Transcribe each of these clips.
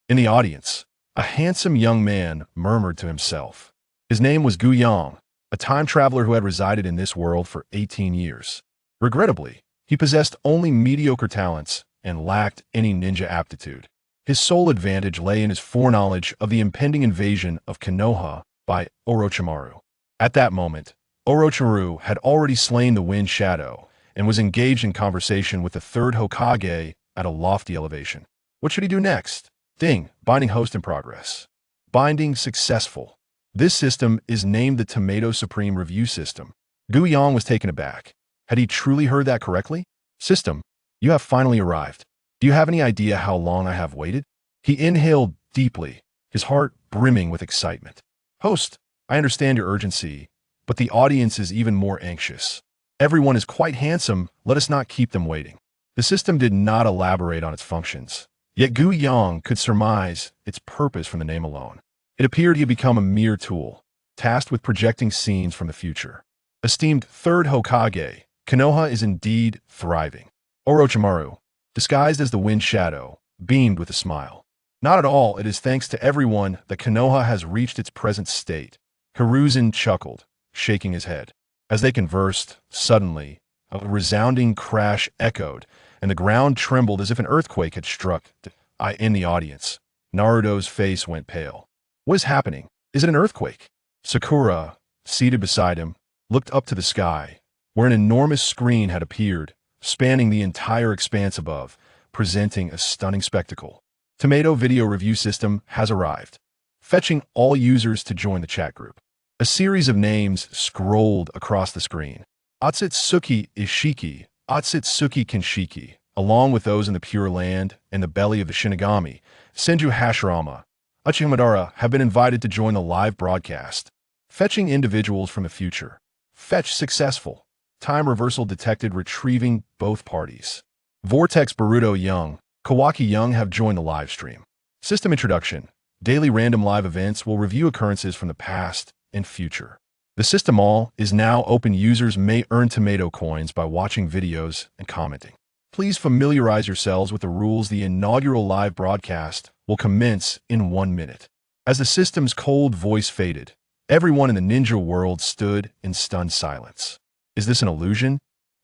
In the audience, a handsome young man murmured to himself. His name was Gu Yang, a time traveler who had resided in this world for 18 years. Regrettably, he possessed only mediocre talents and lacked any ninja aptitude. His sole advantage lay in his foreknowledge of the impending invasion of Konoha by Orochimaru. At that moment, Orochimaru had already slain the Wind Shadow and was engaged in conversation with the third Hokage at a lofty elevation. What should he do next? Ding, binding host in progress. Binding successful. This system is named the Tomato Supreme Review System. Gu Yang was taken aback. Had he truly heard that correctly? System, you have finally arrived. Do you have any idea how long I have waited? He inhaled deeply, his heart brimming with excitement. Host, I understand your urgency, but the audience is even more anxious. Everyone is quite handsome, let us not keep them waiting. The system did not elaborate on its functions, yet Gu Yang could surmise its purpose from the name alone. It appeared he had become a mere tool, tasked with projecting scenes from the future. Esteemed third Hokage, Konoha is indeed thriving. Orochimaru, disguised as the Wind Shadow, beamed with a smile. Not at all, it is thanks to everyone that Konoha has reached its present state. Hiruzen chuckled, shaking his head. As they conversed, suddenly, a resounding crash echoed, and the ground trembled as if an earthquake had struck. In the audience, Naruto's face went pale. What is happening? Is it an earthquake? Sakura, seated beside him, looked up to the sky, where an enormous screen had appeared, spanning the entire expanse above, presenting a stunning spectacle. Tomato Video Review System has arrived, fetching all users to join the chat group. A series of names scrolled across the screen. Otsutsuki Ishiki, Otsutsuki Kenshiki, along with those in the Pure Land and the belly of the Shinigami, Senju Hashirama, Uchiha Madara have been invited to join the live broadcast. Fetching individuals from the future. Fetch successful. Time reversal detected, retrieving both parties. Vortex Baruto Young, Kawaki Young have joined the live stream. System introduction. Daily random live events will review occurrences from the past and future. The system all is now open. Users may earn tomato coins by watching videos and commenting. Please familiarize yourselves with the rules. The inaugural live broadcast will commence in 1 minute. As the system's cold voice faded, everyone in the ninja world stood in stunned silence. Is this an illusion?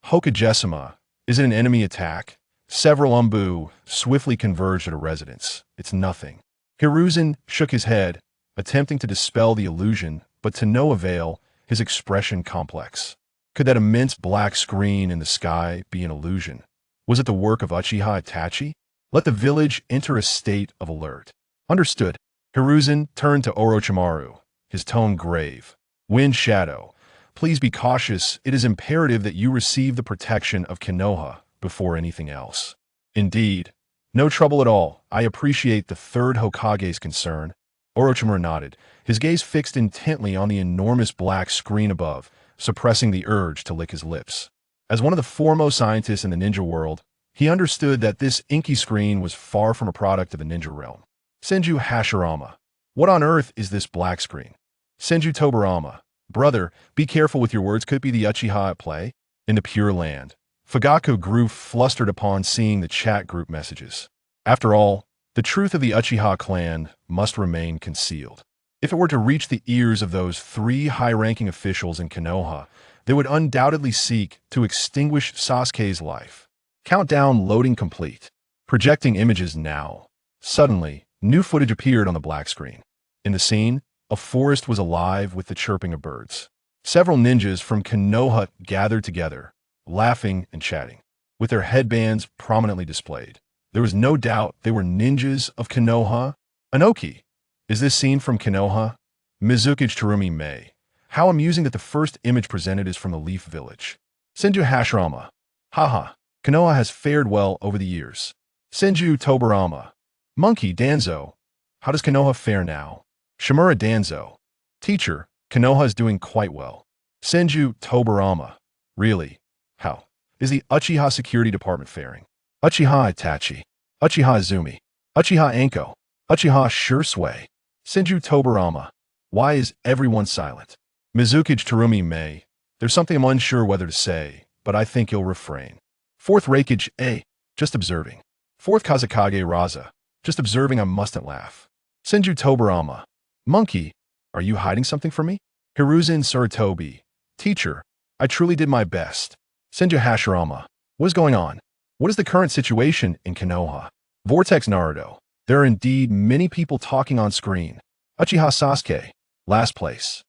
Hokagesima, is it an enemy attack? Several Umbu swiftly converged at a residence. It's nothing. Hiruzen shook his head, attempting to dispel the illusion, but to no avail, his expression complex. Could that immense black screen in the sky be an illusion? Was it the work of Uchiha Itachi? Let the village enter a state of alert. Understood. Hiruzen turned to Orochimaru, his tone grave. Wind Shadow, please be cautious. It is imperative that you receive the protection of Konoha before anything else. Indeed. No trouble at all. I appreciate the third Hokage's concern. Orochimaru nodded, his gaze fixed intently on the enormous black screen above, suppressing the urge to lick his lips. As one of the foremost scientists in the ninja world, he understood that this inky screen was far from a product of the ninja realm. Senju Hashirama, what on earth is this black screen? Senju Tobarama, brother, be careful with your words. Could it be the Uchiha at play? In the Pure Land, Fugaku grew flustered upon seeing the chat group messages. After all, the truth of the Uchiha clan must remain concealed. If it were to reach the ears of those 3 high-ranking officials in Konoha, they would undoubtedly seek to extinguish Sasuke's life. Countdown loading complete. Projecting images now. Suddenly, new footage appeared on the black screen. In the scene, a forest was alive with the chirping of birds. Several ninjas from Konoha gathered together, laughing and chatting, with their headbands prominently displayed. There was no doubt they were ninjas of Konoha. Anoki, is this scene from Konoha? Mizukage Terumi Mei. How amusing that the first image presented is from the Leaf Village. Senju Hashirama. Haha, Konoha has fared well over the years. Senju Tobarama. Monkey Danzo. How does Konoha fare now? Shimura Danzo. Teacher, Konoha is doing quite well. Senju Tobarama. Really? How is the Uchiha Security Department faring? Uchiha Itachi. Uchiha Izumi. Uchiha Anko. Uchiha Shursui. Senju Tobarama. Why is everyone silent? Mizukage Terumi Mei. There's something I'm unsure whether to say, but I think you'll refrain. Fourth Raikage A. Just observing. Fourth Kazakage Raza. Just observing I mustn't laugh. Senju Tobarama. Monkey, are you hiding something from me? Hiruzen Sarutobi. Teacher, I truly did my best. Senju Hashirama. What is going on? What is the current situation in Konoha? Vortex Naruto. There are indeed many people talking on screen. Uchiha Sasuke. Last place.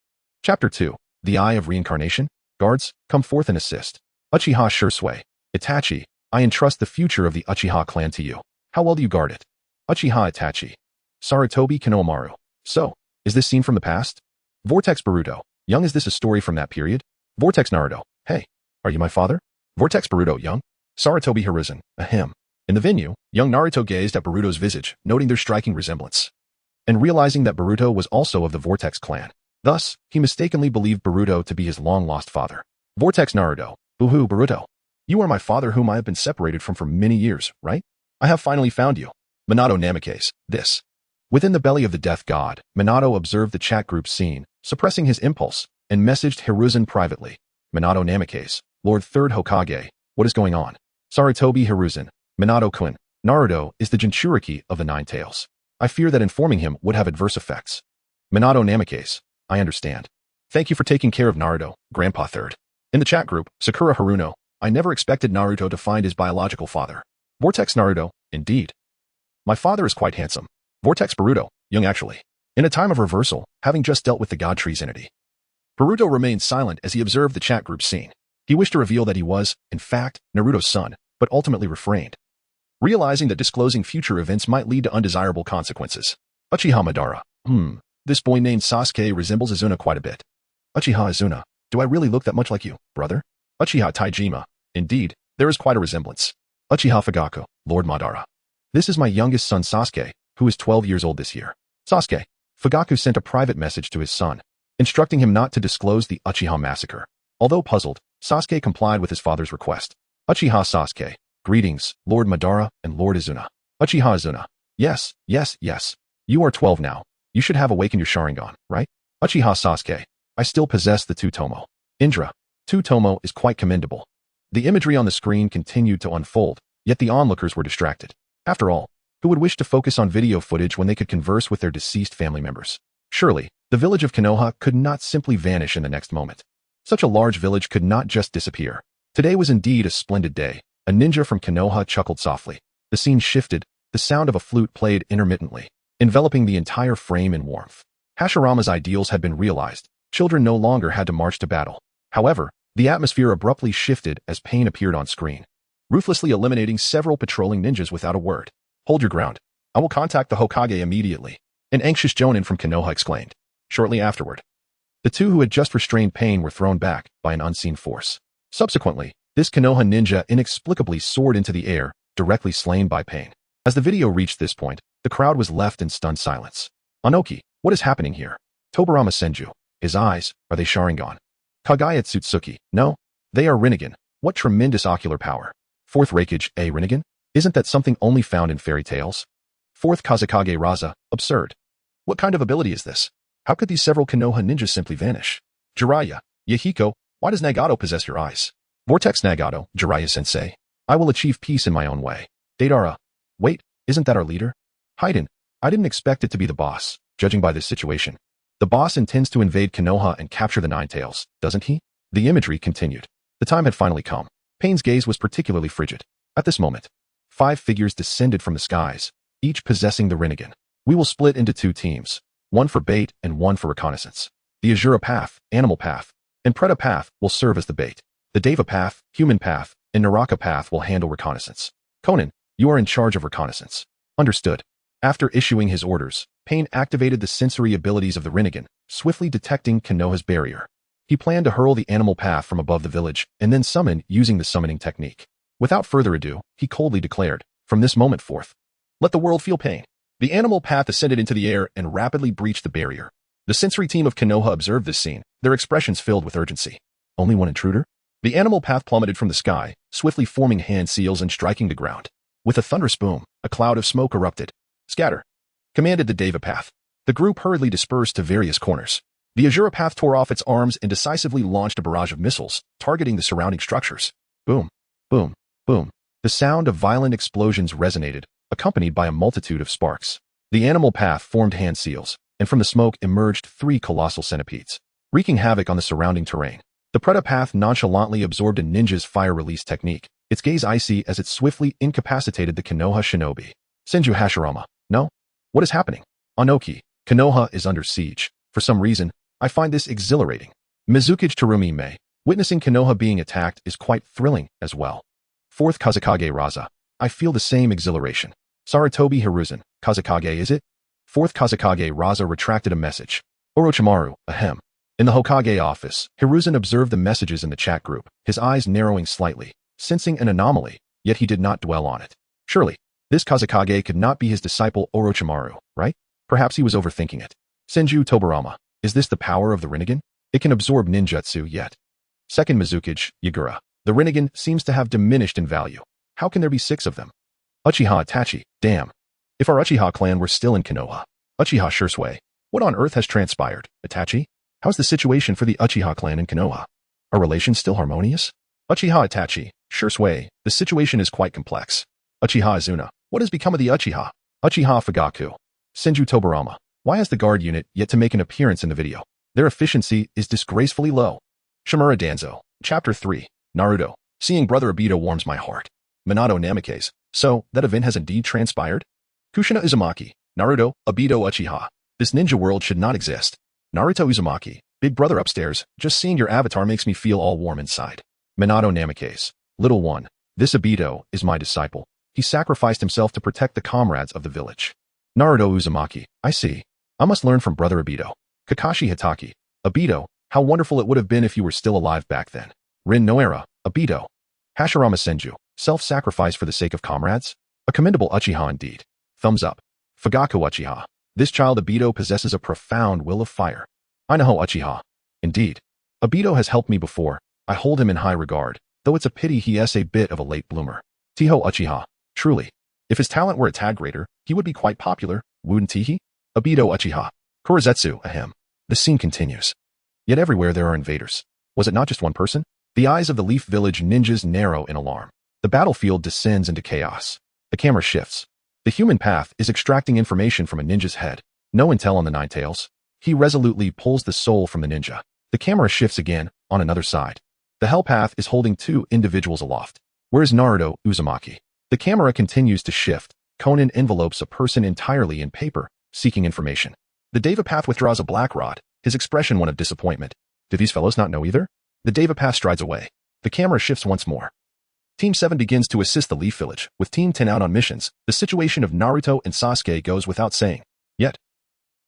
Chapter 2. The Eye of Reincarnation. Guards, come forth and assist. Uchiha Shursui. Itachi, I entrust the future of the Uchiha clan to you. How well do you guard it? Uchiha Itachi. Sarutobi Konohamaru. So, is this scene from the past? Vortex Boruto. Young, is this a story from that period? Vortex Naruto. Hey, are you my father? Vortex Boruto. Young. Sarutobi Hiruzen. Ahem. In the venue, young Naruto gazed at Boruto's visage, noting their striking resemblance, and realizing that Boruto was also of the Vortex clan. Thus, he mistakenly believed Boruto to be his long-lost father. Vortex Naruto. Boo-hoo, Boruto. You are my father whom I have been separated from for many years, right? I have finally found you. Minato Namikaze. This. Within the belly of the death god, Minato observed the chat group scene, suppressing his impulse, and messaged Hiruzen privately. Minato Namikaze. Lord 3rd Hokage. What is going on? Sarutobi Hiruzen. Minato-kun. Naruto is the Jinchuriki of the Nine Tails. I fear that informing him would have adverse effects. Minato Namikaze. I understand. Thank you for taking care of Naruto, Grandpa 3rd. In the chat group, Sakura Haruno. I never expected Naruto to find his biological father. Vortex Naruto. Indeed. My father is quite handsome. Vortex Boruto. Young actually. In a time of reversal, having just dealt with the God Tree's entity. Boruto remained silent as he observed the chat group scene. He wished to reveal that he was, in fact, Naruto's son, but ultimately refrained, realizing that disclosing future events might lead to undesirable consequences. Uchiha Madara. This boy named Sasuke resembles Izuna quite a bit. Uchiha Izuna. Do I really look that much like you, brother? Uchiha Taijima. Indeed, there is quite a resemblance. Uchiha Fugaku. Lord Madara. This is my youngest son Sasuke, who is 12 years old this year. Sasuke. Fugaku sent a private message to his son, instructing him not to disclose the Uchiha massacre. Although puzzled, Sasuke complied with his father's request. Uchiha Sasuke. Greetings, Lord Madara and Lord Izuna. Uchiha Izuna. Yes. You are 12 now. You should have awakened your Sharingan, right? Uchiha Sasuke. I still possess the Tsutomo. Indra. Tsutomo is quite commendable. The imagery on the screen continued to unfold, yet the onlookers were distracted. After all, who would wish to focus on video footage when they could converse with their deceased family members? Surely, the village of Konoha could not simply vanish in the next moment. Such a large village could not just disappear. Today was indeed a splendid day. A ninja from Konoha chuckled softly. The scene shifted, the sound of a flute played intermittently, enveloping the entire frame in warmth. Hashirama's ideals had been realized. Children no longer had to march to battle. However, the atmosphere abruptly shifted as Pain appeared on screen, ruthlessly eliminating several patrolling ninjas without a word. Hold your ground. I will contact the Hokage immediately, an anxious Jonin from Konoha exclaimed. Shortly afterward, the two who had just restrained Pain were thrown back by an unseen force. Subsequently, this Konoha ninja inexplicably soared into the air, directly slain by Pain. As the video reached this point, the crowd was left in stunned silence. Anoki, what is happening here? Tobarama Senju. His eyes, are they Sharingan? Kagaya Tsutsuki. No, they are Rinnegan. What tremendous ocular power. Fourth Raikage, a Rinnegan? Isn't that something only found in fairy tales? Fourth Kazekage Raza. Absurd. What kind of ability is this? How could these several Konoha ninjas simply vanish? Jiraiya. Yahiko, why does Nagato possess your eyes? Vortex Nagato, Jiraiya-sensei. I will achieve peace in my own way. Deidara. Wait, isn't that our leader? Haiden. I didn't expect it to be the boss, judging by this situation. The boss intends to invade Konoha and capture the Nine Tails, doesn't he? The imagery continued. The time had finally come. Pain's gaze was particularly frigid. At this moment, 5 figures descended from the skies, each possessing the Rinnegan. We will split into 2 teams, one for bait and one for reconnaissance. The Azura path, animal path, and Preta path will serve as the bait. The Deva path, human path, and Naraka path will handle reconnaissance. Conan, you are in charge of reconnaissance. Understood. After issuing his orders, Pain activated the sensory abilities of the Rinnegan, swiftly detecting Konoha's barrier. He planned to hurl the animal path from above the village and then summon using the summoning technique. Without further ado, he coldly declared, from this moment forth, let the world feel pain. The animal path ascended into the air and rapidly breached the barrier. The sensory team of Konoha observed this scene, their expressions filled with urgency. Only one intruder? The animal path plummeted from the sky, swiftly forming hand seals and striking the ground. With a thunderous boom, a cloud of smoke erupted. Scatter, commanded the Deva path. The group hurriedly dispersed to various corners. The Azura path tore off its arms and decisively launched a barrage of missiles, targeting the surrounding structures. Boom, boom, boom. The sound of violent explosions resonated, accompanied by a multitude of sparks. The animal path formed hand seals, and from the smoke emerged 3 colossal centipedes, wreaking havoc on the surrounding terrain. The Preta path nonchalantly absorbed a ninja's fire release technique, its gaze icy as it swiftly incapacitated the Konoha shinobi. Senju Hashirama. No? What is happening? Anoki, Konoha is under siege. For some reason, I find this exhilarating. Mizukage Terumi Mei. Witnessing Konoha being attacked is quite thrilling as well. 4th Kazekage Raza. I feel the same exhilaration. Sarutobi Hiruzen. Kazekage is it? 4th Kazekage Raza retracted a message. Orochimaru, ahem. In the Hokage office, Hiruzen observed the messages in the chat group, his eyes narrowing slightly, sensing an anomaly, yet he did not dwell on it. Surely, this Kazekage could not be his disciple Orochimaru, right? Perhaps he was overthinking it. Senju Tobarama. Is this the power of the Rinnegan? It can absorb ninjutsu yet. 2nd Mizukage, Yagura. The Rinnegan seems to have diminished in value. How can there be 6 of them? Uchiha Itachi. Damn. If our Uchiha clan were still in Konoha. Uchiha Shursui. What on earth has transpired? Itachi? How's the situation for the Uchiha clan in Konoha? Are relations still harmonious? Uchiha Itachi. Shursui. The situation is quite complex. Uchiha Izuna. What has become of the Uchiha? Uchiha Fugaku. Senju Tobarama. Why has the guard unit yet to make an appearance in the video? Their efficiency is disgracefully low. Shimura Danzo. Chapter 3. Naruto. Seeing Brother Obito warms my heart. Minato Namikaze. So, that event has indeed transpired? Kushina Uzumaki. Naruto, Obito Uchiha. This ninja world should not exist. Naruto Uzumaki. Big brother upstairs. Just seeing your avatar makes me feel all warm inside. Minato Namikaze. Little one. This Obito is my disciple. He sacrificed himself to protect the comrades of the village. Naruto Uzumaki. I see. I must learn from Brother Obito. Kakashi Hitaki. Obito, how wonderful it would have been if you were still alive back then. Rin Noera. Obito. Hashirama Senju. Self-sacrifice for the sake of comrades? A commendable Uchiha indeed. Thumbs up. Fugaku Uchiha. This child Obito possesses a profound will of fire. Inoho Uchiha. Indeed. Obito has helped me before. I hold him in high regard, though it's a pity he is a bit of a late bloomer. Tiho Uchiha. Truly. If his talent were a tad greater, he would be quite popular, wouldn't he? Obito Uchiha. Kurizetsu, ahem. The scene continues. Yet everywhere there are invaders. Was it not just one person? The eyes of the Leaf Village ninjas narrow in alarm. The battlefield descends into chaos. The camera shifts. The human path is extracting information from a ninja's head. No intel on the Nine Tails. He resolutely pulls the soul from the ninja. The camera shifts again, on another side. The Hell Path is holding 2 individuals aloft. Where is Naruto Uzumaki? The camera continues to shift. Conan envelopes a person entirely in paper, seeking information. The Deva Path withdraws a black rod, his expression one of disappointment. Do these fellows not know either? The Deva Path strides away. The camera shifts once more. Team 7 begins to assist the Leaf Village, with Team 10 out on missions. The situation of Naruto and Sasuke goes without saying. Yet,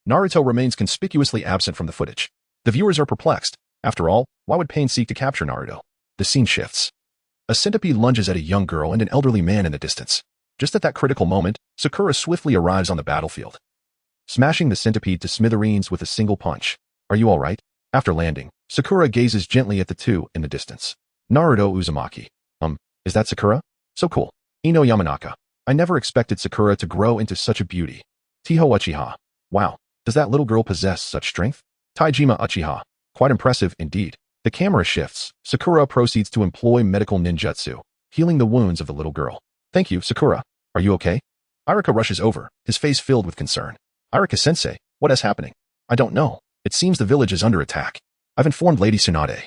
Naruto remains conspicuously absent from the footage. The viewers are perplexed. After all, why would Pain seek to capture Naruto? The scene shifts. A centipede lunges at a young girl and an elderly man in the distance. Just at that critical moment, Sakura swiftly arrives on the battlefield, smashing the centipede to smithereens with a single punch. Are you all right? After landing, Sakura gazes gently at the 2 in the distance. Naruto Uzumaki. Is that Sakura? So cool. Ino Yamanaka. I never expected Sakura to grow into such a beauty. Tiho Uchiha. Wow, does that little girl possess such strength? Taijima Uchiha. Quite impressive indeed. The camera shifts. Sakura proceeds to employ medical ninjutsu, healing the wounds of the little girl. Thank you, Sakura. Are you okay? Iruka rushes over, his face filled with concern. Iruka-sensei, what is happening? I don't know. It seems the village is under attack. I've informed Lady Tsunade,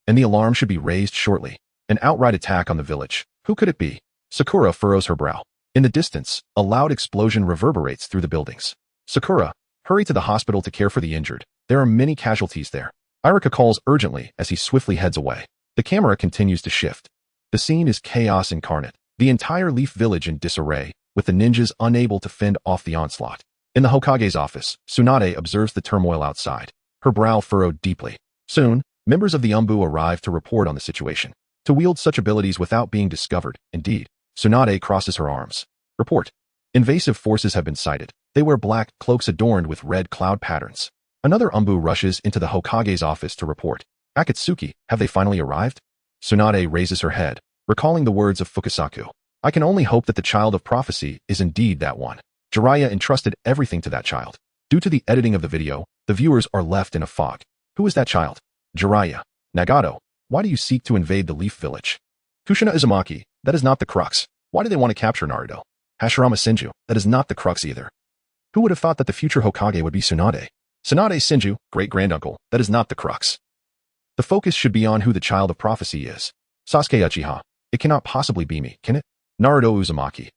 and the alarm should be raised shortly. An outright attack on the village. Who could it be? Sakura furrows her brow. In the distance, a loud explosion reverberates through the buildings. Sakura, hurry to the hospital to care for the injured. There are many casualties there. Iruka calls urgently as he swiftly heads away. The camera continues to shift. The scene is chaos incarnate. The entire Leaf Village in disarray, with the ninjas unable to fend off the onslaught. In the Hokage's office, Tsunade observes the turmoil outside. Her brow furrowed deeply. Soon, members of the Umbu arrive to report on the situation. To wield such abilities without being discovered, indeed. Tsunade crosses her arms. Report. Invasive forces have been sighted. They wear black cloaks adorned with red cloud patterns. Another Umbu rushes into the Hokage's office to report. Akatsuki, have they finally arrived? Tsunade raises her head, recalling the words of Fukasaku. I can only hope that the child of prophecy is indeed that one. Jiraiya entrusted everything to that child. Due to the editing of the video, the viewers are left in a fog. Who is that child? Jiraiya. Nagato. Why do you seek to invade the Leaf Village? Kushina Izumaki, that is not the crux. Why do they want to capture Naruto? Hashirama Senju, that is not the crux either. Who would have thought that the future Hokage would be Tsunade? Tsunade Senju, great-granduncle, that is not the crux. The focus should be on who the child of prophecy is. Sasuke Uchiha. It cannot possibly be me, can it? Naruto Uzumaki.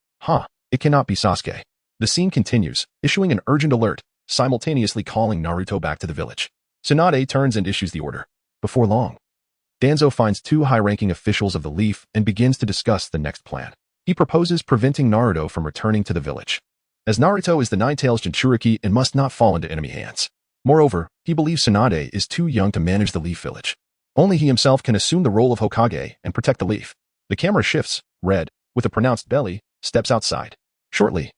It cannot be Sasuke. The scene continues, issuing an urgent alert, simultaneously calling Naruto back to the village. Tsunade turns and issues the order. Before long, Danzo finds two high-ranking officials of the Leaf and begins to discuss the next plan. He proposes preventing Naruto from returning to the village, as Naruto is the Nine-Tails Jinchuriki and must not fall into enemy hands. Moreover, he believes Tsunade is too young to manage the Leaf village. Only he himself can assume the role of Hokage and protect the Leaf. The camera shifts. Red, with a pronounced belly, steps outside. Shortly,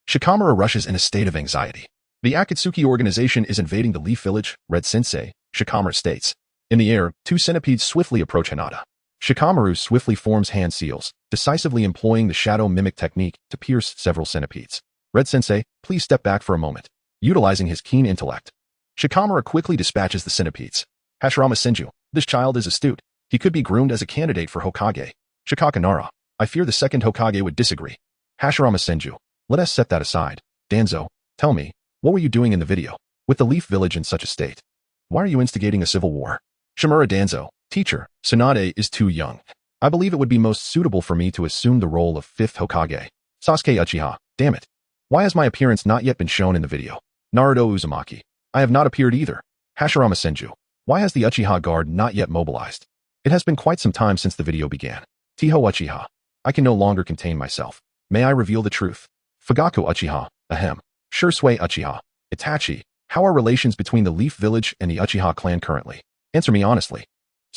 Shikamaru rushes in a state of anxiety. The Akatsuki organization is invading the Leaf village, Red Sensei, Shikamaru states. In the air, two centipedes swiftly approach Hinata. Shikamaru swiftly forms hand seals, decisively employing the shadow mimic technique to pierce several centipedes. Red Sensei, please step back for a moment. Utilizing his keen intellect, Shikamaru quickly dispatches the centipedes. Hashirama Senju, this child is astute. He could be groomed as a candidate for Hokage. Shikakanara, I fear the second Hokage would disagree. Hashirama Senju, let us set that aside. Danzo, tell me, what were you doing in the video? With the Leaf village in such a state? Why are you instigating a civil war? Shimura Danzo, teacher, Tsunade is too young. I believe it would be most suitable for me to assume the role of fifth Hokage. Sasuke Uchiha, damn it. Why has my appearance not yet been shown in the video? Naruto Uzumaki, I have not appeared either. Hashirama Senju, why has the Uchiha guard not yet mobilized? It has been quite some time since the video began. Tiho Uchiha, I can no longer contain myself. May I reveal the truth? Fugaku Uchiha, ahem. Shursui Uchiha, Itachi, how are relations between the Leaf village and the Uchiha clan currently? Answer me honestly.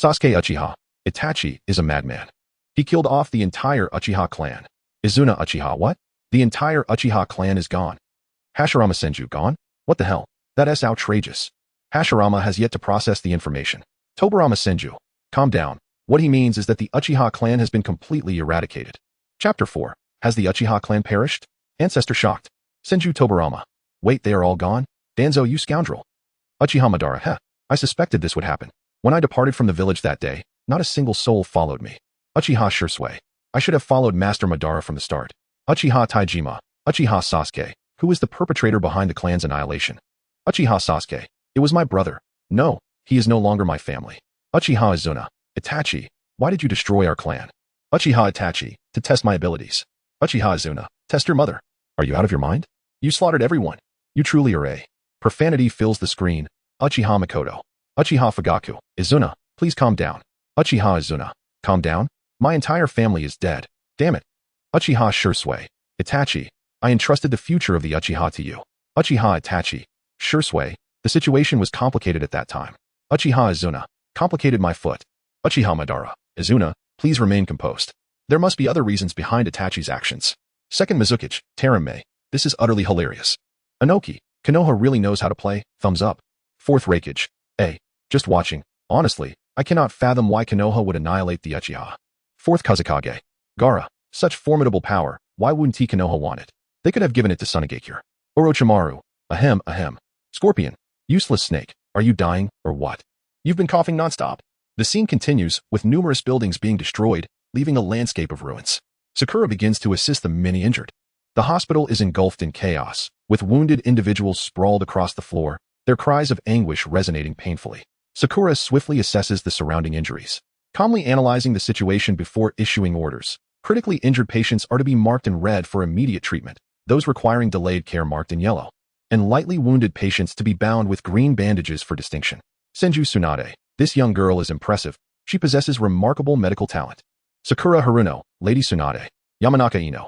Sasuke Uchiha, Itachi is a madman. He killed off the entire Uchiha clan. Izuna Uchiha, what? The entire Uchiha clan is gone. Hashirama Senju gone? What the hell? That is outrageous. Hashirama has yet to process the information. Tobarama Senju, calm down. What he means is that the Uchiha clan has been completely eradicated. Chapter 4. Has the Uchiha clan perished? Ancestor shocked. Senju Tobarama. Wait, they are all gone? Danzo, you scoundrel. Uchiha Madara, I suspected this would happen. When I departed from the village that day, not a single soul followed me. Uchiha Shursui. I should have followed Master Madara from the start. Uchiha Taijima. Uchiha Sasuke. Who is the perpetrator behind the clan's annihilation? Uchiha Sasuke. It was my brother. No, he is no longer my family. Uchiha Izuna. Itachi. Why did you destroy our clan? Uchiha Itachi. To test my abilities. Uchiha Izuna. Test your mother. Are you out of your mind? You slaughtered everyone. You truly are a. Profanity fills the screen. Uchiha Makoto. Uchiha Fugaku. Izuna, please calm down. Uchiha Izuna. Calm down? My entire family is dead. Damn it. Uchiha Shursui. Itachi. I entrusted the future of the Uchiha to you. Uchiha Itachi. Shursui. The situation was complicated at that time. Uchiha Izuna. Complicated my foot. Uchiha Madara. Izuna, please remain composed. There must be other reasons behind Itachi's actions. Second Mizukichi. Terame. This is utterly hilarious. Anoki. Konoha really knows how to play. Thumbs up. Fourth Raikage. Just watching. Honestly, I cannot fathom why Konoha would annihilate the Uchiha. Fourth Kazekage. Gaara. Such formidable power. Why wouldn't Konoha want it? They could have given it to Tsunade. Orochimaru. Ahem. Scorpion. Useless snake. Are you dying, or what? You've been coughing nonstop. The scene continues, with numerous buildings being destroyed, leaving a landscape of ruins. Sakura begins to assist the many injured. The hospital is engulfed in chaos, with wounded individuals sprawled across the floor, their cries of anguish resonating painfully. Sakura swiftly assesses the surrounding injuries, calmly analyzing the situation before issuing orders. Critically injured patients are to be marked in red for immediate treatment, those requiring delayed care marked in yellow, and lightly wounded patients to be bound with green bandages for distinction. Senju Tsunade. This young girl is impressive. She possesses remarkable medical talent. Sakura Haruno, Lady Tsunade. Yamanaka Ino.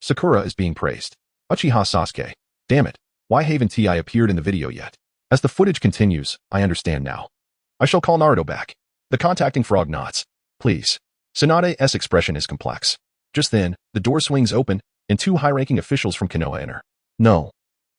Sakura is being praised. Uchiha Sasuke. Damn it. Why haven't Ti appeared in the video yet? As the footage continues, I understand now. I shall call Naruto back. The contacting frog nods. Please. Tsunade's expression is complex. Just then, the door swings open, and two high-ranking officials from Konoha enter. No.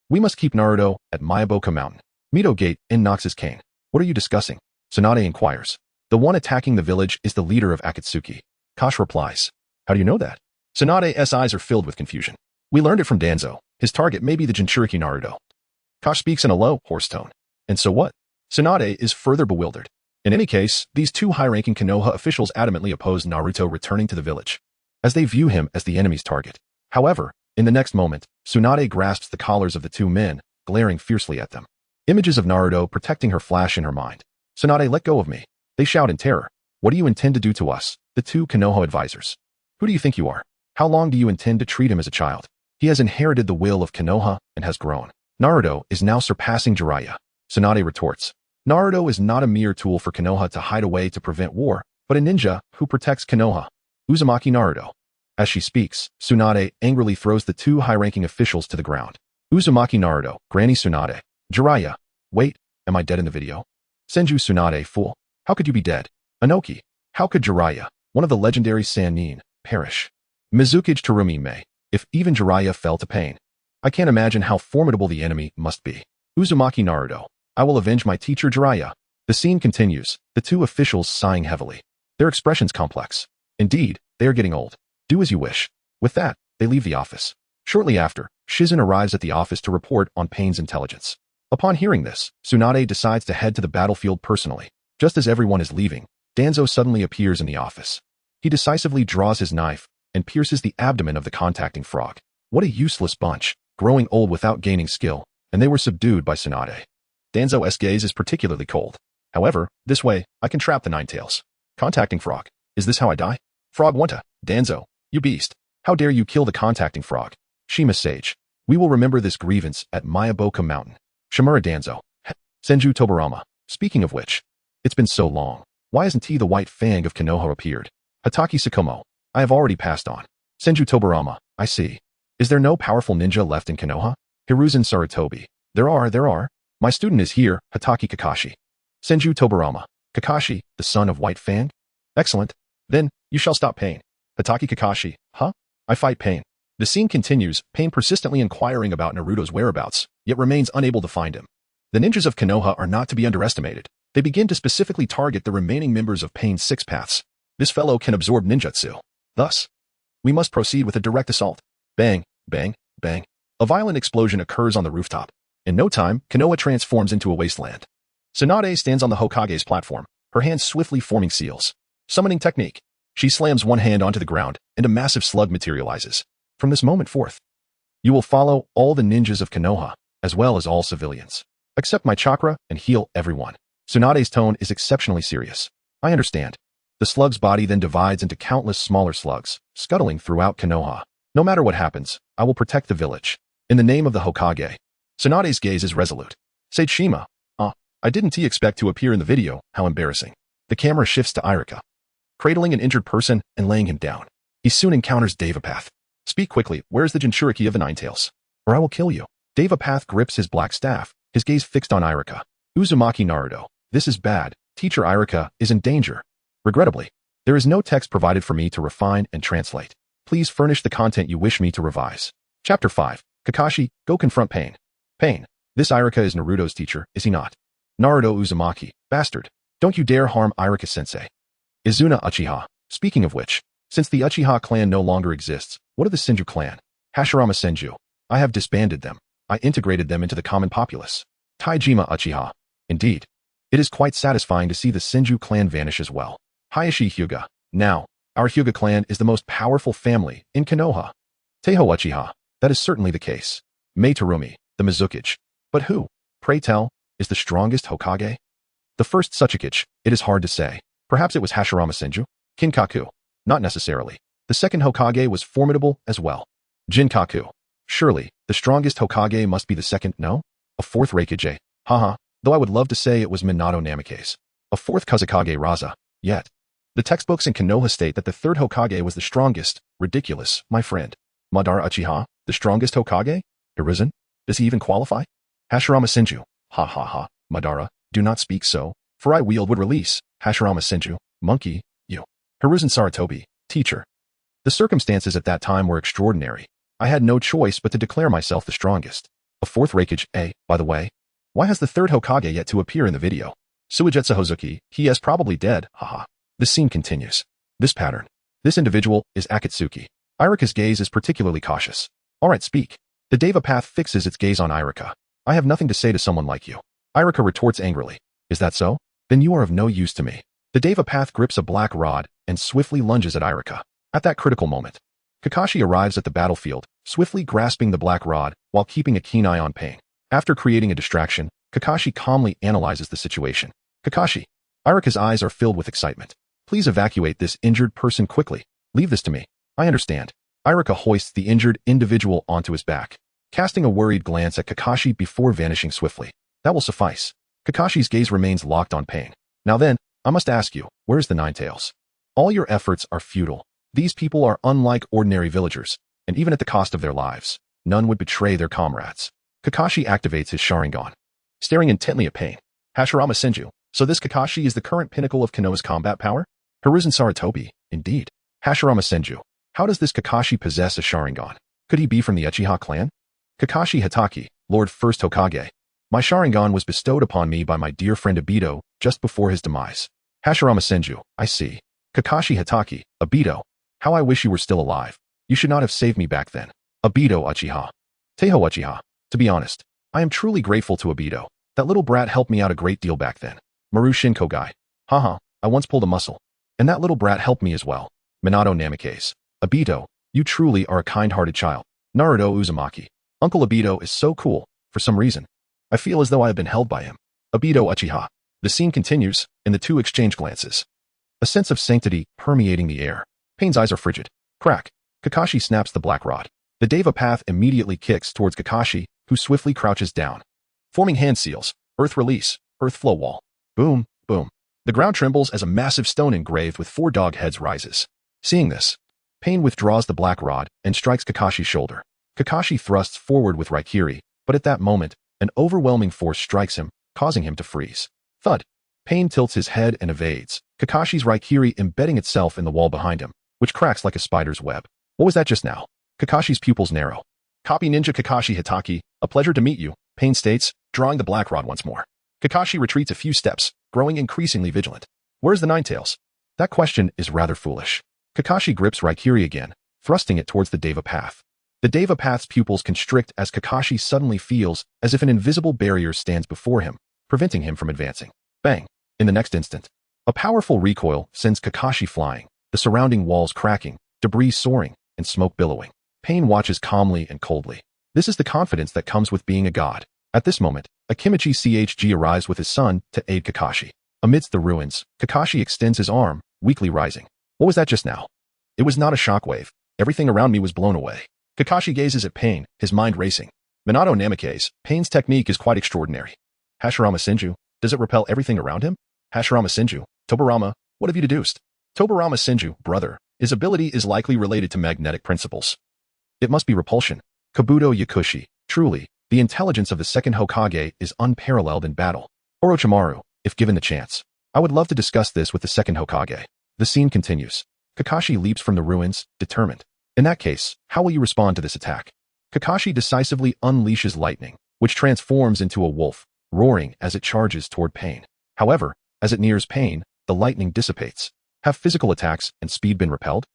We must keep Naruto at Miyaboka Mountain. Mito Gate in Nox's cane. What are you discussing? Tsunade inquires. The one attacking the village is the leader of Akatsuki. Kosh replies. How do you know that? Tsunade's eyes are filled with confusion. We learned it from Danzo. His target may be the Jinchuriki Naruto. Kosh speaks in a low, hoarse tone. And so what? Tsunade is further bewildered. In any case, these two high-ranking Konoha officials adamantly oppose Naruto returning to the village, as they view him as the enemy's target. However, in the next moment, Tsunade grasps the collars of the two men, glaring fiercely at them. Images of Naruto protecting her flash in her mind. "Tsunade, let go of me," they shout in terror. "What do you intend to do to us, the two Konoha advisors? Who do you think you are? How long do you intend to treat him as a child? He has inherited the will of Konoha and has grown. Naruto is now surpassing Jiraiya." Tsunade retorts. Naruto is not a mere tool for Konoha to hide away to prevent war, but a ninja who protects Konoha. Uzumaki Naruto. As she speaks, Tsunade angrily throws the two high-ranking officials to the ground. Uzumaki Naruto, Granny Tsunade. Jiraiya. Wait, am I dead in the video? Senju Tsunade, fool. How could you be dead? Inoki. How could Jiraiya, one of the legendary Sannin, perish? Mizukage Terumi Mei. If even Jiraiya fell to pain. I can't imagine how formidable the enemy must be. Uzumaki Naruto. I will avenge my teacher Jiraiya. The scene continues, the two officials sighing heavily. Their expressions complex. Indeed, they are getting old. Do as you wish. With that, they leave the office. Shortly after, Shizen arrives at the office to report on Pain's intelligence. Upon hearing this, Tsunade decides to head to the battlefield personally. Just as everyone is leaving, Danzo suddenly appears in the office. He decisively draws his knife and pierces the abdomen of the contacting frog. What a useless bunch, growing old without gaining skill, and they were subdued by Tsunade. Danzo's gaze is particularly cold. However, this way, I can trap the Ninetales. Contacting frog. Is this how I die? Frog Wanta. Danzo. You beast. How dare you kill the contacting frog? Shima Sage. We will remember this grievance at Mayaboka Mountain. Shimura Danzo. Senju Tobarama. Speaking of which, it's been so long. Why hasn't he the white fang of Konoha appeared? Hataki Sakomo. I have already passed on. Senju Tobarama. I see. Is there no powerful ninja left in Konoha? Hiruzen Sarutobi. There are. My student is here, Hataki Kakashi. Senju Tobarama. Kakashi, the son of White Fang? Excellent. Then, you shall stop Pain. Hataki Kakashi. Huh? I fight Pain. The scene continues, Pain persistently inquiring about Naruto's whereabouts, yet remains unable to find him. The ninjas of Konoha are not to be underestimated. They begin to specifically target the remaining members of Pain's six paths. This fellow can absorb ninjutsu. Thus, we must proceed with a direct assault. Bang, bang, bang. A violent explosion occurs on the rooftop. In no time, Konoha transforms into a wasteland. Tsunade stands on the Hokage's platform, her hands swiftly forming seals. Summoning technique. She slams one hand onto the ground, and a massive slug materializes. From this moment forth, you will follow all the ninjas of Konoha, as well as all civilians. Accept my chakra and heal everyone. Tsunade's tone is exceptionally serious. I understand. The slug's body then divides into countless smaller slugs, scuttling throughout Konoha. No matter what happens, I will protect the village. In the name of the Hokage. Tsunade's gaze is resolute. Sage Shima. I didn't expect to appear in the video, how embarrassing. The camera shifts to Irika, cradling an injured person and laying him down. He soon encounters Devapath. Speak quickly, where's the Jinchuriki of the Ninetales? Or I will kill you. Devapath grips his black staff, his gaze fixed on Irika. Uzumaki Naruto. This is bad. Teacher Irika is in danger. Regrettably, there is no text provided for me to refine and translate. Please furnish the content you wish me to revise. Chapter 5. Kakashi, go confront Pain. Pain. This Irika is Naruto's teacher, is he not? Naruto Uzumaki. Bastard. Don't you dare harm Irika-sensei. Izuna Uchiha. Speaking of which, since the Uchiha clan no longer exists, what of the Senju clan? Hashirama Senju. I have disbanded them. I integrated them into the common populace. Taijima Uchiha. Indeed. It is quite satisfying to see the Senju clan vanish as well. Hayashi Hyuga. Now, our Hyuga clan is the most powerful family in Konoha. Teiho Uchiha. That is certainly the case. Mei Terumi, the Mizukage. But who, pray tell, is the strongest Hokage? The first Tsuchikage, it is hard to say. Perhaps it was Hashirama Senju? Kinkaku. Not necessarily. The second Hokage was formidable as well. Jinkaku. Surely, the strongest Hokage must be the second, no? A fourth Reikage. Haha, though I would love to say it was Minato Namikaze. A fourth Kazekage Raza. Yet. The textbooks in Konoha state that the third Hokage was the strongest. Ridiculous, my friend. Madara Uchiha, the strongest Hokage? Hiruzen? Does he even qualify? Hashirama Senju. Ha ha ha. Madara, do not speak so, for I would release. Hashirama Senju. Monkey, you. Hiruzen Sarutobi. Teacher. The circumstances at that time were extraordinary. I had no choice but to declare myself the strongest. A fourth Reikage, by the way. Why has the third Hokage yet to appear in the video? Suigetsu Hozuki, he is probably dead, haha. The scene continues. This pattern. This individual is Akatsuki. Irika's gaze is particularly cautious. Alright, speak. The Devapath fixes its gaze on Irika. I have nothing to say to someone like you. Irika retorts angrily. Is that so? Then you are of no use to me. The Devapath grips a black rod and swiftly lunges at Irika. At that critical moment, Kakashi arrives at the battlefield, swiftly grasping the black rod while keeping a keen eye on Pain. After creating a distraction, Kakashi calmly analyzes the situation. Kakashi. Iruka's eyes are filled with excitement. Please evacuate this injured person quickly. Leave this to me. I understand. Iruka hoists the injured individual onto his back, casting a worried glance at Kakashi before vanishing swiftly. That will suffice. Kakashi's gaze remains locked on Pain. Now then, I must ask you, where's the Nine Tails? All your efforts are futile. These people are unlike ordinary villagers, and even at the cost of their lives, none would betray their comrades. Kakashi activates his Sharingan, staring intently at Pain. Hashirama Senju, so this Kakashi is the current pinnacle of Konoha's combat power? Hiruzen Sarutobi, indeed. Hashirama Senju, how does this Kakashi possess a Sharingan? Could he be from the Uchiha clan? Kakashi Hatake, Lord First Hokage. My Sharingan was bestowed upon me by my dear friend Obito just before his demise. Hashirama Senju, I see. Kakashi Hatake, Obito. How I wish you were still alive. You should not have saved me back then. Obito Uchiha. Teiho Uchiha. To be honest, I am truly grateful to Obito. That little brat helped me out a great deal back then. Maru Shinkogai. Haha, I once pulled a muscle. And that little brat helped me as well. Minato Namikaze. Obito, you truly are a kind-hearted child. Naruto Uzumaki. Uncle Obito is so cool, for some reason. I feel as though I have been held by him. Obito Uchiha. The scene continues, and the two exchange glances. A sense of sanctity permeating the air. Pain's eyes are frigid. Crack. Kakashi snaps the black rod. The Deva path immediately kicks towards Kakashi, who swiftly crouches down. Forming hand seals. Earth release. Earth flow wall. Boom, boom. The ground trembles as a massive stone engraved with 4 dog heads rises. Seeing this, Pain withdraws the black rod and strikes Kakashi's shoulder. Kakashi thrusts forward with Raikiri, but at that moment, an overwhelming force strikes him, causing him to freeze. Thud. Pain tilts his head and evades, Kakashi's Raikiri embedding itself in the wall behind him, which cracks like a spider's web. What was that just now? Kakashi's pupils narrow. Copy Ninja Kakashi Hatake, a pleasure to meet you, Pain states, drawing the black rod once more. Kakashi retreats a few steps, growing increasingly vigilant. Where's the Nine Tails? That question is rather foolish. Kakashi grips Raikiri again, thrusting it towards the Deva path. The Deva path's pupils constrict as Kakashi suddenly feels as if an invisible barrier stands before him, preventing him from advancing. Bang! In the next instant, a powerful recoil sends Kakashi flying, the surrounding walls cracking, debris soaring, and smoke billowing. Pain watches calmly and coldly. This is the confidence that comes with being a god. At this moment, Akimichi CHG arrives with his son to aid Kakashi. Amidst the ruins, Kakashi extends his arm, weakly rising. What was that just now? It was not a shockwave. Everything around me was blown away. Kakashi gazes at Pain, his mind racing. Minato Namikaze, Pain's technique is quite extraordinary. Hashirama Senju, does it repel everything around him? Hashirama Senju, Tobarama, what have you deduced? Tobarama Senju, brother, his ability is likely related to magnetic principles. It must be repulsion. Kabuto Yakushi, truly, the intelligence of the second Hokage is unparalleled in battle. Orochimaru, if given the chance, I would love to discuss this with the second Hokage. The scene continues. Kakashi leaps from the ruins, determined. In that case, how will you respond to this attack? Kakashi decisively unleashes lightning, which transforms into a wolf, roaring as it charges toward Pain. However, as it nears Pain, the lightning dissipates. Have physical attacks and speed been repelled?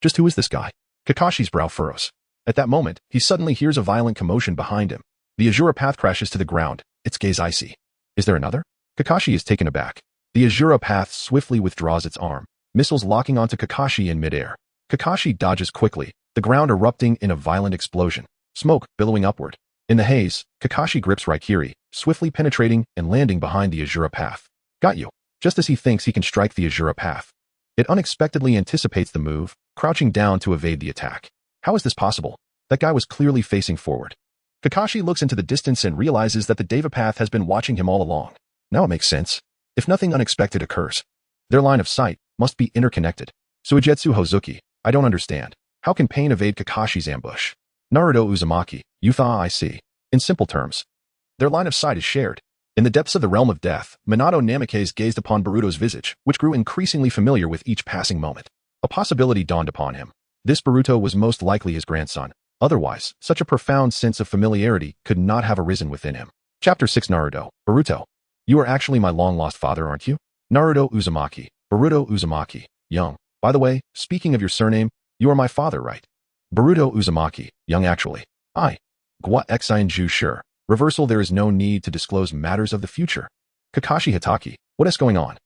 Just who is this guy? Kakashi's brow furrows. At that moment, he suddenly hears a violent commotion behind him. The Azura path crashes to the ground, its gaze icy. Is there another? Kakashi is taken aback. The Azura path swiftly withdraws its arm, missiles locking onto Kakashi in midair. Kakashi dodges quickly, the ground erupting in a violent explosion, smoke billowing upward. In the haze, Kakashi grips Raikiri, swiftly penetrating and landing behind the Azura path. Got you. Just as he thinks he can strike the Azura path, it unexpectedly anticipates the move, crouching down to evade the attack. How is this possible? That guy was clearly facing forward. Kakashi looks into the distance and realizes that the Deva path has been watching him all along. Now it makes sense. If nothing unexpected occurs, their line of sight must be interconnected. Suigetsu Hozuki, I don't understand. How can Pain evade Kakashi's ambush? Naruto Uzumaki, Yutha I see. In simple terms, their line of sight is shared. In the depths of the realm of death, Minato Namikaze gazed upon Boruto's visage, which grew increasingly familiar with each passing moment. A possibility dawned upon him. This Boruto was most likely his grandson. Otherwise, such a profound sense of familiarity could not have arisen within him. Chapter 6 Naruto, Boruto. You are actually my long-lost father, aren't you? Naruto Uzumaki, Boruto Uzumaki, young. By the way, speaking of your surname, you are my father, right? Boruto Uzumaki, young actually. I. Gwa Exine Ju sure. Reversal there is no need to disclose matters of the future. Kakashi Hatake, what is going on?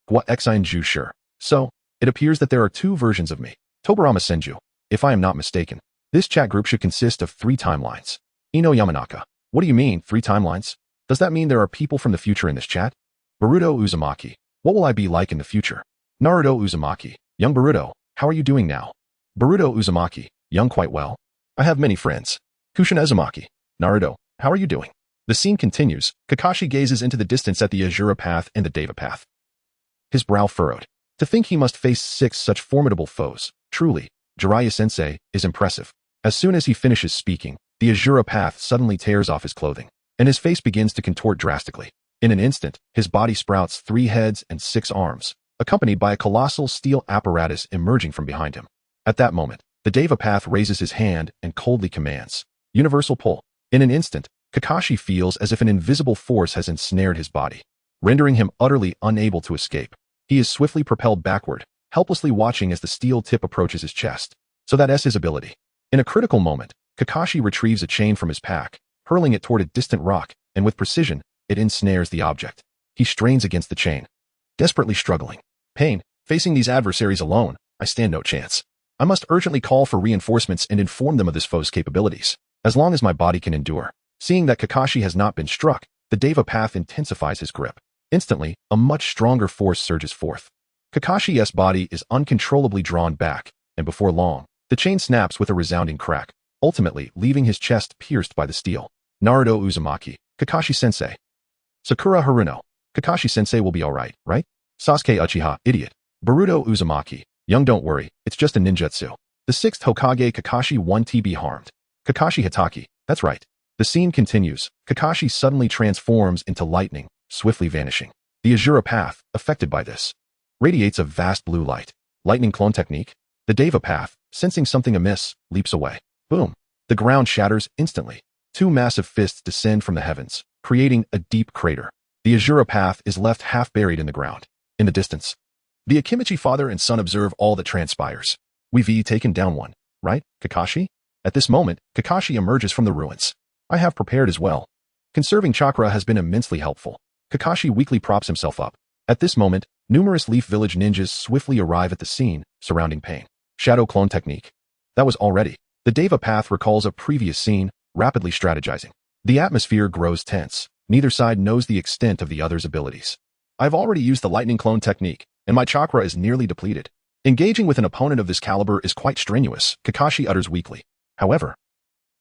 Gwa Exine Ju sure. So, it appears that there are two versions of me. Tobarama Senju. if I am not mistaken. This chat group should consist of 3 timelines. Ino Yamanaka. What do you mean, 3 timelines? Does that mean there are people from the future in this chat? Boruto Uzumaki. What will I be like in the future? Naruto Uzumaki. Young Boruto, how are you doing now? Boruto Uzumaki. Young quite well. I have many friends. Kushin Uzumaki. Naruto, how are you doing? The scene continues. Kakashi gazes into the distance at the Azura path and the Deva path. His brow furrowed. To think he must face 6 such formidable foes. Truly, Jiraiya-sensei is impressive. As soon as he finishes speaking, the Azura path suddenly tears off his clothing, and his face begins to contort drastically. In an instant, his body sprouts 3 heads and 6 arms, accompanied by a colossal steel apparatus emerging from behind him. At that moment, the Deva path raises his hand and coldly commands, "Universal pull." In an instant, Kakashi feels as if an invisible force has ensnared his body, rendering him utterly unable to escape. He is swiftly propelled backward, helplessly watching as the steel tip approaches his chest. So that's his ability. In a critical moment, Kakashi retrieves a chain from his pack, hurling it toward a distant rock, and with precision, it ensnares the object. He strains against the chain, desperately struggling. Pain, facing these adversaries alone, I stand no chance. I must urgently call for reinforcements and inform them of this foe's capabilities, as long as my body can endure. Seeing that Kakashi has not been struck, the Deva path intensifies his grip. Instantly, a much stronger force surges forth. Kakashi's body is uncontrollably drawn back, and before long, the chain snaps with a resounding crack, ultimately leaving his chest pierced by the steel. Naruto Uzumaki. Kakashi-sensei. Sakura Haruno. Kakashi-sensei will be alright, right? Sasuke Uchiha. Idiot. Boruto Uzumaki. Young, don't worry, it's just a ninjutsu. The 6th Hokage Kakashi won't be harmed. Kakashi Hitaki. That's right. The scene continues. Kakashi suddenly transforms into lightning, swiftly vanishing. The Azura path, affected by this, radiates a vast blue light. Lightning clone technique. The Deva path, sensing something amiss, leaps away. Boom. The ground shatters instantly. 2 massive fists descend from the heavens, creating a deep crater. The Azura path is left half buried in the ground. In the distance, the Akimichi father and son observe all that transpires. We've taken down one, right, Kakashi? At this moment, Kakashi emerges from the ruins. I have prepared as well. Conserving chakra has been immensely helpful. Kakashi weakly props himself up. At this moment, numerous Leaf Village ninjas swiftly arrive at the scene, surrounding Pain. Shadow clone technique. That was already. The Deva path recalls a previous scene, rapidly strategizing. The atmosphere grows tense. Neither side knows the extent of the other's abilities. I've already used the lightning clone technique, and my chakra is nearly depleted. Engaging with an opponent of this caliber is quite strenuous, Kakashi utters weakly. However,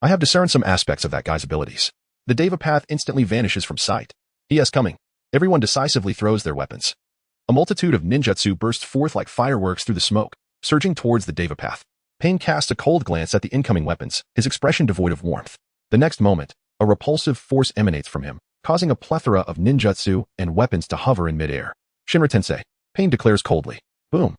I have discerned some aspects of that guy's abilities. The Deva path instantly vanishes from sight. He is coming. Everyone decisively throws their weapons. A multitude of ninjutsu bursts forth like fireworks through the smoke, surging towards the Deva path. Pain casts a cold glance at the incoming weapons, his expression devoid of warmth. The next moment, a repulsive force emanates from him, causing a plethora of ninjutsu and weapons to hover in midair. Shinra Tensei. Pain declares coldly. Boom.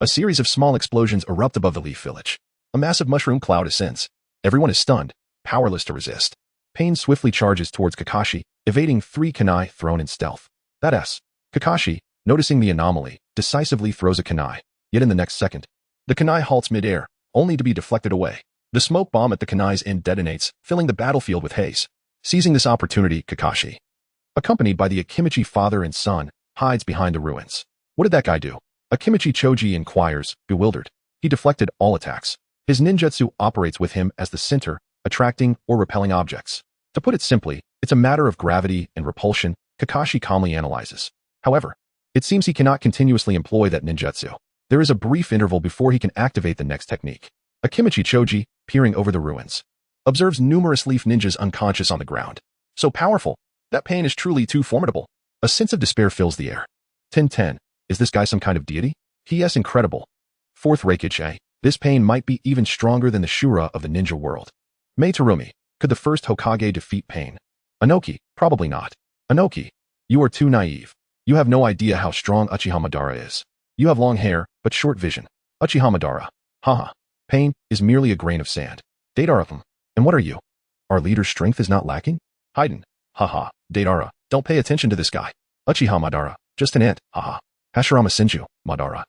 A series of small explosions erupt above the Leaf Village. A massive mushroom cloud ascends. Everyone is stunned, powerless to resist. Pain swiftly charges towards Kakashi, evading 3 kunai thrown in stealth. That is. Kakashi, noticing the anomaly, decisively throws a kunai. Yet in the next second, the kunai halts midair, only to be deflected away. The smoke bomb at the kunai's end detonates, filling the battlefield with haze. Seizing this opportunity, Kakashi, accompanied by the Akimichi father and son, hides behind the ruins. What did that guy do? Akimichi Choji inquires, bewildered. He deflected all attacks. His ninjutsu operates with him as the center, attracting or repelling objects. To put it simply, it's a matter of gravity and repulsion, Kakashi calmly analyzes. However, it seems he cannot continuously employ that ninjutsu. There is a brief interval before he can activate the next technique. Akimichi Choji, peering over the ruins, observes numerous leaf ninjas unconscious on the ground. So powerful, that Pain is truly too formidable. A sense of despair fills the air. 10-10, is this guy some kind of deity? He is incredible. 4th Raikage. This Pain might be even stronger than the Shura of the ninja world. Mei Terumi, could the 1st Hokage defeat Pain? Anoki, probably not. Anoki, you are too naive. You have no idea how strong Uchiha Madara is. You have long hair, but short vision. Uchiha Madara. Haha. Pain is merely a grain of sand. Deidara. And what are you? Our leader's strength is not lacking? Haiden. Haha. Deidara, don't pay attention to this guy. Uchiha Madara, just an ant. Haha. Hashirama Senju, Madara.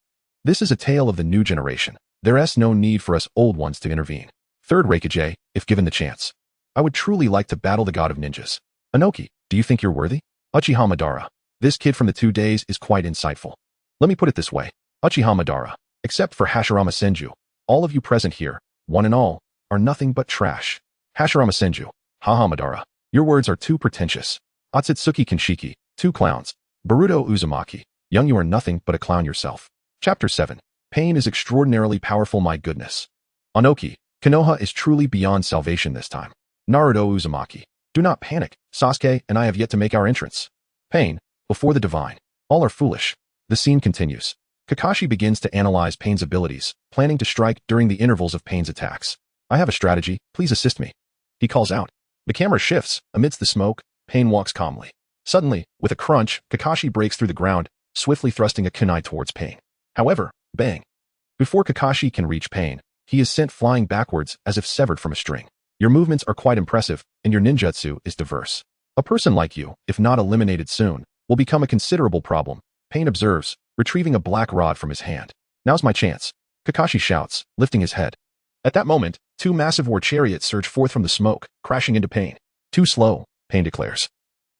This is a tale of the new generation. There is no need for us old ones to intervene. 3rd Raikage, if given the chance. I would truly like to battle the god of ninjas. Anoki, do you think you're worthy? Uchiha Madara. This kid from the 2 days is quite insightful. Let me put it this way. Uchiha Madara, except for Hashirama Senju, all of you present here, one and all, are nothing but trash. Hashirama Senju, haha Madara. Your words are too pretentious. Otsutsuki Kinshiki, two clowns. Boruto Uzumaki, young you are nothing but a clown yourself. Chapter 7. Pain is extraordinarily powerful, my goodness. Onoki, Konoha is truly beyond salvation this time. Naruto Uzumaki, do not panic, Sasuke and I have yet to make our entrance. Pain, before the divine. All are foolish. The scene continues. Kakashi begins to analyze Pain's abilities, planning to strike during the intervals of Pain's attacks. I have a strategy, please assist me. He calls out. The camera shifts. Amidst the smoke, Pain walks calmly. Suddenly, with a crunch, Kakashi breaks through the ground, swiftly thrusting a kunai towards Pain. However, bang. Before Kakashi can reach Pain, he is sent flying backwards as if severed from a string. Your movements are quite impressive, and your ninjutsu is diverse. A person like you, if not eliminated soon, will become a considerable problem, Pain observes, retrieving a black rod from his hand. Now's my chance, Kakashi shouts, lifting his head. At that moment, two massive war chariots surge forth from the smoke, crashing into Pain. Too slow, Pain declares,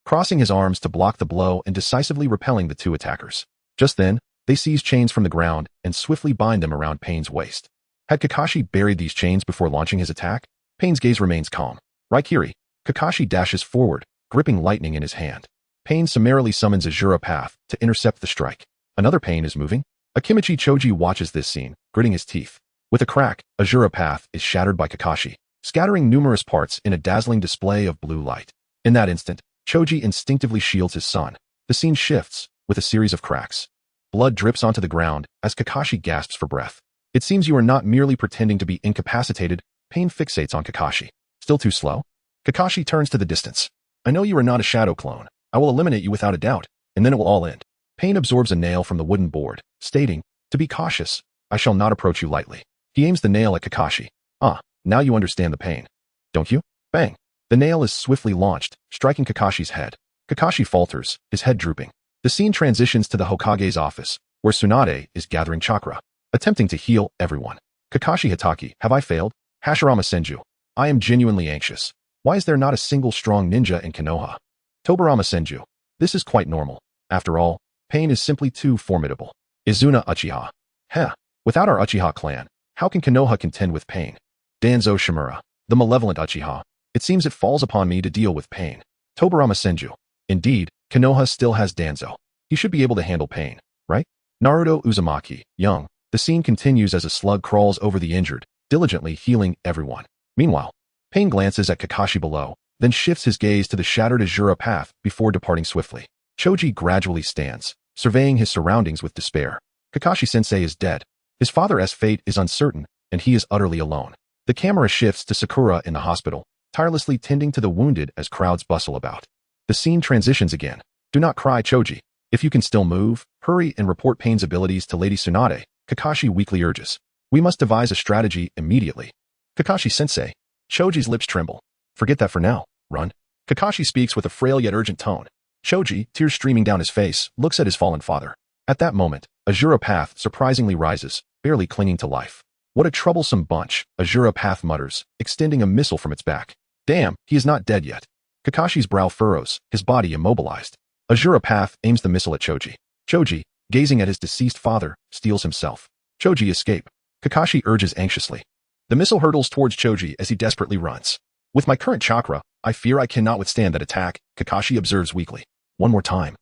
crossing his arms to block the blow and decisively repelling the two attackers. Just then, they seize chains from the ground and swiftly bind them around Pain's waist. Had Kakashi buried these chains before launching his attack? Pain's gaze remains calm. Raikiri, Kakashi dashes forward, gripping lightning in his hand. Pain summarily summons a Jura Path to intercept the strike. Another Pain is moving. Akimichi Choji watches this scene, gritting his teeth. With a crack, a Jura Path is shattered by Kakashi, scattering numerous parts in a dazzling display of blue light. In that instant, Choji instinctively shields his son. The scene shifts, with a series of cracks. Blood drips onto the ground as Kakashi gasps for breath. It seems you are not merely pretending to be incapacitated. Pain fixates on Kakashi. Still too slow? Kakashi turns to the distance. I know you are not a shadow clone. I will eliminate you without a doubt, and then it will all end. Pain absorbs a nail from the wooden board, stating, to be cautious, I shall not approach you lightly. He aims the nail at Kakashi. Ah, now you understand the pain. Don't you? Bang. The nail is swiftly launched, striking Kakashi's head. Kakashi falters, his head drooping. The scene transitions to the Hokage's office, where Tsunade is gathering chakra, attempting to heal everyone. Kakashi Hitaki, have I failed? Hashirama Senju, I am genuinely anxious. Why is there not a single strong ninja in Konoha? Tobarama Senju, this is quite normal. After all, Pain is simply too formidable. Izuna Uchiha, heh, without our Uchiha clan, how can Konoha contend with Pain? Danzo Shimura, the malevolent Uchiha, it seems it falls upon me to deal with Pain. Tobarama Senju, indeed, Konoha still has Danzo. He should be able to handle Pain, right? Naruto Uzumaki, young, the scene continues as a slug crawls over the injured, diligently healing everyone. Meanwhile, Pain glances at Kakashi below, then shifts his gaze to the shattered Azura path before departing swiftly. Choji gradually stands, surveying his surroundings with despair. Kakashi-sensei is dead. His father's fate is uncertain, and he is utterly alone. The camera shifts to Sakura in the hospital, tirelessly tending to the wounded as crowds bustle about. The scene transitions again. Do not cry, Choji. If you can still move, hurry and report Pain's abilities to Lady Tsunade, Kakashi weakly urges. We must devise a strategy immediately. Kakashi-sensei. Choji's lips tremble. Forget that for now. Run. Kakashi speaks with a frail yet urgent tone. Choji, tears streaming down his face, looks at his fallen father. At that moment, Azura Path surprisingly rises, barely clinging to life. What a troublesome bunch, Azura Path mutters, extending a missile from its back. Damn, he is not dead yet. Kakashi's brow furrows, his body immobilized. Azura Path aims the missile at Choji. Choji, gazing at his deceased father, steels himself. Choji escape. Kakashi urges anxiously. The missile hurtles towards Choji as he desperately runs. With my current chakra, I fear I cannot withstand that attack, Kakashi observes weakly. One more time.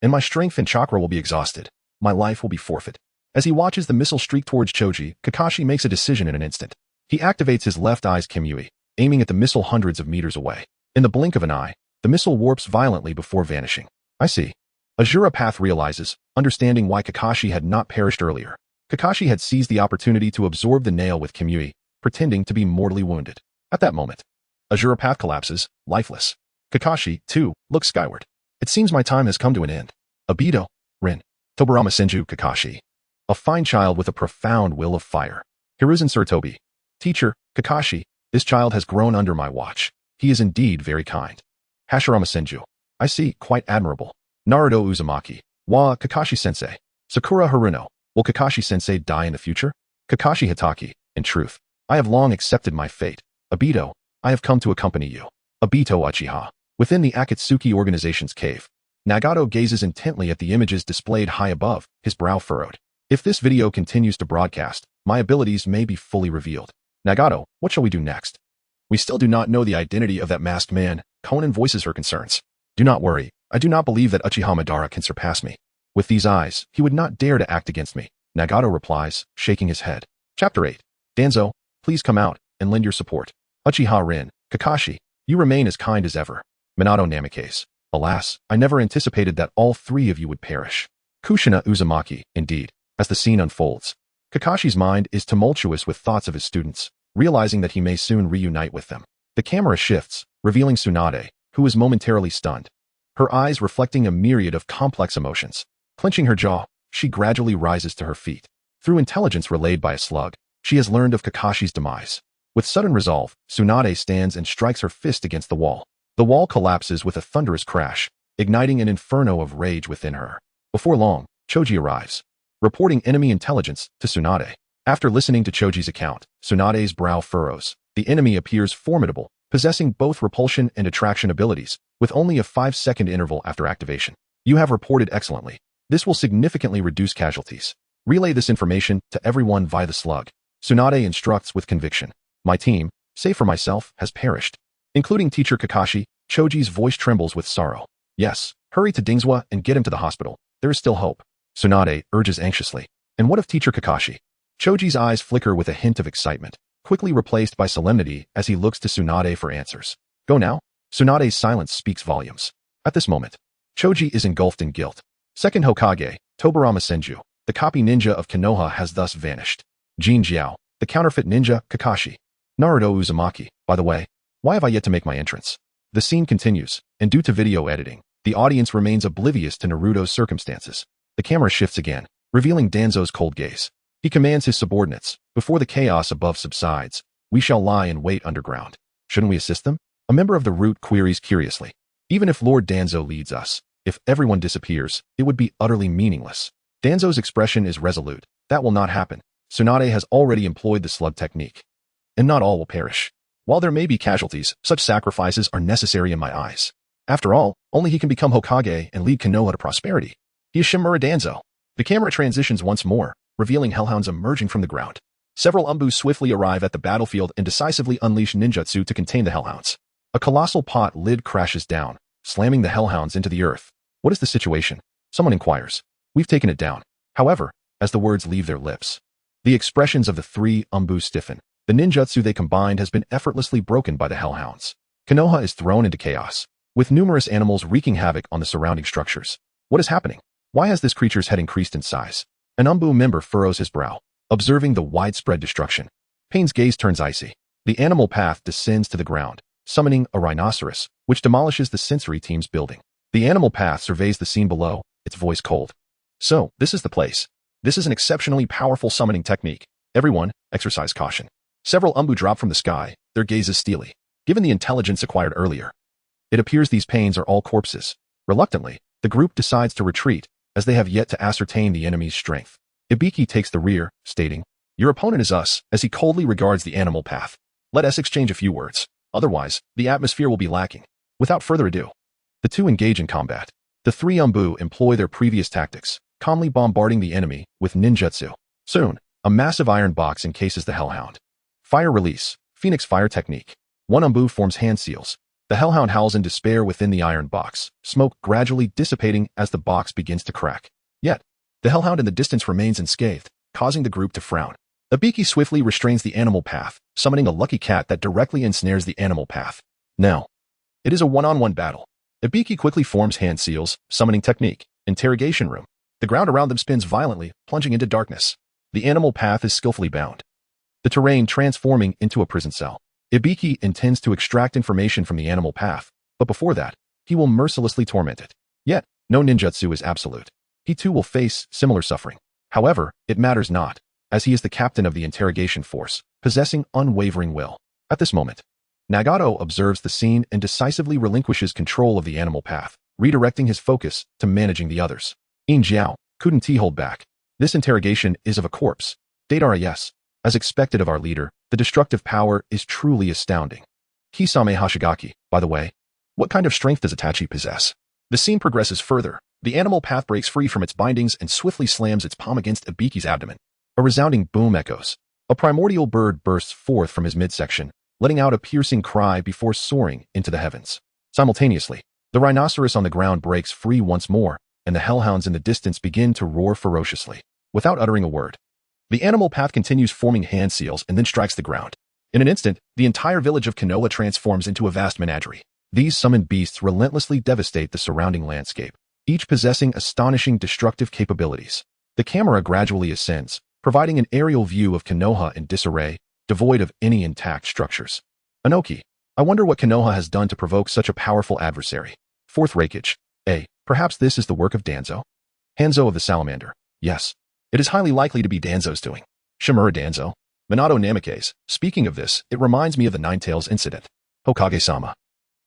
And my strength and chakra will be exhausted. My life will be forfeit. As he watches the missile streak towards Choji, Kakashi makes a decision in an instant. He activates his left eye's Kimui, aiming at the missile hundreds of meters away. In the blink of an eye, the missile warps violently before vanishing. I see. Azura Path realizes, understanding why Kakashi had not perished earlier. Kakashi had seized the opportunity to absorb the nail with Kimui, pretending to be mortally wounded. At that moment, Azura Path collapses, lifeless. Kakashi, too, looks skyward. It seems my time has come to an end. Obito, Rin, Tobarama Senju Kakashi. A fine child with a profound will of fire. Hiruzen Surtobi. Teacher, Kakashi, this child has grown under my watch. He is indeed very kind. Hashirama Senju. I see, quite admirable. Naruto Uzumaki. Wa, Kakashi-sensei. Sakura Haruno. Will Kakashi-sensei die in the future? Kakashi Hitaki. In truth, I have long accepted my fate. Obito, I have come to accompany you. Obito Uchiha. Within the Akatsuki organization's cave, Nagato gazes intently at the images displayed high above, his brow furrowed. If this video continues to broadcast, my abilities may be fully revealed. Nagato, what shall we do next? We still do not know the identity of that masked man. Conan voices her concerns. Do not worry. I do not believe that Uchiha Madara can surpass me. With these eyes, he would not dare to act against me. Nagato replies, shaking his head. Chapter 8. Danzo, please come out and lend your support. Uchiha Rin, Kakashi, you remain as kind as ever. Minato Namikaze. Alas, I never anticipated that all three of you would perish. Kushina Uzumaki, indeed, as the scene unfolds. Kakashi's mind is tumultuous with thoughts of his students, realizing that he may soon reunite with them. The camera shifts, revealing Tsunade, who is momentarily stunned. Her eyes reflecting a myriad of complex emotions. Clenching her jaw, she gradually rises to her feet. Through intelligence relayed by a slug, she has learned of Kakashi's demise. With sudden resolve, Tsunade stands and strikes her fist against the wall. The wall collapses with a thunderous crash, igniting an inferno of rage within her. Before long, Choji arrives, reporting enemy intelligence to Tsunade. After listening to Choji's account, Tsunade's brow furrows. The enemy appears formidable, possessing both repulsion and attraction abilities, with only a 5-second interval after activation. You have reported excellently. This will significantly reduce casualties. Relay this information to everyone via the slug. Tsunade instructs with conviction. My team, save for myself, has perished. Including teacher Kakashi, Choji's voice trembles with sorrow. Yes, hurry to Dingzwa and get him to the hospital. There is still hope. Tsunade urges anxiously. And what of teacher Kakashi? Choji's eyes flicker with a hint of excitement, quickly replaced by solemnity as he looks to Tsunade for answers. Go now? Tsunade's silence speaks volumes. At this moment, Choji is engulfed in guilt. Second Hokage, Tobarama Senju, the copy ninja of Konoha, has thus vanished. Jin Jiao, the counterfeit ninja, Kakashi. Naruto Uzumaki, by the way, why have I yet to make my entrance? The scene continues, and due to video editing, the audience remains oblivious to Naruto's circumstances. The camera shifts again, revealing Danzo's cold gaze. He commands his subordinates, before the chaos above subsides, we shall lie in wait underground. Shouldn't we assist them? A member of the Root queries curiously. Even if Lord Danzo leads us, if everyone disappears, it would be utterly meaningless. Danzo's expression is resolute. That will not happen. Tsunade has already employed the slug technique. And not all will perish. While there may be casualties, such sacrifices are necessary in my eyes. After all, only he can become Hokage and lead Konoha to prosperity. He is Shimura Danzo. The camera transitions once more, revealing hellhounds emerging from the ground. Several Umbus swiftly arrive at the battlefield and decisively unleash ninjutsu to contain the hellhounds. A colossal pot lid crashes down, slamming the hellhounds into the earth. What is the situation? Someone inquires. We've taken it down. However, as the words leave their lips, the expressions of the three Umbus stiffen. The ninjutsu they combined has been effortlessly broken by the hellhounds. Konoha is thrown into chaos, with numerous animals wreaking havoc on the surrounding structures. What is happening? Why has this creature's head increased in size? An Umbu member furrows his brow, observing the widespread destruction. Pain's gaze turns icy. The animal path descends to the ground, summoning a rhinoceros, which demolishes the sensory team's building. The animal path surveys the scene below, its voice cold. So, this is the place. This is an exceptionally powerful summoning technique. Everyone, exercise caution. Several Umbu drop from the sky, their gazes steely. Given the intelligence acquired earlier, it appears these pains are all corpses. Reluctantly, the group decides to retreat, as they have yet to ascertain the enemy's strength. Ibiki takes the rear, stating, Your opponent is us, as he coldly regards the animal path. Let us exchange a few words. Otherwise, the atmosphere will be lacking. Without further ado, the two engage in combat. The three Umbu employ their previous tactics, calmly bombarding the enemy with ninjutsu. Soon, a massive iron box encases the hellhound. Fire release, Phoenix fire technique. One Umbu forms hand seals. The hellhound howls in despair within the iron box, smoke gradually dissipating as the box begins to crack. Yet, the hellhound in the distance remains unscathed, causing the group to frown. Ibiki swiftly restrains the animal path, summoning a lucky cat that directly ensnares the animal path. Now, it is a one-on-one battle. Ibiki quickly forms hand seals, summoning technique, interrogation room. The ground around them spins violently, plunging into darkness. The animal path is skillfully bound, the terrain transforming into a prison cell. Ibiki intends to extract information from the animal path, but before that, he will mercilessly torment it. Yet, no ninjutsu is absolute. He too will face similar suffering. However, it matters not, as he is the captain of the interrogation force, possessing unwavering will. At this moment, Nagato observes the scene and decisively relinquishes control of the animal path, redirecting his focus to managing the others. In Jiao couldn't he hold back. This interrogation is of a corpse. Datara yes. As expected of our leader, the destructive power is truly astounding. Kisame Hashigaki, by the way, what kind of strength does Itachi possess? The scene progresses further. The animal path breaks free from its bindings and swiftly slams its palm against Ibiki's abdomen. A resounding boom echoes. A primordial bird bursts forth from his midsection, letting out a piercing cry before soaring into the heavens. Simultaneously, the rhinoceros on the ground breaks free once more, and the hellhounds in the distance begin to roar ferociously. Without uttering a word, the animal path continues, forming hand seals and then strikes the ground. In an instant, the entire village of Konoha transforms into a vast menagerie. These summoned beasts relentlessly devastate the surrounding landscape, each possessing astonishing destructive capabilities. The camera gradually ascends, providing an aerial view of Konoha in disarray, devoid of any intact structures. Anoki, I wonder what Konoha has done to provoke such a powerful adversary. Fourth Raikage. Perhaps this is the work of Danzo? Hanzo of the Salamander. Yes. It is highly likely to be Danzo's doing. Shimura Danzo. Minato Namikaze. Speaking of this, it reminds me of the Ninetales incident. Hokage-sama.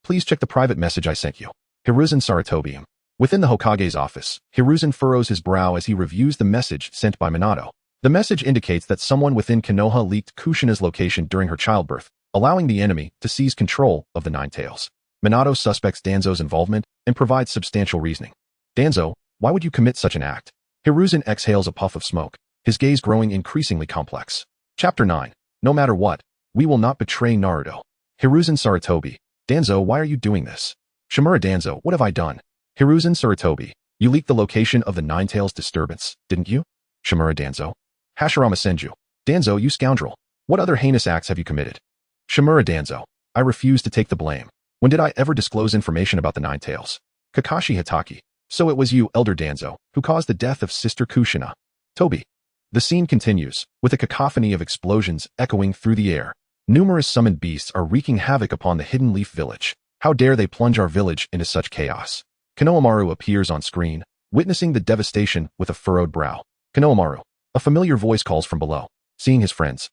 Please check the private message I sent you. Hiruzen Sarutobium. Within the Hokage's office, Hiruzen furrows his brow as he reviews the message sent by Minato. The message indicates that someone within Konoha leaked Kushina's location during her childbirth, allowing the enemy to seize control of the Ninetales. Minato suspects Danzo's involvement and provides substantial reasoning. Danzo, why would you commit such an act? Hiruzen exhales a puff of smoke, his gaze growing increasingly complex. Chapter 9. No matter what, we will not betray Naruto. Hiruzen Sarutobi. Danzo, why are you doing this? Shimura Danzo, what have I done? Hiruzen Sarutobi. You leaked the location of the Ninetales disturbance, didn't you? Shimura Danzo. Hashirama Senju. Danzo, you scoundrel. What other heinous acts have you committed? Shimura Danzo. I refuse to take the blame. When did I ever disclose information about the Ninetales? Kakashi Hitaki. So it was you, Elder Danzo, who caused the death of Sister Kushina. Toby. The scene continues, with a cacophony of explosions echoing through the air. Numerous summoned beasts are wreaking havoc upon the Hidden Leaf Village. How dare they plunge our village into such chaos? Konohamaru appears on screen, witnessing the devastation with a furrowed brow. Konohamaru. A familiar voice calls from below. Seeing his friends,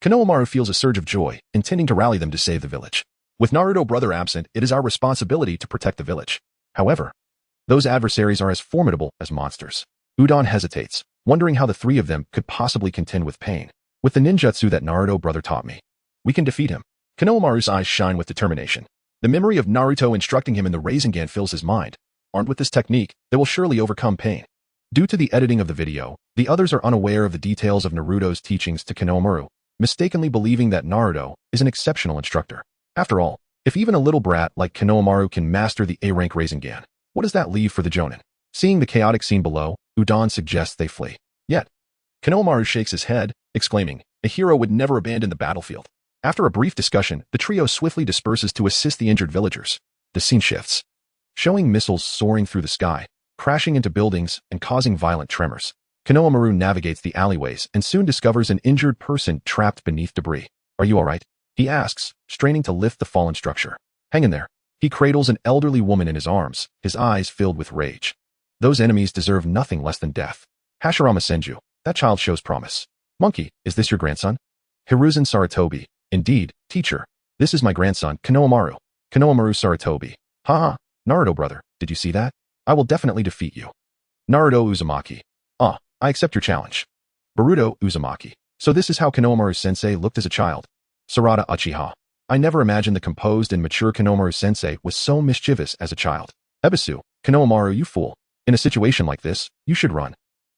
Konohamaru feels a surge of joy, intending to rally them to save the village. With Naruto brother absent, it is our responsibility to protect the village. However, those adversaries are as formidable as monsters. Udon hesitates, wondering how the three of them could possibly contend with pain. With the ninjutsu that Naruto brother taught me, we can defeat him. Konohamaru's eyes shine with determination. The memory of Naruto instructing him in the Rasengan fills his mind. Armed with this technique, they will surely overcome pain. Due to the editing of the video, the others are unaware of the details of Naruto's teachings to Konohamaru, mistakenly believing that Naruto is an exceptional instructor. After all, if even a little brat like Konohamaru can master the A-rank Rasengan, what does that leave for the Jonin? Seeing the chaotic scene below, Udon suggests they flee. Yet, Konohamaru shakes his head, exclaiming, a hero would never abandon the battlefield. After a brief discussion, the trio swiftly disperses to assist the injured villagers. The scene shifts, showing missiles soaring through the sky, crashing into buildings and causing violent tremors. Konohamaru navigates the alleyways and soon discovers an injured person trapped beneath debris. Are you all right? He asks, straining to lift the fallen structure. Hang in there. He cradles an elderly woman in his arms, his eyes filled with rage. Those enemies deserve nothing less than death. Hashirama Senju. That child shows promise. Monkey, is this your grandson? Hiruzen Sarutobi. Indeed, teacher. This is my grandson, Konohamaru. Konohamaru Sarutobi. Haha, Naruto brother, did you see that? I will definitely defeat you. Naruto Uzumaki. I accept your challenge. Boruto Uzumaki. So this is how Konohamaru-sensei looked as a child. Sarada Uchiha. I never imagined the composed and mature Konohamaru-sensei was so mischievous as a child. Ebisu. Konohamaru, you fool. In a situation like this, you should run.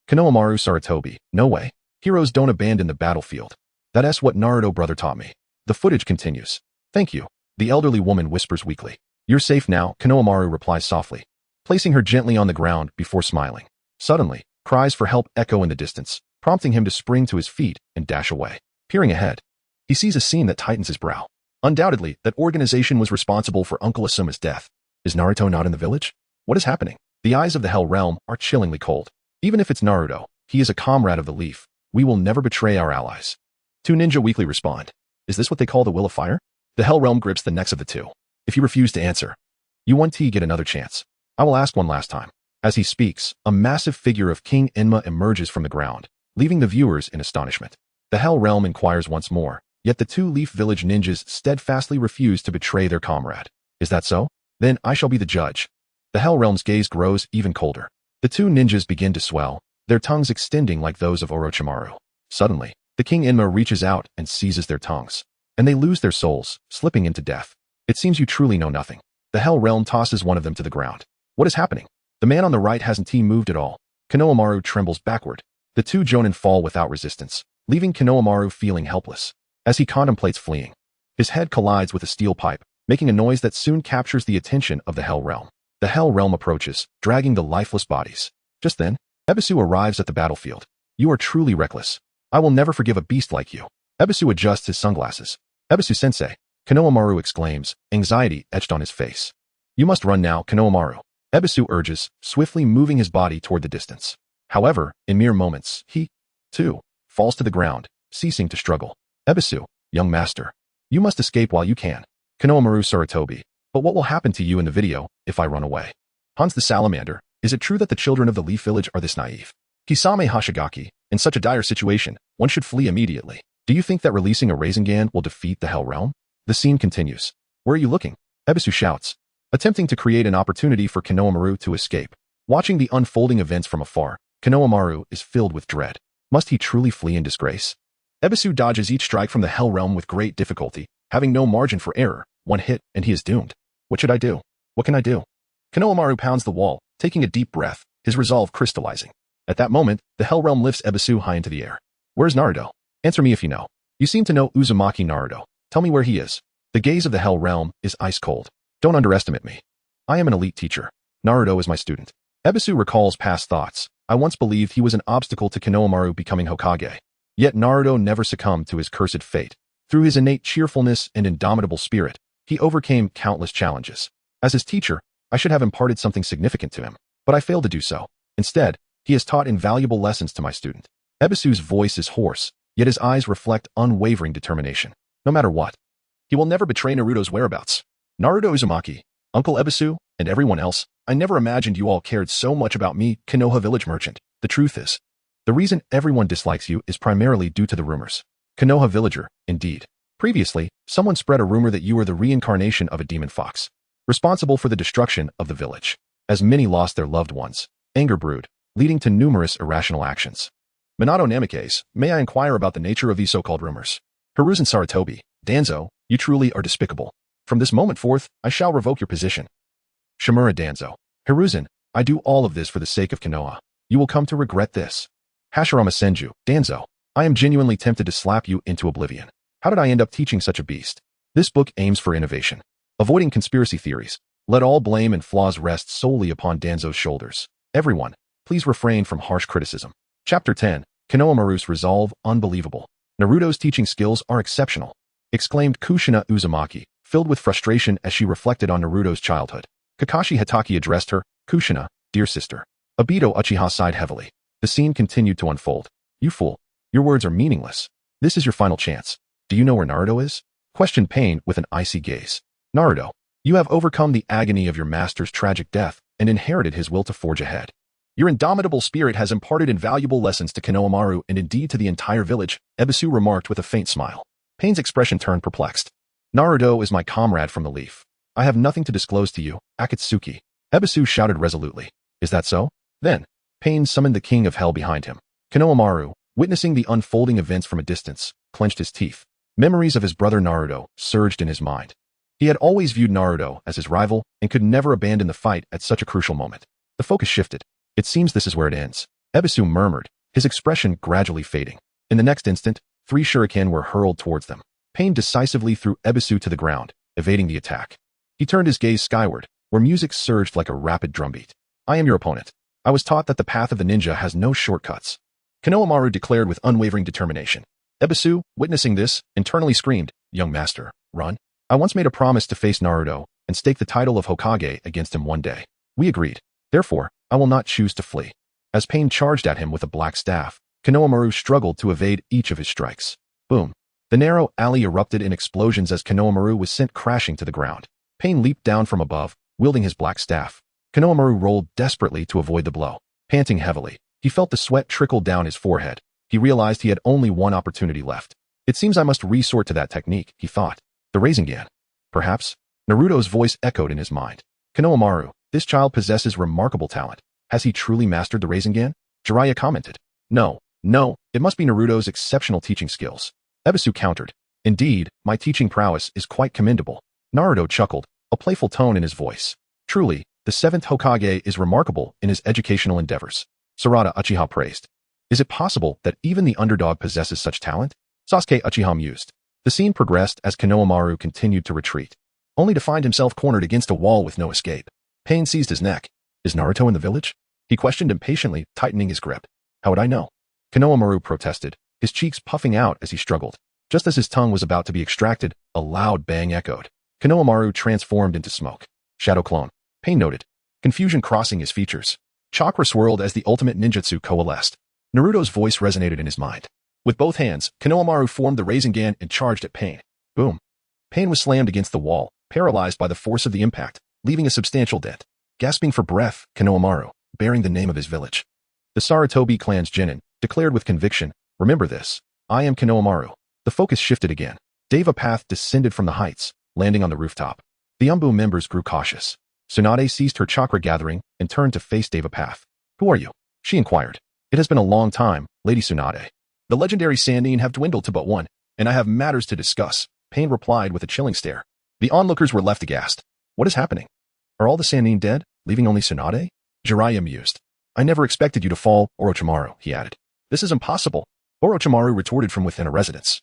Konohamaru Sarutobi. No way. Heroes don't abandon the battlefield. That's what Naruto brother taught me. The footage continues. Thank you. The elderly woman whispers weakly. You're safe now, Konohamaru replies softly, placing her gently on the ground before smiling. Suddenly, cries for help echo in the distance, prompting him to spring to his feet and dash away. Peering ahead, he sees a scene that tightens his brow. Undoubtedly, that organization was responsible for Uncle Asuma's death. Is Naruto not in the village? What is happening? The eyes of the Hell Realm are chillingly cold. Even if it's Naruto, he is a comrade of the Leaf. We will never betray our allies. Two ninja weakly respond. Is this what they call the Will of Fire? The Hell Realm grips the necks of the two. If you refuse to answer, you want to get another chance. I will ask one last time. As he speaks, a massive figure of King Enma emerges from the ground, leaving the viewers in astonishment. The Hell Realm inquires once more, yet the two Leaf Village ninjas steadfastly refuse to betray their comrade. Is that so? Then I shall be the judge. The Hell Realm's gaze grows even colder. The two ninjas begin to swell, their tongues extending like those of Orochimaru. Suddenly, the King Enma reaches out and seizes their tongues, and they lose their souls, slipping into death. It seems you truly know nothing. The Hell Realm tosses one of them to the ground. What is happening? The man on the right hasn't moved at all. Konohamaru trembles backward. The two Jonin fall without resistance, leaving Konohamaru feeling helpless. As he contemplates fleeing, his head collides with a steel pipe, making a noise that soon captures the attention of the Hell Realm. The Hell Realm approaches, dragging the lifeless bodies. Just then, Ebisu arrives at the battlefield. You are truly reckless. I will never forgive a beast like you. Ebisu adjusts his sunglasses. Ebisu-sensei, Konohamaru exclaims, anxiety etched on his face. You must run now, Konohamaru. Ebisu urges, swiftly moving his body toward the distance. However, in mere moments, he, too, falls to the ground, ceasing to struggle. Ebisu, young master. You must escape while you can. Konohamaru Sarutobi. But what will happen to you in the video if I run away? Hans the Salamander, is it true that the children of the Leaf Village are this naive? Kisame Hashigaki, in such a dire situation, one should flee immediately. Do you think that releasing a Rasengan will defeat the Hell Realm? The scene continues. Where are you looking? Ebisu shouts, attempting to create an opportunity for Konohamaru to escape. Watching the unfolding events from afar, Konohamaru is filled with dread. Must he truly flee in disgrace? Ebisu dodges each strike from the Hell Realm with great difficulty, having no margin for error. One hit, and he is doomed. What should I do? What can I do? Konohamaru pounds the wall, taking a deep breath, his resolve crystallizing. At that moment, the Hell Realm lifts Ebisu high into the air. Where's Naruto? Answer me if you know. You seem to know Uzumaki Naruto. Tell me where he is. The gaze of the Hell Realm is ice cold. Don't underestimate me. I am an elite teacher. Naruto is my student. Ebisu recalls past thoughts. I once believed he was an obstacle to Konohamaru becoming Hokage. Yet Naruto never succumbed to his cursed fate. Through his innate cheerfulness and indomitable spirit, he overcame countless challenges. As his teacher, I should have imparted something significant to him, but I failed to do so. Instead, he has taught invaluable lessons to my student. Ebisu's voice is hoarse, yet his eyes reflect unwavering determination. No matter what, he will never betray Naruto's whereabouts. Naruto Uzumaki, Uncle Ebisu, and everyone else, I never imagined you all cared so much about me, Konoha village merchant. The truth is, the reason everyone dislikes you is primarily due to the rumors. Konoha villager, indeed. Previously, someone spread a rumor that you were the reincarnation of a demon fox, responsible for the destruction of the village. As many lost their loved ones, anger brewed, leading to numerous irrational actions. Minato Namikaze, may I inquire about the nature of these so-called rumors? Hiruzen Sarutobi, Danzo, you truly are despicable. From this moment forth, I shall revoke your position. Shimura Danzo, Hiruzen, I do all of this for the sake of Konoha. You will come to regret this. Hashirama Senju, Danzo, I am genuinely tempted to slap you into oblivion. How did I end up teaching such a beast? This book aims for innovation. Avoiding conspiracy theories. Let all blame and flaws rest solely upon Danzo's shoulders. Everyone, please refrain from harsh criticism. Chapter 10, Konohamaru's resolve unbelievable. Naruto's teaching skills are exceptional, exclaimed Kushina Uzumaki, filled with frustration as she reflected on Naruto's childhood. Kakashi Hatake addressed her, Kushina, dear sister. Obito Uchiha sighed heavily. The scene continued to unfold. You fool. Your words are meaningless. This is your final chance. Do you know where Naruto is? Questioned Pain with an icy gaze. Naruto, you have overcome the agony of your master's tragic death and inherited his will to forge ahead. Your indomitable spirit has imparted invaluable lessons to Konohamaru and indeed to the entire village, Ebisu remarked with a faint smile. Pain's expression turned perplexed. Naruto is my comrade from the Leaf. I have nothing to disclose to you, Akatsuki. Ebisu shouted resolutely. Is that so? Then, Pain summoned the king of hell behind him. Konohamaru, witnessing the unfolding events from a distance, clenched his teeth. Memories of his brother Naruto surged in his mind. He had always viewed Naruto as his rival and could never abandon the fight at such a crucial moment. The focus shifted. It seems this is where it ends. Ebisu murmured, his expression gradually fading. In the next instant, 3 shuriken were hurled towards them. Pain decisively threw Ebisu to the ground, evading the attack. He turned his gaze skyward, where music surged like a rapid drumbeat. I am your opponent. I was taught that the path of the ninja has no shortcuts. Konohamaru declared with unwavering determination. Ebisu, witnessing this, internally screamed, young master, run. I once made a promise to face Naruto and stake the title of Hokage against him one day. We agreed. Therefore, I will not choose to flee. As Pain charged at him with a black staff, Konohamaru struggled to evade each of his strikes. Boom. The narrow alley erupted in explosions as Konohamaru was sent crashing to the ground. Pain leaped down from above, wielding his black staff. Konohamaru rolled desperately to avoid the blow. Panting heavily, he felt the sweat trickle down his forehead. He realized he had only one opportunity left. It seems I must resort to that technique, he thought. The Rasengan. Perhaps? Naruto's voice echoed in his mind. Konohamaru, this child possesses remarkable talent. Has he truly mastered the Rasengan? Jiraiya commented. No, it must be Naruto's exceptional teaching skills. Ebisu countered. Indeed, my teaching prowess is quite commendable. Naruto chuckled, a playful tone in his voice. Truly, the 7th Hokage is remarkable in his educational endeavors. Sarada Uchiha praised. Is it possible that even the underdog possesses such talent? Sasuke Uchiha mused. The scene progressed as Konohamaru continued to retreat, only to find himself cornered against a wall with no escape. Pain seized his neck. Is Naruto in the village? He questioned impatiently, tightening his grip. How would I know? Konohamaru protested, his cheeks puffing out as he struggled. Just as his tongue was about to be extracted, a loud bang echoed. Konohamaru transformed into smoke. Shadow clone. Pain noted, confusion crossing his features. Chakra swirled as the ultimate ninjutsu coalesced. Naruto's voice resonated in his mind. With both hands, Konohamaru formed the Rasengan and charged at Pain. Boom. Pain was slammed against the wall, paralyzed by the force of the impact, leaving a substantial dent. Gasping for breath, Konohamaru, bearing the name of his village. The Sarutobi clan's Genin, declared with conviction, remember this, I am Konohamaru. The focus shifted again. Deva Path descended from the heights, landing on the rooftop. The Umbu members grew cautious. Tsunade ceased her chakra gathering and turned to face Deva Path. Who are you? She inquired. It has been a long time, Lady Tsunade. The legendary Sannin have dwindled to but one, and I have matters to discuss, Pain replied with a chilling stare. The onlookers were left aghast. What is happening? Are all the Sannin dead, leaving only Tsunade? Jiraiya mused. I never expected you to fall, Orochimaru, he added. This is impossible. Orochimaru retorted from within a residence,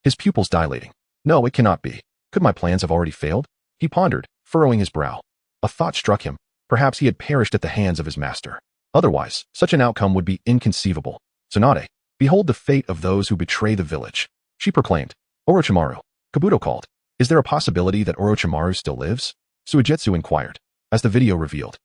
his pupils dilating. No, it cannot be. Could my plans have already failed? He pondered, furrowing his brow. A thought struck him. Perhaps he had perished at the hands of his master. Otherwise, such an outcome would be inconceivable. Tsunade, behold the fate of those who betray the village, she proclaimed. Orochimaru. Kabuto called. Is there a possibility that Orochimaru still lives? Suigetsu inquired, as the video revealed.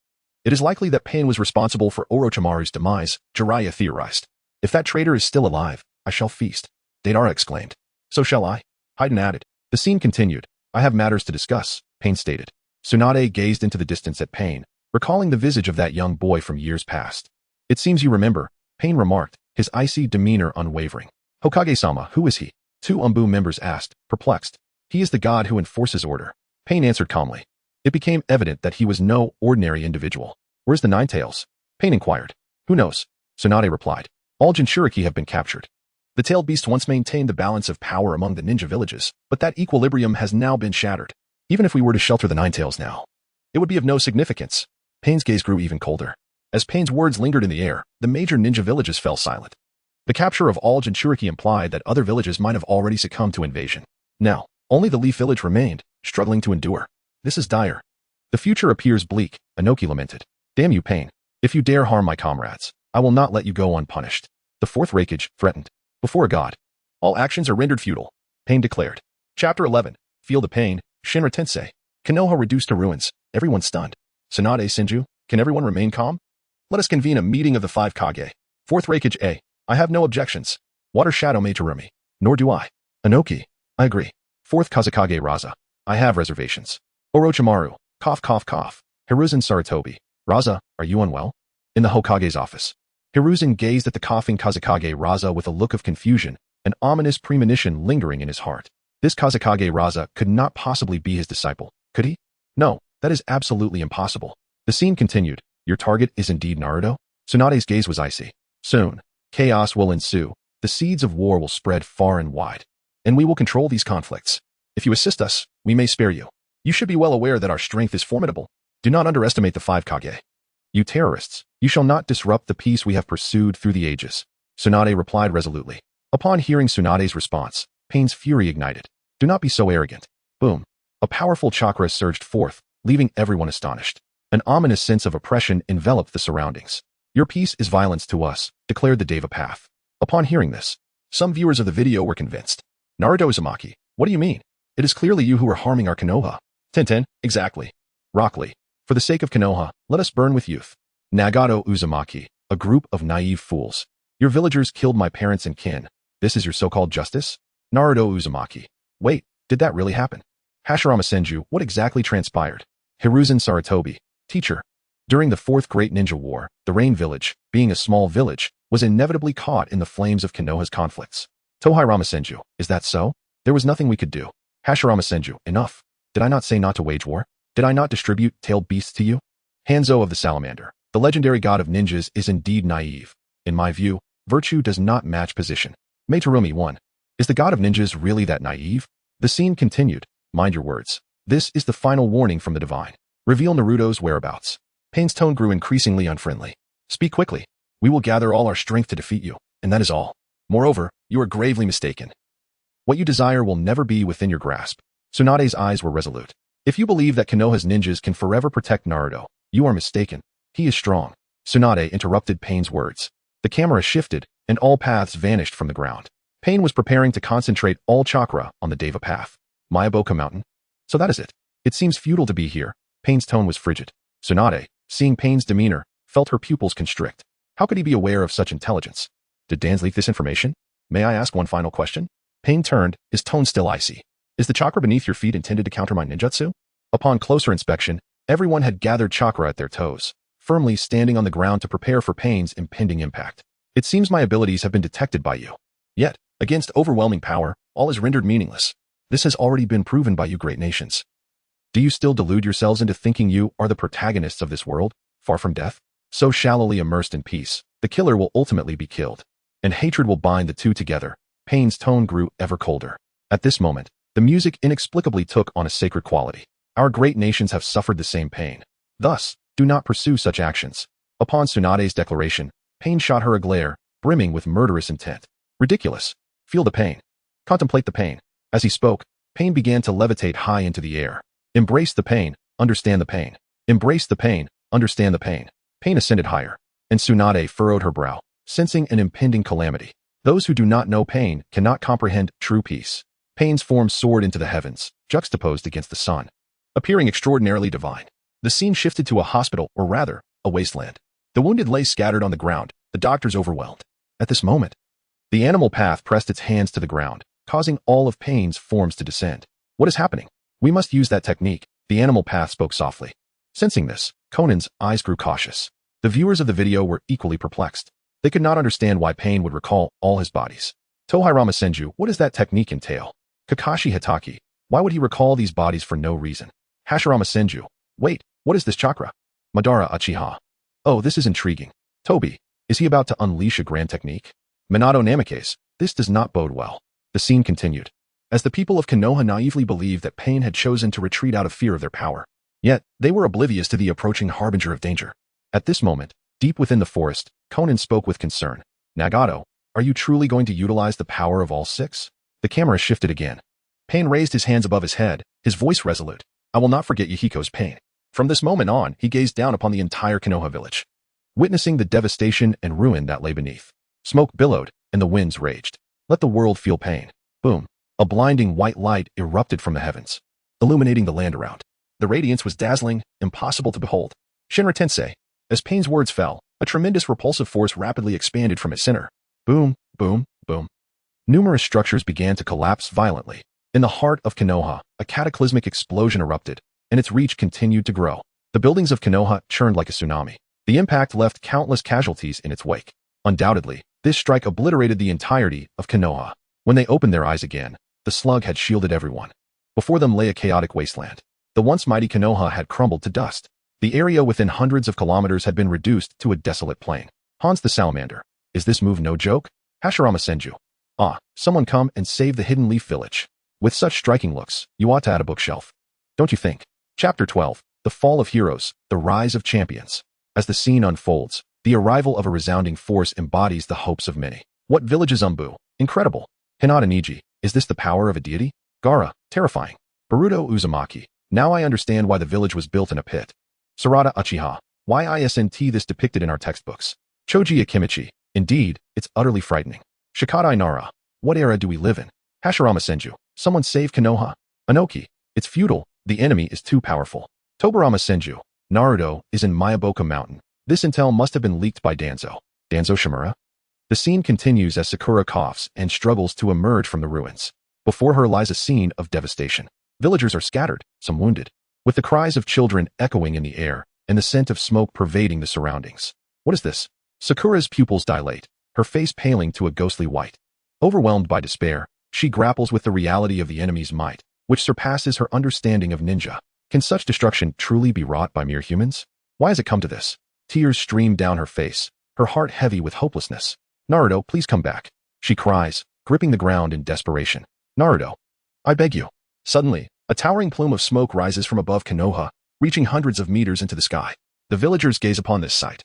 It is likely that Pain was responsible for Orochimaru's demise, Jiraiya theorized. If that traitor is still alive, I shall feast. Deidara exclaimed. So shall I. Haiden added. The scene continued. I have matters to discuss, Pain stated. Tsunade gazed into the distance at Pain, recalling the visage of that young boy from years past. It seems you remember, Pain remarked, his icy demeanor unwavering. Hokage-sama, who is he? Two Umbu members asked, perplexed. He is the god who enforces order. Pain answered calmly. It became evident that he was no ordinary individual. Where's the Nine Tails? Pain inquired. Who knows? Tsunade replied. All Jinchuriki have been captured. The tailed beast once maintained the balance of power among the ninja villages, but that equilibrium has now been shattered. Even if we were to shelter the Nine Tails now, it would be of no significance. Pain's gaze grew even colder. As Pain's words lingered in the air, the major ninja villages fell silent. The capture of all Jinchuriki implied that other villages might have already succumbed to invasion. Now, only the Leaf village remained, struggling to endure. This is dire. The future appears bleak, Inoki lamented. Damn you, Pain. If you dare harm my comrades, I will not let you go unpunished. The fourth Raikage threatened. Before God, all actions are rendered futile, Pain declared. Chapter 11. Feel the pain, Shinra Tensei. Konoha reduced to ruins, everyone stunned. Tsunade Senju, can everyone remain calm? Let us convene a meeting of the five Kage. Fourth Raikage A. I have no objections. Water Shadow Meiterumi. Nor do I. Inoki. I agree. Fourth Kazekage Raza. I have reservations. Orochimaru. Cough cough cough. Hiruzen Sarutobi. Raza, are you unwell? In the Hokage's office. Hiruzen gazed at the coughing Kazekage Raza with a look of confusion, an ominous premonition lingering in his heart. This Kazekage Raza could not possibly be his disciple, could he? No, that is absolutely impossible. The scene continued. Your target is indeed Naruto? Tsunade's gaze was icy. Soon, chaos will ensue. The seeds of war will spread far and wide. And we will control these conflicts. If you assist us, we may spare you. You should be well aware that our strength is formidable. Do not underestimate the five Kage. You terrorists, you shall not disrupt the peace we have pursued through the ages. Tsunade replied resolutely. Upon hearing Tsunade's response, Pain's fury ignited. Do not be so arrogant. Boom. A powerful chakra surged forth, leaving everyone astonished. An ominous sense of oppression enveloped the surroundings. Your peace is violence to us, declared the Deva Path. Upon hearing this, some viewers of the video were convinced. Naruto Uzumaki, what do you mean? It is clearly you who are harming our Konoha. Tenten, exactly. Rock Lee, for the sake of Konoha, let us burn with youth. Nagato Uzumaki, a group of naive fools. Your villagers killed my parents and kin. This is your so-called justice? Naruto Uzumaki. Wait, did that really happen? Hashirama Senju, what exactly transpired? Hiruzen Sarutobi. Teacher. During the Fourth Great Ninja War, the Rain Village, being a small village, was inevitably caught in the flames of Konoha's conflicts. Tohei Ramasenju, is that so? There was nothing we could do. Hashirama Senju, enough. Did I not say not to wage war? Did I not distribute tailed beasts to you? Hanzo of the Salamander, the legendary god of ninjas, is indeed naive. In my view, virtue does not match position. Meiterumi 1. Is the god of ninjas really that naive? The scene continued. Mind your words. This is the final warning from the divine. Reveal Naruto's whereabouts. Pain's tone grew increasingly unfriendly. Speak quickly. We will gather all our strength to defeat you. and that is all. Moreover, you are gravely mistaken. What you desire will never be within your grasp. Tsunade's eyes were resolute. If you believe that Konoha's ninjas can forever protect Naruto, you are mistaken. He is strong. Tsunade interrupted Pain's words. The camera shifted, and all paths vanished from the ground. Pain was preparing to concentrate all chakra on the Deva path. Mayaboka Mountain? So that is it. It seems futile to be here. Pain's tone was frigid. Tsunade, seeing Pain's demeanor, felt her pupils constrict. How could he be aware of such intelligence? Did Danzo leak this information? May I ask one final question? Pain turned, his tone still icy. Is the chakra beneath your feet intended to counter my ninjutsu? Upon closer inspection, everyone had gathered chakra at their toes, firmly standing on the ground to prepare for Pain's impending impact. It seems my abilities have been detected by you. Yet, against overwhelming power, all is rendered meaningless. This has already been proven by you great nations. Do you still delude yourselves into thinking you are the protagonists of this world, far from death? So shallowly immersed in peace, the killer will ultimately be killed. And hatred will bind the two together. Pain's tone grew ever colder. At this moment, the music inexplicably took on a sacred quality. Our great nations have suffered the same pain. Thus, do not pursue such actions. Upon Tsunade's declaration, Pain shot her a glare, brimming with murderous intent. Ridiculous. Feel the pain. Contemplate the pain. As he spoke, Pain began to levitate high into the air. Embrace the pain, understand the pain. Embrace the pain, understand the pain. Pain ascended higher, and Tsunade furrowed her brow, sensing an impending calamity. Those who do not know pain cannot comprehend true peace. Pain's form soared into the heavens, juxtaposed against the sun, appearing extraordinarily divine. The scene shifted to a hospital, or rather, a wasteland. The wounded lay scattered on the ground, the doctors overwhelmed. At this moment, the animal path pressed its hands to the ground, causing all of Pain's forms to descend. What is happening? We must use that technique, the animal path spoke softly. Sensing this, Conan's eyes grew cautious. The viewers of the video were equally perplexed. They could not understand why Pain would recall all his bodies. Tohirama Senju, what does that technique entail? Kakashi Hitaki, why would he recall these bodies for no reason? Hashirama Senju, wait, what is this chakra? Madara Uchiha. Oh, this is intriguing. Tobi, is he about to unleash a grand technique? Minato Namikaze, this does not bode well. The scene continued. As the people of Konoha naively believed that Pain had chosen to retreat out of fear of their power. Yet, they were oblivious to the approaching harbinger of danger. At this moment, deep within the forest, Conan spoke with concern. Nagato, are you truly going to utilize the power of all six? The camera shifted again. Pain raised his hands above his head, his voice resolute. I will not forget Yahiko's pain. From this moment on, he gazed down upon the entire Konoha village, witnessing the devastation and ruin that lay beneath. Smoke billowed, and the winds raged. Let the world feel pain. Boom. A blinding white light erupted from the heavens, illuminating the land around. The radiance was dazzling, impossible to behold. Shinra Tensei. As Pain's words fell, a tremendous repulsive force rapidly expanded from its center. Boom, boom, boom. Numerous structures began to collapse violently. In the heart of Konoha, a cataclysmic explosion erupted, and its reach continued to grow. The buildings of Konoha churned like a tsunami. The impact left countless casualties in its wake. Undoubtedly, this strike obliterated the entirety of Konoha. When they opened their eyes again, the slug had shielded everyone. Before them lay a chaotic wasteland. The once mighty Konoha had crumbled to dust. The area within hundreds of kilometers had been reduced to a desolate plain. Hans the Salamander. Is this move no joke? Hashirama Senju. Ah, someone come and save the Hidden Leaf Village. With such striking looks, you ought to add a bookshelf. Don't you think? Chapter 12. The Fall of Heroes, the Rise of Champions. As the scene unfolds, the arrival of a resounding force embodies the hopes of many. What village is Umbu? Incredible. Hinata Niji. Is this the power of a deity? Gaara. Terrifying. Baruto Uzumaki. Now I understand why the village was built in a pit. Sarada Uchiha. Why isn't this depicted in our textbooks? Choji Akimichi. Indeed, it's utterly frightening. Shikadai Nara. What era do we live in? Hashirama Senju. Someone save Konoha. Anoki. It's futile. The enemy is too powerful. Tobarama Senju. Naruto is in Mayaboka Mountain. This intel must have been leaked by Danzo. Danzo Shimura? The scene continues as Sakura coughs and struggles to emerge from the ruins. Before her lies a scene of devastation. Villagers are scattered, some wounded, with the cries of children echoing in the air and the scent of smoke pervading the surroundings. What is this? Sakura's pupils dilate, her face paling to a ghostly white. Overwhelmed by despair, she grapples with the reality of the enemy's might, which surpasses her understanding of ninja. Can such destruction truly be wrought by mere humans? Why has it come to this? Tears stream down her face, her heart heavy with hopelessness. Naruto, please come back, she cries, gripping the ground in desperation. Naruto, I beg you. Suddenly, a towering plume of smoke rises from above Konoha, reaching hundreds of meters into the sky. The villagers gaze upon this sight,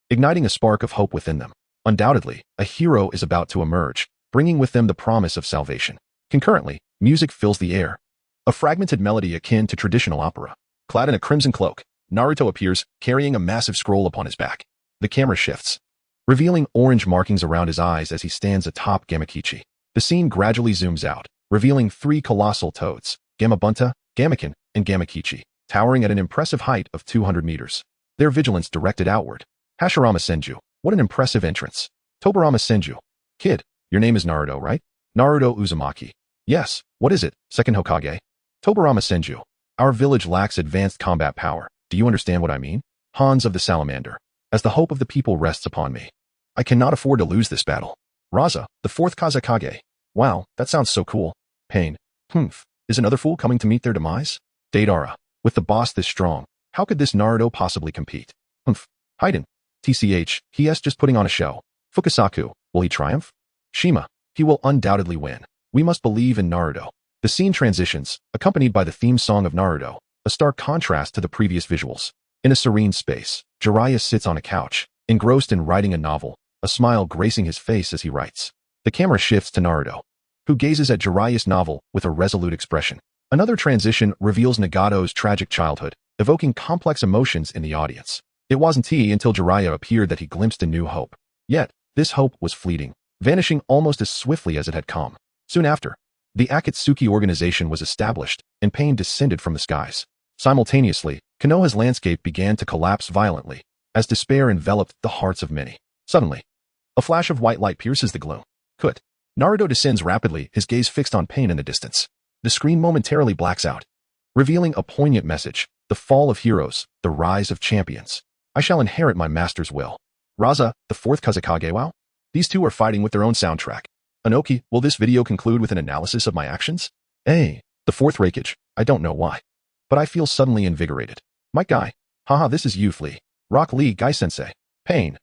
igniting a spark of hope within them. Undoubtedly, a hero is about to emerge, bringing with them the promise of salvation. Concurrently, music fills the air. A fragmented melody akin to traditional opera. Clad in a crimson cloak, Naruto appears, carrying a massive scroll upon his back. The camera shifts, revealing orange markings around his eyes as he stands atop Gamakichi. The scene gradually zooms out, revealing 3 colossal toads, Gamabunta, Gamaken, and Gamakichi, towering at an impressive height of 200 meters. Their vigilance directed outward. Hashirama Senju, what an impressive entrance. Tobirama Senju, kid, your name is Naruto, right? Naruto Uzumaki, yes, what is it, second Hokage? Tobirama Senju, our village lacks advanced combat power. Do you understand what I mean? Hans of the Salamander, as the hope of the people rests upon me, I cannot afford to lose this battle. Raza, the 4th Kazekage, wow, that sounds so cool. Pain, is another fool coming to meet their demise? Deidara, with the boss this strong, how could this Naruto possibly compete? Haiden, TCH, he's just putting on a show. Fukasaku, will he triumph? Shima, he will undoubtedly win. We must believe in Naruto. The scene transitions, accompanied by the theme song of Naruto, a stark contrast to the previous visuals. In a serene space, Jiraiya sits on a couch, engrossed in writing a novel, a smile gracing his face as he writes. The camera shifts to Naruto, who gazes at Jiraiya's novel with a resolute expression. Another transition reveals Nagato's tragic childhood, evoking complex emotions in the audience. It wasn't until Jiraiya appeared that he glimpsed a new hope. Yet, this hope was fleeting, vanishing almost as swiftly as it had come. Soon after, the Akatsuki organization was established, and pain descended from the skies. Simultaneously, Konoha's landscape began to collapse violently, as despair enveloped the hearts of many. Suddenly, a flash of white light pierces the gloom. Kut. Naruto descends rapidly, his gaze fixed on pain in the distance. The screen momentarily blacks out, revealing a poignant message: the fall of heroes, the rise of champions. I shall inherit my master's will. Raza, the 4th Kazekage, wow? These two are fighting with their own soundtrack. Anoki, will this video conclude with an analysis of my actions? The 4th Raikage, I don't know why, but I feel suddenly invigorated. My guy, haha, this is youth Lee. Rock Lee, Guy Sensei. Pain,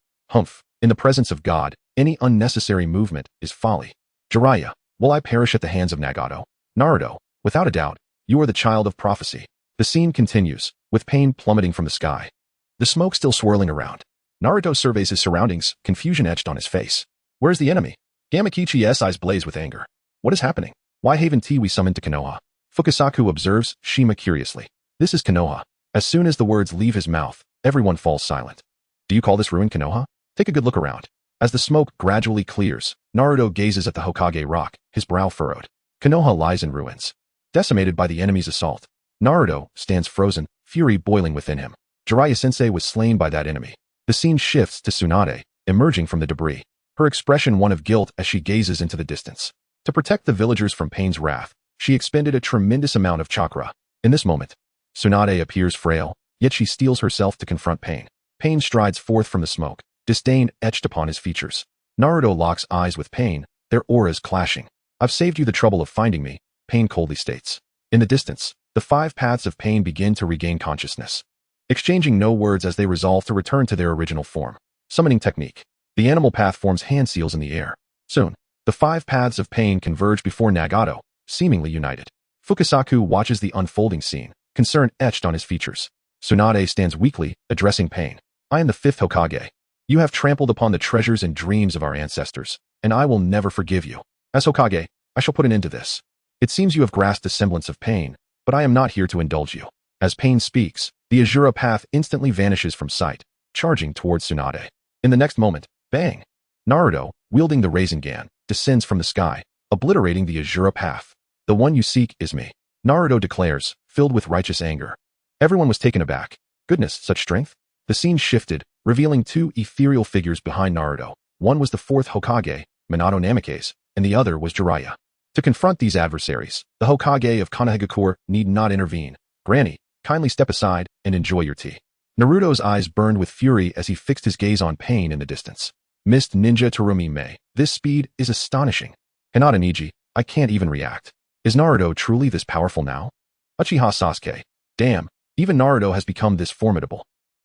in the presence of God, any unnecessary movement is folly. Jiraiya, will I perish at the hands of Nagato? Naruto, without a doubt, you are the child of prophecy. The scene continues, with pain plummeting from the sky. The smoke still swirling around. Naruto surveys his surroundings, confusion etched on his face. Where's the enemy? Gamakichi's eyes blaze with anger. What is happening? Why haven't we summoned to Konoha? Fukasaku observes Shima curiously. This is Konoha. As soon as the words leave his mouth, everyone falls silent. Do you call this ruin Konoha? Take a good look around. As the smoke gradually clears, Naruto gazes at the Hokage rock, his brow furrowed. Konoha lies in ruins, decimated by the enemy's assault. Naruto stands frozen, fury boiling within him. Jiraiya-sensei was slain by that enemy. The scene shifts to Tsunade, emerging from the debris, her expression one of guilt as she gazes into the distance. To protect the villagers from Pain's wrath, she expended a tremendous amount of chakra. In this moment, Tsunade appears frail, yet she steels herself to confront Pain. Pain strides forth from the smoke, disdain etched upon his features. Naruto locks eyes with Pain, their auras clashing. I've saved you the trouble of finding me, Pain coldly states. In the distance, the 5 paths of Pain begin to regain consciousness, exchanging no words as they resolve to return to their original form. Summoning technique. The animal path forms hand seals in the air. Soon, the 5 paths of Pain converge before Nagato, seemingly united. Fukasaku watches the unfolding scene, concern etched on his features. Tsunade stands weakly, addressing Pain. I am the 5th Hokage. You have trampled upon the treasures and dreams of our ancestors, and I will never forgive you. As Hokage, I shall put an end to this. It seems you have grasped the semblance of Pain, but I am not here to indulge you. As Pain speaks, the Azura path instantly vanishes from sight, charging towards Tsunade. In the next moment, bang! Naruto, wielding the Rasengan, descends from the sky, obliterating the Azura path. The one you seek is me, Naruto declares, filled with righteous anger. Everyone was taken aback. Goodness, such strength? The scene shifted, revealing 2 ethereal figures behind Naruto. One was the 4th Hokage, Minato Namikaze, and the other was Jiraiya. To confront these adversaries, the Hokage of Konohamaru need not intervene. Granny, kindly step aside and enjoy your tea. Naruto's eyes burned with fury as he fixed his gaze on Pain in the distance. Mist Ninja Terumi Mei, this speed is astonishing. Hinata Niji, I can't even react. Is Naruto truly this powerful now? Uchiha Sasuke, damn, even Naruto has become this formidable.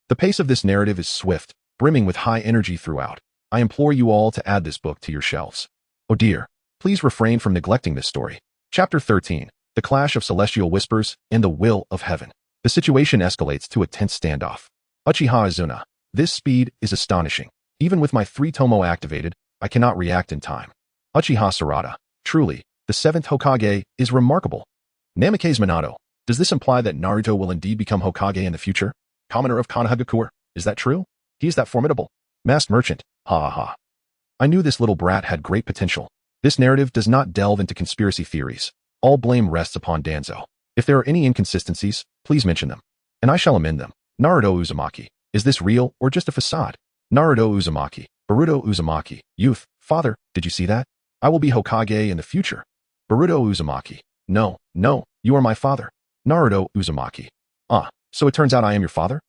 The pace of this narrative is swift, brimming with high energy throughout. I implore you all to add this book to your shelves. Oh dear, please refrain from neglecting this story. Chapter 13, The Clash of Celestial Whispers and the Will of Heaven. The situation escalates to a tense standoff. Uchiha Izuna, this speed is astonishing. Even with my 3 Tomo activated, I cannot react in time. Uchiha Sarada. Truly, the 7th Hokage is remarkable. Namikaze Minato. Does this imply that Naruto will indeed become Hokage in the future? Commoner of Konohamaru. Is that true? He is that formidable. Masked merchant. Ha ha ha. I knew this little brat had great potential. This narrative does not delve into conspiracy theories. All blame rests upon Danzo. If there are any inconsistencies, please mention them, and I shall amend them. Naruto Uzumaki. Is this real or just a facade? Naruto Uzumaki. Boruto Uzumaki. Youth. Father, did you see that? I will be Hokage in the future. Boruto Uzumaki. No, no, you are my father. Naruto Uzumaki. Ah, so it turns out I am your father?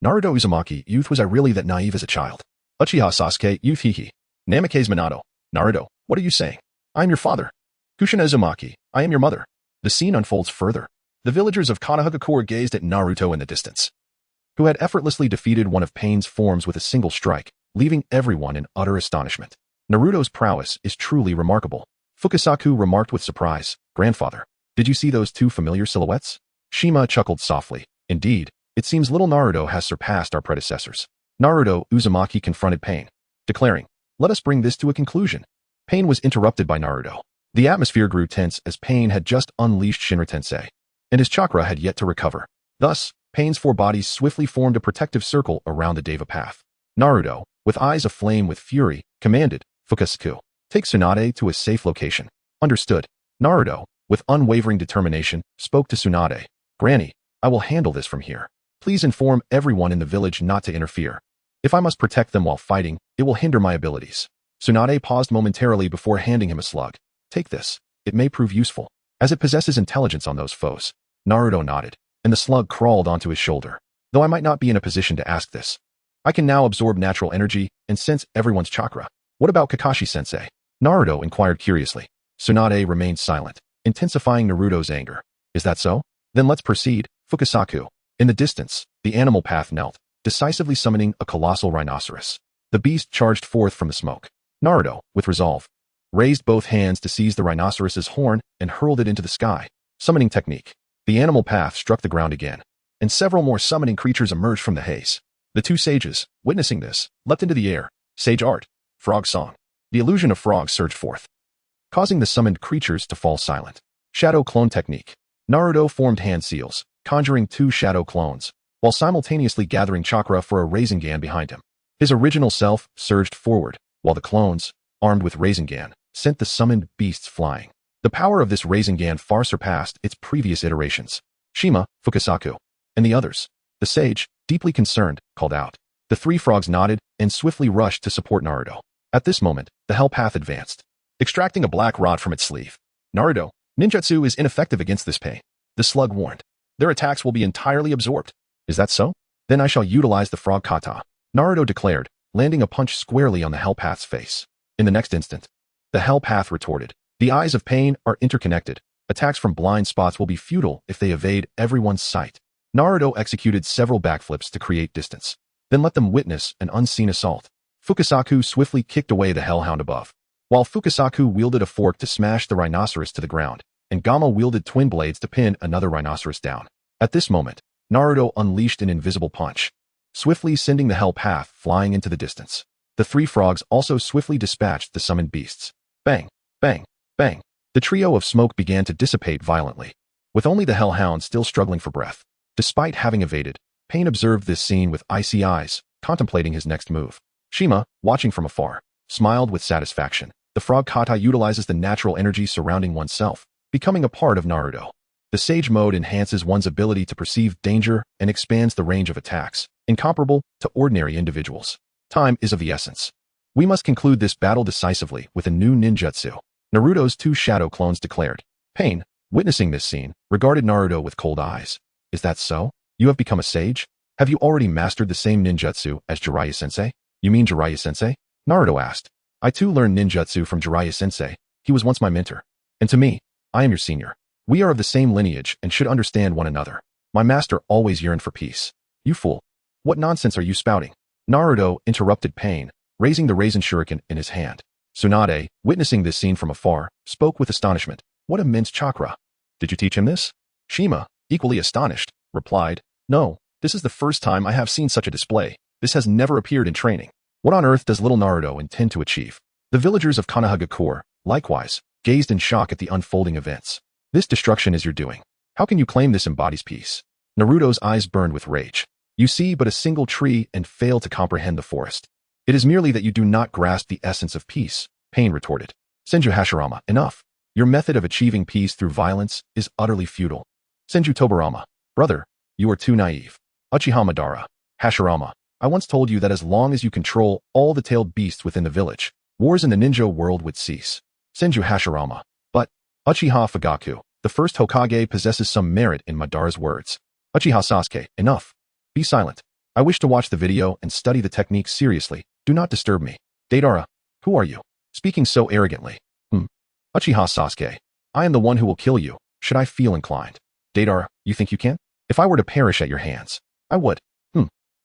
Naruto Uzumaki. Youth, was I really that naive as a child? Uchiha Sasuke. Youth, hihi. Namikaze Minato. Naruto, what are you saying? I am your father. Kushina Uzumaki. I am your mother. The scene unfolds further. The villagers of Konohamaru gazed at Naruto in the distance, who had effortlessly defeated one of Pain's forms with a single strike, leaving everyone in utter astonishment. Naruto's prowess is truly remarkable. Fukasaku remarked with surprise. Grandfather, did you see those 2 familiar silhouettes? Shima chuckled softly. Indeed, it seems little Naruto has surpassed our predecessors. Naruto Uzumaki confronted Pain, declaring, let us bring this to a conclusion. Pain was interrupted by Naruto. The atmosphere grew tense as Pain had just unleashed Shinra Tensei, and his chakra had yet to recover. Thus, Pain's 4 bodies swiftly formed a protective circle around the Deva path. Naruto, with eyes aflame with fury, commanded, Fukasaku, take Tsunade to a safe location. Understood. Naruto, with unwavering determination, spoke to Tsunade. Granny, I will handle this from here. Please inform everyone in the village not to interfere. If I must protect them while fighting, it will hinder my abilities. Tsunade paused momentarily before handing him a slug. Take this. It may prove useful, as it possesses intelligence on those foes. Naruto nodded, and the slug crawled onto his shoulder. Though I might not be in a position to ask this, I can now absorb natural energy and sense everyone's chakra. What about Kakashi-sensei? Naruto inquired curiously. Tsunade remained silent, intensifying Naruto's anger. Is that so? Then let's proceed. Fukasaku. In the distance, the animal path knelt, decisively summoning a colossal rhinoceros. The beast charged forth from the smoke. Naruto, with resolve, raised both hands to seize the rhinoceros's horn and hurled it into the sky. Summoning technique. The animal path struck the ground again, and several more summoning creatures emerged from the haze. The 2 sages, witnessing this, leapt into the air. Sage art. Frog song. The illusion of frogs surged forth, causing the summoned creatures to fall silent. Shadow clone technique. Naruto formed hand seals, conjuring 2 shadow clones, while simultaneously gathering chakra for a Rasengan behind him. His original self surged forward, while the clones, armed with Rasengan, sent the summoned beasts flying. The power of this Rasengan far surpassed its previous iterations. Shima, Fukasaku, and the others. The sage, deeply concerned, called out. The 3 frogs nodded and swiftly rushed to support Naruto. At this moment, the Hell Path advanced, extracting a black rod from its sleeve. Naruto, ninjutsu is ineffective against this pain. The slug warned. Their attacks will be entirely absorbed. Is that so? Then I shall utilize the frog kata. Naruto declared, landing a punch squarely on the Hell Path's face. In the next instant, the Hell Path retorted. The eyes of Pain are interconnected. Attacks from blind spots will be futile if they evade everyone's sight. Naruto executed several backflips to create distance, then let them witness an unseen assault. Fukasaku swiftly kicked away the hellhound above, while Fukasaku wielded a fork to smash the rhinoceros to the ground, and Gamma wielded twin blades to pin another rhinoceros down. At this moment, Naruto unleashed an invisible punch, swiftly sending the Hell Path flying into the distance. The 3 frogs also swiftly dispatched the summoned beasts. Bang, bang, bang. The trio of smoke began to dissipate violently, with only the hellhound still struggling for breath. Despite having evaded, Pain observed this scene with icy eyes, contemplating his next move. Shima, watching from afar, smiled with satisfaction. The frog kata utilizes the natural energy surrounding oneself, becoming a part of Naruto. The Sage mode enhances one's ability to perceive danger and expands the range of attacks, incomparable to ordinary individuals. Time is of the essence. We must conclude this battle decisively with a new ninjutsu. Naruto's 2 shadow clones declared. Pain, witnessing this scene, regarded Naruto with cold eyes. Is that so? You have become a sage? Have you already mastered the same ninjutsu as Jiraiya-sensei? You mean Jiraiya-sensei? Naruto asked. I too learned ninjutsu from Jiraiya-sensei. He was once my mentor. And to me, I am your senior. We are of the same lineage and should understand one another. My master always yearned for peace. You fool. What nonsense are you spouting? Naruto interrupted Pain, raising the Rasenshuriken in his hand. Tsunade, witnessing this scene from afar, spoke with astonishment. What immense chakra! Did you teach him this? Shima, equally astonished, replied, No, this is the first time I have seen such a display. This has never appeared in training. What on earth does little Naruto intend to achieve? The villagers of Konoha, likewise, gazed in shock at the unfolding events. This destruction is your doing. How can you claim this embodies peace? Naruto's eyes burned with rage. You see but a single tree and fail to comprehend the forest. It is merely that you do not grasp the essence of peace, Pain retorted. Senju Hashirama, enough. Your method of achieving peace through violence is utterly futile. Senju Tobirama, brother, you are too naive. Uchiha Madara, Hashirama, I once told you that as long as you control all the tailed beasts within the village, wars in the ninja world would cease. Senju Hashirama, but Uchiha Fugaku, the first Hokage, possesses some merit in Madara's words. Uchiha Sasuke, enough. Be silent. I wish to watch the video and study the technique seriously. Do not disturb me. Deidara, who are you? Speaking so arrogantly. Uchiha Sasuke, I am the one who will kill you, should I feel inclined. Deidara, you think you can? If I were to perish at your hands, I would.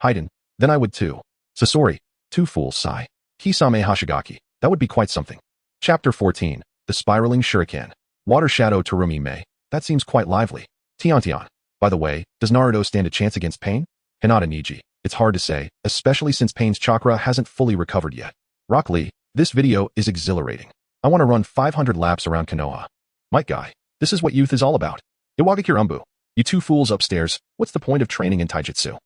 Haiden, then I would too. Sasori, two fools sigh. Kisame Hashigaki, that would be quite something. Chapter 14, The Spiraling Shuriken. Water Shadow Terumi Mei, that seems quite lively. Tiantian, by the way, does Naruto stand a chance against Pain? Hinata Niji, it's hard to say, especially since Pain's chakra hasn't fully recovered yet. Rock Lee, this video is exhilarating. I want to run 500 laps around Konoha. Might Guy, this is what youth is all about. Iwagakure, you two fools upstairs, what's the point of training in taijutsu?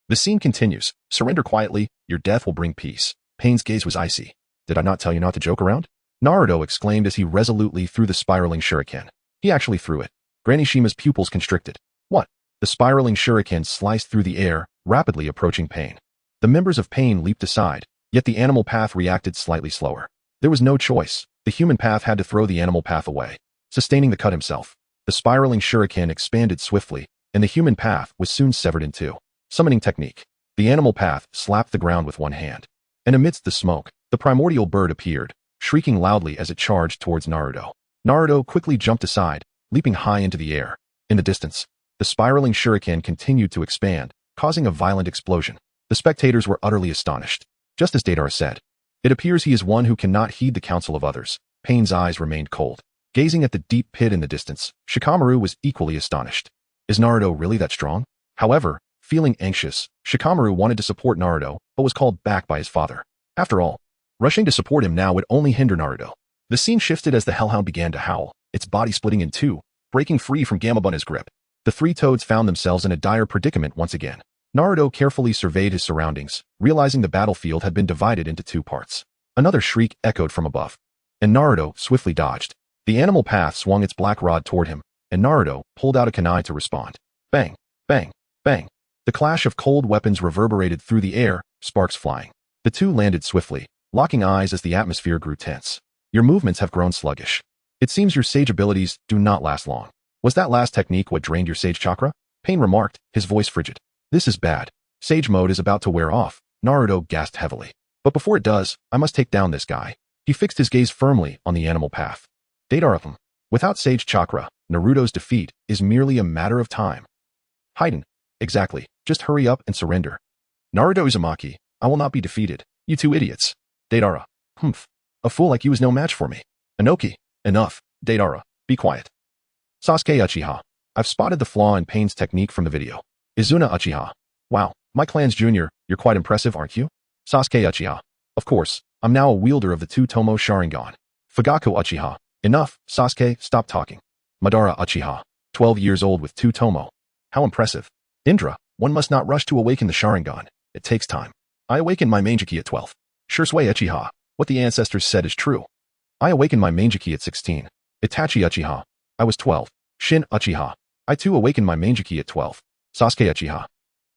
The scene continues. Surrender quietly, your death will bring peace. Pain's gaze was icy. Did I not tell you not to joke around? Naruto exclaimed as he resolutely threw the spiraling shuriken. He actually threw it. Granny Shima's pupils constricted. What? The spiraling shuriken sliced through the air, rapidly approaching Pain. The members of Pain leaped aside, yet the animal path reacted slightly slower. There was no choice. The human path had to throw the animal path away. Sustaining the cut himself, the spiraling shuriken expanded swiftly, and the human path was soon severed in two. Summoning technique. The animal path slapped the ground with one hand. And amidst the smoke, the primordial bird appeared, shrieking loudly as it charged towards Naruto. Naruto quickly jumped aside, leaping high into the air. In the distance, the spiraling shuriken continued to expand, causing a violent explosion. The spectators were utterly astonished. Just as Deidara said, it appears he is one who cannot heed the counsel of others. Pain's eyes remained cold. Gazing at the deep pit in the distance, Shikamaru was equally astonished. Is Naruto really that strong? However, feeling anxious, Shikamaru wanted to support Naruto, but was called back by his father. After all, rushing to support him now would only hinder Naruto. The scene shifted as the Hellhound began to howl, its body splitting in two, breaking free from Gamabunta's grip. The three toads found themselves in a dire predicament once again. Naruto carefully surveyed his surroundings, realizing the battlefield had been divided into two parts. Another shriek echoed from above, and Naruto swiftly dodged. The animal path swung its black rod toward him, and Naruto pulled out a kunai to respond. Bang, bang, bang. The clash of cold weapons reverberated through the air, sparks flying. The two landed swiftly, locking eyes as the atmosphere grew tense. Your movements have grown sluggish. It seems your sage abilities do not last long. Was that last technique what drained your sage chakra? Pain remarked, his voice frigid. This is bad. Sage mode is about to wear off. Naruto gasped heavily. But before it does, I must take down this guy. He fixed his gaze firmly on the animal path. Deidara, without sage chakra, Naruto's defeat is merely a matter of time. Haiden, exactly. Just hurry up and surrender. Naruto Uzumaki, I will not be defeated. You two idiots. Deidara, a fool like you is no match for me. Inoki, enough. Deidara, be quiet. Sasuke Uchiha, I've spotted the flaw in Pain's technique from the video. Izuna Uchiha, wow, my clan's junior, you're quite impressive, aren't you? Sasuke Uchiha, of course, I'm now a wielder of the two-tomo Sharingan. Fugaku Uchiha, enough, Sasuke, stop talking. Madara Uchiha, 12 years old with two-tomo. How impressive. Indra, one must not rush to awaken the Sharingan. It takes time. I awakened my Manjiki at 12. Shursui Uchiha, what the ancestors said is true. I awakened my Manjiki at 16. Itachi Uchiha, I was 12. Shin Uchiha, I too awakened my Manjiki at 12. Sasuke Uchiha.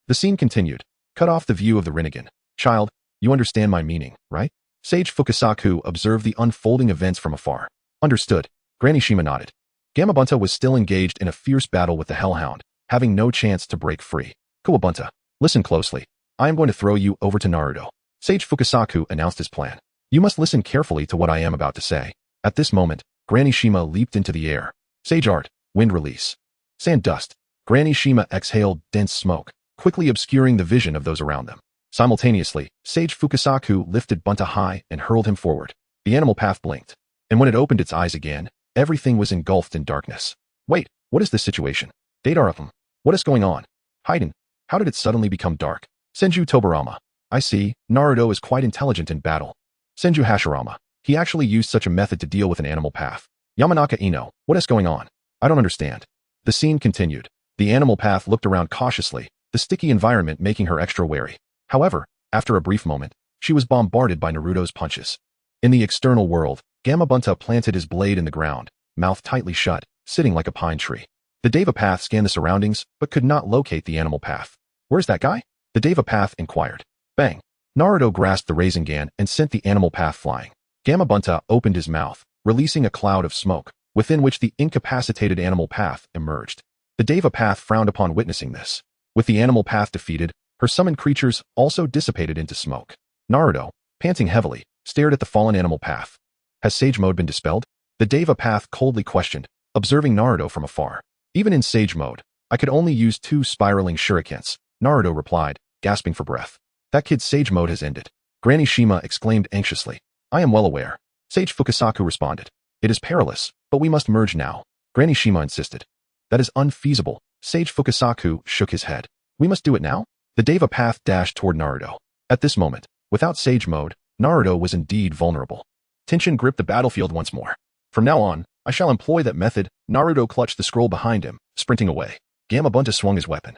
The scene continued. Cut off the view of the Rinnegan. Child, you understand my meaning, right? Sage Fukasaku observed the unfolding events from afar. Understood. Granny Shima nodded. Gamabunta was still engaged in a fierce battle with the Hellhound, having no chance to break free. Kawabunta, listen closely. I am going to throw you over to Naruto. Sage Fukasaku announced his plan. You must listen carefully to what I am about to say. At this moment, Granny Shima leaped into the air. Sage Art, wind release. Sand dust. Granny Shima exhaled dense smoke, quickly obscuring the vision of those around them. Simultaneously, Sage Fukasaku lifted Bunta high and hurled him forward. The animal path blinked, and when it opened its eyes again, everything was engulfed in darkness. Wait, what is this situation? Deidara, what is going on? Haiden, how did it suddenly become dark? Senju Tobirama, I see, Naruto is quite intelligent in battle. Senju Hashirama. He actually used such a method to deal with an animal path. Yamanaka Ino, what is going on? I don't understand. The scene continued. The animal path looked around cautiously, the sticky environment making her extra wary. However, after a brief moment, she was bombarded by Naruto's punches. In the external world, Gamabunta planted his blade in the ground, mouth tightly shut, sitting like a pine tree. The Deva Path scanned the surroundings, but could not locate the animal path. Where's that guy? The Deva Path inquired. Bang! Naruto grasped the Rasengan and sent the animal path flying. Gamabunta opened his mouth, releasing a cloud of smoke, within which the incapacitated animal path emerged. The Deva Path frowned upon witnessing this. With the animal path defeated, her summoned creatures also dissipated into smoke. Naruto, panting heavily, stared at the fallen animal path. Has Sage Mode been dispelled? The Deva Path coldly questioned, observing Naruto from afar. Even in Sage Mode, I could only use 2 spiraling shurikens, Naruto replied, gasping for breath. That kid's Sage Mode has ended. Granny Shima exclaimed anxiously. I am well aware. Sage Fukasaku responded. It is perilous, but we must merge now. Granny Shima insisted. That is unfeasible. Sage Fukasaku shook his head. We must do it now? The Deva Path dashed toward Naruto. At this moment, without Sage Mode, Naruto was indeed vulnerable. Tension gripped the battlefield once more. From now on, I shall employ that method. Naruto clutched the scroll behind him, sprinting away. Gamabunta swung his weapon,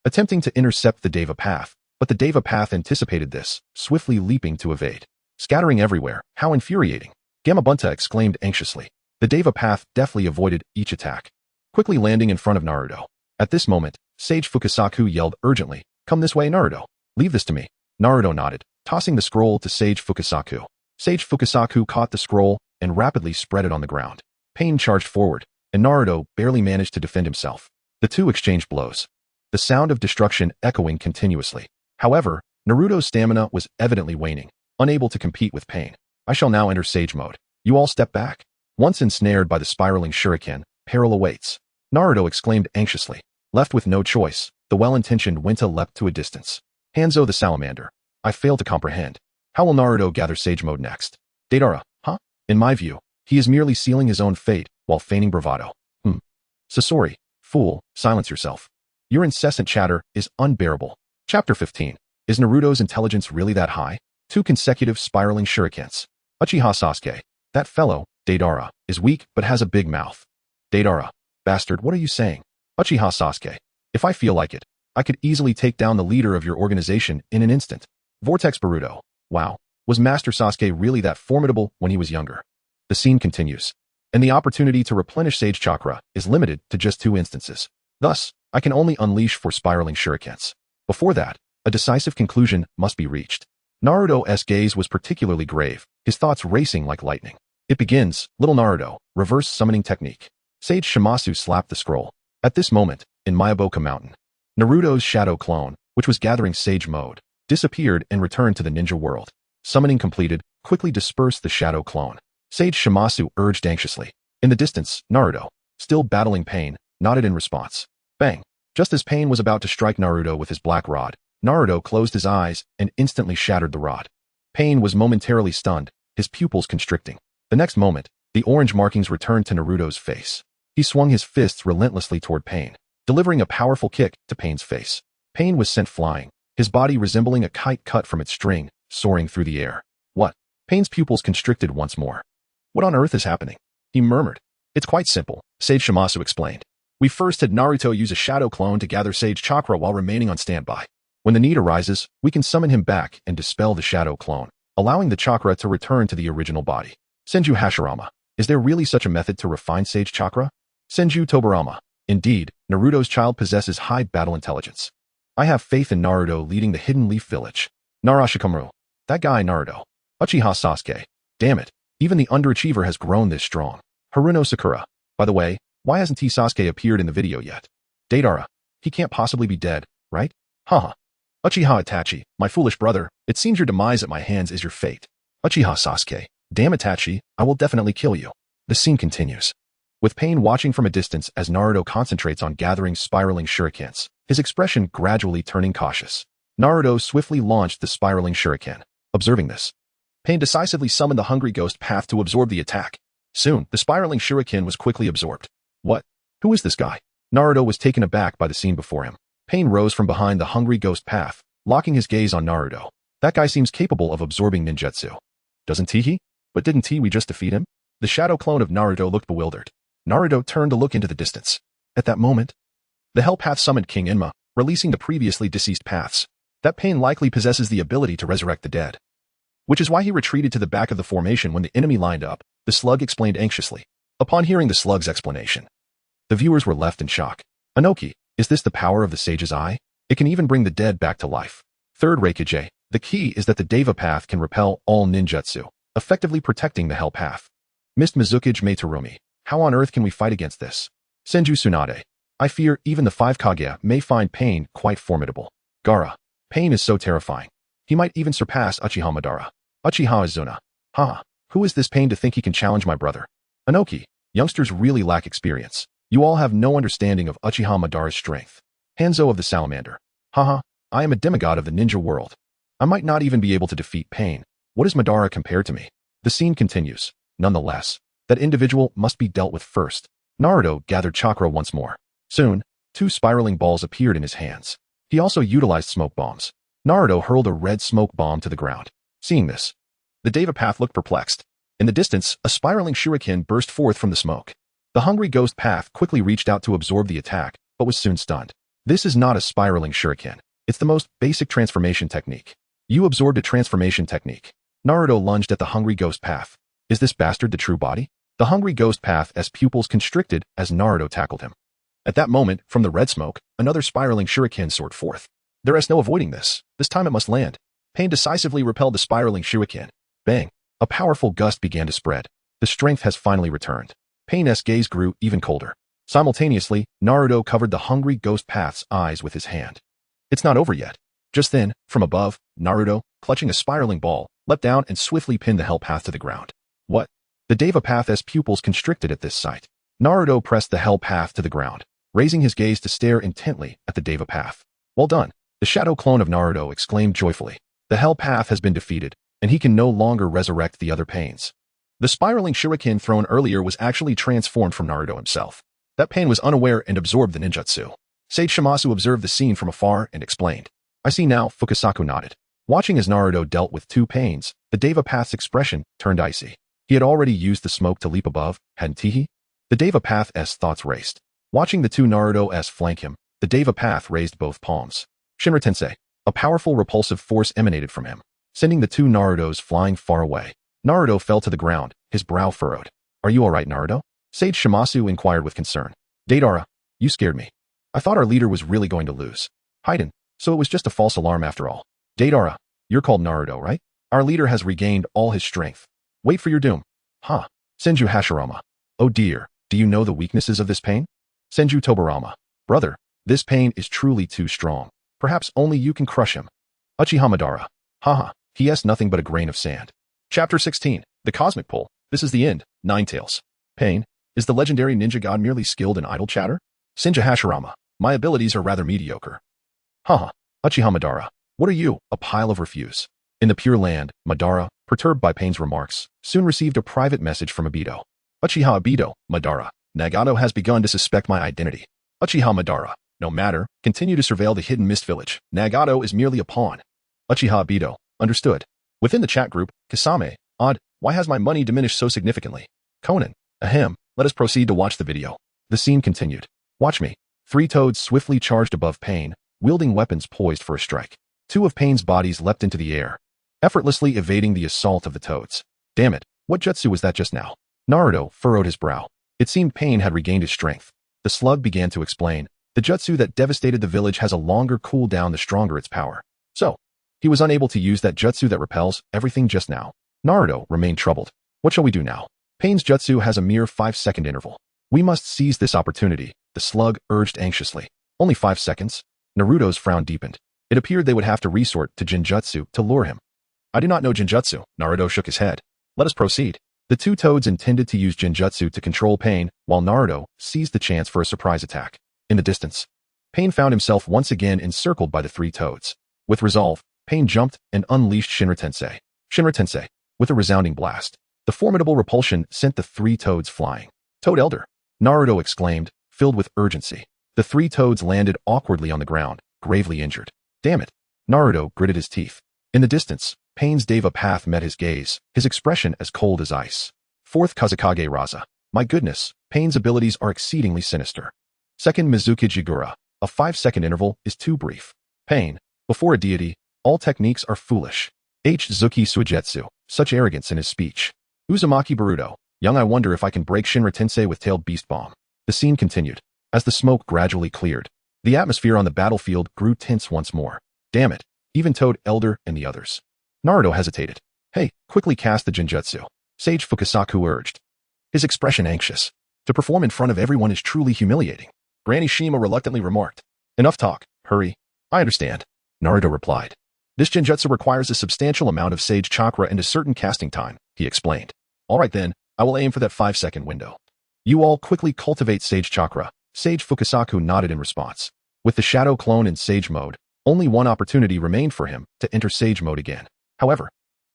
attempting to intercept the Deva Path, but the Deva Path anticipated this, swiftly leaping to evade. Scattering everywhere, how infuriating! Gamabunta exclaimed anxiously. The Deva Path deftly avoided each attack, quickly landing in front of Naruto. At this moment, Sage Fukasaku yelled urgently, Come this way, Naruto. Leave this to me. Naruto nodded, tossing the scroll to Sage Fukasaku. Sage Fukasaku caught the scroll and rapidly spread it on the ground. Pain charged forward, and Naruto barely managed to defend himself. The two exchanged blows, the sound of destruction echoing continuously. However, Naruto's stamina was evidently waning, unable to compete with Pain. I shall now enter Sage Mode. You all step back. Once ensnared by the spiraling shuriken, peril awaits. Naruto exclaimed anxiously. Left with no choice, the well-intentioned Winta leapt to a distance. Hanzo the salamander. I fail to comprehend. How will Naruto gather Sage Mode next? Deidara, huh? In my view, he is merely sealing his own fate while feigning bravado. Sasori, fool, silence yourself. Your incessant chatter is unbearable. Chapter 15. Is Naruto's intelligence really that high? 2 consecutive spiraling shurikens. Uchiha Sasuke. That fellow, Deidara, is weak but has a big mouth. Deidara. Bastard, what are you saying? Uchiha Sasuke. If I feel like it, I could easily take down the leader of your organization in an instant. Vortex Boruto. Wow. Was Master Sasuke really that formidable when he was younger? The scene continues. And the opportunity to replenish Sage Chakra is limited to just 2 instances. Thus, I can only unleash 4 spiraling shurikens. Before that, a decisive conclusion must be reached. Naruto's gaze was particularly grave, his thoughts racing like lightning. It begins, little Naruto, reverse summoning technique. Sage Shimasu slapped the scroll. At this moment, in Mayaboka Mountain, Naruto's shadow clone, which was gathering Sage Mode, disappeared and returned to the ninja world. Summoning completed, quickly dispersed the shadow clone. Sage Shimasu urged anxiously. In the distance, Naruto, still battling Pain, nodded in response. Bang! Just as Pain was about to strike Naruto with his black rod, Naruto closed his eyes and instantly shattered the rod. Pain was momentarily stunned, his pupils constricting. The next moment, the orange markings returned to Naruto's face. He swung his fists relentlessly toward Pain, delivering a powerful kick to Pain's face. Pain was sent flying, his body resembling a kite cut from its string, soaring through the air. What? Pain's pupils constricted once more. What on earth is happening? He murmured. It's quite simple, Sage Shimasu explained. We first had Naruto use a shadow clone to gather Sage Chakra while remaining on standby. When the need arises, we can summon him back and dispel the shadow clone, allowing the chakra to return to the original body. Senju Hashirama. Is there really such a method to refine Sage Chakra? Senju Tobarama. Indeed, Naruto's child possesses high battle intelligence. I have faith in Naruto leading the Hidden Leaf Village. Narashikamaru. That guy Naruto. Uchiha Sasuke. Damn it. Even the underachiever has grown this strong. Haruno Sakura. By the way, why hasn't Sasuke appeared in the video yet? Deidara. He can't possibly be dead, right? Haha. Uchiha Itachi, my foolish brother, it seems your demise at my hands is your fate. Uchiha Sasuke. Damn Itachi, I will definitely kill you. The scene continues. With Pain watching from a distance as Naruto concentrates on gathering spiraling shurikens, his expression gradually turning cautious. Naruto swiftly launched the spiraling shuriken. Observing this, Pain decisively summoned the Hungry Ghost Path to absorb the attack. Soon, the spiraling shuriken was quickly absorbed. What? Who is this guy? Naruto was taken aback by the scene before him. Pain rose from behind the Hungry Ghost Path, locking his gaze on Naruto. That guy seems capable of absorbing ninjutsu. Doesn't he? But didn't we just defeat him? The shadow clone of Naruto looked bewildered. Naruto turned to look into the distance. At that moment, the Hell Path summoned King Enma, releasing the previously deceased paths. That pain likely possesses the ability to resurrect the dead. Which is why he retreated to the back of the formation when the enemy lined up, the slug explained anxiously. Upon hearing the slug's explanation, the viewers were left in shock. Anoki, is this the power of the sage's eye? It can even bring the dead back to life. Third Raikage, the key is that the Deva path can repel all ninjutsu, effectively protecting the Hell Path. Mist Mizukage Meiterumi, how on earth can we fight against this? Senju Tsunade, I fear even the 5 Kage may find Pain quite formidable. Gaara, Pain is so terrifying. He might even surpass Uchiha Madara. Uchiha Izuna, who is this Pain to think he can challenge my brother? Anoki, youngsters really lack experience. You all have no understanding of Uchiha Madara's strength. Hanzo of the Salamander, I am a demigod of the ninja world. I might not even be able to defeat Pain. What is Madara compared to me? The scene continues. Nonetheless, that individual must be dealt with first. Naruto gathered chakra once more. Soon, 2 spiraling balls appeared in his hands. He also utilized smoke bombs. Naruto hurled a red smoke bomb to the ground. Seeing this, the Deva path looked perplexed. In the distance, a spiraling shuriken burst forth from the smoke. The hungry ghost path quickly reached out to absorb the attack, but was soon stunned. This is not a spiraling shuriken. It's the most basic transformation technique. You absorbed a transformation technique. Naruto lunged at the hungry ghost path. Is this bastard the true body? The hungry ghost path as pupils constricted as Naruto tackled him. At that moment, from the red smoke, another spiraling shuriken soared forth. There is no avoiding this. This time it must land. Pain decisively repelled the spiraling shuriken. Bang! A powerful gust began to spread. The strength has finally returned. Pain's gaze grew even colder. Simultaneously, Naruto covered the hungry ghost path's eyes with his hand. It's not over yet. Just then, from above, Naruto, clutching a spiraling ball, leapt down and swiftly pinned the Hell Path to the ground. What? The Deva path as pupils constricted at this sight. Naruto pressed the Hell Path to the ground, raising his gaze to stare intently at the Deva path. Well done. The shadow clone of Naruto exclaimed joyfully. The Hell Path has been defeated, and he can no longer resurrect the other Pains. The spiraling shuriken thrown earlier was actually transformed from Naruto himself. That Pain was unaware and absorbed the ninjutsu. Sage Shimasu observed the scene from afar and explained. I see now, Fukasaku nodded. Watching as Naruto dealt with 2 Pains, the Deva path's expression turned icy. He had already used the smoke to leap above, hadn't he? The Deva path's thoughts raced. Watching the 2 Naruto's flank him, the Deva path raised both palms. Shinra Tensei, a powerful repulsive force emanated from him, sending the 2 Narutos flying far away. Naruto fell to the ground, his brow furrowed. Are you alright, Naruto? Sage Shimasu inquired with concern. Deidara, you scared me. I thought our leader was really going to lose. Haiden, so it was just a false alarm after all. Deidara, you're called Naruto, right? Our leader has regained all his strength. Wait for your doom. Senju Hashirama. Oh dear, do you know the weaknesses of this Pain? Senju Tobarama. Brother, this Pain is truly too strong. Perhaps only you can crush him. Uchiha Madara. He has nothing but a grain of sand. Chapter 16. The Cosmic Pull. This is the end. Ninetales. Pain, is the legendary ninja god merely skilled in idle chatter? Senju Hashirama. My abilities are rather mediocre. Uchiha Madara. What are you, a pile of refuse? In the Pure Land, Madara, perturbed by Pain's remarks, soon received a private message from Obito. Uchiha Obito, Madara. Nagato has begun to suspect my identity. Uchiha Madara. No matter, continue to surveil the hidden mist village. Nagato is merely a pawn. Uchiha Obito. Understood. Within the chat group, Kasame. Odd, why has my money diminished so significantly? Conan. Ahem. Let us proceed to watch the video. The scene continued. Watch me. 3 toads swiftly charged above Pain, wielding weapons poised for a strike. 2 of Pain's bodies leapt into the air, effortlessly evading the assault of the toads. Damn it, what jutsu was that just now? Naruto furrowed his brow. It seemed Pain had regained his strength. The slug began to explain. The jutsu that devastated the village has a longer cooldown the stronger its power. So, he was unable to use that jutsu that repels everything just now. Naruto remained troubled. What shall we do now? Pain's jutsu has a mere 5-second interval. We must seize this opportunity, the slug urged anxiously. Only 5 seconds? Naruto's frown deepened. It appeared they would have to resort to Jinjutsu to lure him. I do not know Jinjutsu. Naruto shook his head. Let us proceed. The 2 toads intended to use Jinjutsu to control Pain, while Naruto seized the chance for a surprise attack. In the distance, Pain found himself once again encircled by the 3 toads. With resolve, Pain jumped and unleashed Shinra Tensei. Shinra Tensei. With a resounding blast, the formidable repulsion sent the 3 toads flying. Toad Elder. Naruto exclaimed, filled with urgency. The 3 toads landed awkwardly on the ground, gravely injured. Damn it. Naruto gritted his teeth. In the distance, Pain's Deva path met his gaze, his expression as cold as ice. Fourth Kazakage Raza. My goodness, Pain's abilities are exceedingly sinister. Second Mizuki Jigura. A 5-second interval is too brief. Pain. Before a deity, all techniques are foolish. H. Zuki Suigetsu. Such arrogance in his speech. Uzumaki Baruto. Young, I wonder if I can break Shinra Tensei with Tailed Beast Bomb. The scene continued. As the smoke gradually cleared, the atmosphere on the battlefield grew tense once more. Damn it. Even Toad, Elder, and the others. Naruto hesitated. Hey, quickly cast the Genjutsu. Sage Fukasaku urged. His expression anxious. To perform in front of everyone is truly humiliating. Granny Shima reluctantly remarked. Enough talk, hurry. I understand. Naruto replied. This Genjutsu requires a substantial amount of Sage Chakra and a certain casting time, he explained. Alright then, I will aim for that 5-second window. You all quickly cultivate Sage Chakra. Sage Fukasaku nodded in response. With the Shadow Clone in Sage Mode, only one opportunity remained for him to enter Sage Mode again. However,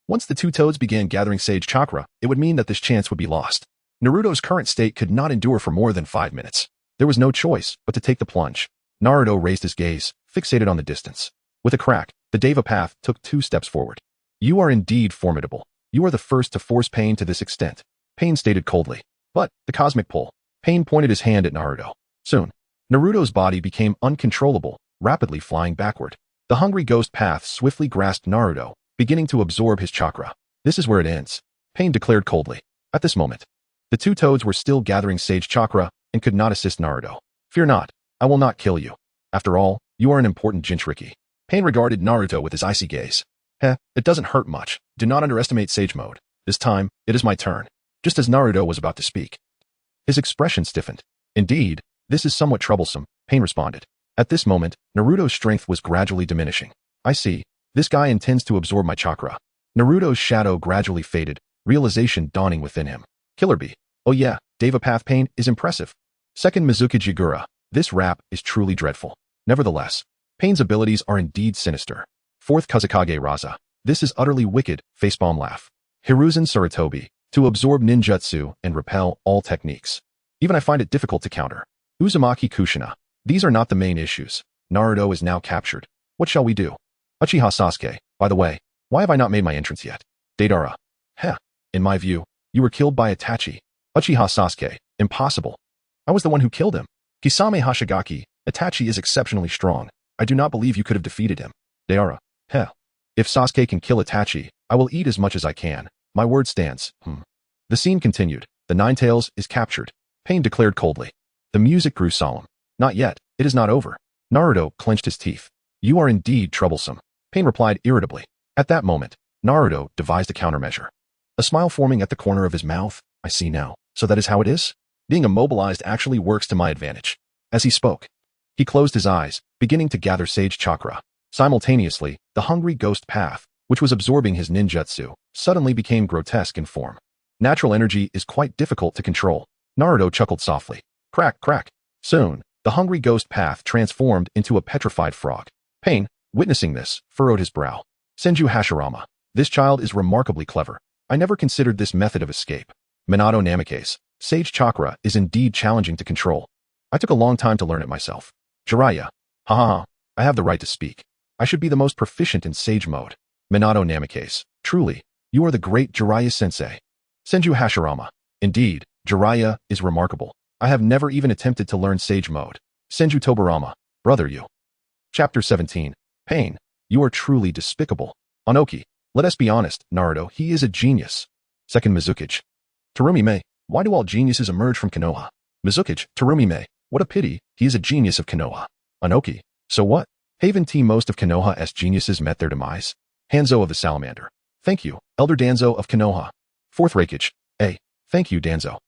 once the two toads began gathering Sage Chakra, it would mean that this chance would be lost. Naruto's current state could not endure for more than 5 minutes. There was no choice but to take the plunge. Naruto raised his gaze, fixated on the distance. With a crack, the Deva path took 2 steps forward. You are indeed formidable. You are the first to force Pain to this extent, Pain stated coldly. But, the cosmic pull. Pain pointed his hand at Naruto. Soon, Naruto's body became uncontrollable, rapidly flying backward. The hungry ghost path swiftly grasped Naruto, beginning to absorb his chakra. This is where it ends, Pain declared coldly. At this moment, the two toads were still gathering Sage Chakra and could not assist Naruto. Fear not, I will not kill you. After all, you are an important Jinchuriki. Pain regarded Naruto with his icy gaze. It doesn't hurt much. Do not underestimate Sage Mode. This time, it is my turn. Just as Naruto was about to speak, his expression stiffened. Indeed, this is somewhat troublesome, Pain responded. At this moment, Naruto's strength was gradually diminishing. I see. This guy intends to absorb my chakra. Naruto's shadow gradually faded, realization dawning within him. Killer Bee. Oh yeah, Deva Path Pain is impressive. Second Mizuki Jigura. This rap is truly dreadful. Nevertheless, Pain's abilities are indeed sinister. Fourth Kazakage Raza. This is utterly wicked, facepalm laugh. Hiruzen Sarutobi. To absorb ninjutsu and repel all techniques. Even I find it difficult to counter. Uzumaki Kushina. These are not the main issues. Naruto is now captured. What shall we do? Uchiha Sasuke. By the way, why have I not made my entrance yet? Deidara. In my view, you were killed by Itachi. Uchiha Sasuke. Impossible. I was the one who killed him. Kisame Hashigaki. Itachi is exceptionally strong. I do not believe you could have defeated him. Deidara. If Sasuke can kill Itachi, I will eat as much as I can. My word stands. The scene continued. The Ninetales is captured. Pain declared coldly. The music grew solemn. Not yet. It is not over. Naruto clenched his teeth. You are indeed troublesome. Pain replied irritably. At that moment, Naruto devised a countermeasure. A smile forming at the corner of his mouth. I see now. So that is how it is? Being immobilized actually works to my advantage. As he spoke, he closed his eyes, beginning to gather Sage Chakra. Simultaneously, the hungry ghost path, which was absorbing his ninjutsu, suddenly became grotesque in form. Natural energy is quite difficult to control. Naruto chuckled softly. Crack, crack. Soon, the hungry ghost path transformed into a petrified frog. Pain, witnessing this, furrowed his brow. Senju Hashirama. This child is remarkably clever. I never considered this method of escape. Minato Namikaze. Sage Chakra is indeed challenging to control. I took a long time to learn it myself. Jiraiya. Ha. I have the right to speak. I should be the most proficient in Sage Mode. Minato Namikaze. Truly, you are the great Jiraiya-sensei. Senju Hashirama. Indeed, Jiraiya is remarkable. I have never even attempted to learn Sage Mode. Senju Tobarama. Brother you. Chapter 17. Pain. You are truly despicable. Anoki. Let us be honest, Naruto, he is a genius. Second Mizukage. Terumi Mei. Why do all geniuses emerge from Konoha? Mizukage. Terumi Mei. What a pity, he is a genius of Konoha. Anoki. So what? Haven T. Most of Konoha's geniuses met their demise. Hanzo of the Salamander. Thank you, Elder Danzo of Konoha. Fourth Raikage. Thank you, Danzo.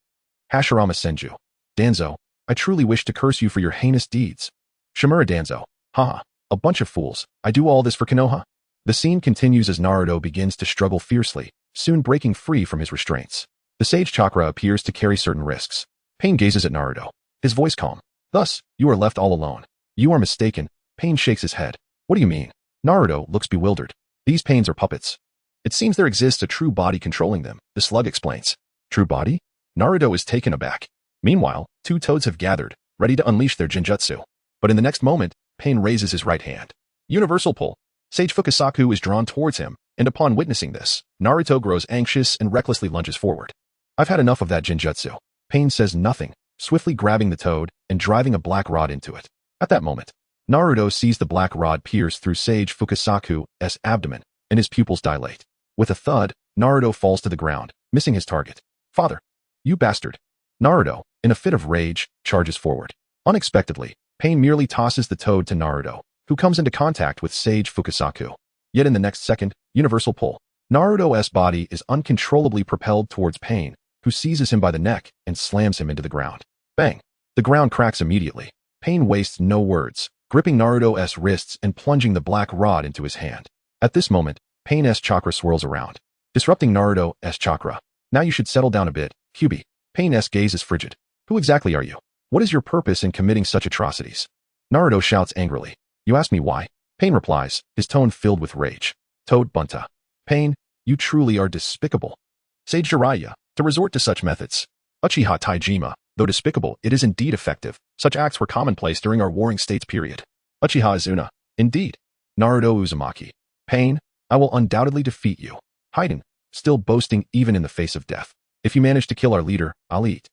Hashirama Senju. Danzo, I truly wish to curse you for your heinous deeds. Shimura Danzo. Haha, a bunch of fools. I do all this for Konoha? The scene continues as Naruto begins to struggle fiercely, soon breaking free from his restraints. The Sage Chakra appears to carry certain risks. Pain gazes at Naruto, his voice calm. Thus, you are left all alone. You are mistaken. Pain shakes his head. What do you mean? Naruto looks bewildered. These pains are puppets. It seems there exists a true body controlling them, the slug explains. True body? Naruto is taken aback. Meanwhile, two toads have gathered, ready to unleash their Genjutsu. But in the next moment, Pain raises his right hand. Universal pull. Sage Fukasaku is drawn towards him, and upon witnessing this, Naruto grows anxious and recklessly lunges forward. I've had enough of that genjutsu. Pain says nothing, swiftly grabbing the toad and driving a black rod into it. At that moment, Naruto sees the black rod pierce through Sage Fukasaku's abdomen, and his pupils dilate. With a thud, Naruto falls to the ground, missing his target. Father! You bastard! Naruto, in a fit of rage, charges forward. Unexpectedly, Pain merely tosses the toad to Naruto, who comes into contact with Sage Fukasaku. Yet in the next second, universal pull. Naruto's body is uncontrollably propelled towards Pain, who seizes him by the neck and slams him into the ground. Bang! The ground cracks immediately. Pain wastes no words, gripping Naruto's wrists and plunging the black rod into his hand. At this moment, Pain's chakra swirls around, disrupting Naruto's chakra. Now you should settle down a bit, Kyubi. Pain's gaze is frigid. Who exactly are you? What is your purpose in committing such atrocities? Naruto shouts angrily. You ask me why? Pain replies, his tone filled with rage. Toad Bunta. Pain, you truly are despicable. Sage Jiraiya, to resort to such methods. Uchiha Taijima, though despicable, it is indeed effective. Such acts were commonplace during our warring states period. Uchiha Izuna, indeed. Naruto Uzumaki. Pain, I will undoubtedly defeat you. Hiden, still boasting even in the face of death. If you manage to kill our leader, I'll eat.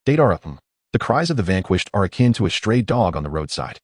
Datara. The cries of the vanquished are akin to a stray dog on the roadside.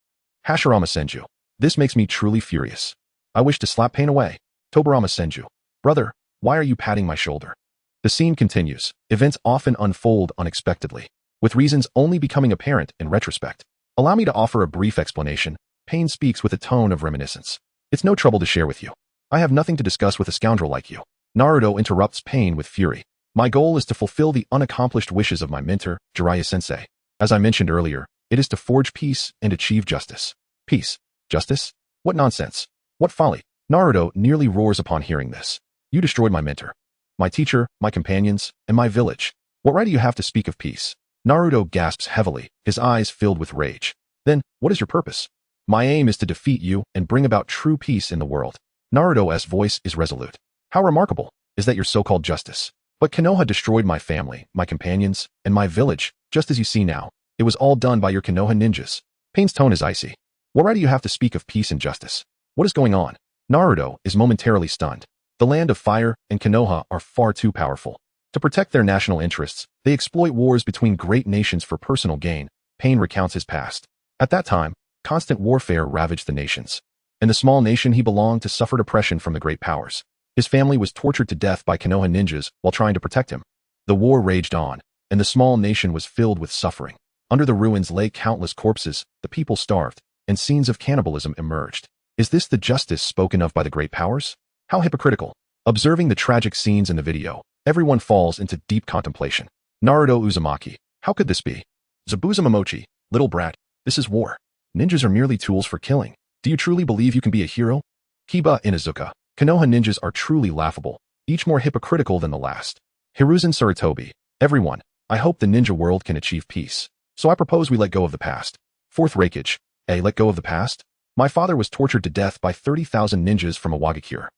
Hashirama Senju. This makes me truly furious. I wish to slap Pain away. Tobarama Senju. Brother, why are you patting my shoulder? The scene continues. Events often unfold unexpectedly, with reasons only becoming apparent in retrospect. Allow me to offer a brief explanation. Pain speaks with a tone of reminiscence. It's no trouble to share with you. I have nothing to discuss with a scoundrel like you. Naruto interrupts Pain with fury. My goal is to fulfill the unaccomplished wishes of my mentor, Jiraiya-sensei. As I mentioned earlier, it is to forge peace and achieve justice. Peace? Justice? What nonsense? What folly? Naruto nearly roars upon hearing this. You destroyed my mentor, my teacher, my companions, and my village. What right do you have to speak of peace? Naruto gasps heavily, his eyes filled with rage. Then, what is your purpose? My aim is to defeat you and bring about true peace in the world. Naruto's voice is resolute. How remarkable is that your so-called justice? But Konoha destroyed my family, my companions, and my village, just as you see now. It was all done by your Konoha ninjas. Pain's tone is icy. What right do you have to speak of peace and justice? What is going on? Naruto is momentarily stunned. The land of fire and Konoha are far too powerful. To protect their national interests, they exploit wars between great nations for personal gain. Pain recounts his past. At that time, constant warfare ravaged the nations, and the small nation he belonged to suffered oppression from the great powers. His family was tortured to death by Konoha ninjas while trying to protect him. The war raged on, and the small nation was filled with suffering. Under the ruins lay countless corpses, the people starved, and scenes of cannibalism emerged. Is this the justice spoken of by the great powers? How hypocritical. Observing the tragic scenes in the video, everyone falls into deep contemplation. Naruto Uzumaki. How could this be? Zabuza Momochi. Little brat. This is war. Ninjas are merely tools for killing. Do you truly believe you can be a hero? Kiba Inuzuka. Konoha ninjas are truly laughable, each more hypocritical than the last. Hiruzen Sarutobi. Everyone, I hope the ninja world can achieve peace. So I propose we let go of the past. Fourth Raikage. Let go of the past? My father was tortured to death by 30,000 ninjas from Awagakure.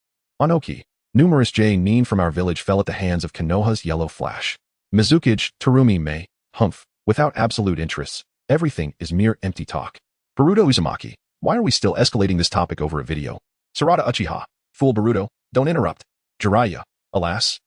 Anoki. Numerous Nin from our village fell at the hands of Konoha's Yellow Flash. Mizukage, Terumi Mei, Humph. Without absolute interests, everything is mere empty talk. Boruto Uzumaki. Why are we still escalating this topic over a video? Sarada Uchiha. Fool Boruto, don't interrupt. Jiraiya. Alas.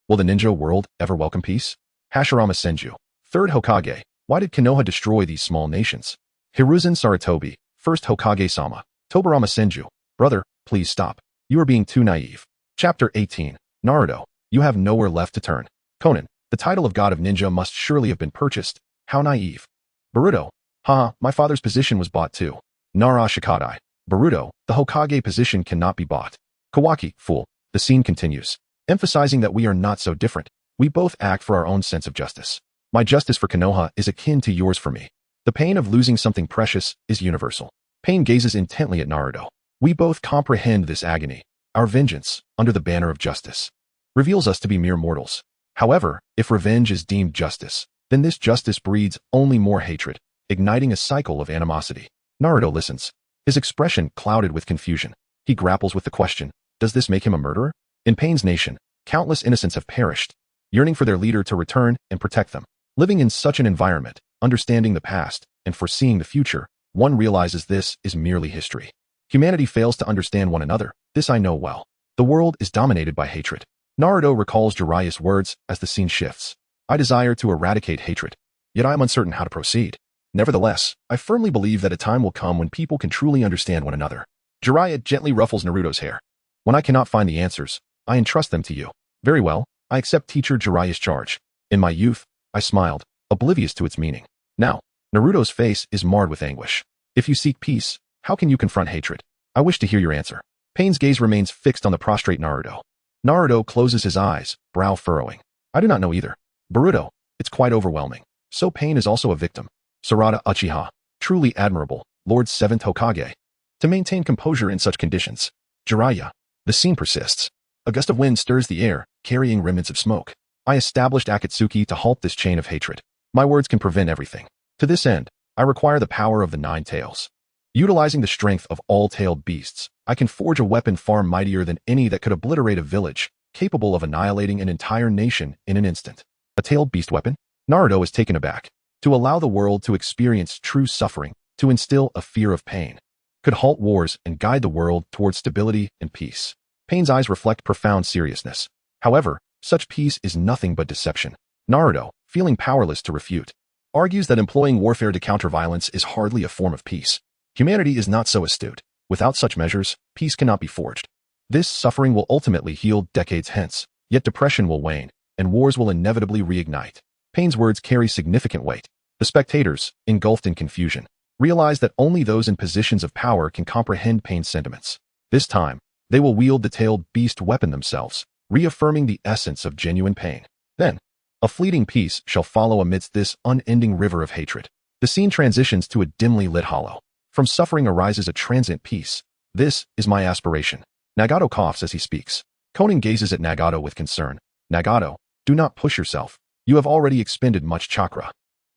Will the ninja world ever welcome peace? Hashirama Senju. Third Hokage. Why did Konoha destroy these small nations? Hiruzen Sarutobi. First Hokage-sama. Tobarama Senju. Brother, please stop. You are being too naive. Chapter 18. Naruto. You have nowhere left to turn. Conan. The title of God of Ninja must surely have been purchased. How naive. Boruto. Haha, my father's position was bought too. Nara Shikadai. Boruto. The Hokage position cannot be bought. Kawaki. Fool. The scene continues, emphasizing that we are not so different. We both act for our own sense of justice. My justice for Konoha is akin to yours for me. The pain of losing something precious is universal. Pain gazes intently at Naruto. We both comprehend this agony. Our vengeance, under the banner of justice, reveals us to be mere mortals. However, if revenge is deemed justice, then this justice breeds only more hatred, igniting a cycle of animosity. Naruto listens, his expression clouded with confusion. He grapples with the question, does this make him a murderer? In Pain's nation, countless innocents have perished, yearning for their leader to return and protect them. Living in such an environment, understanding the past, and foreseeing the future, one realizes this is merely history. Humanity fails to understand one another. This I know well. The world is dominated by hatred. Naruto recalls Jiraiya's words as the scene shifts. I desire to eradicate hatred, yet I am uncertain how to proceed. Nevertheless, I firmly believe that a time will come when people can truly understand one another. Jiraiya gently ruffles Naruto's hair. When I cannot find the answers, I entrust them to you. Very well, I accept teacher Jiraiya's charge. In my youth, I smiled, oblivious to its meaning. Now, Naruto's face is marred with anguish. If you seek peace, how can you confront hatred? I wish to hear your answer. Pain's gaze remains fixed on the prostrate Naruto. Naruto closes his eyes, brow furrowing. I do not know either. Boruto, it's quite overwhelming. So Pain is also a victim. Sarada Uchiha, truly admirable, Lord 7th Hokage. To maintain composure in such conditions. Jiraiya. The scene persists. A gust of wind stirs the air, carrying remnants of smoke. I established Akatsuki to halt this chain of hatred. My words can prevent everything. To this end, I require the power of the 9 tails. Utilizing the strength of all tailed beasts, I can forge a weapon far mightier than any that could obliterate a village, capable of annihilating an entire nation in an instant. A tailed beast weapon? Naruto is taken aback. To allow the world to experience true suffering, to instill a fear of pain, could halt wars and guide the world towards stability and peace. Pain's eyes reflect profound seriousness. However, such peace is nothing but deception. Naruto, feeling powerless to refute, argues that employing warfare to counter violence is hardly a form of peace. Humanity is not so astute. Without such measures, peace cannot be forged. This suffering will ultimately heal decades hence, yet depression will wane, and wars will inevitably reignite. Pain's words carry significant weight. The spectators, engulfed in confusion, realize that only those in positions of power can comprehend Pain's sentiments. This time, they will wield the tailed beast weapon themselves, reaffirming the essence of genuine pain. Then, a fleeting peace shall follow amidst this unending river of hatred. The scene transitions to a dimly lit hollow. From suffering arises a transient peace. This is my aspiration. Nagato coughs as he speaks. Konan gazes at Nagato with concern. Nagato, do not push yourself. You have already expended much chakra.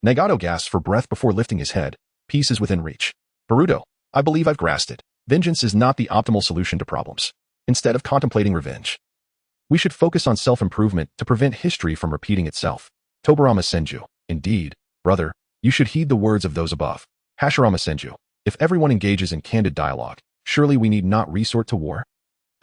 Nagato gasps for breath before lifting his head. Peace is within reach. Boruto, I believe I've grasped it. Vengeance is not the optimal solution to problems. Instead of contemplating revenge, we should focus on self-improvement to prevent history from repeating itself. Tobirama Senju, indeed, brother, you should heed the words of those above. Hashirama Senju, if everyone engages in candid dialogue, surely we need not resort to war.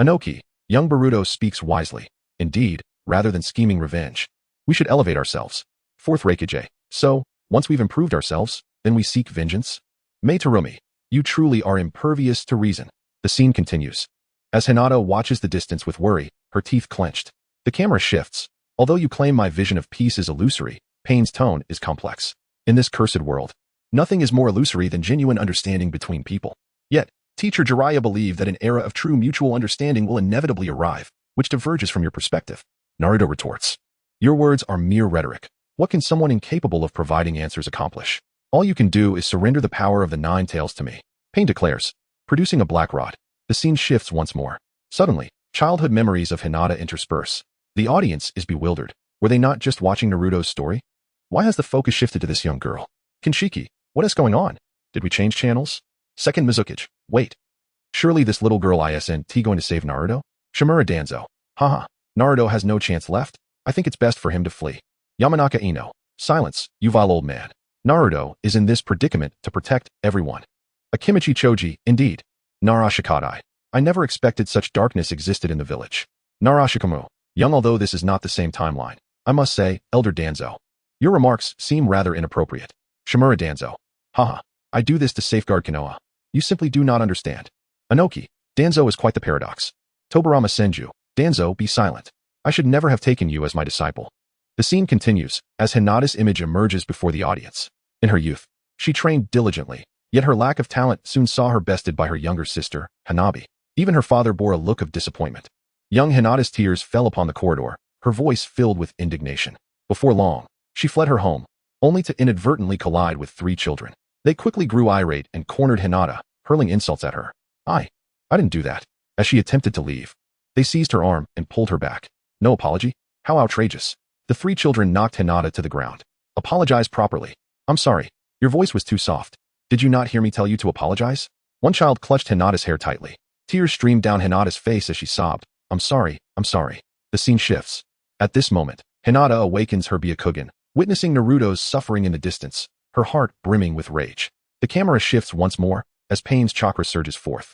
Inoki, young Boruto speaks wisely. Indeed, rather than scheming revenge, we should elevate ourselves. Fourth Reikage, so, once we've improved ourselves, then we seek vengeance? Mei Terumi, you truly are impervious to reason. The scene continues. As Hinata watches the distance with worry, her teeth clenched. The camera shifts. Although you claim my vision of peace is illusory, Pain's tone is complex. In this cursed world, nothing is more illusory than genuine understanding between people. Yet, teacher Jiraiya believed that an era of true mutual understanding will inevitably arrive, which diverges from your perspective. Naruto retorts. Your words are mere rhetoric. What can someone incapable of providing answers accomplish? All you can do is surrender the power of the 9 tails to me. Pain declares, producing a black rod. The scene shifts once more. Suddenly, childhood memories of Hinata intersperse. The audience is bewildered. Were they not just watching Naruto's story? Why has the focus shifted to this young girl? Kinshiki, what is going on? Did we change channels? Second Mizukage, wait. Surely this little girl isn't going to save Naruto? Shimura Danzo, haha, Naruto has no chance left. I think it's best for him to flee. Yamanaka Ino, silence, you vile old man. Naruto is in this predicament to protect everyone. Akimichi Choji, indeed. Nara Shikadai, I never expected such darkness existed in the village. Nara Shikamu, young although this is not the same timeline. I must say, Elder Danzo, your remarks seem rather inappropriate. Shimura Danzo, haha, I do this to safeguard Konoha. You simply do not understand. Inoki, Danzo is quite the paradox. Tobirama Senju, Danzo, be silent. I should never have taken you as my disciple. The scene continues, as Hinata's image emerges before the audience. In her youth, she trained diligently, yet her lack of talent soon saw her bested by her younger sister, Hanabi. Even her father bore a look of disappointment. Young Hinata's tears fell upon the corridor, her voice filled with indignation. Before long, she fled her home, only to inadvertently collide with 3 children. They quickly grew irate and cornered Hinata, hurling insults at her. I didn't do that. As she attempted to leave, they seized her arm and pulled her back. No apology? How outrageous. The 3 children knocked Hinata to the ground. Apologize properly. I'm sorry. Your voice was too soft. Did you not hear me tell you to apologize? One child clutched Hinata's hair tightly. Tears streamed down Hinata's face as she sobbed. I'm sorry. The scene shifts. At this moment, Hinata awakens her Byakugan, witnessing Naruto's suffering in the distance, her heart brimming with rage. The camera shifts once more, as Pain's chakra surges forth.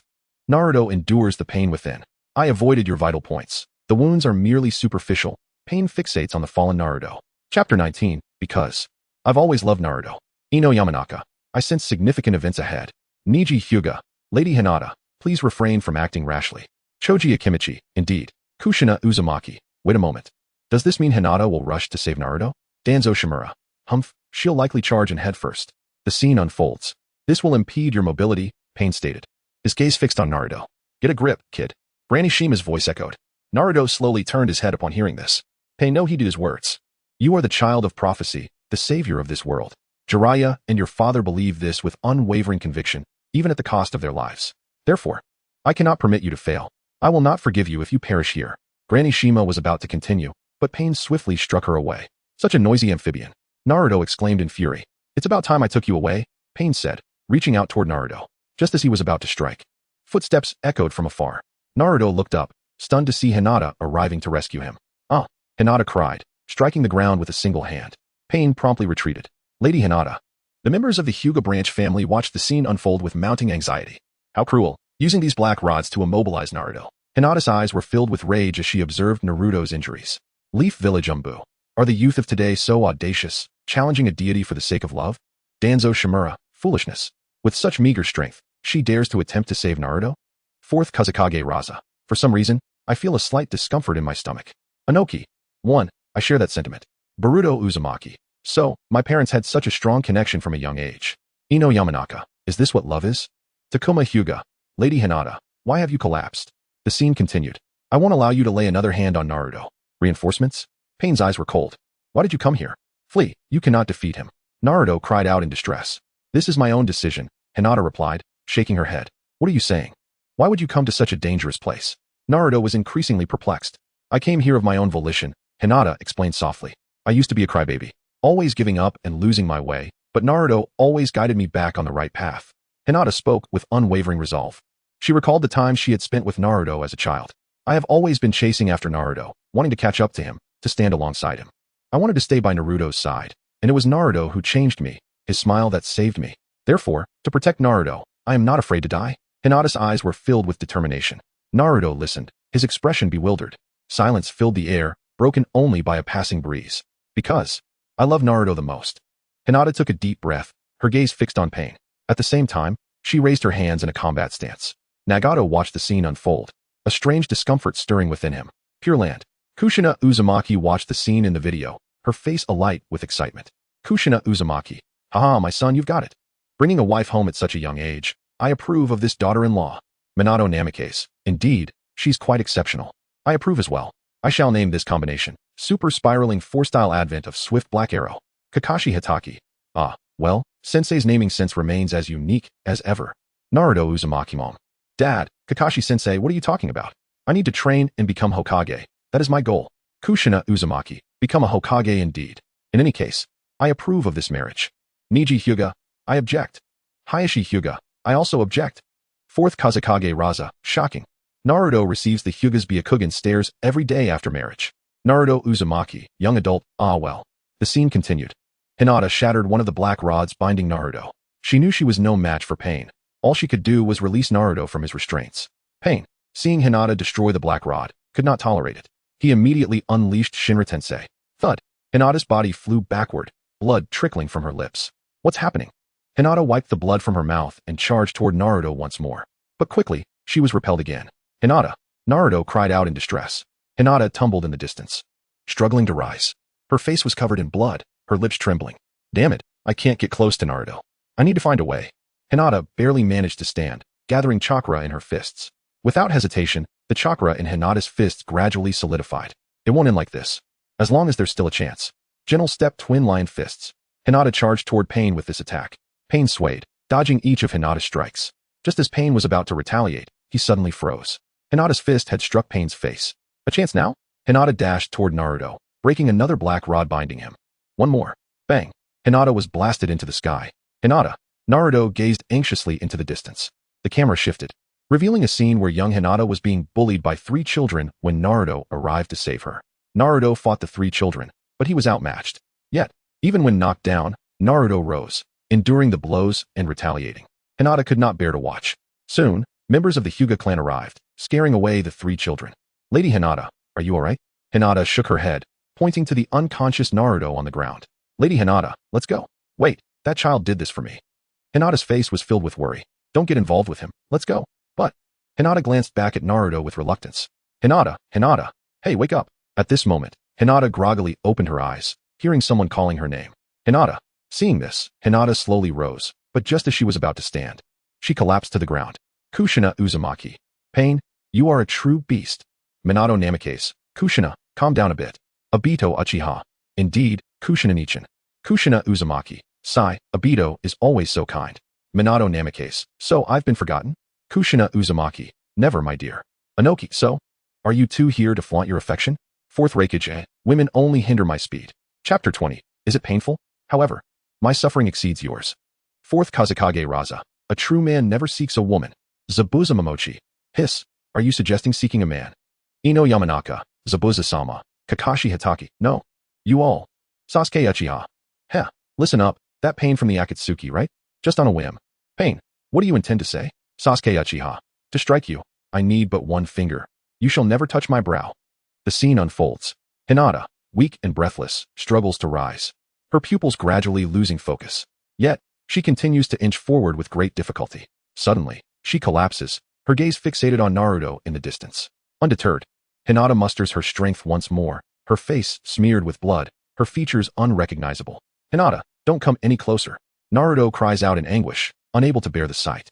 Naruto endures the pain within. I avoided your vital points. The wounds are merely superficial. Pain fixates on the fallen Naruto. Chapter 19, because. I've always loved Naruto. Ino Yamanaka. I sense significant events ahead. Niji Hyuga. Lady Hinata, please refrain from acting rashly. Choji Akimichi, indeed. Kushina Uzumaki. Wait a moment. Does this mean Hinata will rush to save Naruto? Danzo Shimura. Humph, she'll likely charge and head first. The scene unfolds. This will impede your mobility, Pain stated. His gaze fixed on Naruto. Get a grip, kid. Granny Shima's voice echoed. Naruto slowly turned his head upon hearing this. Pain no heeded his words. You are the child of prophecy, the savior of this world. Jiraiya and your father believe this with unwavering conviction, even at the cost of their lives. Therefore, I cannot permit you to fail. I will not forgive you if you perish here. Granny Shima was about to continue, but Pain swiftly struck her away. Such a noisy amphibian. Naruto exclaimed in fury. It's about time I took you away, Pain said, reaching out toward Naruto. Just as he was about to strike. Footsteps echoed from afar. Naruto looked up, stunned to see Hinata arriving to rescue him. Ah! Hinata cried, striking the ground with a single hand. Pain promptly retreated. Lady Hinata. The members of the Hyuga branch family watched the scene unfold with mounting anxiety. How cruel, using these black rods to immobilize Naruto. Hinata's eyes were filled with rage as she observed Naruto's injuries. Leaf Village Umbu. Are the youth of today so audacious, challenging a deity for the sake of love? Danzo Shimura. Foolishness. With such meager strength, she dares to attempt to save Naruto? Fourth Kazekage Raza. For some reason, I feel a slight discomfort in my stomach. Anoki. 1. I share that sentiment. Boruto Uzumaki. So, my parents had such a strong connection from a young age. Ino Yamanaka. Is this what love is? Takuma Hyuga. Lady Hinata. Why have you collapsed? The scene continued. I won't allow you to lay another hand on Naruto. Reinforcements? Pain's eyes were cold. Why did you come here? Flee. You cannot defeat him. Naruto cried out in distress. This is my own decision, Hinata replied, shaking her head. What are you saying? Why would you come to such a dangerous place? Naruto was increasingly perplexed. I came here of my own volition, Hinata explained softly. I used to be a crybaby, always giving up and losing my way, but Naruto always guided me back on the right path. Hinata spoke with unwavering resolve. She recalled the time she had spent with Naruto as a child. I have always been chasing after Naruto, wanting to catch up to him, to stand alongside him. I wanted to stay by Naruto's side, and it was Naruto who changed me, his smile that saved me. Therefore, to protect Naruto, I am not afraid to die. Hinata's eyes were filled with determination. Naruto listened, his expression bewildered. Silence filled the air, broken only by a passing breeze. Because I love Naruto the most. Hinata took a deep breath, her gaze fixed on Pain. At the same time, she raised her hands in a combat stance. Nagato watched the scene unfold, a strange discomfort stirring within him. Pure Land. Kushina Uzumaki watched the scene in the video, her face alight with excitement. Kushina Uzumaki. Haha, my son, you've got it. Bringing a wife home at such a young age. I approve of this daughter-in-law. Minato Namikaze. Indeed, she's quite exceptional. I approve as well. I shall name this combination. Super Spiraling 4-Style Advent of Swift Black Arrow. Kakashi Hitaki. Ah, well, Sensei's naming sense remains as unique as ever. Naruto Uzumaki Mom. Dad, Kakashi-sensei, what are you talking about? I need to train and become Hokage. That is my goal. Kushina Uzumaki. Become a Hokage indeed. In any case, I approve of this marriage. Niji Hyuga. I object. Hayashi Hyuga. I also object. Fourth Kazekage Raza. Shocking. Naruto receives the Hyuga's Byakugan stares every day after marriage. Naruto Uzumaki. Young adult. Ah well. The scene continued. Hinata shattered one of the black rods binding Naruto. She knew she was no match for Pain. All she could do was release Naruto from his restraints. Pain, seeing Hinata destroy the black rod, could not tolerate it. He immediately unleashed Shinra Tensei. Thud. Hinata's body flew backward, blood trickling from her lips. What's happening? Hinata wiped the blood from her mouth and charged toward Naruto once more. But quickly, she was repelled again. Hinata. Naruto cried out in distress. Hinata tumbled in the distance, struggling to rise. Her face was covered in blood, her lips trembling. Damn it, I can't get close to Naruto. I need to find a way. Hinata barely managed to stand, gathering chakra in her fists. Without hesitation, the chakra in Hinata's fists gradually solidified. It won't end like this. As long as there's still a chance. Gentle step twin lion fists. Hinata charged toward Pain with this attack. Pain swayed, dodging each of Hinata's strikes. Just as Pain was about to retaliate, he suddenly froze. Hinata's fist had struck Pain's face. A chance now? Hinata dashed toward Naruto, breaking another black rod binding him. One more. Bang. Hinata was blasted into the sky. Hinata. Naruto gazed anxiously into the distance. The camera shifted, revealing a scene where young Hinata was being bullied by 3 children when Naruto arrived to save her. Naruto fought the 3 children, but he was outmatched. Yet, even when knocked down, Naruto rose, enduring the blows and retaliating. Hinata could not bear to watch. Soon, Members of the Hyuga clan arrived, scaring away the three children. Lady Hinata, are you alright? Hinata shook her head, pointing to the unconscious Naruto on the ground. Lady Hinata, let's go. Wait, that child did this for me. Hinata's face was filled with worry. Don't get involved with him, let's go. But, Hinata glanced back at Naruto with reluctance. Hinata, hey, wake up. At this moment, Hinata groggily opened her eyes, hearing someone calling her name. Hinata. Seeing this, Hinata slowly rose, but just as she was about to stand, she collapsed to the ground. Kushina Uzumaki. Pain, you are a true beast. Minato Namikaze. Kushina, calm down a bit. Obito Uchiha. Indeed, Kushina Nichin. Kushina Uzumaki. Sigh, Obito is always so kind. Minato Namikaze. So I've been forgotten? Kushina Uzumaki. Never, my dear. Anoki, so? Are you two here to flaunt your affection? Fourth Raikage, women only hinder my speed. Chapter 20. Is it painful? However, my suffering exceeds yours. Fourth Kazekage Raza. A true man never seeks a woman. Zabuza Momochi. Hiss. Are you suggesting seeking a man? Ino Yamanaka. Zabuza-sama. Kakashi Hitaki. No. You all. Sasuke Uchiha. Heh. Listen up. That pain from the Akatsuki, right? Just on a whim. Pain. What do you intend to say? Sasuke Uchiha. To strike you, I need but one finger. You shall never touch my brow. The scene unfolds. Hinata, weak and breathless, struggles to rise. Her pupils gradually losing focus. Yet, she continues to inch forward with great difficulty. Suddenly, she collapses, her gaze fixated on Naruto in the distance. Undeterred, Hinata musters her strength once more, her face smeared with blood, her features unrecognizable. Hinata, don't come any closer. Naruto cries out in anguish, unable to bear the sight.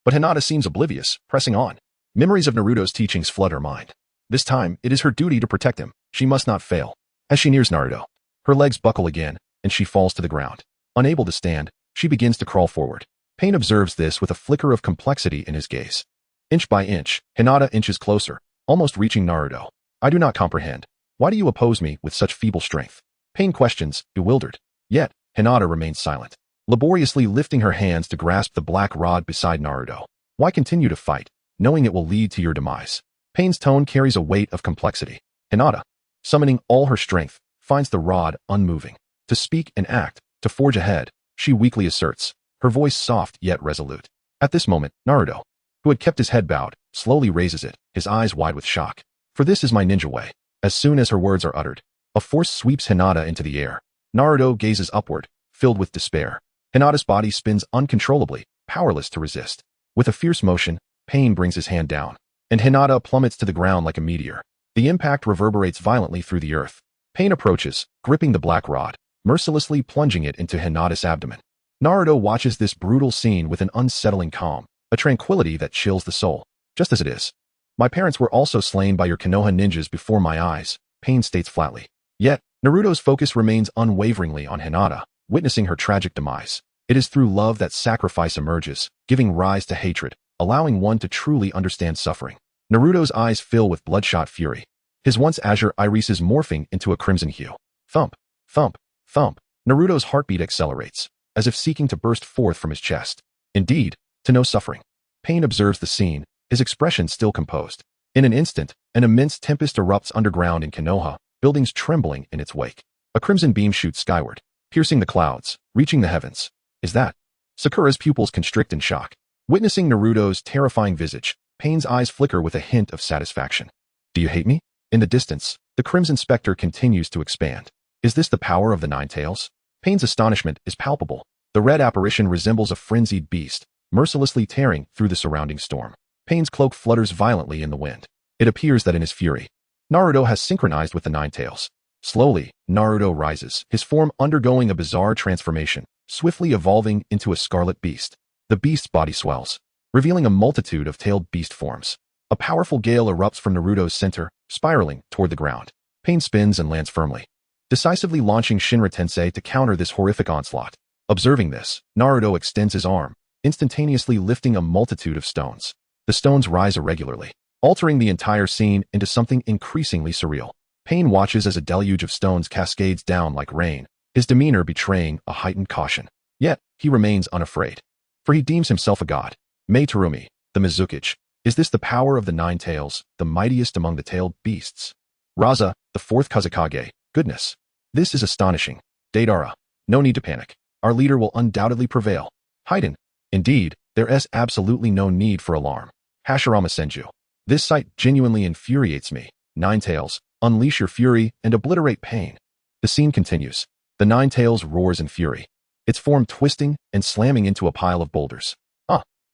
But Hinata seems oblivious, pressing on. Memories of Naruto's teachings flood her mind. This time, it is her duty to protect him. She must not fail. As she nears Naruto, her legs buckle again, and she falls to the ground. Unable to stand, she begins to crawl forward. Pain observes this with a flicker of complexity in his gaze. Inch by inch, Hinata inches closer, almost reaching Naruto. I do not comprehend. Why do you oppose me with such feeble strength? Pain questions, bewildered. Yet, Hinata remains silent, laboriously lifting her hands to grasp the black rod beside Naruto. Why continue to fight, knowing it will lead to your demise? Pain's tone carries a weight of complexity. Hinata, summoning all her strength, finds the rod unmoving. To speak and act, to forge ahead, she weakly asserts, her voice soft yet resolute. At this moment, Naruto, who had kept his head bowed, slowly raises it, his eyes wide with shock. For this is my ninja way. As soon as her words are uttered, a force sweeps Hinata into the air. Naruto gazes upward, filled with despair. Hinata's body spins uncontrollably, powerless to resist. With a fierce motion, Pain brings his hand down, and Hinata plummets to the ground like a meteor. The impact reverberates violently through the earth. Pain approaches, gripping the black rod, mercilessly plunging it into Hinata's abdomen. Naruto watches this brutal scene with an unsettling calm, a tranquility that chills the soul. Just as it is. My parents were also slain by your Konoha ninjas before my eyes, Pain states flatly. Yet, Naruto's focus remains unwaveringly on Hinata, witnessing her tragic demise. It is through love that sacrifice emerges, giving rise to hatred, allowing one to truly understand suffering. Naruto's eyes fill with bloodshot fury. His once azure iris is morphing into a crimson hue. Thump, thump, thump. Naruto's heartbeat accelerates, as if seeking to burst forth from his chest. Indeed, to know suffering. Pain observes the scene, his expression still composed. In an instant, an immense tempest erupts underground in Konoha, buildings trembling in its wake. A crimson beam shoots skyward, piercing the clouds, reaching the heavens. Is that? Sakura's pupils constrict in shock. Witnessing Naruto's terrifying visage, Pain's eyes flicker with a hint of satisfaction. Do you hate me? In the distance, the Crimson Spectre continues to expand. Is this the power of the Nine Tails? Pain's astonishment is palpable. The red apparition resembles a frenzied beast, mercilessly tearing through the surrounding storm. Pain's cloak flutters violently in the wind. It appears that in his fury, Naruto has synchronized with the Nine Tails. Slowly, Naruto rises, his form undergoing a bizarre transformation, swiftly evolving into a scarlet beast. The beast's body swells, revealing a multitude of tailed beast forms. A powerful gale erupts from Naruto's center, spiraling toward the ground. Pain spins and lands firmly, decisively launching Shinra Tensei to counter this horrific onslaught. Observing this, Naruto extends his arm, instantaneously lifting a multitude of stones. The stones rise irregularly, altering the entire scene into something increasingly surreal. Pain watches as a deluge of stones cascades down like rain, his demeanor betraying a heightened caution. Yet, he remains unafraid, for he deems himself a god. Mei Terumi, the Mizukage. Is this the power of the Nine Tails, the mightiest among the tailed beasts? Raza, the fourth Kazekage. Goodness. This is astonishing. Deidara. No need to panic. Our leader will undoubtedly prevail. Haiden. Indeed, there is absolutely no need for alarm. Hashirama Senju. This sight genuinely infuriates me. Nine Tails, unleash your fury and obliterate pain. The scene continues. The Nine Tails roars in fury, its form twisting and slamming into a pile of boulders.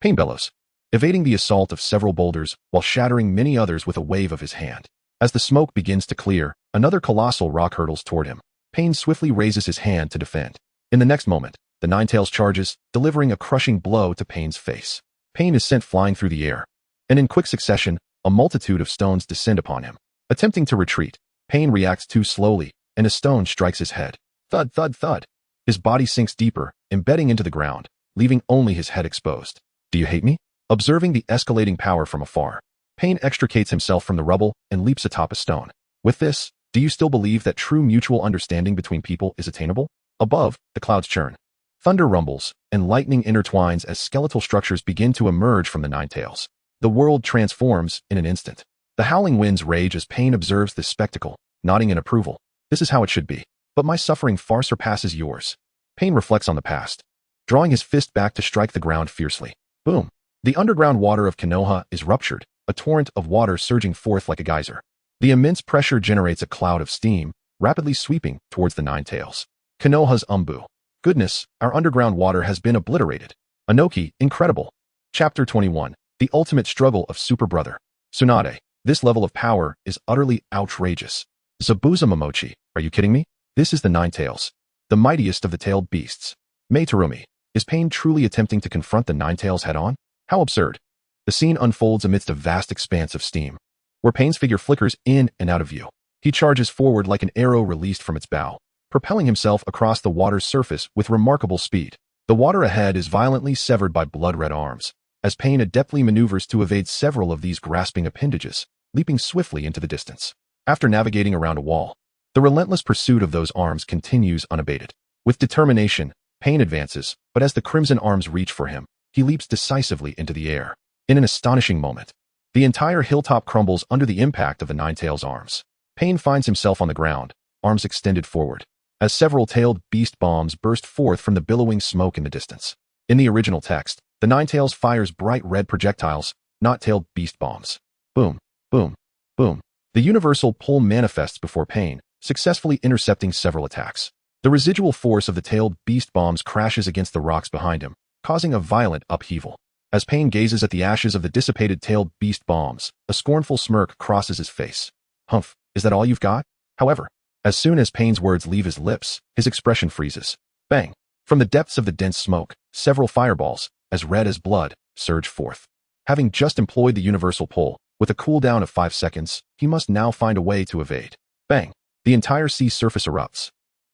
Pain bellows, evading the assault of several boulders while shattering many others with a wave of his hand. As the smoke begins to clear, another colossal rock hurtles toward him. Pain swiftly raises his hand to defend. In the next moment, the Nine Tails charges, delivering a crushing blow to Pain's face. Pain is sent flying through the air, and in quick succession, a multitude of stones descend upon him. Attempting to retreat, Pain reacts too slowly, and a stone strikes his head. Thud, thud, thud. His body sinks deeper, embedding into the ground, leaving only his head exposed. Do you hate me? Observing the escalating power from afar, Pain extricates himself from the rubble and leaps atop a stone. With this, do you still believe that true mutual understanding between people is attainable? Above, the clouds churn. Thunder rumbles, and lightning intertwines as skeletal structures begin to emerge from the Nine Tails. The world transforms in an instant. The howling winds rage as Pain observes this spectacle, nodding in approval. This is how it should be. But my suffering far surpasses yours. Pain reflects on the past, drawing his fist back to strike the ground fiercely. Boom. The underground water of Konoha is ruptured, a torrent of water surging forth like a geyser. The immense pressure generates a cloud of steam, rapidly sweeping towards the Nine Tails. Konoha's umbu. Goodness, our underground water has been obliterated. Anoki, incredible. Chapter 21. The ultimate struggle of Super Brother. Tsunade. This level of power is utterly outrageous. Zabuza Momochi, are you kidding me? This is the Nine Tails, the mightiest of the tailed beasts. Mei Terumi. Is Pain truly attempting to confront the Nine Tails head-on? How absurd. The scene unfolds amidst a vast expanse of steam, where Pain's figure flickers in and out of view. He charges forward like an arrow released from its bow, propelling himself across the water's surface with remarkable speed. The water ahead is violently severed by blood-red arms, as Pain adeptly maneuvers to evade several of these grasping appendages, leaping swiftly into the distance. After navigating around a wall, the relentless pursuit of those arms continues unabated. With determination, Pain advances, but as the crimson arms reach for him, he leaps decisively into the air. In an astonishing moment, the entire hilltop crumbles under the impact of the Nine Tails' arms. Pain finds himself on the ground, arms extended forward, as several tailed beast bombs burst forth from the billowing smoke in the distance. In the original text, the Nine Tails fires bright red projectiles, not tailed beast bombs. Boom, boom, boom. The universal pull manifests before Pain, successfully intercepting several attacks. The residual force of the tailed beast bombs crashes against the rocks behind him, causing a violent upheaval. As Pain gazes at the ashes of the dissipated tailed beast bombs, a scornful smirk crosses his face. Humph, is that all you've got? However, as soon as Pain's words leave his lips, his expression freezes. Bang! From the depths of the dense smoke, several fireballs, as red as blood, surge forth. Having just employed the universal pull, with a cooldown of 5 seconds, he must now find a way to evade. Bang! The entire sea surface erupts,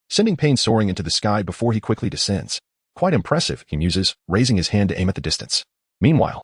sending Pain soaring into the sky before he quickly descends. Quite impressive, he muses, raising his hand to aim at the distance. Meanwhile,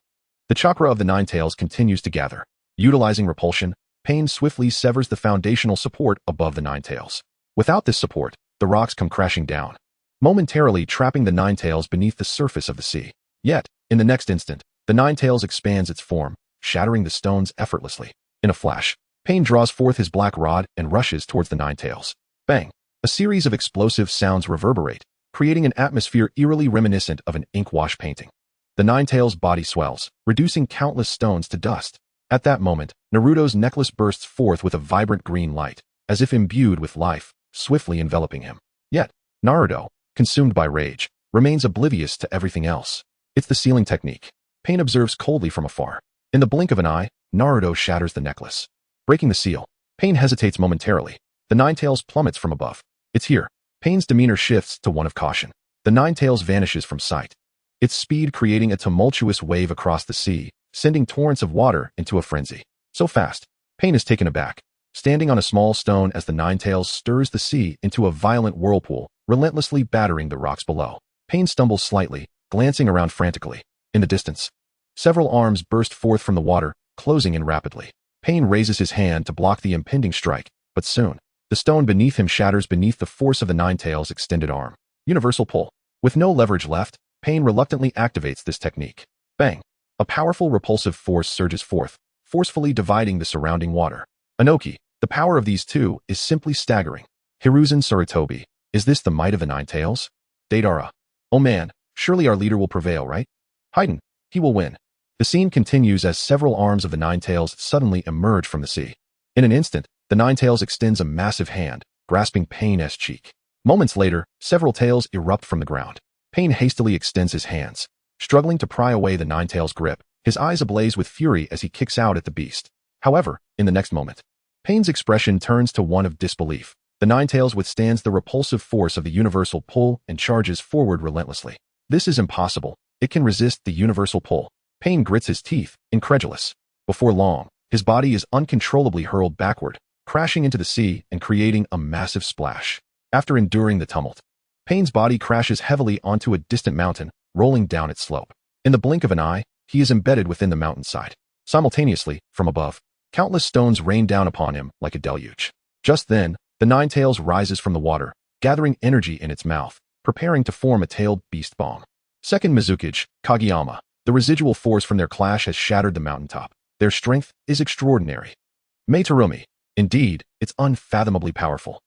the chakra of the Nine Tails continues to gather. Utilizing repulsion, Pain swiftly severs the foundational support above the Nine Tails. Without this support, the rocks come crashing down, momentarily trapping the Nine Tails beneath the surface of the sea. Yet, in the next instant, the Nine Tails expands its form, shattering the stones effortlessly. In a flash, Pain draws forth his black rod and rushes towards the Nine Tails. Bang! A series of explosive sounds reverberate, creating an atmosphere eerily reminiscent of an ink-wash painting. The Nine Tails' body swells, reducing countless stones to dust. At that moment, Naruto's necklace bursts forth with a vibrant green light, as if imbued with life, swiftly enveloping him. Yet, Naruto, consumed by rage, remains oblivious to everything else. It's the sealing technique. Pain observes coldly from afar. In the blink of an eye, Naruto shatters the necklace. Breaking the seal, Pain hesitates momentarily. The Nine Tails plummets from above. It's here. Pain's demeanor shifts to one of caution. The Nine Tails vanishes from sight, its speed creating a tumultuous wave across the sea, sending torrents of water into a frenzy. So fast, Pain is taken aback, standing on a small stone as the Nine Tails stirs the sea into a violent whirlpool, relentlessly battering the rocks below. Pain stumbles slightly, glancing around frantically. In the distance, several arms burst forth from the water, closing in rapidly. Pain raises his hand to block the impending strike, but soon, the stone beneath him shatters beneath the force of the Nine Tails' extended arm. Universal pull. With no leverage left, Pain reluctantly activates this technique. Bang! A powerful repulsive force surges forth, forcefully dividing the surrounding water. Anoki, the power of these two is simply staggering. Hiruzen Sarutobi, is this the might of the Nine Tails? Deidara, oh man, surely our leader will prevail, right? Haiden, he will win. The scene continues as several arms of the Ninetales suddenly emerge from the sea. In an instant, the Ninetales extends a massive hand, grasping Pain's cheek. Moments later, several tails erupt from the ground. Pain hastily extends his hands, struggling to pry away the Ninetales' grip, his eyes ablaze with fury as he kicks out at the beast. However, in the next moment, Pain's expression turns to one of disbelief. The Ninetales withstands the repulsive force of the universal pull and charges forward relentlessly. This is impossible. It can resist the universal pull. Pain grits his teeth, incredulous. Before long, his body is uncontrollably hurled backward, crashing into the sea and creating a massive splash. After enduring the tumult, Pain's body crashes heavily onto a distant mountain, rolling down its slope. In the blink of an eye, he is embedded within the mountainside. Simultaneously, from above, countless stones rain down upon him like a deluge. Just then, the Ninetales rises from the water, gathering energy in its mouth, preparing to form a tailed beast bomb. Second Mizukage, Kageyama. The residual force from their clash has shattered the mountaintop. Their strength is extraordinary. Meitarumi. Indeed, it's unfathomably powerful.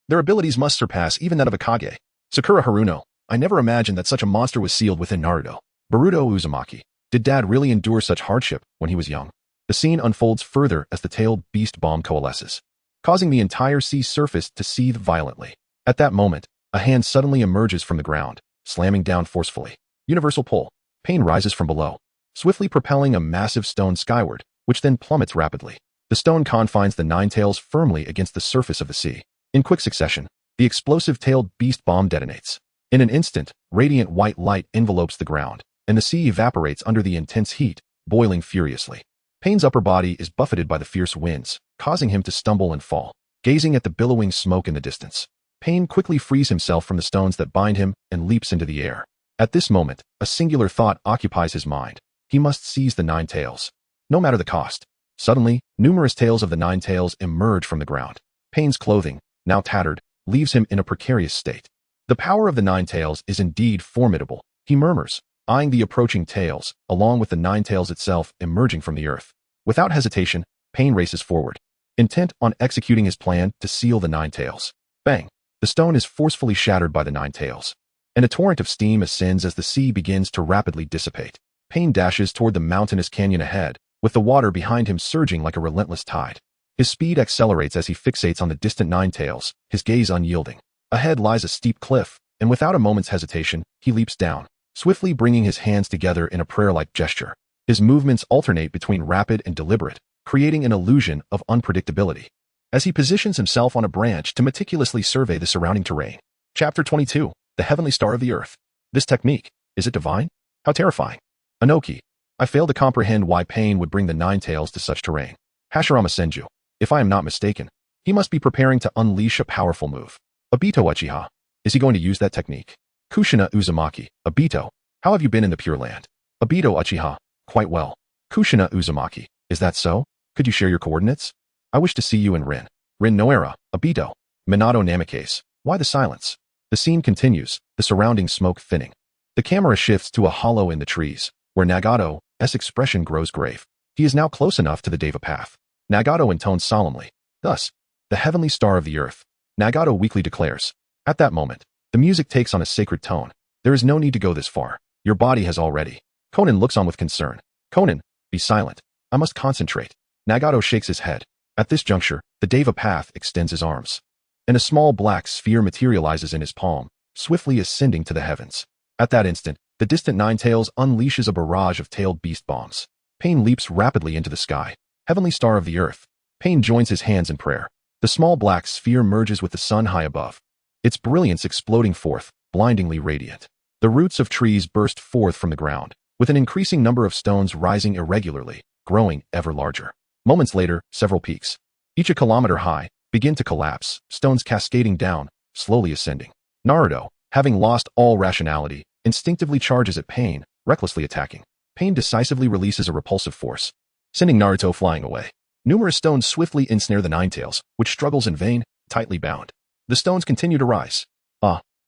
Their abilities must surpass even that of a Kage. Sakura Haruno. I never imagined that such a monster was sealed within Naruto. Boruto Uzumaki. Did Dad really endure such hardship when he was young? The scene unfolds further as the tailed beast bomb coalesces, causing the entire sea surface to seethe violently. At that moment, a hand suddenly emerges from the ground, slamming down forcefully. Universal pull. Pain rises from below, swiftly propelling a massive stone skyward, which then plummets rapidly. The stone confines the Ninetales firmly against the surface of the sea. In quick succession, the explosive tailed beast bomb detonates. In an instant, radiant white light envelopes the ground, and the sea evaporates under the intense heat, boiling furiously. Pain's upper body is buffeted by the fierce winds, causing him to stumble and fall. Gazing at the billowing smoke in the distance, Pain quickly frees himself from the stones that bind him and leaps into the air. At this moment, a singular thought occupies his mind. He must seize the Ninetales, no matter the cost. Suddenly, numerous tails of the Ninetales emerge from the ground. Pain's clothing, now tattered, leaves him in a precarious state. The power of the Ninetales is indeed formidable, he murmurs, eyeing the approaching tails, along with the Ninetales itself emerging from the earth. Without hesitation, Pain races forward, intent on executing his plan to seal the Ninetales. Bang! The stone is forcefully shattered by the Ninetales, and a torrent of steam ascends as the sea begins to rapidly dissipate. Pain dashes toward the mountainous canyon ahead, with the water behind him surging like a relentless tide. His speed accelerates as he fixates on the distant Ninetales, his gaze unyielding. Ahead lies a steep cliff, and without a moment's hesitation, he leaps down, swiftly bringing his hands together in a prayer-like gesture. His movements alternate between rapid and deliberate, creating an illusion of unpredictability, as he positions himself on a branch to meticulously survey the surrounding terrain. Chapter 22. The Heavenly Star of the Earth. This technique, is it divine? How terrifying. Anoki. I fail to comprehend why Pain would bring the Ninetales to such terrain. Hashirama Senju. If I am not mistaken, he must be preparing to unleash a powerful move. Obito Uchiha. Is he going to use that technique? Kushina Uzumaki. Obito. How have you been in the Pure Land? Obito Uchiha. Quite well. Kushina Uzumaki. Is that so? Could you share your coordinates? I wish to see you in Rin. Rin Noera. Obito. Minato Namikaze. Why the silence? The scene continues, the surrounding smoke thinning. The camera shifts to a hollow in the trees, where Nagato's expression grows grave. He is now close enough to the Deva path. Nagato intones solemnly. Thus, the heavenly star of the earth. Nagato weakly declares. At that moment, the music takes on a sacred tone. There is no need to go this far. Your body has already. Conan looks on with concern. Conan, be silent. I must concentrate. Nagato shakes his head. At this juncture, the Deva path extends his arms, and a small black sphere materializes in his palm, swiftly ascending to the heavens. At that instant, the distant Ninetales unleashes a barrage of tailed beast bombs. Pain leaps rapidly into the sky. Heavenly Star of the Earth. Pain joins his hands in prayer. The small black sphere merges with the sun high above, its brilliance exploding forth, blindingly radiant. The roots of trees burst forth from the ground, with an increasing number of stones rising irregularly, growing ever larger. Moments later, several peaks, each a kilometer high, begin to collapse, stones cascading down, slowly ascending. Naruto, having lost all rationality, instinctively charges at Pain, recklessly attacking. Pain decisively releases a repulsive force, sending Naruto flying away. Numerous stones swiftly ensnare the Ninetales, which struggles in vain, tightly bound. The stones continue to rise.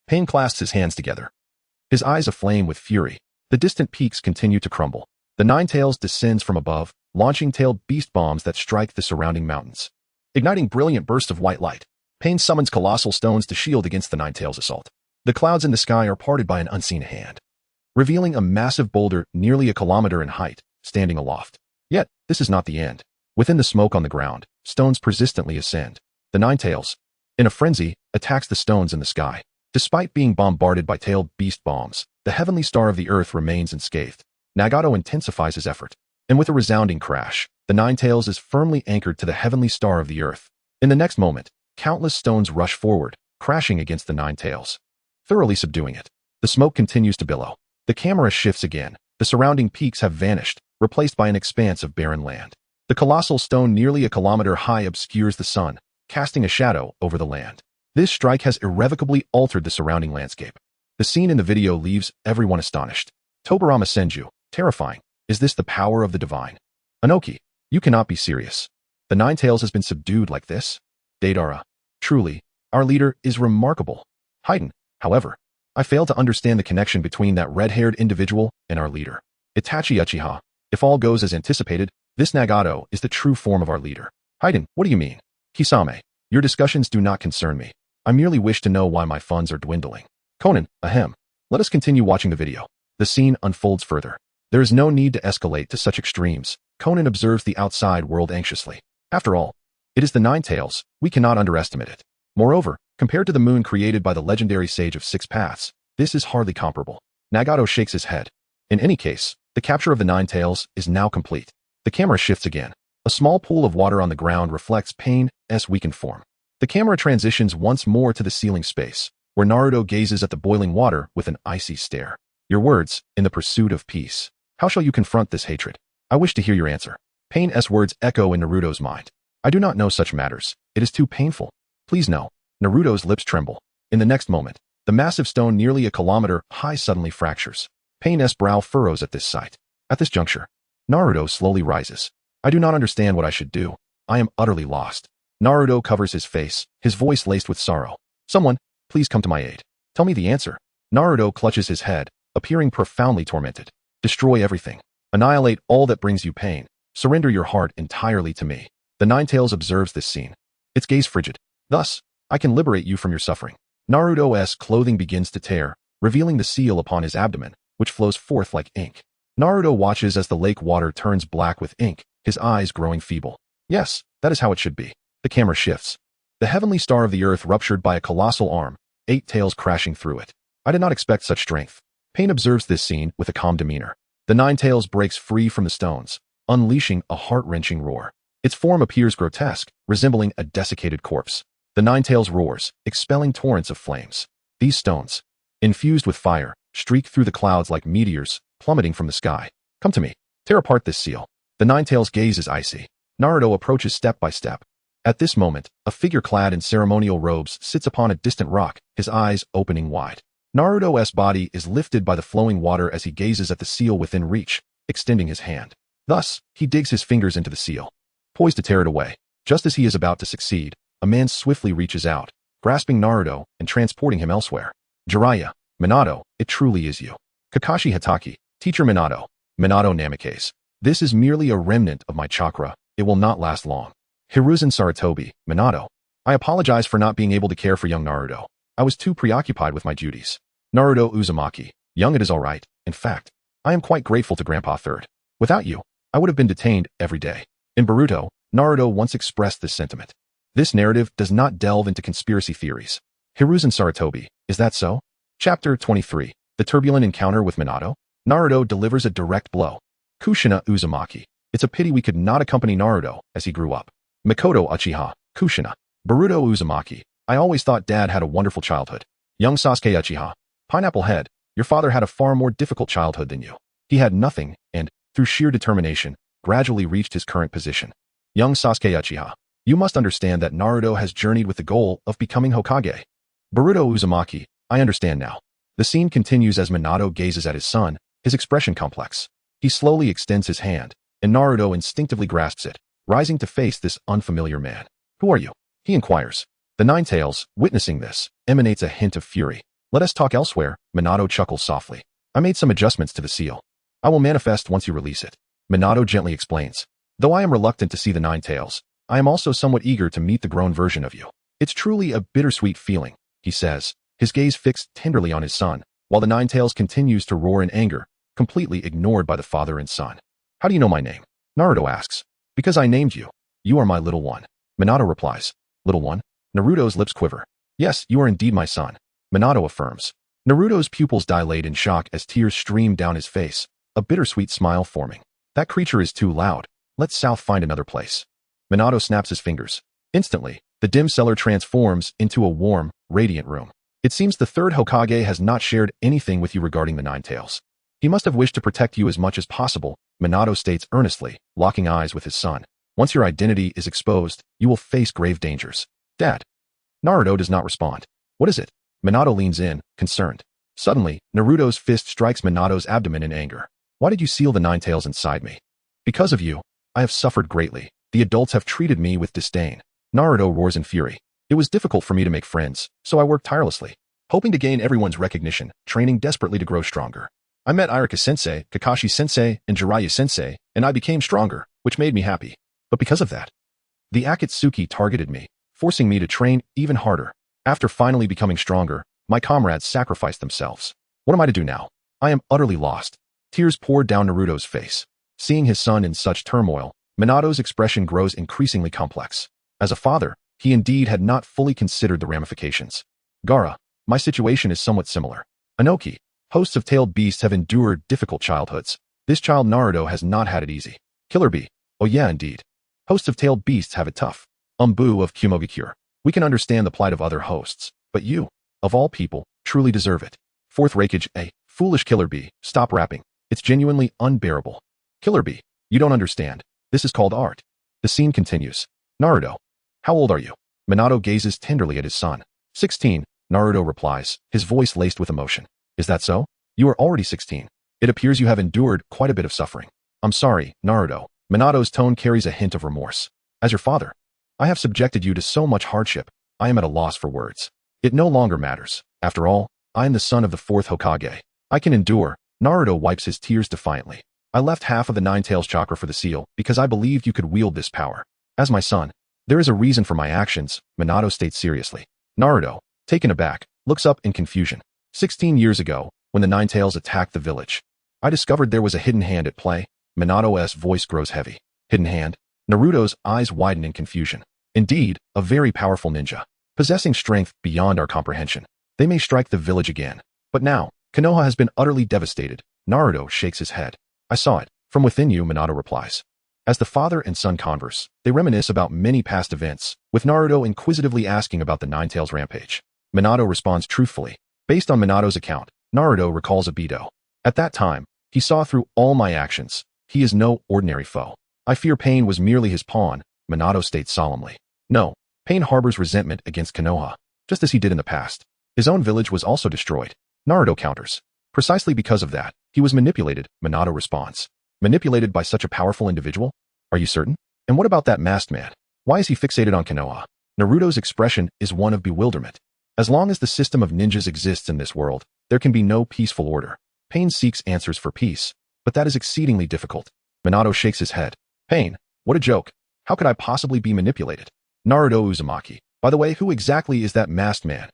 Pain clasps his hands together, his eyes aflame with fury. The distant peaks continue to crumble. The Ninetales descends from above, launching tailed beast bombs that strike the surrounding mountains, igniting brilliant bursts of white light. Pain summons colossal stones to shield against the Ninetales' assault. The clouds in the sky are parted by an unseen hand, revealing a massive boulder nearly a kilometer in height, standing aloft. Yet, this is not the end. Within the smoke on the ground, stones persistently ascend. The Nine Tails, in a frenzy, attacks the stones in the sky. Despite being bombarded by tailed beast bombs, the heavenly star of the earth remains unscathed. Nagato intensifies his effort, and with a resounding crash, the Nine Tails is firmly anchored to the heavenly star of the earth. In the next moment, countless stones rush forward, crashing against the Nine Tails, thoroughly subduing it. The smoke continues to billow. The camera shifts again. The surrounding peaks have vanished, replaced by an expanse of barren land. The colossal stone nearly a kilometer high obscures the sun, casting a shadow over the land. This strike has irrevocably altered the surrounding landscape. The scene in the video leaves everyone astonished. Tobirama Senju, terrifying. Is this the power of the divine? Anoki, you cannot be serious. The Nine Tails has been subdued like this? Deidara, truly, our leader is remarkable. Haiden, however, I fail to understand the connection between that red-haired individual and our leader. Itachi Uchiha, if all goes as anticipated, this Nagato is the true form of our leader. Haiden, what do you mean? Kisame, your discussions do not concern me. I merely wish to know why my funds are dwindling. Conan, ahem. Let us continue watching the video. The scene unfolds further. There is no need to escalate to such extremes. Conan observes the outside world anxiously. After all, it is the Nine Tails. We cannot underestimate it. Moreover, compared to the moon created by the legendary Sage of Six Paths, this is hardly comparable. Nagato shakes his head. In any case, the capture of the Nine Tails is now complete. The camera shifts again. A small pool of water on the ground reflects Pain's weakened form. The camera transitions once more to the ceiling space, where Naruto gazes at the boiling water with an icy stare. Your words, in the pursuit of peace. How shall you confront this hatred? I wish to hear your answer. Pain's words echo in Naruto's mind. I do not know such matters. It is too painful. Please no. Naruto's lips tremble. In the next moment, the massive stone nearly a kilometer high suddenly fractures. Pain's brow furrows at this sight. At this juncture, Naruto slowly rises. I do not understand what I should do. I am utterly lost. Naruto covers his face, his voice laced with sorrow. Someone, please come to my aid. Tell me the answer. Naruto clutches his head, appearing profoundly tormented. Destroy everything. Annihilate all that brings you pain. Surrender your heart entirely to me. The Nine Tails observes this scene. Its gaze frigid. Thus, I can liberate you from your suffering. Naruto's clothing begins to tear, revealing the seal upon his abdomen, which flows forth like ink. Naruto watches as the lake water turns black with ink, his eyes growing feeble. Yes, that is how it should be. The camera shifts. The heavenly star of the earth ruptured by a colossal arm, 8 tails crashing through it. I did not expect such strength. Pain observes this scene with a calm demeanor. The Nine Tails breaks free from the stones, unleashing a heart-wrenching roar. Its form appears grotesque, resembling a desiccated corpse. The Nine Tails roars, expelling torrents of flames. These stones, infused with fire, streak through the clouds like meteors, plummeting from the sky. Come to me. Tear apart this seal. The Nine Tails' gaze is icy. Naruto approaches step by step. At this moment, a figure clad in ceremonial robes sits upon a distant rock, his eyes opening wide. Naruto's body is lifted by the flowing water as he gazes at the seal within reach, extending his hand. Thus, he digs his fingers into the seal, poised to tear it away. Just as he is about to succeed, a man swiftly reaches out, grasping Naruto and transporting him elsewhere. Jiraiya, Minato, it truly is you. Kakashi Hatake, Teacher Minato. Minato Namikaze. This is merely a remnant of my chakra. It will not last long. Hiruzen Sarutobi, Minato. I apologize for not being able to care for young Naruto. I was too preoccupied with my duties. Naruto Uzumaki. Young, it is all right. In fact, I am quite grateful to Grandpa Third. Without you, I would have been detained every day. In Boruto, Naruto once expressed this sentiment. This narrative does not delve into conspiracy theories. Hiruzen Sarutobi, is that so? Chapter 23. The turbulent encounter with Minato. Naruto delivers a direct blow. Kushina Uzumaki. It's a pity we could not accompany Naruto as he grew up. Mikoto Uchiha. Kushina. Boruto Uzumaki. I always thought Dad had a wonderful childhood. Young Sasuke Uchiha. Pineapple Head. Your father had a far more difficult childhood than you. He had nothing and, through sheer determination, gradually reached his current position. Young Sasuke Uchiha. You must understand that Naruto has journeyed with the goal of becoming Hokage. Boruto Uzumaki. I understand now. The scene continues as Minato gazes at his son, his expression complex. He slowly extends his hand, and Naruto instinctively grasps it, rising to face this unfamiliar man. Who are you? He inquires. The Nine Tails, witnessing this, emanates a hint of fury. Let us talk elsewhere. Minato chuckles softly. I made some adjustments to the seal. I will manifest once you release it. Minato gently explains. Though I am reluctant to see the Nine Tails, I am also somewhat eager to meet the grown version of you. It's truly a bittersweet feeling, he says, his gaze fixed tenderly on his son, while the Nine Tails continues to roar in anger, completely ignored by the father and son. How do you know my name? Naruto asks. Because I named you. You are my little one. Minato replies. Little one? Naruto's lips quiver. Yes, you are indeed my son. Minato affirms. Naruto's pupils dilate in shock as tears stream down his face, a bittersweet smile forming. That creature is too loud. Let's South find another place. Minato snaps his fingers. Instantly, the dim cellar transforms into a warm, radiant room. It seems the third Hokage has not shared anything with you regarding the Nine Tails. He must have wished to protect you as much as possible, Minato states earnestly, locking eyes with his son. Once your identity is exposed, you will face grave dangers. Dad. Naruto does not respond. What is it? Minato leans in, concerned. Suddenly, Naruto's fist strikes Minato's abdomen in anger. Why did you seal the Nine Tails inside me? Because of you, I have suffered greatly. The adults have treated me with disdain. Naruto roars in fury. It was difficult for me to make friends, so I worked tirelessly, hoping to gain everyone's recognition, training desperately to grow stronger. I met Irika-sensei, Kakashi-sensei, and Jiraiya-sensei, and I became stronger, which made me happy. But because of that, the Akatsuki targeted me, forcing me to train even harder. After finally becoming stronger, my comrades sacrificed themselves. What am I to do now? I am utterly lost. Tears poured down Naruto's face. Seeing his son in such turmoil, Minato's expression grows increasingly complex. As a father, he indeed had not fully considered the ramifications. Gaara, my situation is somewhat similar. Inoki, hosts of tailed beasts have endured difficult childhoods. This child Naruto has not had it easy. Killer Bee, oh yeah indeed. Hosts of tailed beasts have it tough. Umbu of Kumogakure, we can understand the plight of other hosts, but you, of all people, truly deserve it. Fourth Raikage, foolish Killer Bee, stop rapping. It's genuinely unbearable. Killer Bee, you don't understand. This is called art. The scene continues. Naruto, how old are you? Minato gazes tenderly at his son. 16, Naruto replies, his voice laced with emotion. Is that so? You are already 16. It appears you have endured quite a bit of suffering. I'm sorry, Naruto. Minato's tone carries a hint of remorse. As your father, I have subjected you to so much hardship, I am at a loss for words. It no longer matters. After all, I am the son of the fourth Hokage. I can endure. Naruto wipes his tears defiantly. I left half of the Nine Tails chakra for the seal because I believed you could wield this power. As my son, there is a reason for my actions, Minato states seriously. Naruto, taken aback, looks up in confusion. 16 years ago, when the Nine Tails attacked the village, I discovered there was a hidden hand at play. Minato's voice grows heavy. Hidden hand? Naruto's eyes widen in confusion. Indeed, a very powerful ninja, possessing strength beyond our comprehension. They may strike the village again. But now, Konoha has been utterly devastated. Naruto shakes his head. I saw it. From within you, Minato replies. As the father and son converse, they reminisce about many past events, with Naruto inquisitively asking about the Nine Tails rampage. Minato responds truthfully. Based on Minato's account, Naruto recalls Obito. At that time, he saw through all my actions. He is no ordinary foe. I fear Pain was merely his pawn, Minato states solemnly. No, Pain harbors resentment against Konoha, just as he did in the past. His own village was also destroyed. Naruto counters. Precisely because of that, he was manipulated, Minato responds. Manipulated by such a powerful individual? Are you certain? And what about that masked man? Why is he fixated on Konoha? Naruto's expression is one of bewilderment. As long as the system of ninjas exists in this world, there can be no peaceful order. Pain seeks answers for peace, but that is exceedingly difficult. Minato shakes his head. Pain, what a joke. How could I possibly be manipulated? Naruto Uzumaki. By the way, who exactly is that masked man?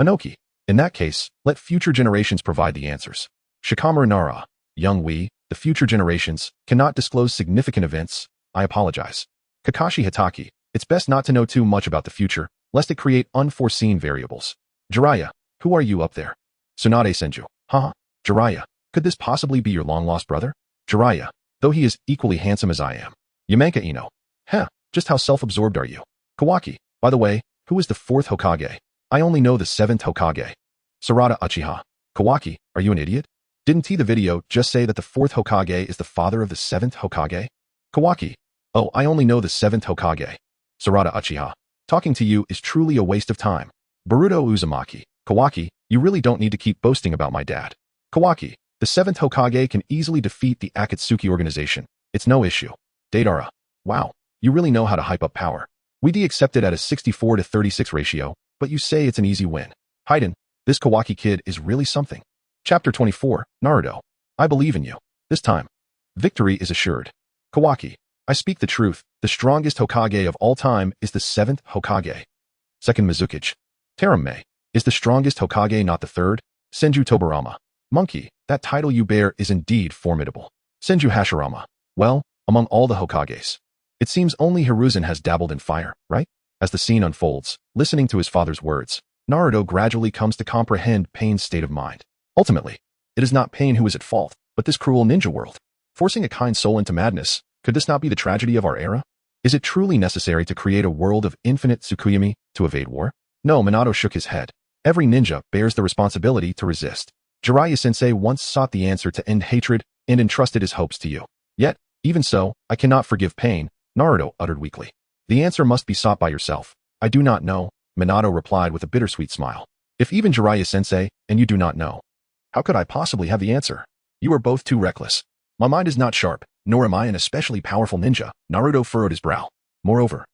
Inoki. In that case, let future generations provide the answers. Shikamaru Nara. Young we, the future generations, cannot disclose significant events. I apologize. Kakashi Hitaki. It's best not to know too much about the future, lest it create unforeseen variables. Jiraiya. Who are you up there? Tsunade Senju. Haha. Jiraiya. Could this possibly be your long-lost brother? Jiraiya. Though he is equally handsome as I am. Yamanka Ino. Heh. Just how self-absorbed are you? Kawaki. By the way, who is the fourth Hokage? I only know the seventh Hokage. Sarada Uchiha. Kawaki, are you an idiot? Didn't the video just say that the fourth Hokage is the father of the seventh Hokage? Kawaki. Oh, I only know the seventh Hokage. Sarada Uchiha. Talking to you is truly a waste of time. Boruto Uzumaki. Kawaki, you really don't need to keep boasting about my dad. Kawaki. The seventh Hokage can easily defeat the Akatsuki organization. It's no issue. Deidara. Wow. You really know how to hype up power. We accept it at a 64-36 ratio, but you say it's an easy win. Haiden. This Kawaki kid is really something. Chapter 24, Naruto. I believe in you. This time, victory is assured. Kawaki. I speak the truth. The strongest Hokage of all time is the seventh Hokage. Second Mizukage. Terame. Is the strongest Hokage not the third? Senju Tobarama. Monkey. That title you bear is indeed formidable. Senju Hashirama. Well, among all the Hokages, it seems only Hiruzen has dabbled in fire, right? As the scene unfolds, listening to his father's words, Naruto gradually comes to comprehend Pain's state of mind. Ultimately, it is not Pain who is at fault, but this cruel ninja world. Forcing a kind soul into madness, could this not be the tragedy of our era? Is it truly necessary to create a world of infinite Tsukuyami to evade war? No, Minato shook his head. Every ninja bears the responsibility to resist. Jiraiya-sensei once sought the answer to end hatred and entrusted his hopes to you. Yet, even so, I cannot forgive Pain, Naruto uttered weakly. The answer must be sought by yourself. I do not know, Minato replied with a bittersweet smile. If even Jiraiya-sensei, and you do not know, how could I possibly have the answer? You are both too reckless. My mind is not sharp, nor am I an especially powerful ninja, Naruto furrowed his brow. Moreover,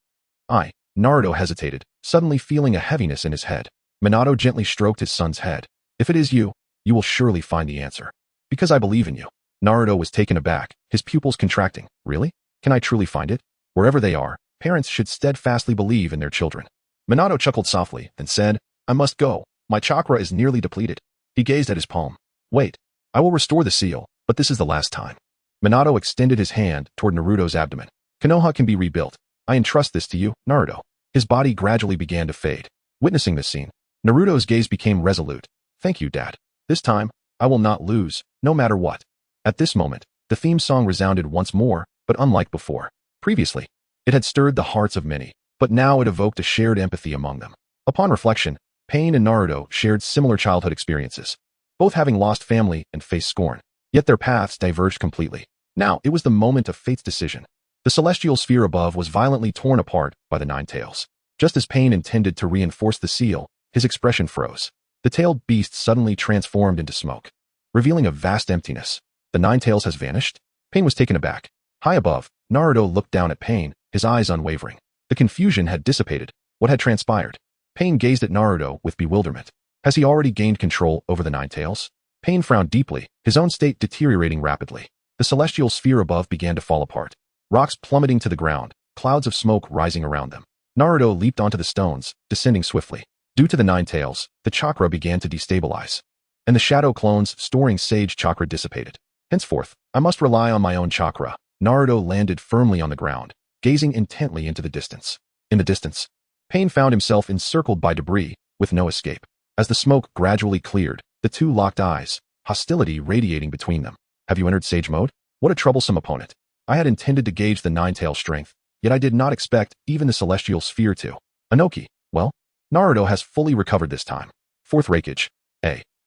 Naruto hesitated, suddenly feeling a heaviness in his head. Minato gently stroked his son's head. If it is you, you will surely find the answer. Because I believe in you. Naruto was taken aback, his pupils contracting. Really? Can I truly find it? Wherever they are, parents should steadfastly believe in their children. Minato chuckled softly, then said, I must go. My chakra is nearly depleted. He gazed at his palm. Wait. I will restore the seal, but this is the last time. Minato extended his hand toward Naruto's abdomen. Konoha can be rebuilt. I entrust this to you, Naruto. His body gradually began to fade. Witnessing this scene, Naruto's gaze became resolute. Thank you, Dad. This time, I will not lose, no matter what. At this moment, the theme song resounded once more, but unlike before. Previously, it had stirred the hearts of many, but now it evoked a shared empathy among them. Upon reflection, Pain and Naruto shared similar childhood experiences, both having lost family and faced scorn. Yet their paths diverged completely. Now, it was the moment of fate's decision. The celestial sphere above was violently torn apart by the Nine Tails. Just as Pain intended to reinforce the seal, his expression froze. The tailed beast suddenly transformed into smoke, revealing a vast emptiness. The Nine Tails has vanished? Pain was taken aback. High above, Naruto looked down at Pain, his eyes unwavering. The confusion had dissipated. What had transpired? Pain gazed at Naruto with bewilderment. Has he already gained control over the Nine Tails? Pain frowned deeply, his own state deteriorating rapidly. The celestial sphere above began to fall apart. Rocks plummeting to the ground, clouds of smoke rising around them. Naruto leaped onto the stones, descending swiftly. Due to the Nine Tails, the chakra began to destabilize, and the shadow clones storing sage chakra dissipated. Henceforth, I must rely on my own chakra. Naruto landed firmly on the ground, gazing intently into the distance. In the distance, Pain found himself encircled by debris, with no escape. As the smoke gradually cleared, the two locked eyes, hostility radiating between them. Have you entered Sage mode? What a troublesome opponent. I had intended to gauge the Nine-Tail strength, yet I did not expect even the Celestial Sphere to. Inoki, well, Naruto has fully recovered this time. Fourth Raikage.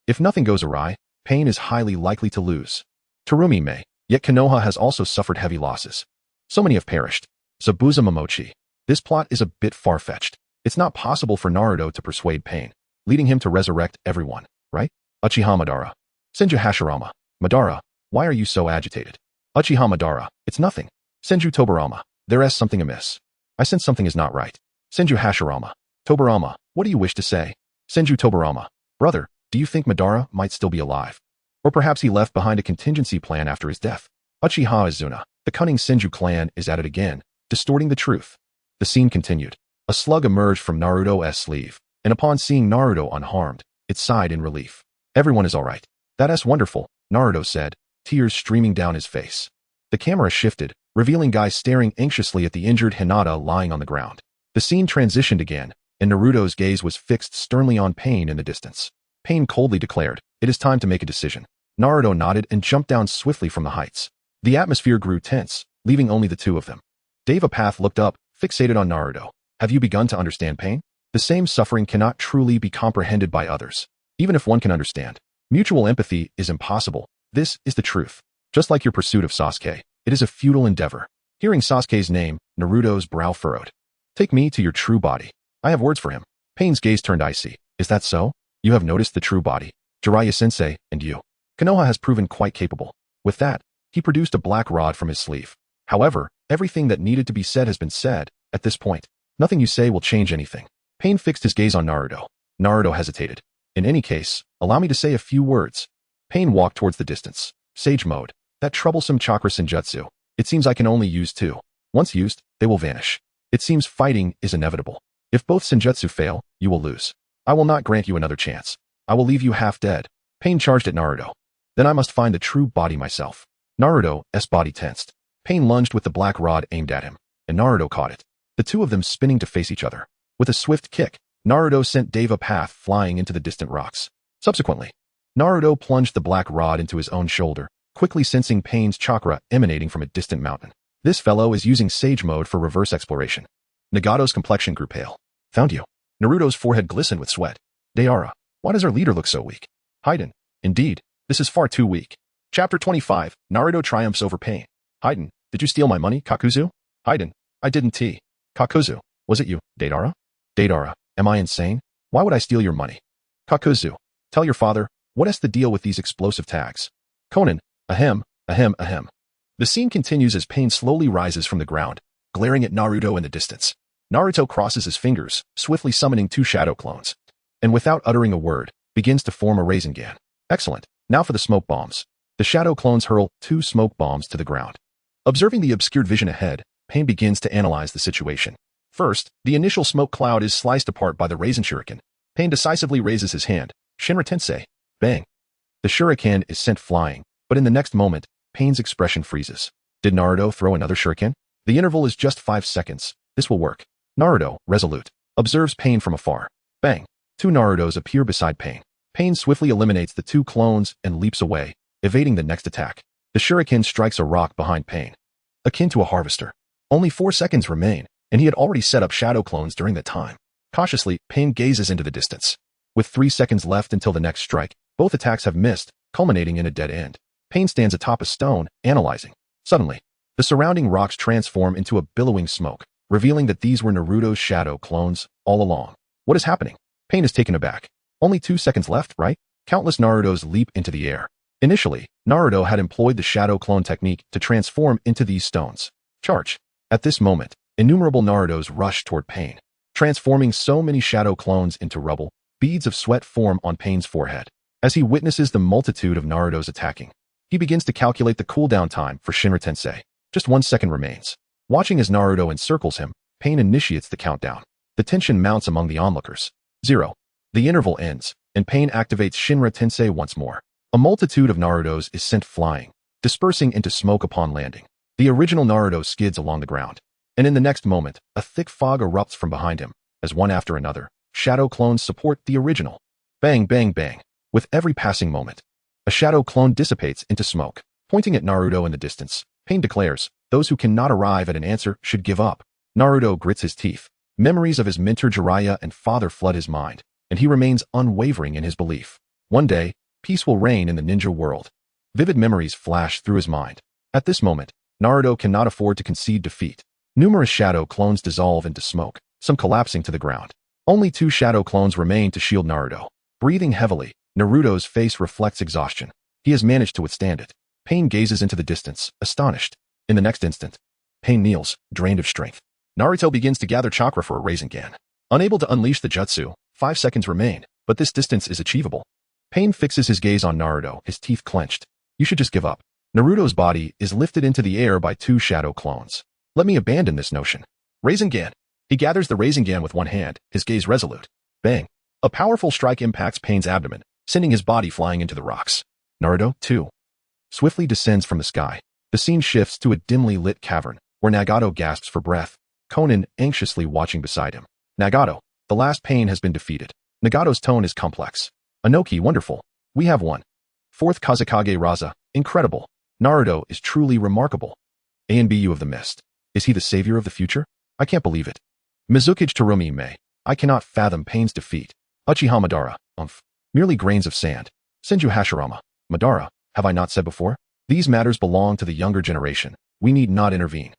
If nothing goes awry, Pain is highly likely to lose. Terumi may, yet Konoha has also suffered heavy losses. So many have perished. Zabuza Momochi. This plot is a bit far-fetched. It's not possible for Naruto to persuade Pain, leading him to resurrect everyone, right? Uchiha Madara. Senju Hashirama. Madara, why are you so agitated? Uchiha Madara, it's nothing. Senju Tobarama, there is something amiss. I sense something is not right. Senju Hashirama. Tobarama, what do you wish to say? Senju Tobarama, brother, do you think Madara might still be alive? Or perhaps he left behind a contingency plan after his death? Uchiha Izuna, the cunning Senju clan is at it again, distorting the truth. The scene continued. A slug emerged from Naruto's sleeve, and upon seeing Naruto unharmed, it sighed in relief. Everyone is all right. That's wonderful, Naruto said, tears streaming down his face. The camera shifted, revealing Guy staring anxiously at the injured Hinata lying on the ground. The scene transitioned again, and Naruto's gaze was fixed sternly on Pain in the distance. Pain coldly declared, it is time to make a decision. Naruto nodded and jumped down swiftly from the heights. The atmosphere grew tense, leaving only the two of them. Devapath looked up, fixated on Naruto. Have you begun to understand Pain? The same suffering cannot truly be comprehended by others. Even if one can understand, mutual empathy is impossible. This is the truth. Just like your pursuit of Sasuke, it is a futile endeavor. Hearing Sasuke's name, Naruto's brow furrowed. Take me to your true body. I have words for him. Pain's gaze turned icy. Is that so? You have noticed the true body. Jiraiya-sensei, and you. Konoha has proven quite capable. With that, he produced a black rod from his sleeve. However, everything that needed to be said has been said. At this point, nothing you say will change anything. Pain fixed his gaze on Naruto. Naruto hesitated. In any case, allow me to say a few words. Pain walked towards the distance. Sage mode. That troublesome chakra senjutsu. It seems I can only use two. Once used, they will vanish. It seems fighting is inevitable. If both senjutsu fail, you will lose. I will not grant you another chance. I will leave you half dead. Pain charged at Naruto. Then I must find the true body myself. Naruto's body tensed. Pain lunged with the black rod aimed at him, and Naruto caught it. The two of them spinning to face each other. With a swift kick, Naruto sent Deva Path flying into the distant rocks. Subsequently, Naruto plunged the black rod into his own shoulder, quickly sensing Pain's chakra emanating from a distant mountain. This fellow is using Sage Mode for reverse exploration. Nagato's complexion grew pale. Found you. Naruto's forehead glistened with sweat. Deara, why does our leader look so weak? Haiden, indeed, this is far too weak. Chapter 25, Naruto triumphs over Pain. Haiden, did you steal my money, Kakuzu? Haiden, I didn't. Kakuzu, was it you, Deidara? Deidara, am I insane? Why would I steal your money? Kakuzu, tell your father, what is the deal with these explosive tags? Conan, ahem, ahem, ahem. The scene continues as Pain slowly rises from the ground, glaring at Naruto in the distance. Naruto crosses his fingers, swiftly summoning two shadow clones, and without uttering a word, begins to form a Rasengan. Excellent. Now for the smoke bombs. The shadow clones hurl two smoke bombs to the ground. Observing the obscured vision ahead, Pain begins to analyze the situation. First, the initial smoke cloud is sliced apart by the Rasenshuriken. Pain decisively raises his hand. Shinra Tensei. Bang. The shuriken is sent flying, but in the next moment, Pain's expression freezes. Did Naruto throw another shuriken? The interval is just 5 seconds. This will work. Naruto, resolute, observes Pain from afar. Bang. Two Narutos appear beside Pain. Pain swiftly eliminates the two clones and leaps away, evading the next attack. The shuriken strikes a rock behind Pain, akin to a harvester. Only 4 seconds remain, and he had already set up shadow clones during that time. Cautiously, Pain gazes into the distance. With 3 seconds left until the next strike, both attacks have missed, culminating in a dead end. Pain stands atop a stone, analyzing. Suddenly, the surrounding rocks transform into a billowing smoke, revealing that these were Naruto's shadow clones all along. What is happening? Pain is taken aback. Only 2 seconds left, right? Countless Narutos leap into the air. Initially, Naruto had employed the shadow clone technique to transform into these stones. Charge. At this moment, innumerable Narutos rush toward Pain. Transforming so many shadow clones into rubble, beads of sweat form on Pain's forehead. As he witnesses the multitude of Narutos attacking, he begins to calculate the cooldown time for Shinra Tensei. Just 1 second remains. Watching as Naruto encircles him, Pain initiates the countdown. The tension mounts among the onlookers. 0. The interval ends, and Pain activates Shinra Tensei once more. A multitude of Narutos is sent flying, dispersing into smoke upon landing. The original Naruto skids along the ground, and in the next moment, a thick fog erupts from behind him, as one after another, shadow clones support the original. Bang, bang, bang. With every passing moment, a shadow clone dissipates into smoke. Pointing at Naruto in the distance, Pain declares, those who cannot arrive at an answer should give up. Naruto grits his teeth. Memories of his mentor Jiraiya and father flood his mind, and he remains unwavering in his belief. One day, peace will reign in the ninja world. Vivid memories flash through his mind. At this moment, Naruto cannot afford to concede defeat. Numerous shadow clones dissolve into smoke, some collapsing to the ground. Only 2 shadow clones remain to shield Naruto. Breathing heavily, Naruto's face reflects exhaustion. He has managed to withstand it. Pain gazes into the distance, astonished. In the next instant, Pain kneels, drained of strength. Naruto begins to gather chakra for a Rasengan. Unable to unleash the jutsu, 5 seconds remain, but this distance is achievable. Pain fixes his gaze on Naruto, his teeth clenched. You should just give up. Naruto's body is lifted into the air by 2 shadow clones. Let me abandon this notion. Rasengan. He gathers the Rasengan with one hand, his gaze resolute. Bang. A powerful strike impacts Pain's abdomen, sending his body flying into the rocks. Naruto, too, swiftly descends from the sky. The scene shifts to a dimly lit cavern, where Nagato gasps for breath, Conan anxiously watching beside him. Nagato, the last Pain has been defeated. Nagato's tone is complex. Anoki, wonderful. We have won. 4th Kazekage Raza, incredible. Naruto is truly remarkable. ANBU of the Mist. Is he the savior of the future? I can't believe it. Mizukage Terumi Mei. I cannot fathom Pain's defeat. Uchiha Madara, merely grains of sand. Senju Hashirama. Madara, have I not said before? These matters belong to the younger generation. We need not intervene.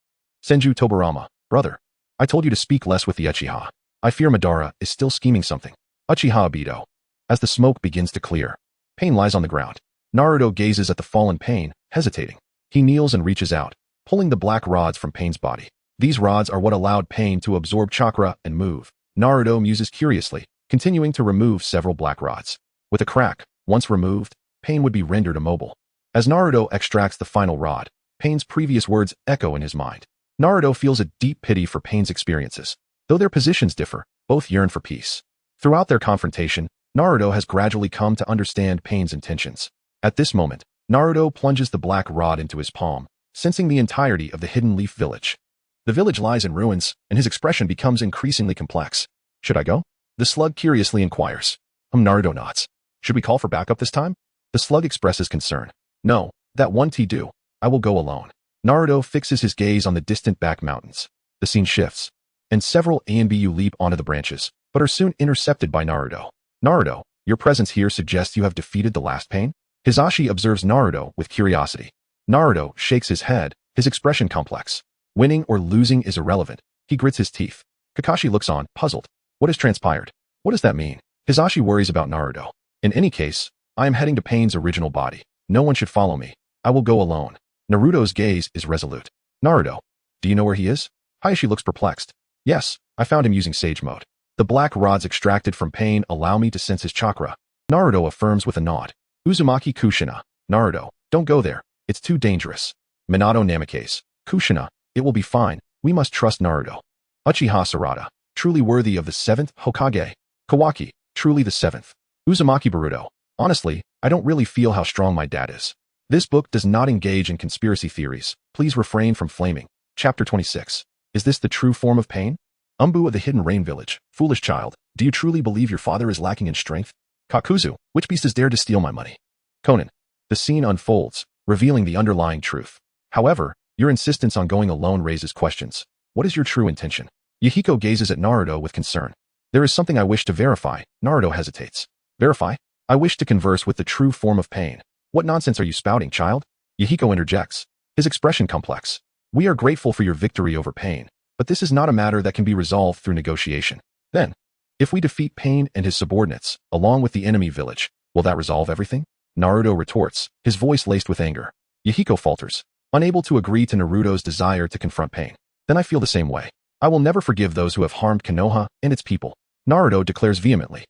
Senju Tobarama. Brother, I told you to speak less with the Uchiha. I fear Madara is still scheming something. Uchiha Obito. As the smoke begins to clear, Pain lies on the ground. Naruto gazes at the fallen Pain, hesitating. He kneels and reaches out, pulling the black rods from Pain's body. These rods are what allowed Pain to absorb chakra and move. Naruto muses curiously, continuing to remove several black rods. With a crack, once removed, Pain would be rendered immobile. As Naruto extracts the final rod, Pain's previous words echo in his mind. Naruto feels a deep pity for Pain's experiences. Though their positions differ, both yearn for peace. Throughout their confrontation, Naruto has gradually come to understand Pain's intentions. At this moment, Naruto plunges the black rod into his palm, sensing the entirety of the Hidden Leaf village. The village lies in ruins, and his expression becomes increasingly complex. Should I go? The slug curiously inquires. Naruto nods. Should we call for backup this time? The slug expresses concern. No, that won't do. I will go alone. Naruto fixes his gaze on the distant back mountains. The scene shifts, and several ANBU leap onto the branches, but are soon intercepted by Naruto. Naruto, your presence here suggests you have defeated the last pain? Hisashi observes Naruto with curiosity. Naruto shakes his head, his expression complex. Winning or losing is irrelevant. He grits his teeth. Kakashi looks on, puzzled. What has transpired? What does that mean? Hisashi worries about Naruto. In any case, I am heading to Pain's original body. No one should follow me. I will go alone. Naruto's gaze is resolute. Naruto, do you know where he is? Hayashi looks perplexed. Yes, I found him using Sage Mode. The black rods extracted from Pain allow me to sense his chakra. Naruto affirms with a nod. Uzumaki Kushina. Naruto, don't go there. It's too dangerous. Minato Namikaze. Kushina, it will be fine. We must trust Naruto. Uchiha Sarada. Truly worthy of the 7th Hokage. Kawaki. Truly the 7th. Uzumaki Baruto. Honestly, I don't really feel how strong my dad is. This book does not engage in conspiracy theories. Please refrain from flaming. Chapter 26. Is this the true form of Pain? Umbu of the Hidden Rain Village. Foolish child, do you truly believe your father is lacking in strength? Kakuzu, which beast has dared to steal my money? Conan. The scene unfolds, revealing the underlying truth. However, your insistence on going alone raises questions. What is your true intention? Yahiko gazes at Naruto with concern. There is something I wish to verify. Naruto hesitates. Verify? I wish to converse with the true form of Pain. What nonsense are you spouting, child? Yahiko interjects, his expression complex. We are grateful for your victory over Pain, but this is not a matter that can be resolved through negotiation. Then, if we defeat Pain and his subordinates, along with the enemy village, will that resolve everything? Naruto retorts, his voice laced with anger. Yahiko falters, unable to agree to Naruto's desire to confront Pain. Then I feel the same way. I will never forgive those who have harmed Konoha and its people. Naruto declares vehemently.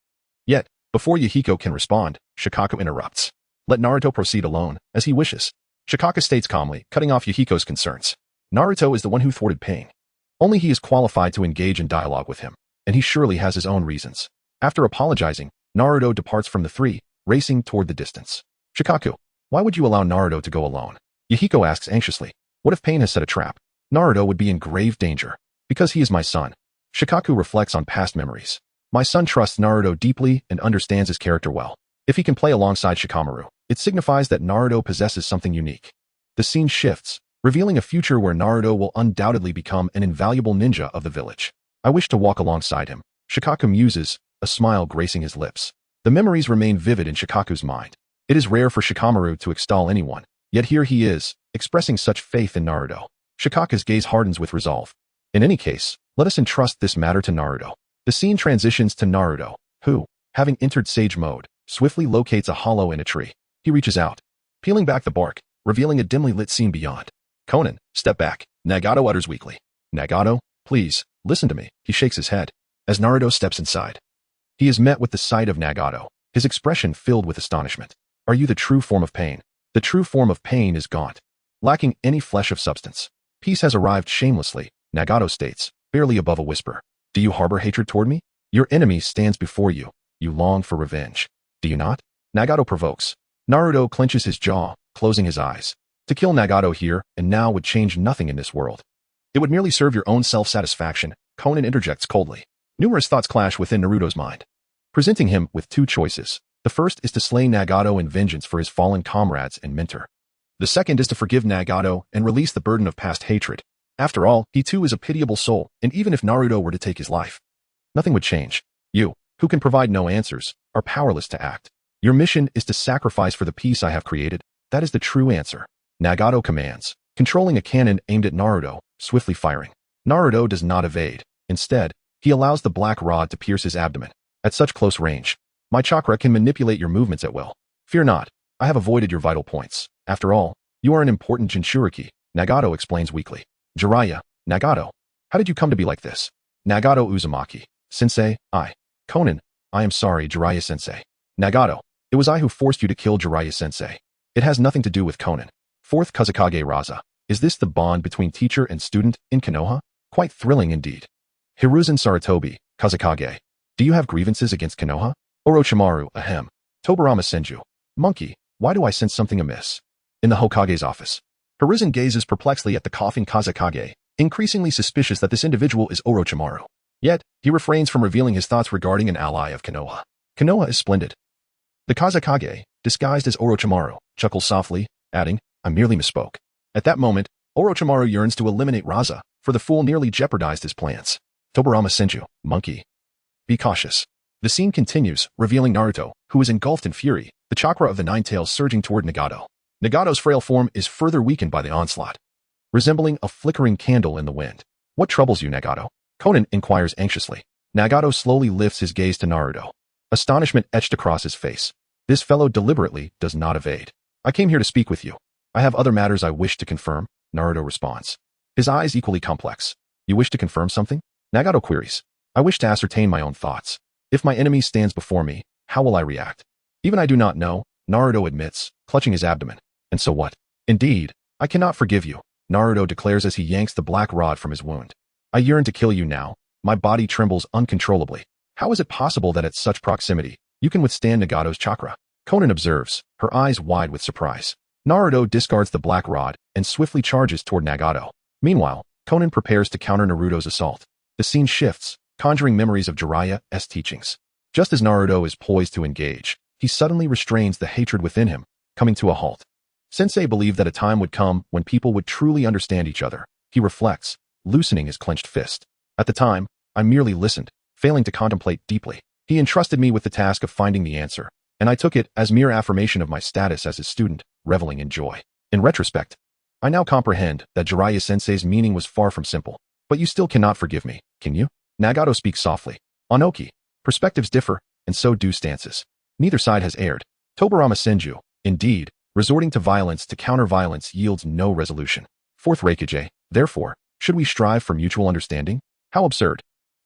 Yet, before Yahiko can respond, Shikaku interrupts. Let Naruto proceed alone, as he wishes. Shikaka states calmly, cutting off Yahiko's concerns. Naruto is the one who thwarted Pain. Only he is qualified to engage in dialogue with him, and he surely has his own reasons. After apologizing, Naruto departs from the three, racing toward the distance. Shikaku, why would you allow Naruto to go alone? Yahiko asks anxiously. What if Pain has set a trap? Naruto would be in grave danger. Because he is my son. Shikaku reflects on past memories. My son trusts Naruto deeply and understands his character well. If he can play alongside Shikamaru, it signifies that Naruto possesses something unique. The scene shifts, revealing a future where Naruto will undoubtedly become an invaluable ninja of the village. I wish to walk alongside him. Shikaku muses, a smile gracing his lips. The memories remain vivid in Shikaku's mind. It is rare for Shikamaru to extol anyone, yet here he is, expressing such faith in Naruto. Shikaku's gaze hardens with resolve. In any case, let us entrust this matter to Naruto. The scene transitions to Naruto, who, having entered Sage Mode, swiftly locates a hollow in a tree. He reaches out, peeling back the bark, revealing a dimly lit scene beyond. Conan, step back. Nagato utters weakly. Nagato, please, listen to me. He shakes his head. As Naruto steps inside, he is met with the sight of Nagato, his expression filled with astonishment. Are you the true form of Pain? The true form of Pain is gaunt, lacking any flesh of substance. Peace has arrived shamelessly, Nagato states, barely above a whisper. Do you harbor hatred toward me? Your enemy stands before you. You long for revenge. Do you not? Nagato provokes. Naruto clenches his jaw, closing his eyes. To kill Nagato here and now would change nothing in this world. It would merely serve your own self-satisfaction, Conan interjects coldly. Numerous thoughts clash within Naruto's mind, presenting him with two choices. The first is to slay Nagato in vengeance for his fallen comrades and mentor. The second is to forgive Nagato and release the burden of past hatred. After all, he too is a pitiable soul, and even if Naruto were to take his life, nothing would change. You, who can provide no answers, are powerless to act. Your mission is to sacrifice for the peace I have created. That is the true answer. Nagato commands, controlling a cannon aimed at Naruto, swiftly firing. Naruto does not evade. Instead, he allows the black rod to pierce his abdomen. At such close range, my chakra can manipulate your movements at will. Fear not, I have avoided your vital points. After all, you are an important Jinchuriki, Nagato explains weakly. Jiraiya, Nagato, how did you come to be like this? Nagato Uzumaki, Sensei, Conan, I am sorry, Jiraiya-sensei. Nagato, it was I who forced you to kill Jiraiya-sensei. It has nothing to do with Conan. 4th Kazekage Raza, is this the bond between teacher and student in Konoha? Quite thrilling indeed. Hiruzen Sarutobi, Kazekage, do you have grievances against Konoha? Orochimaru, ahem. Tobarama Senju, monkey, why do I sense something amiss? In the Hokage's office. Hiruzen gazes perplexedly at the coughing Kazekage, increasingly suspicious that this individual is Orochimaru. Yet, he refrains from revealing his thoughts regarding an ally of Konoha. Konoha is splendid. The Kazekage, disguised as Orochimaru, chuckles softly, adding, I merely misspoke. At that moment, Orochimaru yearns to eliminate Raza, for the fool nearly jeopardized his plans. Tobirama Senju, monkey. Be cautious. The scene continues, revealing Naruto, who is engulfed in fury, the chakra of the Nine Tails surging toward Nagato. Nagato's frail form is further weakened by the onslaught, resembling a flickering candle in the wind. What troubles you, Nagato? Conan inquires anxiously. Nagato slowly lifts his gaze to Naruto. Astonishment etched across his face. This fellow deliberately does not evade. I came here to speak with you. I have other matters I wish to confirm, Naruto responds. His eyes equally complex. You wish to confirm something? Nagato queries. I wish to ascertain my own thoughts. If my enemy stands before me, how will I react? Even I do not know, Naruto admits, clutching his abdomen. And so what? Indeed, I cannot forgive you, Naruto declares as he yanks the black rod from his wound. I yearn to kill you now. My body trembles uncontrollably. How is it possible that at such proximity, you can withstand Nagato's chakra? Conan observes, her eyes wide with surprise. Naruto discards the black rod and swiftly charges toward Nagato. Meanwhile, Conan prepares to counter Naruto's assault. The scene shifts, conjuring memories of Jiraiya's teachings. Just as Naruto is poised to engage, he suddenly restrains the hatred within him, coming to a halt. Sensei believed that a time would come when people would truly understand each other. He reflects, loosening his clenched fist. At the time, I merely listened, failing to contemplate deeply. He entrusted me with the task of finding the answer, and I took it as mere affirmation of my status as his student, reveling in joy. In retrospect, I now comprehend that Jiraiya Sensei's meaning was far from simple. But you still cannot forgive me, can you? Nagato speaks softly. Onoki, perspectives differ, and so do stances. Neither side has erred. Tobirama Senju, indeed, resorting to violence to counter violence yields no resolution. Fourth Raikage, therefore, should we strive for mutual understanding? How absurd.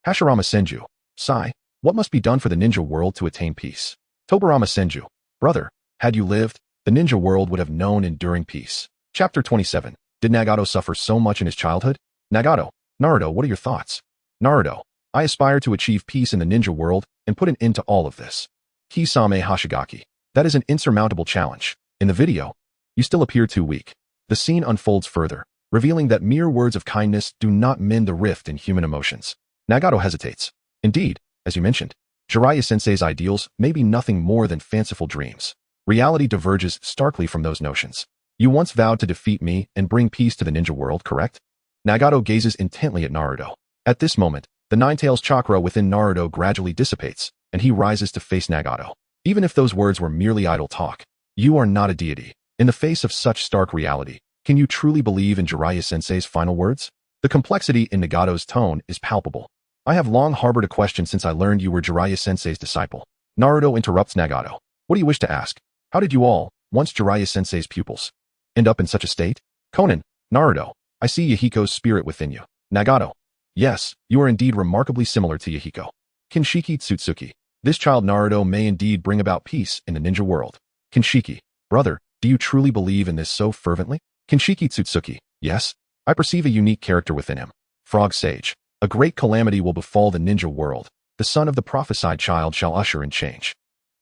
Hashirama Senju, sigh, what must be done for the ninja world to attain peace? Tobirama Senju, brother, had you lived, the ninja world would have known enduring peace. Chapter 27. Did Nagato suffer so much in his childhood? Nagato, Naruto, what are your thoughts? Naruto, I aspire to achieve peace in the ninja world and put an end to all of this. Kisame Hashigaki, that is an insurmountable challenge. In the video, you still appear too weak. The scene unfolds further, revealing that mere words of kindness do not mend the rift in human emotions. Nagato hesitates. Indeed, as you mentioned, Jiraiya Sensei's ideals may be nothing more than fanciful dreams. Reality diverges starkly from those notions. You once vowed to defeat me and bring peace to the ninja world, correct? Nagato gazes intently at Naruto. At this moment, the Nine Tails chakra within Naruto gradually dissipates, and he rises to face Nagato. Even if those words were merely idle talk, you are not a deity. In the face of such stark reality, can you truly believe in Jiraiya Sensei's final words? The complexity in Nagato's tone is palpable. I have long harbored a question since I learned you were Jiraiya Sensei's disciple. Naruto interrupts Nagato. What do you wish to ask? How did you all, once Jiraiya Sensei's pupils, end up in such a state? Conan, Naruto, I see Yahiko's spirit within you. Nagato, yes, you are indeed remarkably similar to Yahiko. Kinshiki Tsutsuki, this child Naruto may indeed bring about peace in the ninja world. Kinshiki, brother, do you truly believe in this so fervently? Kinshiki Tsutsuki, yes, I perceive a unique character within him. Frog Sage, a great calamity will befall the ninja world. The son of the prophesied child shall usher in change.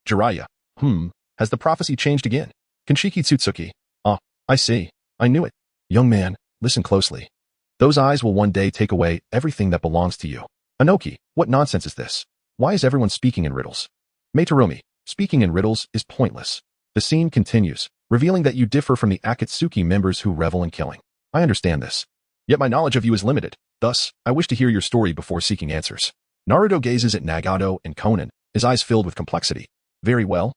Jiraiya, has the prophecy changed again? Kinshiki Tsutsuki, I see, I knew it. Young man, listen closely. Those eyes will one day take away everything that belongs to you. Anoki, what nonsense is this? Why is everyone speaking in riddles? Meitarumi, speaking in riddles is pointless. The scene continues, revealing that you differ from the Akatsuki members who revel in killing. I understand this. Yet my knowledge of you is limited. Thus, I wish to hear your story before seeking answers. Naruto gazes at Nagato and Conan, his eyes filled with complexity. Very well.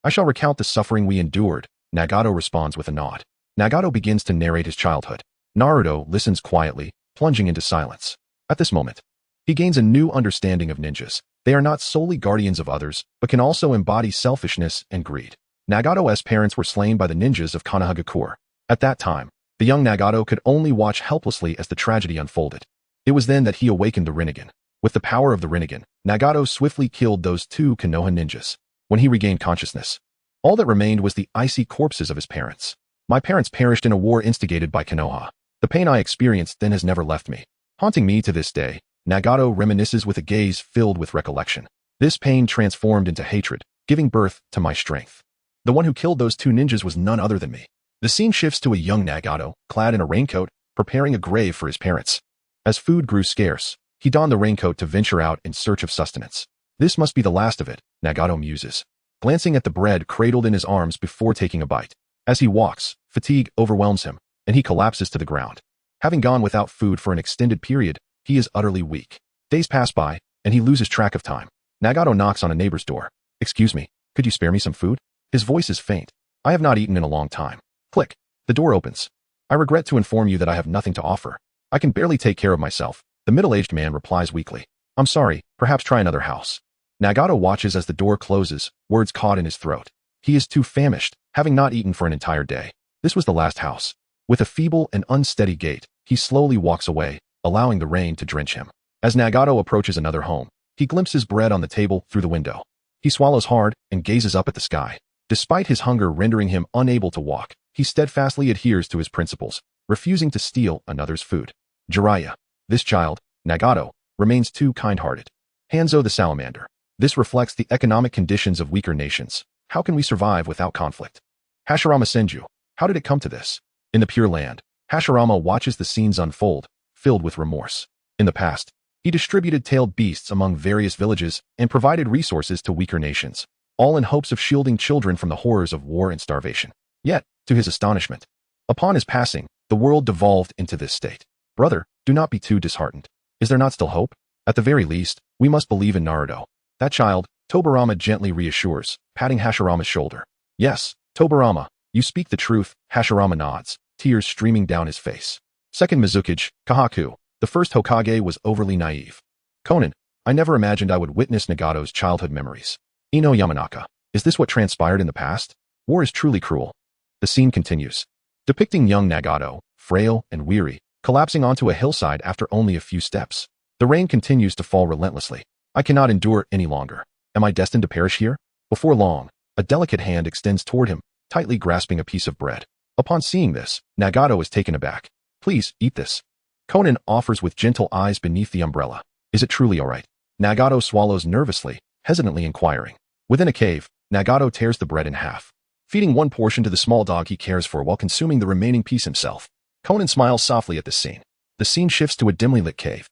I shall recount the suffering we endured. Nagato responds with a nod. Nagato begins to narrate his childhood. Naruto listens quietly, plunging into silence. At this moment, he gains a new understanding of ninjas. They are not solely guardians of others, but can also embody selfishness and greed. Nagato's parents were slain by the ninjas of Konohamaru. At that time, the young Nagato could only watch helplessly as the tragedy unfolded. It was then that he awakened the Rinnegan. With the power of the Rinnegan, Nagato swiftly killed those two Konoha ninjas. When he regained consciousness, all that remained was the icy corpses of his parents. My parents perished in a war instigated by Konoha. The pain I experienced then has never left me. Haunting me to this day, Nagato reminisces with a gaze filled with recollection. This pain transformed into hatred, giving birth to my strength. The one who killed those two ninjas was none other than me. The scene shifts to a young Nagato, clad in a raincoat, preparing a grave for his parents. As food grew scarce, he donned the raincoat to venture out in search of sustenance. This must be the last of it, Nagato muses, glancing at the bread cradled in his arms before taking a bite. As he walks, fatigue overwhelms him, and he collapses to the ground. Having gone without food for an extended period, he is utterly weak. Days pass by, and he loses track of time. Nagato knocks on a neighbor's door. "Excuse me, could you spare me some food?" His voice is faint. "I have not eaten in a long time." Click. The door opens. "I regret to inform you that I have nothing to offer. I can barely take care of myself," the middle-aged man replies weakly. "I'm sorry, perhaps try another house." Nagato watches as the door closes, words caught in his throat. He is too famished, having not eaten for an entire day. This was the last house. With a feeble and unsteady gait, he slowly walks away, allowing the rain to drench him. As Nagato approaches another home, he glimpses bread on the table through the window. He swallows hard and gazes up at the sky. Despite his hunger rendering him unable to walk, he steadfastly adheres to his principles, refusing to steal another's food. Jiraiya, this child, Nagato, remains too kind-hearted. Hanzo the salamander. This reflects the economic conditions of weaker nations. How can we survive without conflict? Hashirama Senju. How did it come to this? In the Pure Land, Hashirama watches the scenes unfold, filled with remorse. In the past, he distributed tailed beasts among various villages and provided resources to weaker nations, all in hopes of shielding children from the horrors of war and starvation. Yet, to his astonishment, upon his passing, the world devolved into this state. Brother, do not be too disheartened. Is there not still hope? At the very least, we must believe in Naruto. That child, Tobirama gently reassures, patting Hashirama's shoulder. Yes, Tobirama, you speak the truth, Hashirama nods, tears streaming down his face. Second Mizukage, Kahaku, the first Hokage was overly naive. Conan, I never imagined I would witness Nagato's childhood memories. Ino Yamanaka, is this what transpired in the past? War is truly cruel. The scene continues, depicting young Nagato, frail and weary, collapsing onto a hillside after only a few steps. The rain continues to fall relentlessly. I cannot endure any longer. Am I destined to perish here? Before long, a delicate hand extends toward him, tightly grasping a piece of bread. Upon seeing this, Nagato is taken aback. Please, eat this. Conan offers with gentle eyes beneath the umbrella. Is it truly all right? Nagato swallows nervously, hesitantly inquiring. Within a cave, Nagato tears the bread in half, feeding one portion to the small dog he cares for while consuming the remaining piece himself. Conan smiles softly at this scene. The scene shifts to a dimly lit cave,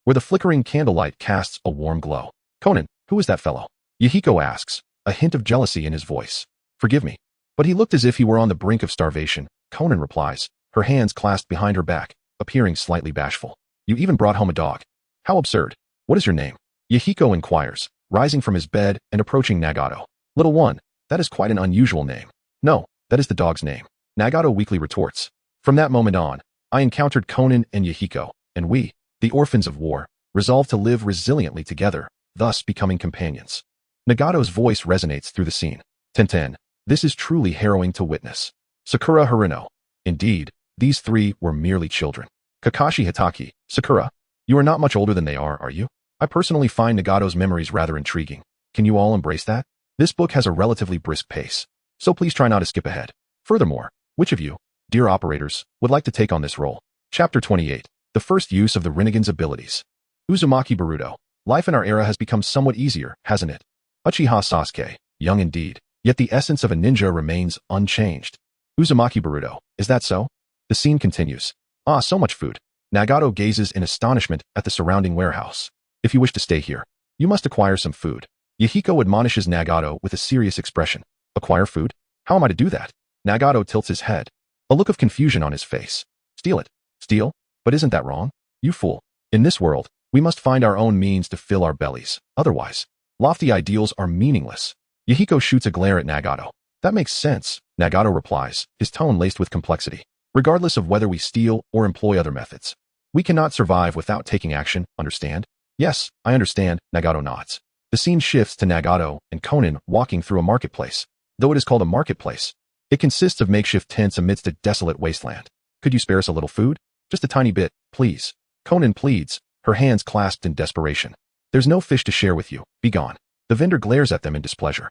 where the flickering candlelight casts a warm glow. Conan, who is that fellow? Yahiko asks, a hint of jealousy in his voice. Forgive me, but he looked as if he were on the brink of starvation. Conan replies, her hands clasped behind her back, appearing slightly bashful. You even brought home a dog. How absurd. What is your name? Yahiko inquires, rising from his bed and approaching Nagato. Little one, that is quite an unusual name. No, that is the dog's name. Nagato weakly retorts. From that moment on, I encountered Conan and Yahiko, and we, the orphans of war, resolved to live resiliently together, thus becoming companions. Nagato's voice resonates through the scene. Tenten, this is truly harrowing to witness. Sakura Haruno. Indeed, these three were merely children. Kakashi Hitaki, Sakura, you are not much older than they are you? I personally find Nagato's memories rather intriguing. Can you all embrace that? This book has a relatively brisk pace, so please try not to skip ahead. Furthermore, which of you, dear operators, would like to take on this role? Chapter 28. The first use of the Rinnegan's abilities. Uzumaki Baruto. Life in our era has become somewhat easier, hasn't it? Uchiha Sasuke, young indeed, yet the essence of a ninja remains unchanged. Uzumaki Baruto, is that so? The scene continues. Ah, so much food. Nagato gazes in astonishment at the surrounding warehouse. If you wish to stay here, you must acquire some food. Yahiko admonishes Nagato with a serious expression. Acquire food? How am I to do that? Nagato tilts his head, a look of confusion on his face. Steal it. Steal? But isn't that wrong? You fool. In this world, we must find our own means to fill our bellies. Otherwise, lofty ideals are meaningless. Yahiko shoots a glare at Nagato. That makes sense, Nagato replies, his tone laced with complexity. Regardless of whether we steal or employ other methods, we cannot survive without taking action, understand? Yes, I understand, Nagato nods. The scene shifts to Nagato and Conan walking through a marketplace. Though it is called a marketplace, it consists of makeshift tents amidst a desolate wasteland. Could you spare us a little food? Just a tiny bit, please. Conan pleads, her hands clasped in desperation. There's no fish to share with you, be gone. The vendor glares at them in displeasure.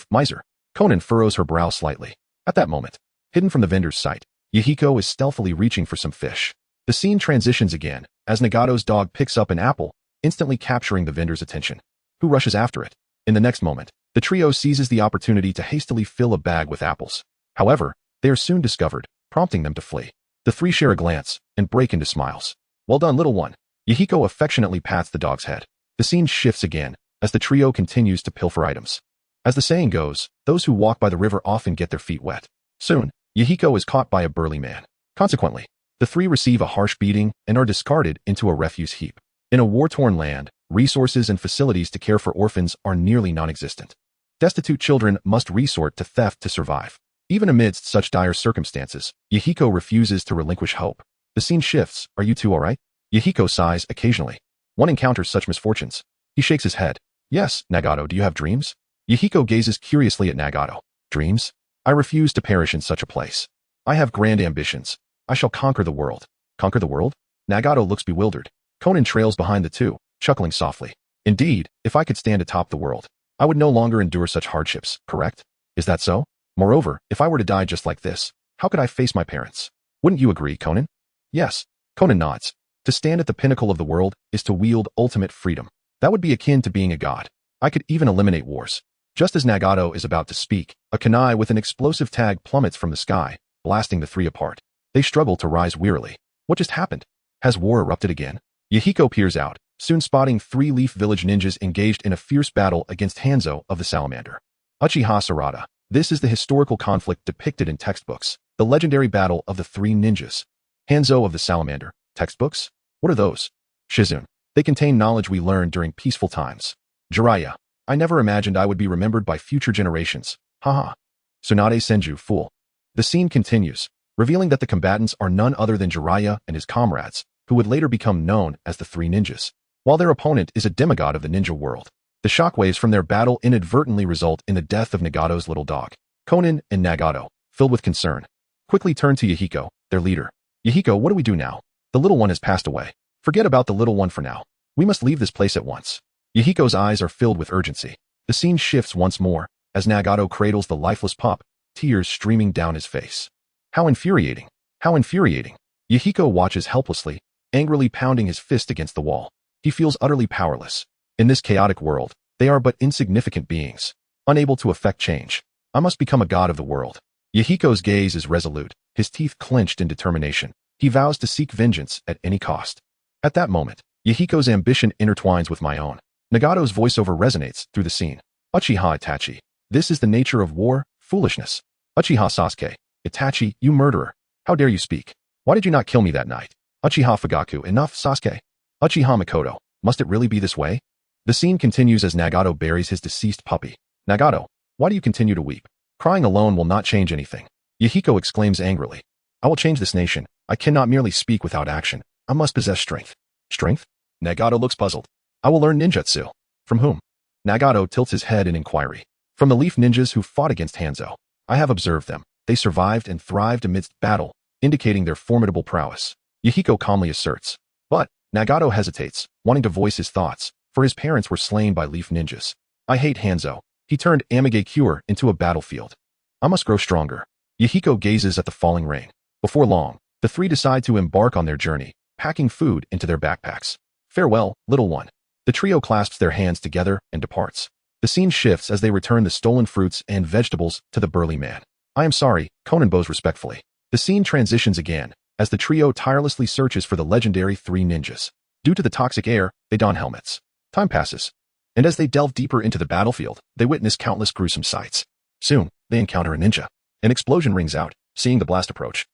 Miser. Conan furrows her brow slightly. At that moment, hidden from the vendor's sight, Yahiko is stealthily reaching for some fish. The scene transitions again, as Nagato's dog picks up an apple, instantly capturing the vendor's attention. Who rushes after it? In the next moment, the trio seizes the opportunity to hastily fill a bag with apples. However, They are soon discovered, prompting them to flee. The three share a glance and break into smiles. "Well done, little one." Yahiko affectionately pats the dog's head. The scene shifts again as the trio continues to pilfer items. As the saying goes, those who walk by the river often get their feet wet. Soon, Yahiko is caught by a burly man. Consequently, the three receive a harsh beating and are discarded into a refuse heap. In a war-torn land, resources and facilities to care for orphans are nearly non-existent. Destitute children must resort to theft to survive. Even amidst such dire circumstances, Yahiko refuses to relinquish hope. The scene shifts. "Are you two all right?" Yahiko sighs occasionally. One encounters such misfortunes. He shakes his head. "Yes, Nagato, do you have dreams?" Yahiko gazes curiously at Nagato. "Dreams? I refuse to perish in such a place. I have grand ambitions. I shall conquer the world." "Conquer the world?" Nagato looks bewildered. Conan trails behind the two, chuckling softly. "Indeed, if I could stand atop the world, I would no longer endure such hardships, correct? Is that so? Moreover, if I were to die just like this, how could I face my parents? Wouldn't you agree, Conan?" "Yes." Conan nods. "To stand at the pinnacle of the world is to wield ultimate freedom. That would be akin to being a god. I could even eliminate wars." Just as Nagato is about to speak, a kunai with an explosive tag plummets from the sky, blasting the three apart. They struggle to rise wearily. What just happened? Has war erupted again? Yahiko peers out, soon spotting three Leaf Village ninjas engaged in a fierce battle against Hanzo of the Salamander. Uchiha Sarada. This is the historical conflict depicted in textbooks, the legendary battle of the three ninjas. Hanzo of the Salamander. Textbooks? What are those? Shizune. They contain knowledge we learned during peaceful times. Jiraiya. I never imagined I would be remembered by future generations. Haha. Tsunade Senju. Fool. The scene continues, revealing that the combatants are none other than Jiraiya and his comrades, who would later become known as the Three Ninjas. While their opponent is a demigod of the ninja world, the shockwaves from their battle inadvertently result in the death of Nagato's little dog. Conan and Nagato, filled with concern, quickly turn to Yahiko, their leader. "Yahiko, what do we do now? The little one has passed away. Forget about the little one for now. We must leave this place at once." Yahiko's eyes are filled with urgency. The scene shifts once more, as Nagato cradles the lifeless pup, tears streaming down his face. How infuriating! How infuriating! Yahiko watches helplessly, angrily pounding his fist against the wall. He feels utterly powerless. In this chaotic world, they are but insignificant beings, unable to affect change. I must become a god of the world. Yahiko's gaze is resolute, his teeth clenched in determination. He vows to seek vengeance at any cost. At that moment, Yahiko's ambition intertwines with my own. Nagato's voiceover resonates through the scene. "Uchiha Itachi. This is the nature of war, foolishness. Uchiha Sasuke. Itachi, you murderer. How dare you speak? Why did you not kill me that night? Uchiha Fugaku. Enough, Sasuke. Uchiha Makoto. Must it really be this way?" The scene continues as Nagato buries his deceased puppy. "Nagato, why do you continue to weep? Crying alone will not change anything." Yahiko exclaims angrily. "I will change this nation. I cannot merely speak without action. I must possess strength." "Strength?" Nagato looks puzzled. "I will learn ninjutsu." "From whom?" Nagato tilts his head in inquiry. "From the Leaf Ninjas who fought against Hanzo. I have observed them. They survived and thrived amidst battle, indicating their formidable prowess." Yahiko calmly asserts. But Nagato hesitates, wanting to voice his thoughts, for his parents were slain by Leaf Ninjas. "I hate Hanzo. He turned Amigakure into a battlefield. I must grow stronger." Yahiko gazes at the falling rain. Before long, the three decide to embark on their journey, packing food into their backpacks. "Farewell, little one." The trio clasps their hands together and departs. The scene shifts as they return the stolen fruits and vegetables to the burly man. "I am sorry," Conan bows respectfully. The scene transitions again, as the trio tirelessly searches for the legendary three ninjas. Due to the toxic air, they don helmets. Time passes, and as they delve deeper into the battlefield, they witness countless gruesome sights. Soon, they encounter a ninja. An explosion rings out, seeing the blast approach.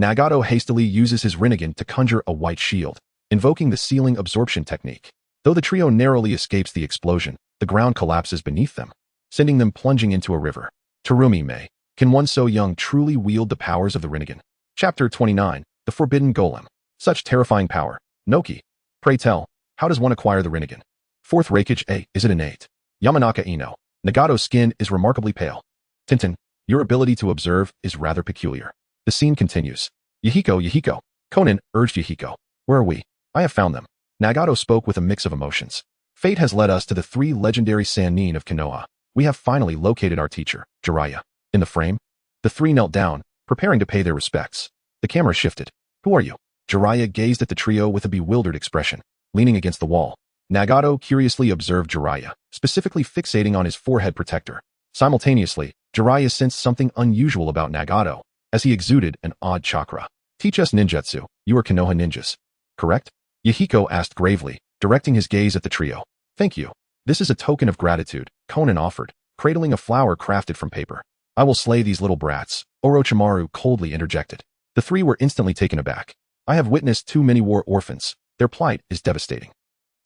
Nagato hastily uses his Rinnegan to conjure a white shield, invoking the ceiling absorption technique. Though the trio narrowly escapes the explosion, the ground collapses beneath them, sending them plunging into a river. Terumi May. Can one so young truly wield the powers of the Rinnegan? Chapter 29. The Forbidden Golem. Such terrifying power. Noki. Pray tell, how does one acquire the Rinnegan? Fourth Raikage A. Is it innate? Yamanaka Ino. Nagato's skin is remarkably pale. Tintin. Your ability to observe is rather peculiar. The scene continues. Yahiko. Conan urged Yahiko. Where are we? I have found them. Nagato spoke with a mix of emotions. Fate has led us to the three legendary Sannin of Konoha. We have finally located our teacher, Jiraiya. In the frame, the three knelt down, preparing to pay their respects. The camera shifted. Who are you? Jiraiya gazed at the trio with a bewildered expression, leaning against the wall. Nagato curiously observed Jiraiya, specifically fixating on his forehead protector. Simultaneously, Jiraiya sensed something unusual about Nagato, as he exuded an odd chakra. Teach us ninjutsu. You are Konoha ninjas, correct? Yahiko asked gravely, directing his gaze at the trio. Thank you. This is a token of gratitude, Conan offered, cradling a flower crafted from paper. I will slay these little brats, Orochimaru coldly interjected. The three were instantly taken aback. I have witnessed too many war orphans. Their plight is devastating.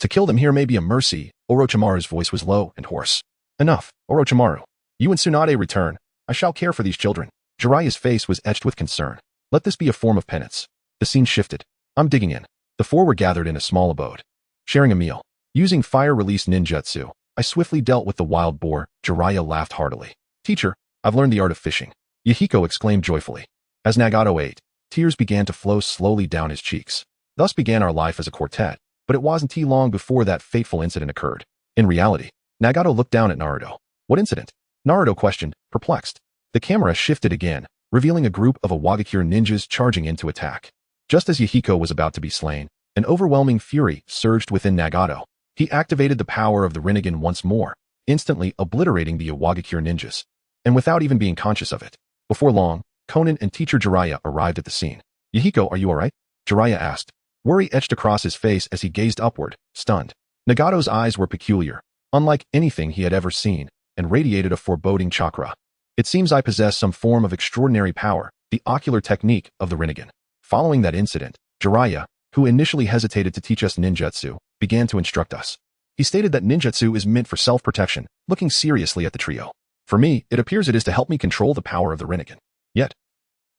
To kill them here may be a mercy. Orochimaru's voice was low and hoarse. Enough, Orochimaru. You and Tsunade return. I shall care for these children. Jiraiya's face was etched with concern. Let this be a form of penance. The scene shifted. I'm digging in. The four were gathered in a small abode, sharing a meal. Using fire-release ninjutsu, I swiftly dealt with the wild boar. Jiraiya laughed heartily. Teacher, I've learned the art of fishing. Yahiko exclaimed joyfully. As Nagato ate, tears began to flow slowly down his cheeks. Thus began our life as a quartet, but it wasn't too long before that fateful incident occurred. In reality, Nagato looked down at Naruto. What incident? Naruto questioned, perplexed. The camera shifted again, revealing a group of Awagakure ninjas charging in to attack. Just as Yahiko was about to be slain, an overwhelming fury surged within Nagato. He activated the power of the Rinnegan once more, instantly obliterating the Awagakure ninjas. And without even being conscious of it. Before long, Conan and teacher Jiraiya arrived at the scene. Yahiko, are you alright? Jiraiya asked. Worry etched across his face as he gazed upward, stunned. Nagato's eyes were peculiar, unlike anything he had ever seen, and radiated a foreboding chakra. It seems I possess some form of extraordinary power, the ocular technique of the Rinnegan. Following that incident, Jiraiya, who initially hesitated to teach us ninjutsu, began to instruct us. He stated that ninjutsu is meant for self-protection, looking seriously at the trio. For me, it appears it is to help me control the power of the Rinnegan. Yet,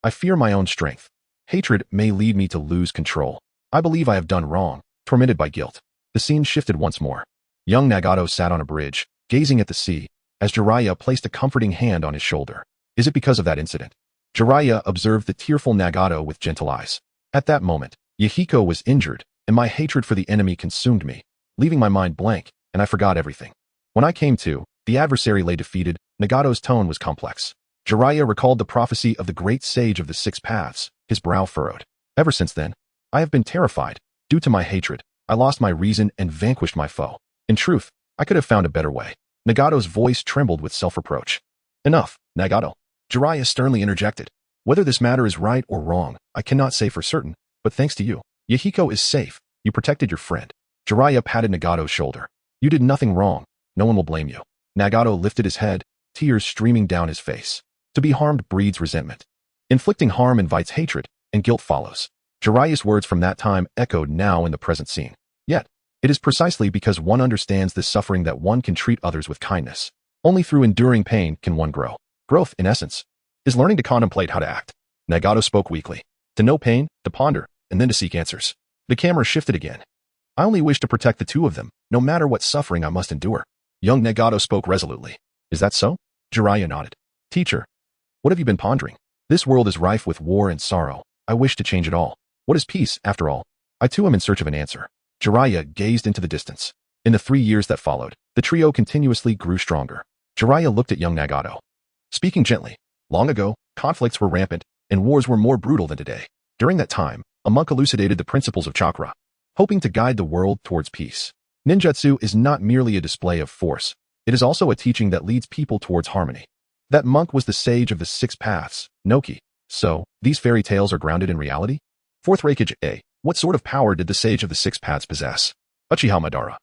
I fear my own strength. Hatred may lead me to lose control. I believe I have done wrong, tormented by guilt. The scene shifted once more. Young Nagato sat on a bridge, gazing at the sea, as Jiraiya placed a comforting hand on his shoulder. Is it because of that incident? Jiraiya observed the tearful Nagato with gentle eyes. At that moment, Yahiko was injured, and my hatred for the enemy consumed me, leaving my mind blank, and I forgot everything. When I came to, the adversary lay defeated. Nagato's tone was complex. Jiraiya recalled the prophecy of the great sage of the six paths, his brow furrowed. Ever since then, I have been terrified. Due to my hatred, I lost my reason and vanquished my foe. In truth, I could have found a better way. Nagato's voice trembled with self-reproach. Enough, Nagato. Jiraiya sternly interjected. Whether this matter is right or wrong, I cannot say for certain, but thanks to you, Yahiko is safe. You protected your friend. Jiraiya patted Nagato's shoulder. You did nothing wrong. No one will blame you. Nagato lifted his head, tears streaming down his face. To be harmed breeds resentment. Inflicting harm invites hatred, and guilt follows. Jiraiya's words from that time echoed now in the present scene. Yet, it is precisely because one understands this suffering that one can treat others with kindness. Only through enduring pain can one grow. Growth, in essence, is learning to contemplate how to act. Nagato spoke weakly. To know pain, to ponder, and then to seek answers. The camera shifted again. I only wish to protect the two of them, no matter what suffering I must endure. Young Nagato spoke resolutely. Is that so? Jiraiya nodded. Teacher, what have you been pondering? This world is rife with war and sorrow. I wish to change it all. What is peace, after all? I too am in search of an answer. Jiraiya gazed into the distance. In the 3 years that followed, the trio continuously grew stronger. Jiraiya looked at young Nagato. Speaking gently, long ago, conflicts were rampant, and wars were more brutal than today. During that time, a monk elucidated the principles of chakra, hoping to guide the world towards peace. Ninjutsu is not merely a display of force. It is also a teaching that leads people towards harmony. That monk was the sage of the six paths, Noki. So, these fairy tales are grounded in reality? Fourth Raikage A. What sort of power did the sage of the six paths possess? Uchiha Madara.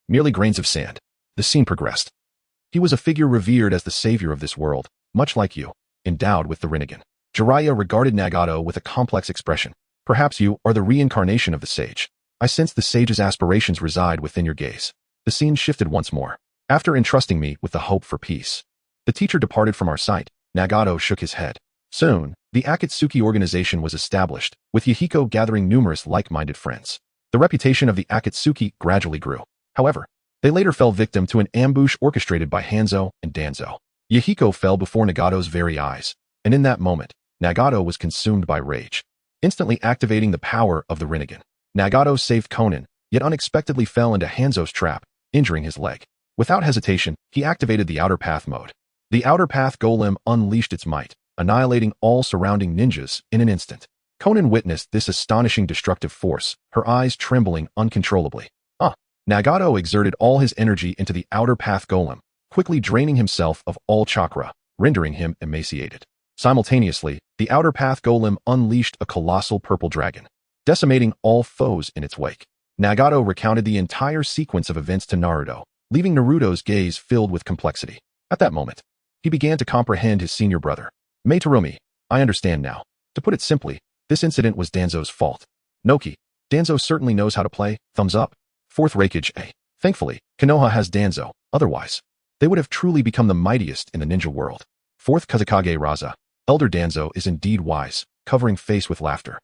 Merely grains of sand. The scene progressed. He was a figure revered as the savior of this world, much like you, endowed with the Rinnegan. Jiraiya regarded Nagato with a complex expression. Perhaps you are the reincarnation of the sage. I sense the sage's aspirations reside within your gaze. The scene shifted once more. After entrusting me with the hope for peace, the teacher departed from our sight. Nagato shook his head. Soon, the Akatsuki organization was established, with Yahiko gathering numerous like-minded friends. The reputation of the Akatsuki gradually grew. However, they later fell victim to an ambush orchestrated by Hanzo and Danzo. Yahiko fell before Nagato's very eyes, and in that moment, Nagato was consumed by rage, instantly activating the power of the Rinnegan. Nagato saved Conan, yet unexpectedly fell into Hanzo's trap, injuring his leg. Without hesitation, he activated the Outer Path mode. The Outer Path Golem unleashed its might, annihilating all surrounding ninjas in an instant. Conan witnessed this astonishing destructive force, her eyes trembling uncontrollably. Nagato exerted all his energy into the Outer Path Golem, quickly draining himself of all chakra, rendering him emaciated. Simultaneously, the Outer Path Golem unleashed a colossal purple dragon, decimating all foes in its wake. Nagato recounted the entire sequence of events to Naruto, leaving Naruto's gaze filled with complexity. At that moment, he began to comprehend his senior brother. Meiterumi, I understand now. To put it simply, this incident was Danzo's fault. Noki, Danzo certainly knows how to play, thumbs up. Fourth Raikage A. Thankfully, Konoha has Danzo, otherwise, they would have truly become the mightiest in the ninja world. Fourth Kazekage Raza. Elder Danzo is indeed wise, covering face with laughter.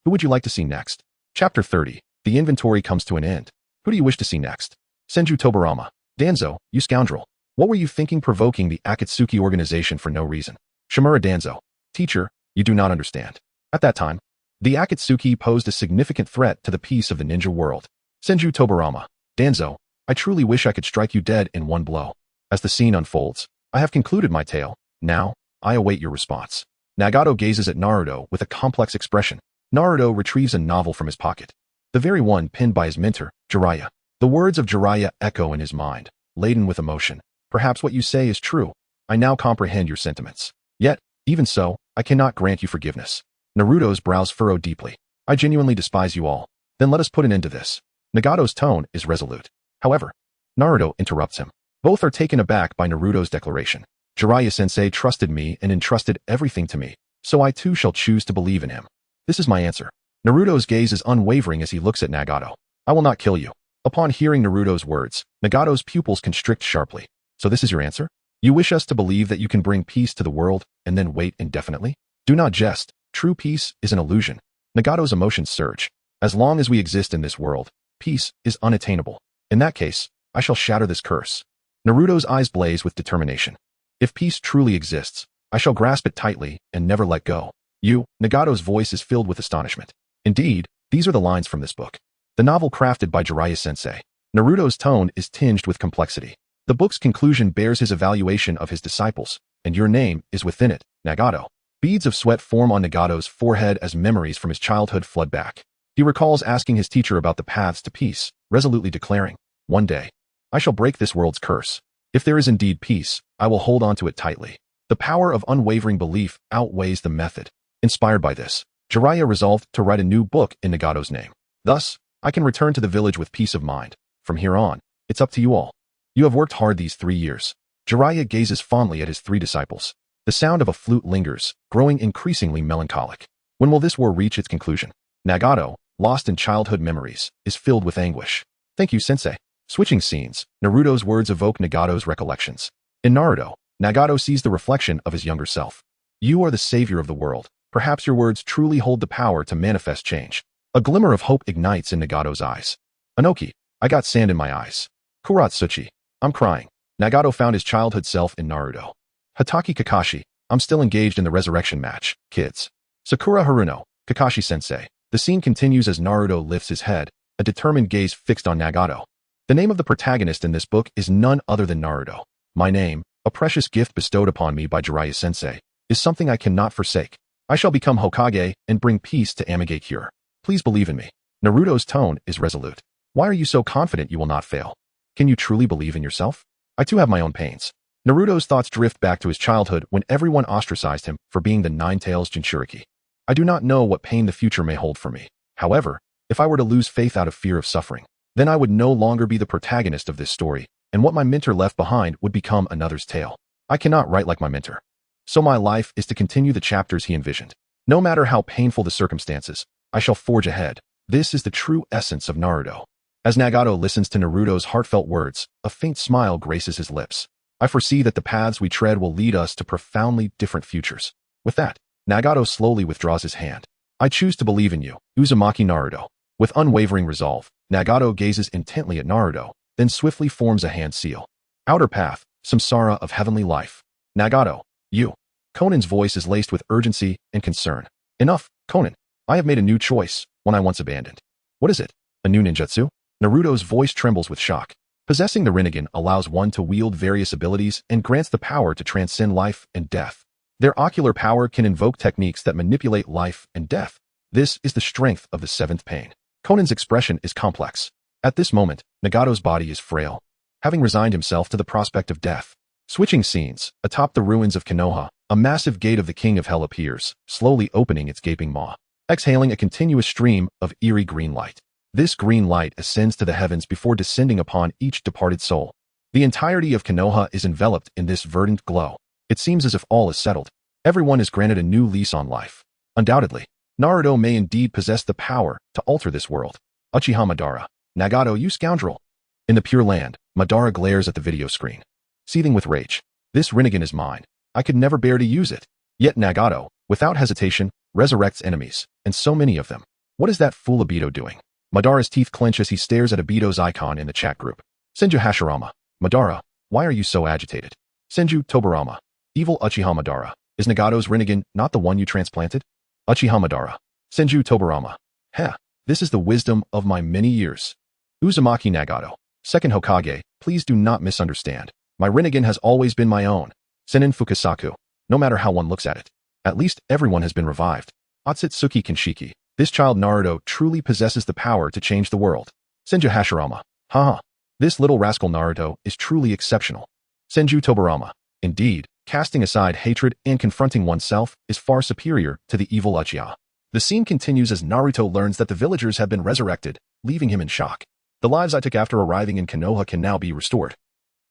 Who would you like to see next? Chapter 30. The inventory comes to an end. Who do you wish to see next? Senju Tobarama. Danzo, you scoundrel. What were you thinking provoking the Akatsuki organization for no reason? Shimura Danzo. Teacher, you do not understand. At that time, the Akatsuki posed a significant threat to the peace of the ninja world. Senju Tobarama. Danzo, I truly wish I could strike you dead in one blow. As the scene unfolds, I have concluded my tale. Now, I await your response. Nagato gazes at Naruto with a complex expression. Naruto retrieves a novel from his pocket. The very one pinned by his mentor, Jiraiya. The words of Jiraiya echo in his mind, laden with emotion. Perhaps what you say is true. I now comprehend your sentiments. Yet, even so, I cannot grant you forgiveness. Naruto's brows furrow deeply. I genuinely despise you all. Then let us put an end to this. Nagato's tone is resolute. However, Naruto interrupts him. Both are taken aback by Naruto's declaration. Jiraiya-sensei trusted me and entrusted everything to me, so I too shall choose to believe in him. This is my answer. Naruto's gaze is unwavering as he looks at Nagato. I will not kill you. Upon hearing Naruto's words, Nagato's pupils constrict sharply. So this is your answer? You wish us to believe that you can bring peace to the world and then wait indefinitely? Do not jest. True peace is an illusion. Nagato's emotions surge. As long as we exist in this world, peace is unattainable. In that case, I shall shatter this curse. Naruto's eyes blaze with determination. If peace truly exists, I shall grasp it tightly and never let go. Nagato's voice is filled with astonishment. Indeed, these are the lines from this book. The novel crafted by Jiraiya-sensei. Naruto's tone is tinged with complexity. The book's conclusion bears his evaluation of his disciples, and your name is within it, Nagato. Beads of sweat form on Nagato's forehead as memories from his childhood flood back. He recalls asking his teacher about the paths to peace, resolutely declaring, one day, I shall break this world's curse. If there is indeed peace, I will hold on to it tightly. The power of unwavering belief outweighs the method. Inspired by this, Jiraiya resolved to write a new book in Nagato's name. Thus, I can return to the village with peace of mind. From here on, it's up to you all. You have worked hard these 3 years. Jiraiya gazes fondly at his 3 disciples. The sound of a flute lingers, growing increasingly melancholic. When will this war reach its conclusion? Nagato, lost in childhood memories, is filled with anguish. Thank you, sensei. Switching scenes, Naruto's words evoke Nagato's recollections. In Naruto, Nagato sees the reflection of his younger self. You are the savior of the world. Perhaps your words truly hold the power to manifest change. A glimmer of hope ignites in Nagato's eyes. Anoki, I got sand in my eyes. Kuratsuchi, I'm crying. Nagato found his childhood self in Naruto. Hatake Kakashi, I'm still engaged in the resurrection match, kids. Sakura Haruno, Kakashi-sensei. The scene continues as Naruto lifts his head, a determined gaze fixed on Nagato. The name of the protagonist in this book is none other than Naruto. My name, a precious gift bestowed upon me by Jiraiya-sensei, is something I cannot forsake. I shall become Hokage and bring peace to Amigakure. Please believe in me. Naruto's tone is resolute. Why are you so confident you will not fail? Can you truly believe in yourself? I too have my own pains. Naruto's thoughts drift back to his childhood when everyone ostracized him for being the Nine-Tails Jinchuriki. I do not know what pain the future may hold for me. However, if I were to lose faith out of fear of suffering, then I would no longer be the protagonist of this story, and what my mentor left behind would become another's tale. I cannot write like my mentor. So my life is to continue the chapters he envisioned. No matter how painful the circumstances, I shall forge ahead. This is the true essence of Naruto. As Nagato listens to Naruto's heartfelt words, a faint smile graces his lips. I foresee that the paths we tread will lead us to profoundly different futures. With that, Nagato slowly withdraws his hand. I choose to believe in you, Uzumaki Naruto. With unwavering resolve, Nagato gazes intently at Naruto, then swiftly forms a hand seal. Outer path, samsara of heavenly life. Nagato, you. Conan's voice is laced with urgency and concern. Enough, Conan. I have made a new choice, one I once abandoned. What is it? A new ninjutsu? Naruto's voice trembles with shock. Possessing the Rinnegan allows one to wield various abilities and grants the power to transcend life and death. Their ocular power can invoke techniques that manipulate life and death. This is the strength of the seventh pain. Conan's expression is complex. At this moment, Nagato's body is frail, having resigned himself to the prospect of death. Switching scenes, atop the ruins of Konoha, A massive gate of the King of Hell appears, slowly opening its gaping maw, exhaling a continuous stream of eerie green light. This green light ascends to the heavens before descending upon each departed soul. The entirety of Konoha is enveloped in this verdant glow. It seems as if all is settled. Everyone is granted a new lease on life. Undoubtedly, Naruto may indeed possess the power to alter this world. Uchiha Madara. Nagato, you scoundrel. In the Pure Land, Madara glares at the video screen, seething with rage. This Rinnegan is mine. I could never bear to use it. Yet Nagato, without hesitation, resurrects enemies, and so many of them. What is that fool Obito doing? Madara's teeth clench as he stares at Obito's icon in the chat group. Senju Hashirama. Madara, why are you so agitated? Senju Tobarama. Evil Uchiha Madara. Is Nagato's Rinnegan not the one you transplanted? Uchiha Madara. Senju Tobarama. Heh, this is the wisdom of my many years. Uzumaki Nagato. Second Hokage, please do not misunderstand. My Rinnegan has always been my own. Senin Fukasaku. No matter how one looks at it. At least everyone has been revived. Otsutsuki Kinshiki. This child Naruto truly possesses the power to change the world. Senju Hashirama. Haha. This little rascal Naruto is truly exceptional. Senju Tobarama. Indeed, casting aside hatred and confronting oneself is far superior to the evil Uchiha. The scene continues as Naruto learns that the villagers have been resurrected, leaving him in shock. The lives I took after arriving in Konoha can now be restored.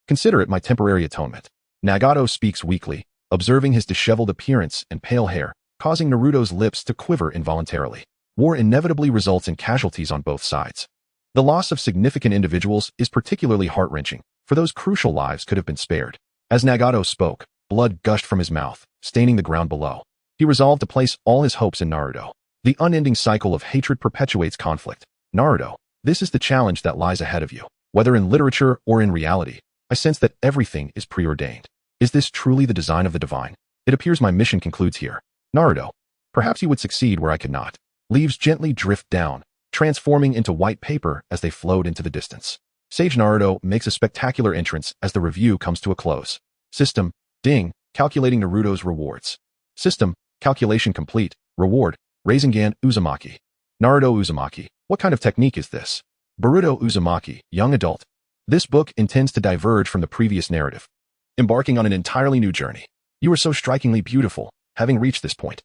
Consider it my temporary atonement. Nagato speaks weakly, observing his disheveled appearance and pale hair, causing Naruto's lips to quiver involuntarily. War inevitably results in casualties on both sides. The loss of significant individuals is particularly heart-wrenching, for those crucial lives could have been spared. As Nagato spoke, blood gushed from his mouth, staining the ground below. He resolved to place all his hopes in Naruto. The unending cycle of hatred perpetuates conflict. Naruto, this is the challenge that lies ahead of you. Whether in literature or in reality, I sense that everything is preordained. Is this truly the design of the divine? It appears my mission concludes here. Naruto, perhaps you would succeed where I could not. Leaves gently drift down, transforming into white paper as they float into the distance. Sage Naruto makes a spectacular entrance as the review comes to a close. System, ding, calculating Naruto's rewards. System, calculation complete, reward, Rasengan Uzumaki. Naruto Uzumaki, what kind of technique is this? Boruto Uzumaki, young adult. This book intends to diverge from the previous narrative, embarking on an entirely new journey. You are so strikingly beautiful, having reached this point.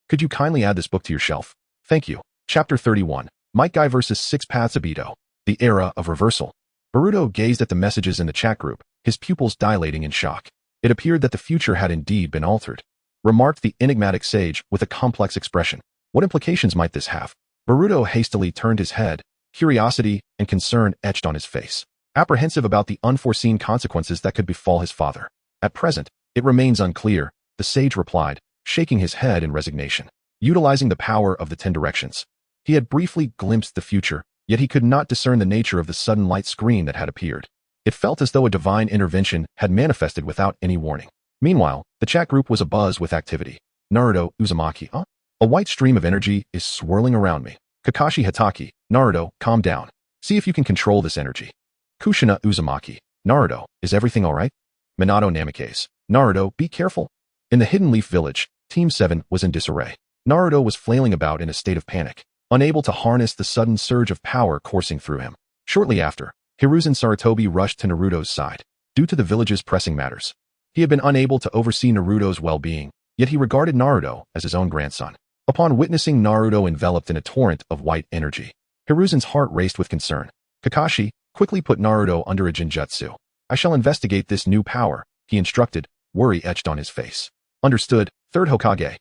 Could you kindly add this book to your shelf? Thank you. Chapter 31. Might Guy vs. Six Paths Obito. The Era of Reversal. Boruto gazed at the messages in the chat group, his pupils dilating in shock. It appeared that the future had indeed been altered. Remarked the enigmatic sage with a complex expression. What implications might this have? Boruto hastily turned his head, curiosity and concern etched on his face, apprehensive about the unforeseen consequences that could befall his father. At present, it remains unclear, the sage replied, shaking his head in resignation. Utilizing the power of the 10 directions, he had briefly glimpsed the future, yet he could not discern the nature of the sudden light screen that had appeared. It felt as though a divine intervention had manifested without any warning. Meanwhile, the chat group was abuzz with activity. Naruto Uzumaki, huh? A white stream of energy is swirling around me. Kakashi Hatake, Naruto, calm down. See if you can control this energy. Kushina Uzumaki, Naruto, is everything alright? Minato Namikaze, Naruto, be careful. In the Hidden Leaf Village, Team 7 was in disarray. Naruto was flailing about in a state of panic, unable to harness the sudden surge of power coursing through him. Shortly after, Hiruzen Sarutobi rushed to Naruto's side. Due to the village's pressing matters, he had been unable to oversee Naruto's well-being, yet he regarded Naruto as his own grandson. Upon witnessing Naruto enveloped in a torrent of white energy, Hiruzen's heart raced with concern. Kakashi quickly put Naruto under a genjutsu. I shall investigate this new power, he instructed, worry etched on his face. Understood, third Hokage.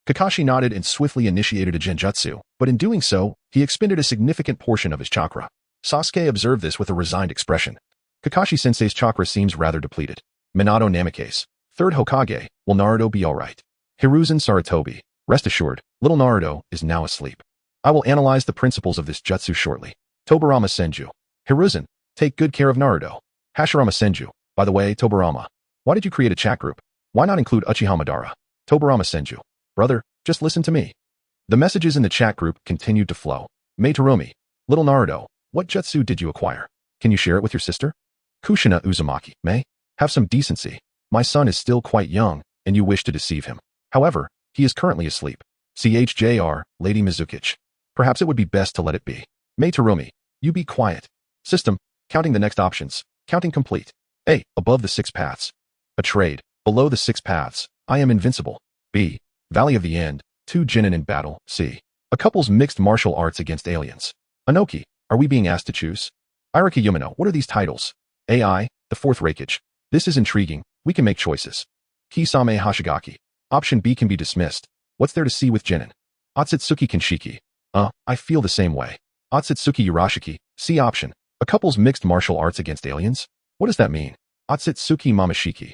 Kakashi nodded and swiftly initiated a genjutsu, but in doing so, he expended a significant portion of his chakra. Sasuke observed this with a resigned expression. Kakashi-sensei's chakra seems rather depleted. Minato Namikaze, third Hokage, will Naruto be alright? Hiruzen Sarutobi, rest assured, little Naruto is now asleep. I will analyze the principles of this jutsu shortly. Tobarama Senju. Hiruzen, take good care of Naruto. Hashirama Senju, by the way, Tobarama, why did you create a chat group? Why not include Uchiha Madara? Tobarama Senju, brother, just listen to me. The messages in the chat group continued to flow. Meitarumi, little Naruto, what jutsu did you acquire? Can you share it with your sister? Kushina Uzumaki, may have some decency. My son is still quite young, and you wish to deceive him. However, he is currently asleep. CHJR, Lady Mizukich. Perhaps it would be best to let it be. Meitarumi, you be quiet. System, counting the next options. Counting complete. A, above the 6 paths. A trade, below the 6 paths. I am invincible. B. Valley of the End, 2 Genin in battle. C. A couple's mixed martial arts against aliens. Anoki, are we being asked to choose? Iraki Yumino, what are these titles? AI, the fourth Raikage. This is intriguing, we can make choices. Kisame Hashigaki. Option B can be dismissed. What's there to see with Genin? Otsutsuki Kenshiki. I feel the same way. Otsutsuki Urashiki. C option. A couple's mixed martial arts against aliens? What does that mean? Otsutsuki Mamashiki.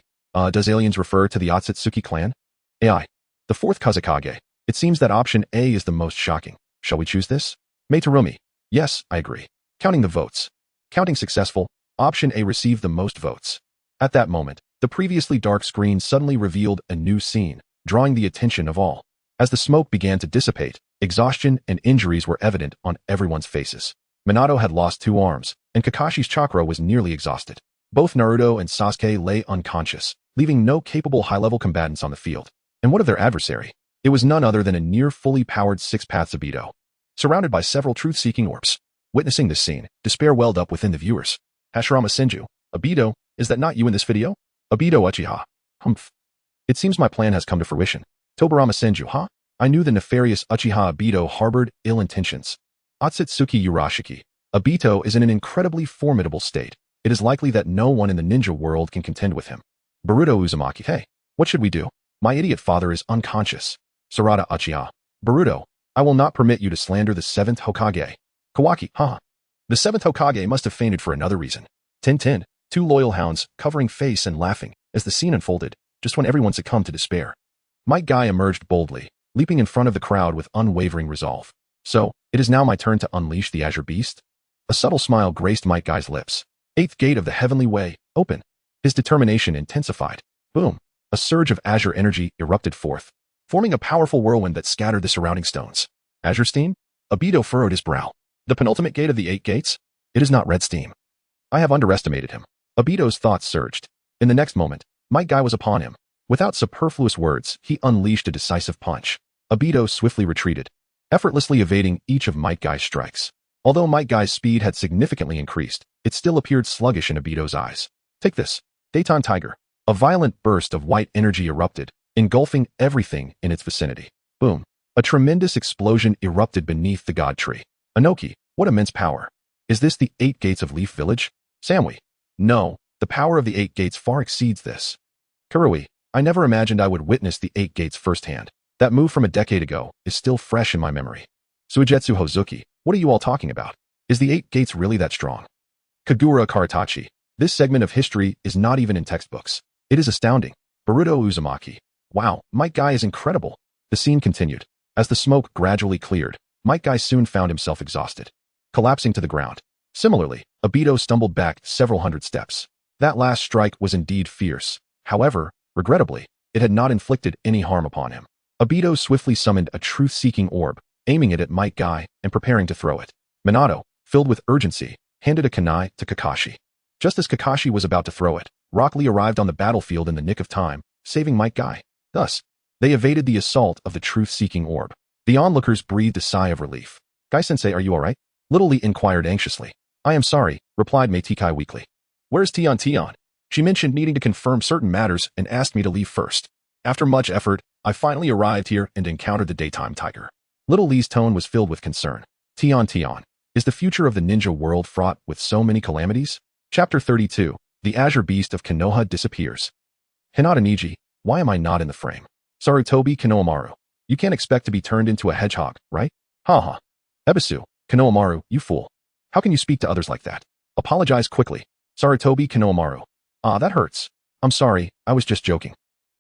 Does aliens refer to the Otsutsuki clan? AI. The fourth Kazekage. It seems that option A is the most shocking. Shall we choose this? Meitarumi. Yes, I agree. Counting the votes. Counting successful. Option A received the most votes. At that moment, the previously dark screen suddenly revealed a new scene, drawing the attention of all. As the smoke began to dissipate, exhaustion and injuries were evident on everyone's faces. Minato had lost 2 arms, and Kakashi's chakra was nearly exhausted. Both Naruto and Sasuke lay unconscious, leaving no capable high-level combatants on the field. And what of their adversary? It was none other than a near fully powered 6-path Obito, surrounded by several truth-seeking orbs. Witnessing this scene, despair welled up within the viewers. Hashirama Senju, Obito, is that not you in this video? Obito Uchiha. Humph. It seems my plan has come to fruition. Tobarama Senju, huh? I knew the nefarious Uchiha Obito harbored ill intentions. Otsutsuki Urashiki. Obito is in an incredibly formidable state. It is likely that no one in the ninja world can contend with him. Boruto Uzumaki. Hey, what should we do? My idiot father is unconscious. Sarada Uchiha. Boruto, I will not permit you to slander the 7th Hokage. Kawaki, haha. The 7th Hokage must have fainted for another reason. Tintin, 2 loyal hounds, covering face and laughing, as the scene unfolded, just when everyone succumbed to despair. Might Guy emerged boldly, leaping in front of the crowd with unwavering resolve. So, it is now my turn to unleash the Azure Beast? A subtle smile graced Might Guy's lips. 8th gate of the Heavenly Way, open. His determination intensified. Boom. A surge of Azure energy erupted forth, forming a powerful whirlwind that scattered the surrounding stones. Azure steam? Obito furrowed his brow. The penultimate gate of the 8 gates? It is not red steam. I have underestimated him. Obito's thoughts surged. In the next moment, Might Guy was upon him. Without superfluous words, he unleashed a decisive punch. Obito swiftly retreated, effortlessly evading each of Might Guy's strikes. Although Might Guy's speed had significantly increased, it still appeared sluggish in Obito's eyes. Take this. Daytime Tiger. A violent burst of white energy erupted, engulfing everything in its vicinity. Boom. A tremendous explosion erupted beneath the god tree. Anoki, what immense power. Is this the 8 gates of Leaf Village? Samui. No, the power of the 8 gates far exceeds this. Kurui, I never imagined I would witness the 8 gates firsthand. That move from a decade ago is still fresh in my memory. Suigetsu Hozuki, what are you all talking about? Is the 8 gates really that strong? Kagura Karatachi, this segment of history is not even in textbooks. It is astounding. Boruto Uzumaki, wow, Might Guy is incredible. The scene continued. As the smoke gradually cleared, Might Guy soon found himself exhausted, collapsing to the ground. Similarly, Obito stumbled back several hundred steps. That last strike was indeed fierce. However, regrettably, it had not inflicted any harm upon him. Obito swiftly summoned a truth-seeking orb, aiming it at Might Guy and preparing to throw it. Minato, filled with urgency, handed a kunai to Kakashi. Just as Kakashi was about to throw it, Rock Lee arrived on the battlefield in the nick of time, saving Might Guy. Thus, they evaded the assault of the truth-seeking orb. The onlookers breathed a sigh of relief. Guy-sensei, are you alright? Little Lee inquired anxiously. I am sorry, replied Meitikai weakly. Where's Tion Tion? She mentioned needing to confirm certain matters and asked me to leave first. After much effort, I finally arrived here and encountered the Daytime Tiger. Little Lee's tone was filled with concern. Tion Tion, is the future of the ninja world fraught with so many calamities? Chapter 32, The Azure Beast of Konoha disappears. Hinata Niji, why am I not in the frame? Sarutobi Konohamaru, you can't expect to be turned into a hedgehog, right? Haha. Ebisu, Konohamaru, you fool. How can you speak to others like that? Apologize quickly. Sarutobi Konohamaru. Ah, that hurts. I'm sorry, I was just joking.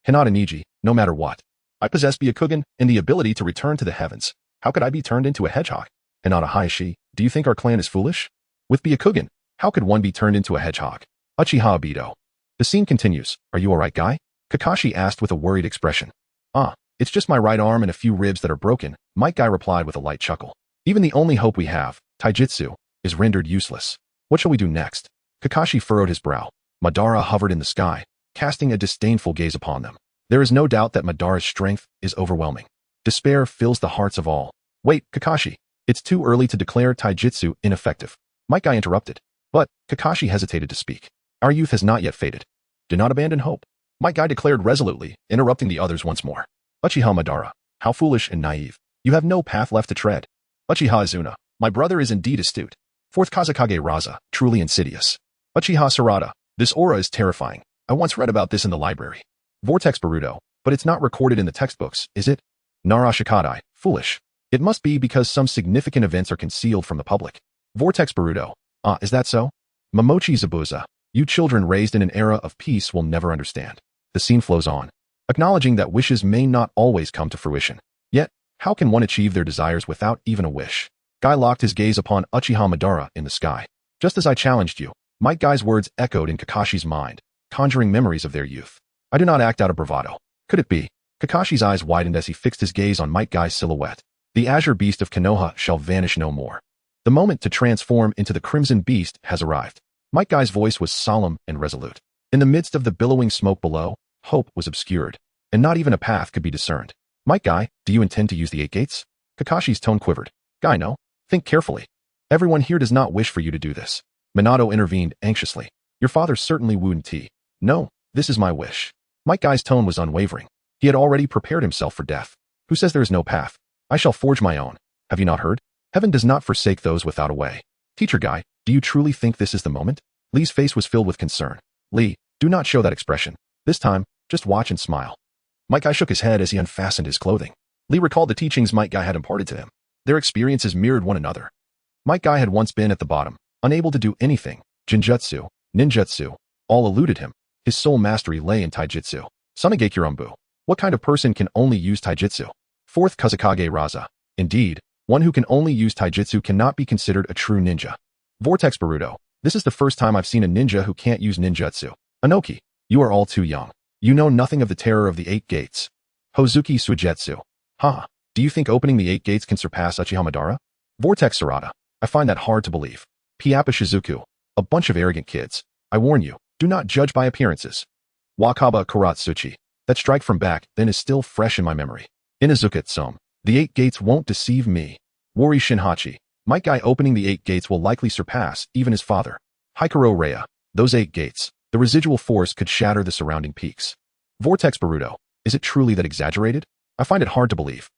Hinata Niji, no matter what. I possess Byakugan and the ability to return to the heavens. How could I be turned into a hedgehog? Hinata Hayashi, do you think our clan is foolish? With Byakugan, how could one be turned into a hedgehog? Uchiha Obito. The scene continues. Are you alright, Guy? Kakashi asked with a worried expression. Ah, it's just my right arm and a few ribs that are broken, Might Guy replied with a light chuckle. Even the only hope we have, taijutsu, is rendered useless. What shall we do next? Kakashi furrowed his brow. Madara hovered in the sky, casting a disdainful gaze upon them. There is no doubt that Madara's strength is overwhelming. Despair fills the hearts of all. Wait, Kakashi. It's too early to declare taijutsu ineffective. Might Guy interrupted. But Kakashi hesitated to speak. Our youth has not yet faded. Do not abandon hope. Might Guy declared resolutely, interrupting the others once more. Uchiha Madara, how foolish and naive. You have no path left to tread. Uchiha Izuna, my brother is indeed astute. Fourth Kazekage Raza, truly insidious. Uchiha Sarada, this aura is terrifying. I once read about this in the library. Vortex Baruto, but it's not recorded in the textbooks, is it? Nara Shikadai, foolish. It must be because some significant events are concealed from the public. Vortex Baruto, is that so? Momochi Zabuza, you children raised in an era of peace will never understand. The scene flows on, acknowledging that wishes may not always come to fruition. Yet, how can one achieve their desires without even a wish? Guy locked his gaze upon Uchiha Madara in the sky. Just as I challenged you, Might Guy's words echoed in Kakashi's mind, conjuring memories of their youth. I do not act out of bravado. Could it be? Kakashi's eyes widened as he fixed his gaze on Might Guy's silhouette. The azure beast of Konoha shall vanish no more. The moment to transform into the crimson beast has arrived. Might Guy's voice was solemn and resolute. In the midst of the billowing smoke below, hope was obscured, and not even a path could be discerned. Might Guy, do you intend to use the 8 gates? Kakashi's tone quivered. Guy, no. Think carefully. Everyone here does not wish for you to do this. Minato intervened anxiously. Your father certainly wouldn't. No, this is my wish. Might Guy's tone was unwavering. He had already prepared himself for death. Who says there is no path? I shall forge my own. Have you not heard? Heaven does not forsake those without a way. Teacher Guy, do you truly think this is the moment? Lee's face was filled with concern. Lee, do not show that expression. This time, just watch and smile. Might Guy shook his head as he unfastened his clothing. Lee recalled the teachings Might Guy had imparted to him. Their experiences mirrored one another. Might Guy had once been at the bottom, unable to do anything. Jinjutsu, ninjutsu, all eluded him. His sole mastery lay in taijutsu. Tsunade Kurumbu. What kind of person can only use taijutsu? Fourth Kazekage Raza. Indeed, one who can only use taijutsu cannot be considered a true ninja. Vortex Baruto. This is the first time I've seen a ninja who can't use ninjutsu. Anoki, you are all too young. You know nothing of the terror of the 8 gates. Hozuki Suigetsu. Ha, do you think opening the 8 gates can surpass Uchiha Madara? Vortex Sarada. I find that hard to believe. Piappa Shizuku. A bunch of arrogant kids. I warn you, do not judge by appearances. Wakaba Kuratsuchi. That strike from back then is still fresh in my memory. Inazuka Tsum. The 8 gates won't deceive me. Wari Shinhachi. Might Guy opening the 8 gates will likely surpass even his father. Hikaro Raya. Those 8 gates. The residual force could shatter the surrounding peaks. Vortex Baruto. Is it truly that exaggerated? I find it hard to believe.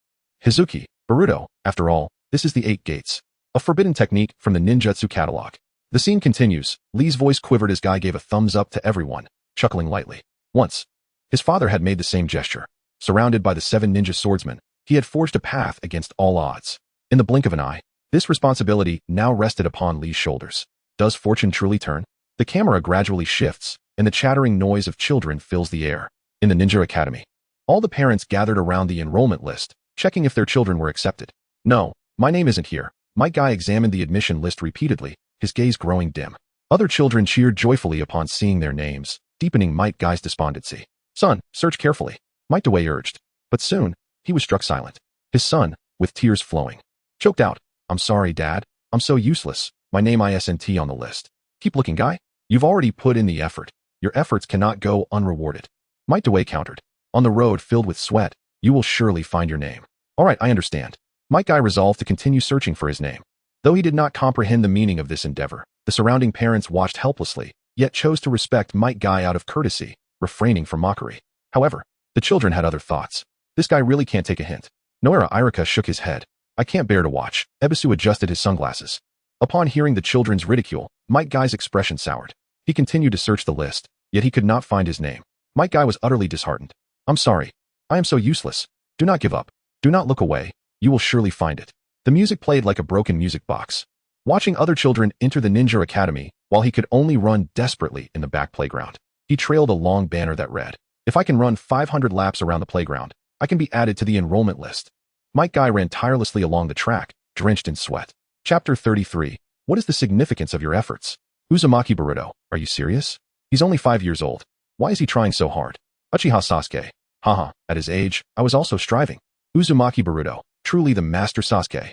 Hizuki. Baruto. After all, this is the 8 gates. A forbidden technique from the ninjutsu catalog. The scene continues. Lee's voice quivered as Guy gave a thumbs up to everyone, chuckling lightly. Once, his father had made the same gesture. Surrounded by the 7 ninja swordsmen, he had forged a path against all odds. In the blink of an eye, this responsibility now rested upon Lee's shoulders. Does fortune truly turn? The camera gradually shifts, and the chattering noise of children fills the air. In the Ninja Academy, all the parents gathered around the enrollment list, checking if their children were accepted. No, my name isn't here. Might Guy examined the admission list repeatedly, his gaze growing dim. Other children cheered joyfully upon seeing their names, deepening Might Guy's despondency. Son, search carefully, Might Dewey urged. But soon, he was struck silent. His son, with tears flowing, choked out. I'm sorry, Dad. I'm so useless. My name isn't on the list. Keep looking, Guy. You've already put in the effort. Your efforts cannot go unrewarded. Might Dewey countered. On the road filled with sweat, you will surely find your name. All right, I understand. Might Guy resolved to continue searching for his name. Though he did not comprehend the meaning of this endeavor, the surrounding parents watched helplessly, yet chose to respect Might Guy out of courtesy, refraining from mockery. However, the children had other thoughts. This guy really can't take a hint. Noira Irika shook his head. I can't bear to watch. Ebisu adjusted his sunglasses. Upon hearing the children's ridicule, Might Guy's expression soured. He continued to search the list, yet he could not find his name. Might Guy was utterly disheartened. I'm sorry. I am so useless. Do not give up. Do not look away. You will surely find it. The music played like a broken music box. Watching other children enter the Ninja Academy, while he could only run desperately in the back playground, he trailed a long banner that read, if I can run 500 laps around the playground, I can be added to the enrollment list. Might Guy ran tirelessly along the track, drenched in sweat. Chapter 33. What is the significance of your efforts? Uzumaki Baruto, are you serious? He's only 5 years old. Why is he trying so hard? Uchiha Sasuke. Haha, at his age, I was also striving. Uzumaki Baruto, truly the master Sasuke.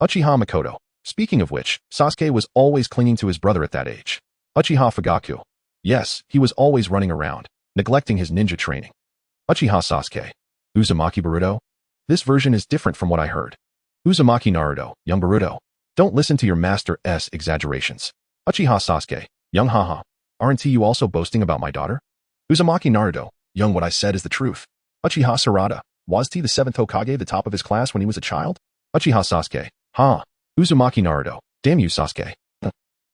Uchiha Makoto. Speaking of which, Sasuke was always clinging to his brother at that age. Uchiha Fugaku. Yes, he was always running around, neglecting his ninja training. Uchiha Sasuke. Uzumaki Baruto? This version is different from what I heard. Uzumaki Naruto, young Baruto. Don't listen to your master's exaggerations. Uchiha Sasuke, young haha. Aren't you also boasting about my daughter? Uzumaki Naruto, Young, what I said is the truth. Uchiha Sarada, was he the 7th Hokage, the top of his class when he was a child? Uchiha Sasuke, ha. Uzumaki Naruto, damn you Sasuke.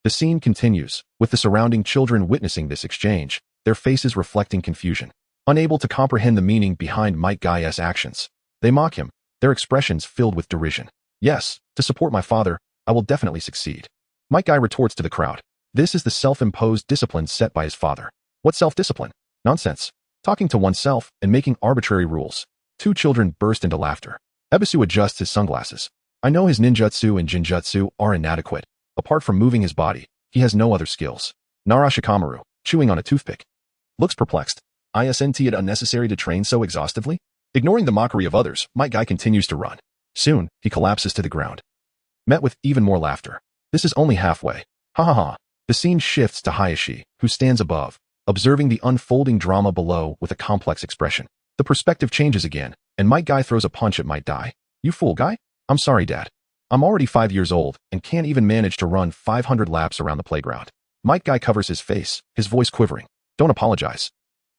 The scene continues, with the surrounding children witnessing this exchange, their faces reflecting confusion. Unable to comprehend the meaning behind Might Guy's actions. They mock him, their expressions filled with derision. Yes, to support my father, I will definitely succeed. Might Guy retorts to the crowd. This is the self-imposed discipline set by his father. What self-discipline? Nonsense. Talking to oneself and making arbitrary rules. Two children burst into laughter. Ebisu adjusts his sunglasses. I know his ninjutsu and jinjutsu are inadequate. Apart from moving his body, he has no other skills. Narashikamaru, chewing on a toothpick. Looks perplexed. Isn't it unnecessary to train so exhaustively? Ignoring the mockery of others, Might Guy continues to run. Soon, he collapses to the ground. Met with even more laughter. This is only halfway. Ha ha ha. The scene shifts to Hayashi, who stands above, observing the unfolding drama below with a complex expression. The perspective changes again, and Might Guy throws a punch at Might Guy. You fool, Guy? I'm sorry, Dad. I'm already 5 years old and can't even manage to run 500 laps around the playground. Might Guy covers his face, his voice quivering. Don't apologize.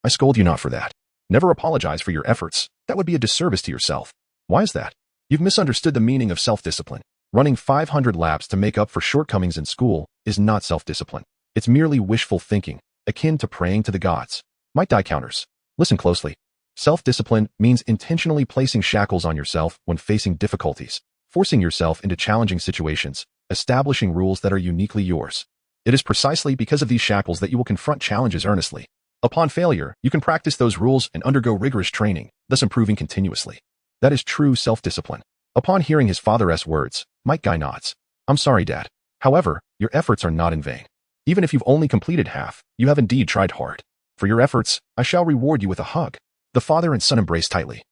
I scold you not for that. Never apologize for your efforts. That would be a disservice to yourself. Why is that? You've misunderstood the meaning of self-discipline. Running 500 laps to make up for shortcomings in school is not self-discipline. It's merely wishful thinking, akin to praying to the gods. Might Guy counters. Listen closely. Self-discipline means intentionally placing shackles on yourself when facing difficulties, forcing yourself into challenging situations, establishing rules that are uniquely yours. It is precisely because of these shackles that you will confront challenges earnestly. Upon failure, you can practice those rules and undergo rigorous training, thus improving continuously. That is true self-discipline. Upon hearing his father's words, Might Guy nods. I'm sorry, Dad. However, your efforts are not in vain. Even if you've only completed half, you have indeed tried hard. For your efforts, I shall reward you with a hug. The father and son embrace tightly,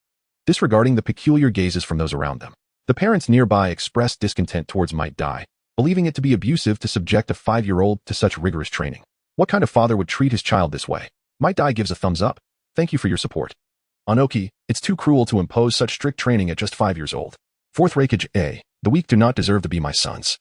disregarding the peculiar gazes from those around them. The parents nearby express discontent towards Might Guy, believing it to be abusive to subject a 5-year-old to such rigorous training. What kind of father would treat his child this way? Might Guy gives a thumbs up. Thank you for your support. Anoki, it's too cruel to impose such strict training at just 5 years old. Fourth Raikage A, the weak do not deserve to be my sons.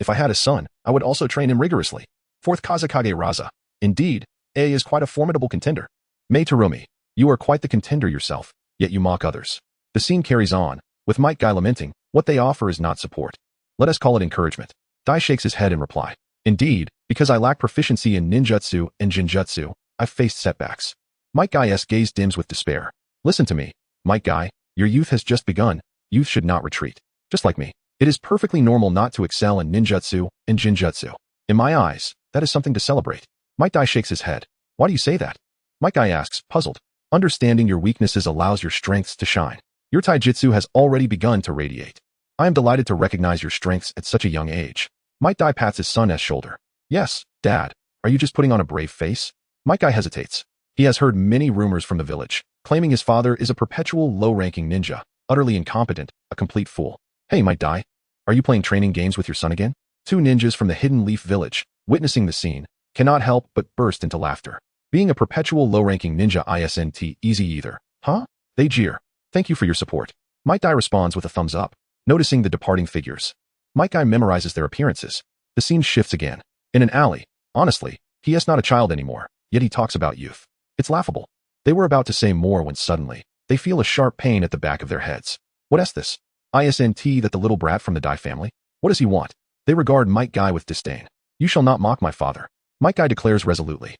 If I had a son, I would also train him rigorously. Fourth Kazakage Raza. Indeed, A is quite a formidable contender. Mei Terumi, you are quite the contender yourself, yet you mock others. The scene carries on, with Might Guy lamenting, what they offer is not support. Let us call it encouragement. Dai shakes his head in reply. Indeed, because I lack proficiency in ninjutsu and jinjutsu, I've faced setbacks. Might Guy's gaze dims with despair. Listen to me, Might Guy, your youth has just begun. Youth should not retreat. Just like me, it is perfectly normal not to excel in ninjutsu and jinjutsu. In my eyes, that is something to celebrate. Might Guy shakes his head. Why do you say that? Might Guy asks, puzzled. Understanding your weaknesses allows your strengths to shine. Your taijutsu has already begun to radiate. I am delighted to recognize your strengths at such a young age. Might Guy pats his son's shoulder. Yes, Dad. Are you just putting on a brave face? Might Guy hesitates. He has heard many rumors from the village, claiming his father is a perpetual low-ranking ninja, utterly incompetent, a complete fool. Hey, Might Guy. Are you playing training games with your son again? Two ninjas from the Hidden Leaf Village, witnessing the scene, cannot help but burst into laughter. Being a perpetual low-ranking ninja isn't easy either. Huh? They jeer. Thank you for your support. Might Guy responds with a thumbs up, noticing the departing figures. Might Guy memorizes their appearances. The scene shifts again. In an alley. Honestly, he is not a child anymore, yet he talks about youth. It's laughable. They were about to say more when suddenly, they feel a sharp pain at the back of their heads. What is this? Isn't that the little brat from the Dai family? What does he want? They regard Might Guy with disdain. You shall not mock my father. Might Guy declares resolutely.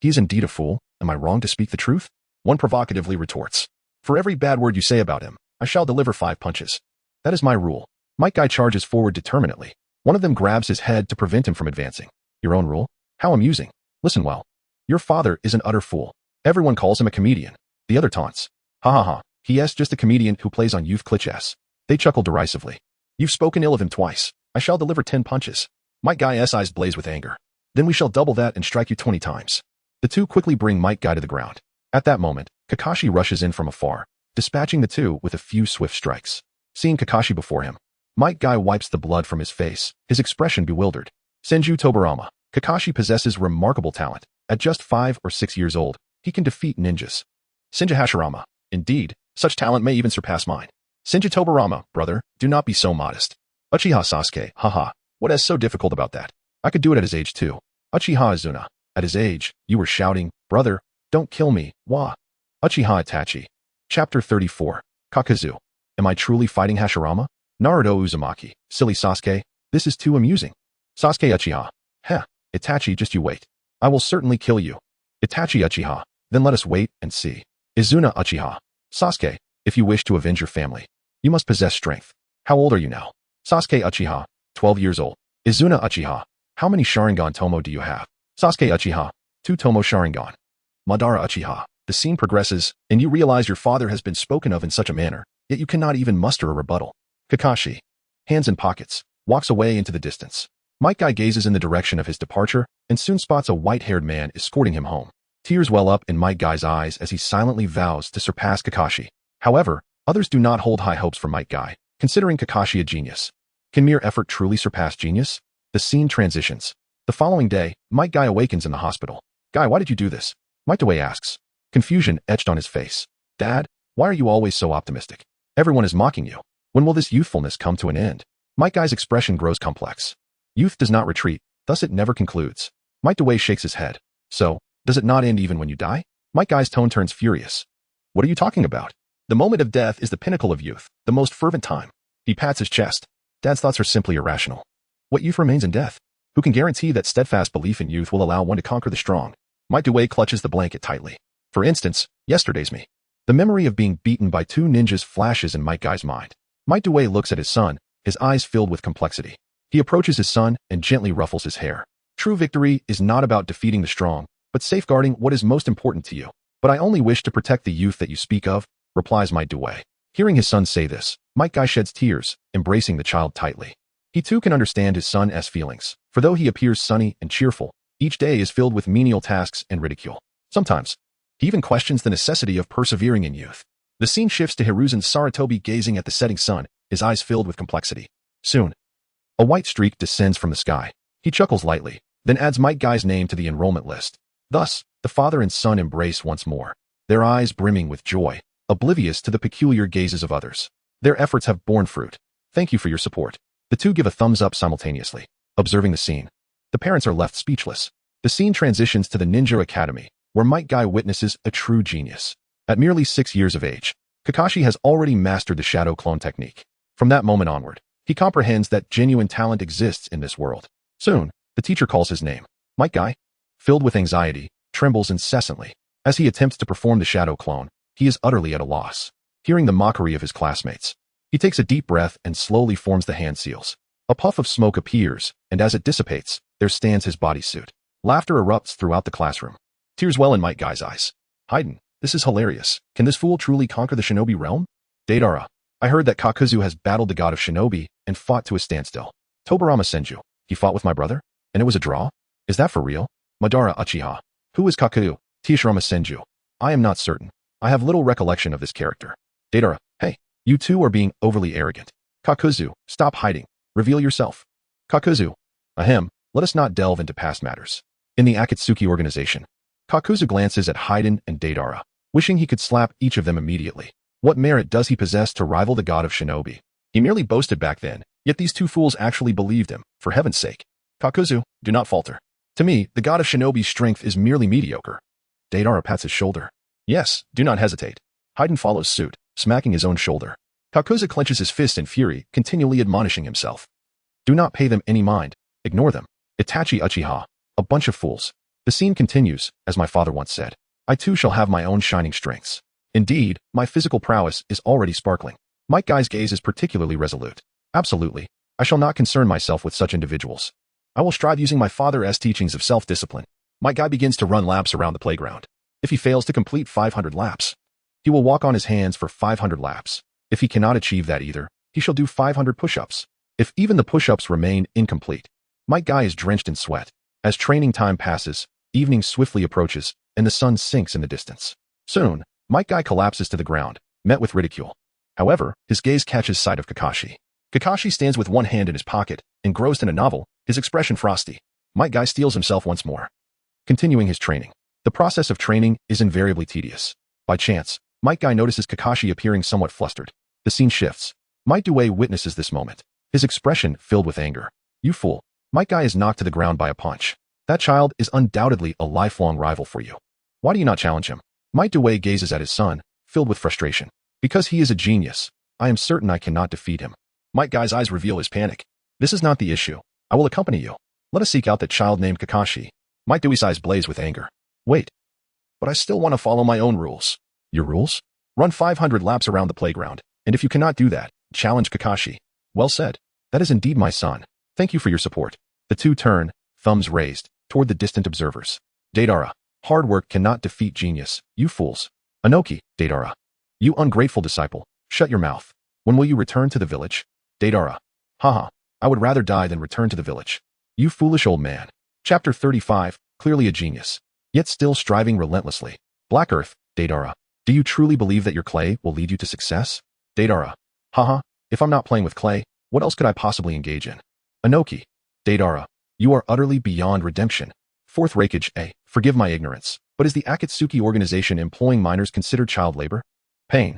He is indeed a fool. Am I wrong to speak the truth? One provocatively retorts. For every bad word you say about him, I shall deliver 5 punches. That is my rule. Might Guy charges forward determinedly. One of them grabs his head to prevent him from advancing. Your own rule? How amusing. Listen well. Your father is an utter fool. Everyone calls him a comedian. The other taunts. Ha ha ha. He is just a comedian who plays on youth cliches. They chuckle derisively. You've spoken ill of him twice. I shall deliver 10 punches. Might Guy's eyes blaze with anger. Then we shall double that and strike you 20 times. The two quickly bring Might Guy to the ground. At that moment, Kakashi rushes in from afar, dispatching the two with a few swift strikes. Seeing Kakashi before him, Might Guy wipes the blood from his face, his expression bewildered. Senju Tobarama. Kakashi possesses remarkable talent. At just 5 or 6 years old, he can defeat ninjas. Senju Hashirama. Indeed, such talent may even surpass mine. Senju Tobarama, brother, do not be so modest. Uchiha Sasuke, haha, what is so difficult about that? I could do it at his age too. Uchiha Izuna. At his age, you were shouting, brother, Don't kill me, wa. Uchiha Itachi. Chapter 34. Kakazu. Am I truly fighting Hashirama? Naruto Uzumaki. Silly Sasuke. This is too amusing. Sasuke Uchiha. Heh. Itachi, just you wait. I will certainly kill you. Itachi Uchiha. Then let us wait and see. Izuna Uchiha. Sasuke, if you wish to avenge your family, you must possess strength. How old are you now? Sasuke Uchiha. 12 years old. Izuna Uchiha. How many Sharingan Tomo do you have? Sasuke Uchiha. 2 Tomo Sharingan. Madara Uchiha. The scene progresses, and you realize your father has been spoken of in such a manner, yet you cannot even muster a rebuttal. Kakashi. Hands in pockets. Walks away into the distance. Might Guy gazes in the direction of his departure, and soon spots a white-haired man escorting him home. Tears well up in Might Guy's eyes as he silently vows to surpass Kakashi. However, others do not hold high hopes for Might Guy, considering Kakashi a genius. Can mere effort truly surpass genius? The scene transitions. The following day, Might Guy awakens in the hospital. Guy, why did you do this? Might Guy asks. Confusion etched on his face. Dad, why are you always so optimistic? Everyone is mocking you. When will this youthfulness come to an end? Might Guy's expression grows complex. Youth does not retreat, thus it never concludes. Might Guy shakes his head. So, does it not end even when you die? Might Guy's tone turns furious. What are you talking about? The moment of death is the pinnacle of youth, the most fervent time. He pats his chest. Dad's thoughts are simply irrational. What youth remains in death? Who can guarantee that steadfast belief in youth will allow one to conquer the strong? Might Guy clutches the blanket tightly. For instance, yesterday's me. The memory of being beaten by 2 ninjas flashes in Might Guy's mind. Might Guy looks at his son, his eyes filled with complexity. He approaches his son and gently ruffles his hair. True victory is not about defeating the strong, but safeguarding what is most important to you. But I only wish to protect the youth that you speak of, replies Might Guy. Hearing his son say this, Might Guy sheds tears, embracing the child tightly. He too can understand his son's feelings, for though he appears sunny and cheerful, each day is filled with menial tasks and ridicule. Sometimes, he even questions the necessity of persevering in youth. The scene shifts to Hiruzen Sarutobi gazing at the setting sun, his eyes filled with complexity. Soon, a white streak descends from the sky. He chuckles lightly, then adds Might Guy's name to the enrollment list. Thus, the father and son embrace once more, their eyes brimming with joy, oblivious to the peculiar gazes of others. Their efforts have borne fruit. Thank you for your support. The two give a thumbs up simultaneously. Observing the scene, the parents are left speechless. The scene transitions to the Ninja Academy, where Might Guy witnesses a true genius. At merely 6 years of age, Kakashi has already mastered the shadow clone technique. From that moment onward, he comprehends that genuine talent exists in this world. Soon, the teacher calls his name. Might Guy, filled with anxiety, trembles incessantly. As he attempts to perform the shadow clone, he is utterly at a loss. Hearing the mockery of his classmates, he takes a deep breath and slowly forms the hand seals. A puff of smoke appears, and as it dissipates, there stands his bodysuit. Laughter erupts throughout the classroom. Tears well in Might Guy's eyes. Haiden, this is hilarious. Can this fool truly conquer the shinobi realm? Deidara, I heard that Kakuzu has battled the god of shinobi and fought to a standstill. Tobarama Senju, he fought with my brother? And it was a draw? Is that for real? Madara Uchiha, who is Kakuzu? Tishirama Senju, I am not certain. I have little recollection of this character. Deidara, hey, you two are being overly arrogant. Kakuzu, stop hiding. Reveal yourself. Kakuzu, ahem, let us not delve into past matters. In the Akatsuki organization, Kakuzu glances at Haiden and Deidara, wishing he could slap each of them immediately. What merit does he possess to rival the god of shinobi? He merely boasted back then, yet these two fools actually believed him, for heaven's sake. Kakuzu, do not falter. To me, the god of shinobi's strength is merely mediocre. Deidara pats his shoulder. Yes, do not hesitate. Haiden follows suit, smacking his own shoulder. Kakuzu clenches his fist in fury, continually admonishing himself. Do not pay them any mind. Ignore them. Itachi Uchiha, a bunch of fools. The scene continues, as my father once said. I too shall have my own shining strengths. Indeed, my physical prowess is already sparkling. Might Guy's gaze is particularly resolute. Absolutely. I shall not concern myself with such individuals. I will strive using my father's teachings of self-discipline. Might Guy begins to run laps around the playground. If he fails to complete 500 laps, he will walk on his hands for 500 laps. If he cannot achieve that either, he shall do 500 push-ups. If even the push-ups remain incomplete, Might Guy is drenched in sweat. As training time passes, evening swiftly approaches, and the sun sinks in the distance. Soon, Might Guy collapses to the ground, met with ridicule. However, his gaze catches sight of Kakashi. Kakashi stands with one hand in his pocket, engrossed in a novel, his expression frosty. Might Guy steels himself once more. Continuing his training. The process of training is invariably tedious. By chance, Might Guy notices Kakashi appearing somewhat flustered. The scene shifts. Might Guy witnesses this moment, his expression filled with anger. You fool. Might Guy is knocked to the ground by a punch. That child is undoubtedly a lifelong rival for you. Why do you not challenge him? Might Dewey gazes at his son, filled with frustration. Because he is a genius, I am certain I cannot defeat him. Might Guy's eyes reveal his panic. This is not the issue. I will accompany you. Let us seek out that child named Kakashi. Might Dewey's eyes blaze with anger. Wait. But I still want to follow my own rules. Your rules? Run 500 laps around the playground, and if you cannot do that, challenge Kakashi. Well said. That is indeed my son. Thank you for your support. The two turn, thumbs raised, toward the distant observers. Deidara. Hard work cannot defeat genius, you fools. Anoki, Deidara. You ungrateful disciple, shut your mouth. When will you return to the village? Deidara. Haha, I would rather die than return to the village. You foolish old man. Chapter 35, clearly a genius, yet still striving relentlessly. Black Earth, Deidara. Do you truly believe that your clay will lead you to success? Deidara. Haha, if I'm not playing with clay, what else could I possibly engage in? Anoki. Deidara. You are utterly beyond redemption. Fourth Raikage A. Forgive my ignorance, but is the Akatsuki organization employing minors considered child labor? Pain.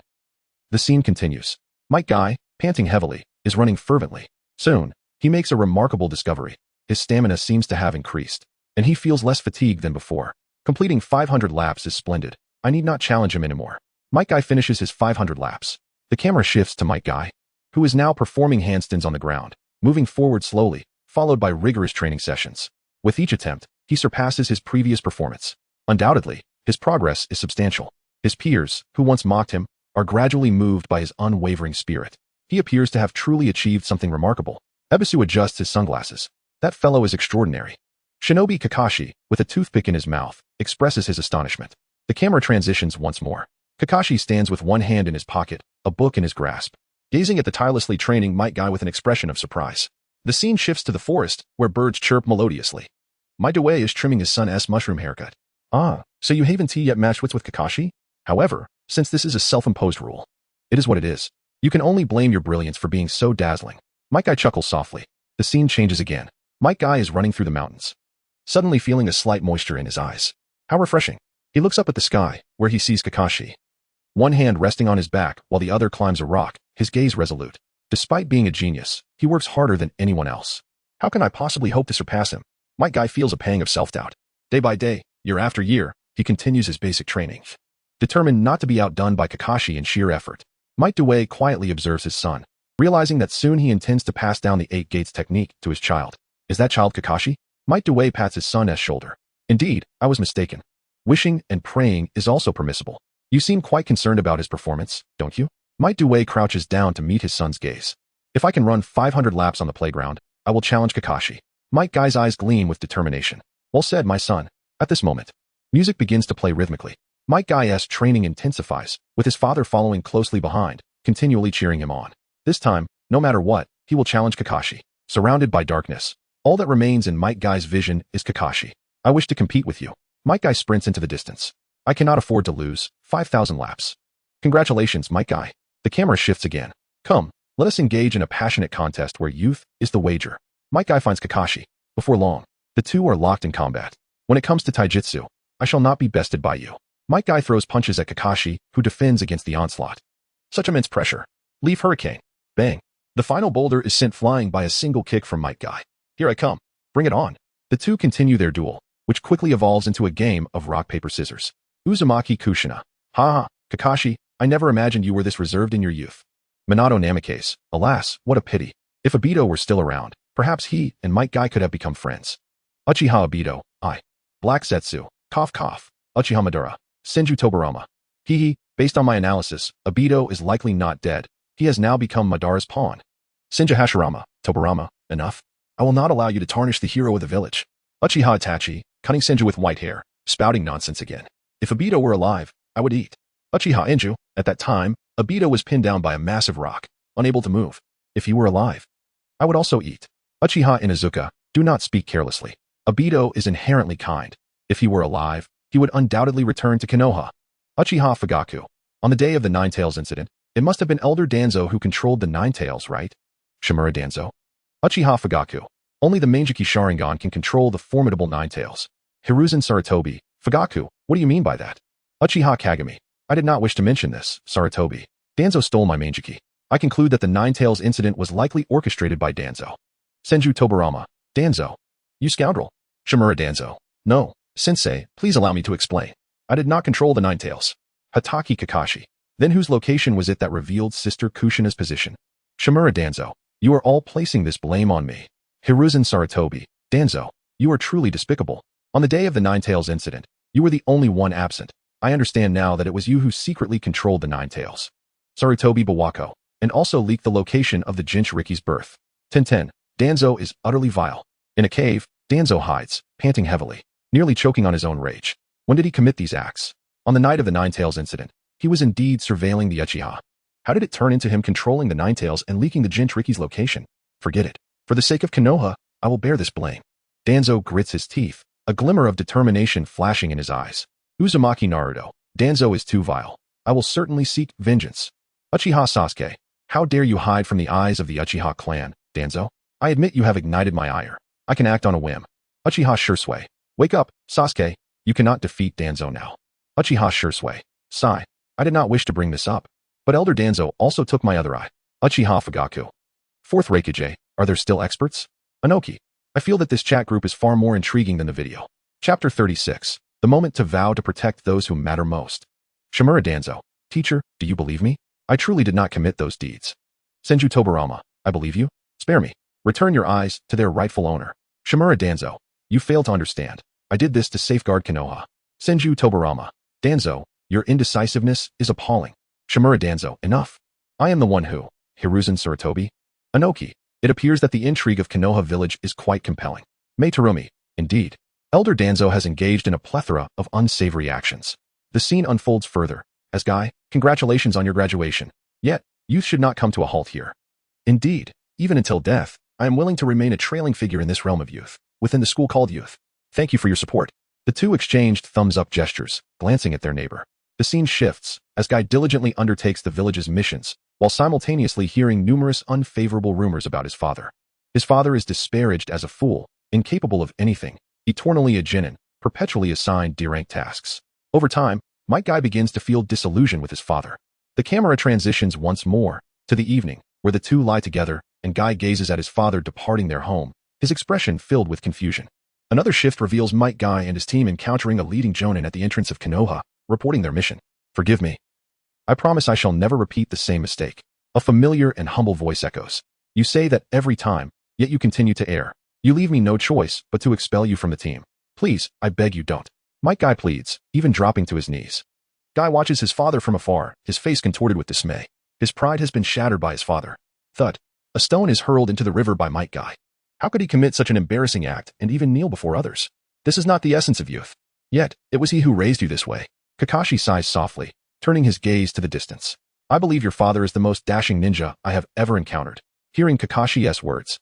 The scene continues. Might Guy, panting heavily, is running fervently. Soon, he makes a remarkable discovery. His stamina seems to have increased, and he feels less fatigued than before. Completing 500 laps is splendid. I need not challenge him anymore. Might Guy finishes his 500 laps. The camera shifts to Might Guy, who is now performing handstands on the ground, moving forward slowly, followed by rigorous training sessions. With each attempt, he surpasses his previous performance. Undoubtedly, his progress is substantial. His peers, who once mocked him, are gradually moved by his unwavering spirit. He appears to have truly achieved something remarkable. Ebisu adjusts his sunglasses. That fellow is extraordinary. Shinobi Kakashi, with a toothpick in his mouth, expresses his astonishment. The camera transitions once more. Kakashi stands with one hand in his pocket, a book in his grasp, gazing at the tirelessly training Might Guy with an expression of surprise. The scene shifts to the forest, where birds chirp melodiously. Might Dewey is trimming his son's mushroom haircut. Ah, so you haven't yet matched wits with Kakashi? However, since this is a self-imposed rule, it is what it is. You can only blame your brilliance for being so dazzling. Might Guy chuckles softly. The scene changes again. Might Guy is running through the mountains, suddenly feeling a slight moisture in his eyes. How refreshing. He looks up at the sky, where he sees Kakashi. One hand resting on his back while the other climbs a rock, his gaze resolute. Despite being a genius, he works harder than anyone else. How can I possibly hope to surpass him? Might Guy feels a pang of self-doubt. Day by day, year after year, he continues his basic training, determined not to be outdone by Kakashi in sheer effort. Might Dewey quietly observes his son, realizing that soon he intends to pass down the 8 gates technique to his child. Is that child Kakashi? Might Dewey pats his son's shoulder. Indeed, I was mistaken. Wishing and praying is also permissible. You seem quite concerned about his performance, don't you? Might Dewey crouches down to meet his son's gaze. If I can run 500 laps on the playground, I will challenge Kakashi. Might Guy's eyes gleam with determination. Well said, my son. At this moment, music begins to play rhythmically. Might Guy's training intensifies, with his father following closely behind, continually cheering him on. This time, no matter what, he will challenge Kakashi. Surrounded by darkness, all that remains in Might Guy's vision is Kakashi. I wish to compete with you. Might Guy sprints into the distance. I cannot afford to lose. 5,000 laps. Congratulations, Might Guy. The camera shifts again. Come, let us engage in a passionate contest where youth is the wager. Might Guy finds Kakashi. Before long, the two are locked in combat. When it comes to taijutsu, I shall not be bested by you. Might Guy throws punches at Kakashi, who defends against the onslaught. Such immense pressure. Leaf Hurricane. Bang. The final boulder is sent flying by a single kick from Might Guy. Here I come. Bring it on. The two continue their duel, which quickly evolves into a game of rock, paper, scissors. Uzumaki Kushina. Ha ha, Kakashi, I never imagined you were this reserved in your youth. Minato Namikaze. Alas, what a pity. If Obito were still around, perhaps he and Might Guy could have become friends. Uchiha Obito. I. Black Zetsu. Cough cough. Uchiha Madara. Senju Tobarama. Hee. Based on my analysis, Obito is likely not dead. He has now become Madara's pawn. Senju Hashirama. Tobarama. Enough. I will not allow you to tarnish the hero of the village. Uchiha Itachi, cutting Senju with white hair, spouting nonsense again. If Obito were alive, I would eat. Uchiha Enju. At that time, Obito was pinned down by a massive rock, unable to move. If he were alive, I would also eat. Uchiha Inuzuka. Do not speak carelessly. Obito is inherently kind. If he were alive, he would undoubtedly return to Konoha. Uchiha Fugaku. On the day of the Nine Tails incident, it must have been Elder Danzo who controlled the Nine Tails, right? Shimura Danzo. Uchiha Fugaku. Only the Mangeki Sharingan can control the formidable Nine Tails. Hiruzen Sarutobi. Fugaku, what do you mean by that? Uchiha Kagami. I did not wish to mention this, Sarutobi. Danzo stole my Mangeki. I conclude that the Nine Tails incident was likely orchestrated by Danzo. Senju Tobarama. Danzo. You scoundrel. Shimura Danzo. No, sensei, please allow me to explain. I did not control the Nine Tails. Hatake Kakashi. Then whose location was it that revealed Sister Kushina's position? Shimura Danzo. You are all placing this blame on me. Hiruzen Sarutobi. Danzo, you are truly despicable. On the day of the Nine Tails incident, you were the only one absent. I understand now that it was you who secretly controlled the Nine Tails. Sarutobi Bawako. And also leaked the location of the Jinchuriki's birth. 10-10. Danzo is utterly vile. In a cave, Danzo hides, panting heavily, nearly choking on his own rage. When did he commit these acts? On the night of the Nine Tails incident, he was indeed surveilling the Uchiha. How did it turn into him controlling the Nine Tails and leaking the Jinchuriki's location? Forget it. For the sake of Konoha, I will bear this blame. Danzo grits his teeth, a glimmer of determination flashing in his eyes. Uzumaki Naruto. Danzo is too vile. I will certainly seek vengeance. Uchiha Sasuke. How dare you hide from the eyes of the Uchiha clan, Danzo? I admit you have ignited my ire. I can act on a whim. Uchiha Shursui. Wake up, Sasuke. You cannot defeat Danzo now. Uchiha Shursui. Sigh. I did not wish to bring this up. But Elder Danzo also took my other eye. Uchiha Fugaku. Fourth Raikage. Are there still experts? Anoki. I feel that this chat group is far more intriguing than the video. Chapter 36. The moment to vow to protect those who matter most. Shimura Danzo. Teacher, do you believe me? I truly did not commit those deeds. Senju Tobarama. I believe you. Spare me. Return your eyes to their rightful owner. Shimura Danzo. You fail to understand. I did this to safeguard Konoha. Senju Tobarama. Danzo, your indecisiveness is appalling. Shimura Danzo. Enough. I am the one who. Hiruzen Sarutobi. Anoki. It appears that the intrigue of Konoha village is quite compelling. Mei Terumi. Indeed. Elder Danzo has engaged in a plethora of unsavory actions. The scene unfolds further. As Guy, congratulations on your graduation. Yet, youth should not come to a halt here. Indeed, even until death, I am willing to remain a trailing figure in this realm of youth, within the school called youth. Thank you for your support. The two exchanged thumbs-up gestures, glancing at their neighbor. The scene shifts, as Guy diligently undertakes the village's missions, while simultaneously hearing numerous unfavorable rumors about his father. His father is disparaged as a fool, incapable of anything, eternally a genin, perpetually assigned D-rank tasks. Over time, Might Guy begins to feel disillusion with his father. The camera transitions once more, to the evening, where the two lie together, and Guy gazes at his father departing their home, his expression filled with confusion. Another shift reveals Might Guy and his team encountering a leading jonin at the entrance of Konoha, reporting their mission. Forgive me. I promise I shall never repeat the same mistake. A familiar and humble voice echoes. You say that every time, yet you continue to err. You leave me no choice but to expel you from the team. Please, I beg you don't. Might Guy pleads, even dropping to his knees. Guy watches his father from afar, his face contorted with dismay. His pride has been shattered by his father. Thud. A stone is hurled into the river by Might Guy. How could he commit such an embarrassing act and even kneel before others? This is not the essence of youth. Yet, it was he who raised you this way. Kakashi sighs softly, turning his gaze to the distance. I believe your father is the most dashing ninja I have ever encountered. Hearing Kakashi's words,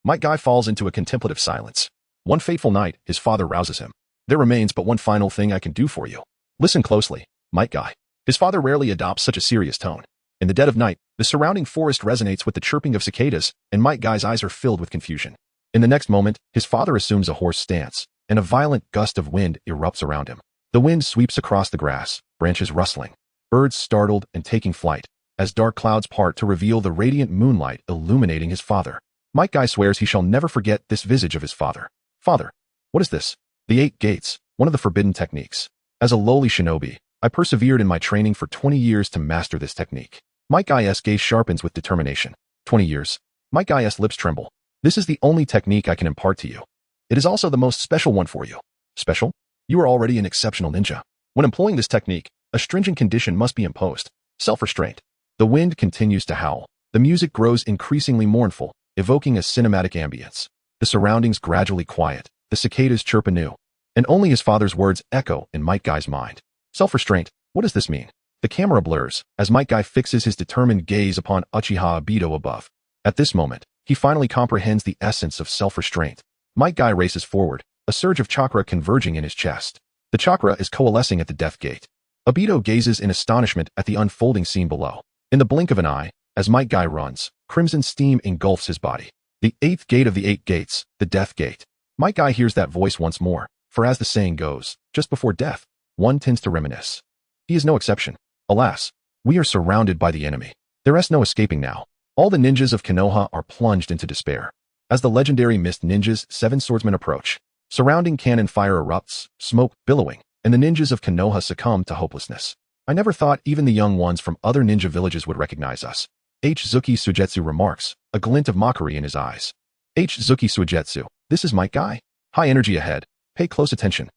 Might Guy falls into a contemplative silence. One fateful night, his father rouses him. There remains but one final thing I can do for you. Listen closely, Might Guy. His father rarely adopts such a serious tone. In the dead of night, the surrounding forest resonates with the chirping of cicadas, and Might Guy's eyes are filled with confusion. In the next moment, his father assumes a hoarse stance, and a violent gust of wind erupts around him. The wind sweeps across the grass, branches rustling, birds startled and taking flight, as dark clouds part to reveal the radiant moonlight illuminating his father. Might Guy swears he shall never forget this visage of his father. Father, what is this? The 8 gates, one of the forbidden techniques. As a lowly shinobi, I persevered in my training for 20 years to master this technique. Might Guy's gaze sharpens with determination. 20 years. Might Guy's lips tremble. This is the only technique I can impart to you. It is also the most special one for you. Special? You are already an exceptional ninja. When employing this technique, a stringent condition must be imposed. Self-restraint. The wind continues to howl. The music grows increasingly mournful, evoking a cinematic ambience. The surroundings gradually quiet. The cicadas chirp anew. And only his father's words echo in Might Guy's mind. Self-restraint. What does this mean? The camera blurs, as Might Guy fixes his determined gaze upon Uchiha Obito above. At this moment, he finally comprehends the essence of self-restraint. Might Guy races forward, a surge of chakra converging in his chest. The chakra is coalescing at the death gate. Obito gazes in astonishment at the unfolding scene below. In the blink of an eye, as Might Guy runs, crimson steam engulfs his body. The 8th gate of the 8 gates, the death gate. Might Guy hears that voice once more, for as the saying goes, just before death, one tends to reminisce. He is no exception. Alas, we are surrounded by the enemy. There is no escaping now. All the ninjas of Konoha are plunged into despair. As the legendary Mist Ninjas 7 swordsmen approach, surrounding cannon fire erupts, smoke billowing, and the ninjas of Konoha succumb to hopelessness. I never thought even the young ones from other ninja villages would recognize us. Zuki Suigetsu remarks, a glint of mockery in his eyes. Zuki Suigetsu, this is Might Guy. High energy ahead. Pay close attention.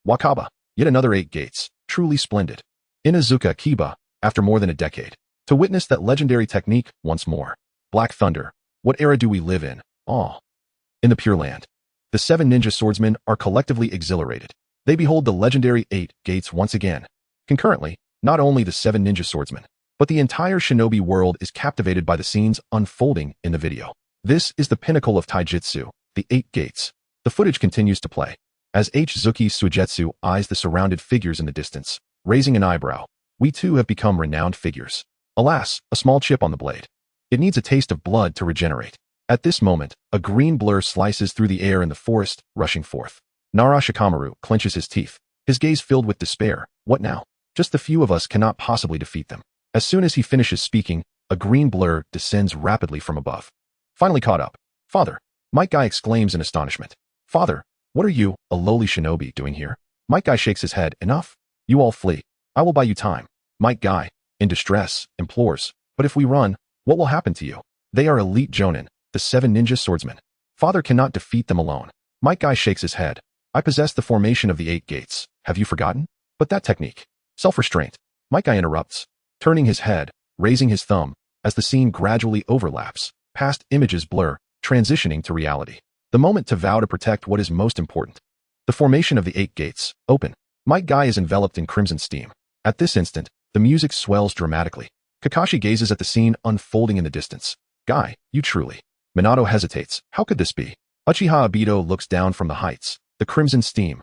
Wakaba, yet another 8 gates. Truly splendid. Inazuka Kiba, after more than a decade. To witness that legendary technique once more. Black Thunder. What era do we live in? Awe. In the Pure Land. The 7 ninja swordsmen are collectively exhilarated. They behold the legendary 8 gates once again. Concurrently, not only the 7 ninja swordsmen, but the entire shinobi world is captivated by the scenes unfolding in the video. This is the pinnacle of taijutsu, the 8 gates. The footage continues to play. As Zuki Suigetsu eyes the surrounded figures in the distance, raising an eyebrow, we too have become renowned figures. Alas, a small chip on the blade. It needs a taste of blood to regenerate. At this moment, a green blur slices through the air in the forest, rushing forth. Shikamaru clenches his teeth, his gaze filled with despair. What now? Just the few of us cannot possibly defeat them. As soon as he finishes speaking, a green blur descends rapidly from above. Finally caught up. Father, Might Guy exclaims in astonishment. Father, what are you, a lowly shinobi, doing here? Might Guy shakes his head. Enough. You all flee. I will buy you time. Might Guy, in distress, implores. But if we run, what will happen to you? They are elite jonin, the 7 ninja swordsmen. Father cannot defeat them alone. Might Guy shakes his head. I possess the formation of the 8 gates. Have you forgotten? But that technique. Self-restraint. Might Guy interrupts, turning his head, raising his thumb, as the scene gradually overlaps. Past images blur, transitioning to reality. The moment to vow to protect what is most important. The formation of the 8 gates. Open. Might Guy is enveloped in crimson steam. At this instant, the music swells dramatically. Kakashi gazes at the scene unfolding in the distance. Guy, you truly. Minato hesitates. How could this be? Uchiha Obito looks down from the heights. The crimson steam.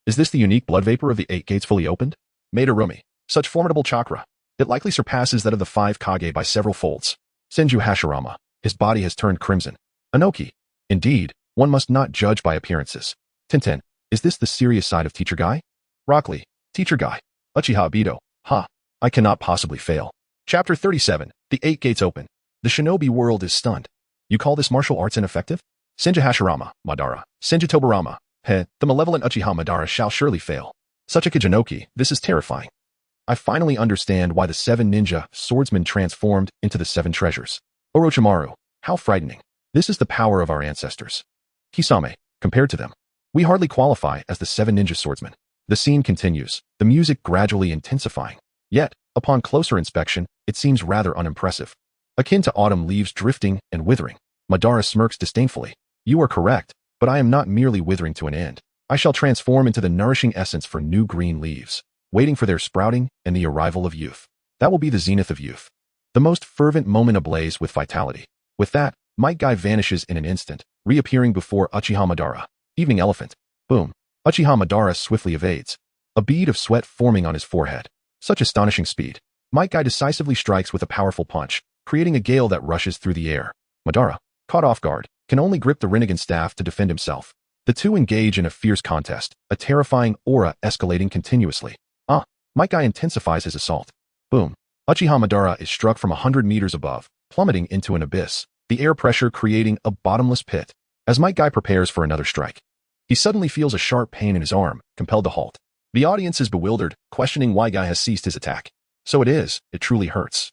Is this the unique blood vapor of the 8 gates fully opened? Madarumi. Such formidable chakra. It likely surpasses that of the 5 Kage by several folds. Senju Hashirama. His body has turned crimson. Anoki. Indeed, one must not judge by appearances. Tintin. Is this the serious side of Teacher Guy? Rock Lee. Teacher Guy. Uchiha Obito. Ha. I cannot possibly fail. Chapter 37. The 8 gates open. The shinobi world is stunned. You call this martial arts ineffective? Senju Hashirama. Madara. Senju Tobarama. The malevolent Uchiha Madara shall surely fail. Suchika Janoki. This is terrifying. I finally understand why the 7 ninja swordsmen transformed into the 7 treasures. Orochimaru. How frightening. This is the power of our ancestors. Kisame. Compared to them, we hardly qualify as the 7 ninja swordsmen. The scene continues, the music gradually intensifying. Yet, upon closer inspection, it seems rather unimpressive. Akin to autumn leaves drifting and withering. Madara smirks disdainfully. You are correct, but I am not merely withering to an end. I shall transform into the nourishing essence for new green leaves, waiting for their sprouting and the arrival of youth. That will be the zenith of youth. The most fervent moment ablaze with vitality. With that, Might Guy vanishes in an instant, reappearing before Uchiha Madara. Evening Elephant. Boom. Uchiha Madara swiftly evades. A bead of sweat forming on his forehead. Such astonishing speed. Might Guy decisively strikes with a powerful punch, creating a gale that rushes through the air. Madara, caught off guard, can only grip the Rinnegan staff to defend himself. The two engage in a fierce contest, a terrifying aura escalating continuously. Might Guy intensifies his assault. Boom. Uchiha Madara is struck from 100 meters above, plummeting into an abyss, the air pressure creating a bottomless pit. As Might Guy prepares for another strike, he suddenly feels a sharp pain in his arm, compelled to halt. The audience is bewildered, questioning why Guy has ceased his attack. So it truly hurts.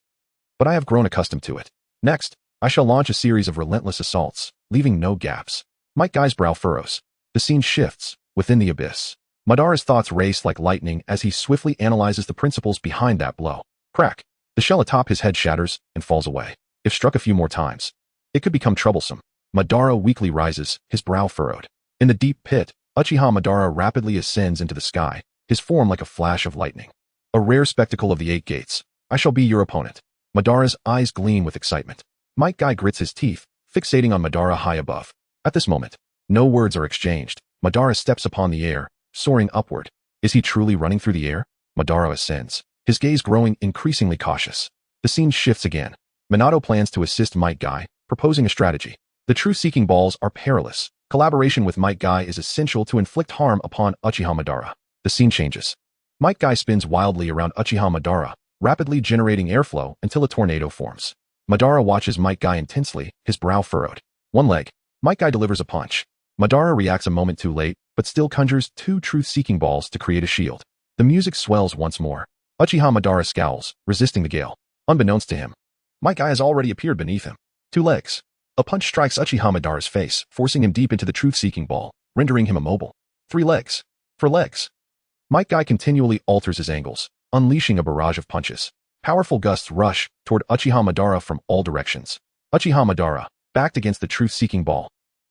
But I have grown accustomed to it. Next, I shall launch a series of relentless assaults, leaving no gaps. Might Guy's brow furrows. The scene shifts, within the abyss. Madara's thoughts race like lightning as he swiftly analyzes the principles behind that blow. Crack. The shell atop his head shatters and falls away. If struck a few more times, it could become troublesome. Madara weakly rises, his brow furrowed. In the deep pit, Uchiha Madara rapidly ascends into the sky, his form like a flash of lightning. A rare spectacle of the 8 gates. I shall be your opponent. Madara's eyes gleam with excitement. Might Guy grits his teeth, fixating on Madara high above. At this moment, no words are exchanged. Madara steps upon the air, soaring upward. Is he truly running through the air? Madara ascends, his gaze growing increasingly cautious. The scene shifts again. Minato plans to assist Might Guy, proposing a strategy. The truth-seeking balls are perilous. Collaboration with Might Guy is essential to inflict harm upon Uchiha Madara. The scene changes. Might Guy spins wildly around Uchiha Madara, rapidly generating airflow until a tornado forms. Madara watches Might Guy intensely, his brow furrowed. One leg. Might Guy delivers a punch. Madara reacts a moment too late, but still conjures 2 truth-seeking balls to create a shield. The music swells once more. Uchiha Madara scowls, resisting the gale. Unbeknownst to him, Might Guy has already appeared beneath him. 2 legs. A punch strikes Uchiha Madara's face, forcing him deep into the truth-seeking ball, rendering him immobile. 3 legs. 4 legs. Might Guy continually alters his angles, unleashing a barrage of punches. Powerful gusts rush toward Uchiha Madara from all directions. Uchiha Madara, backed against the truth-seeking ball.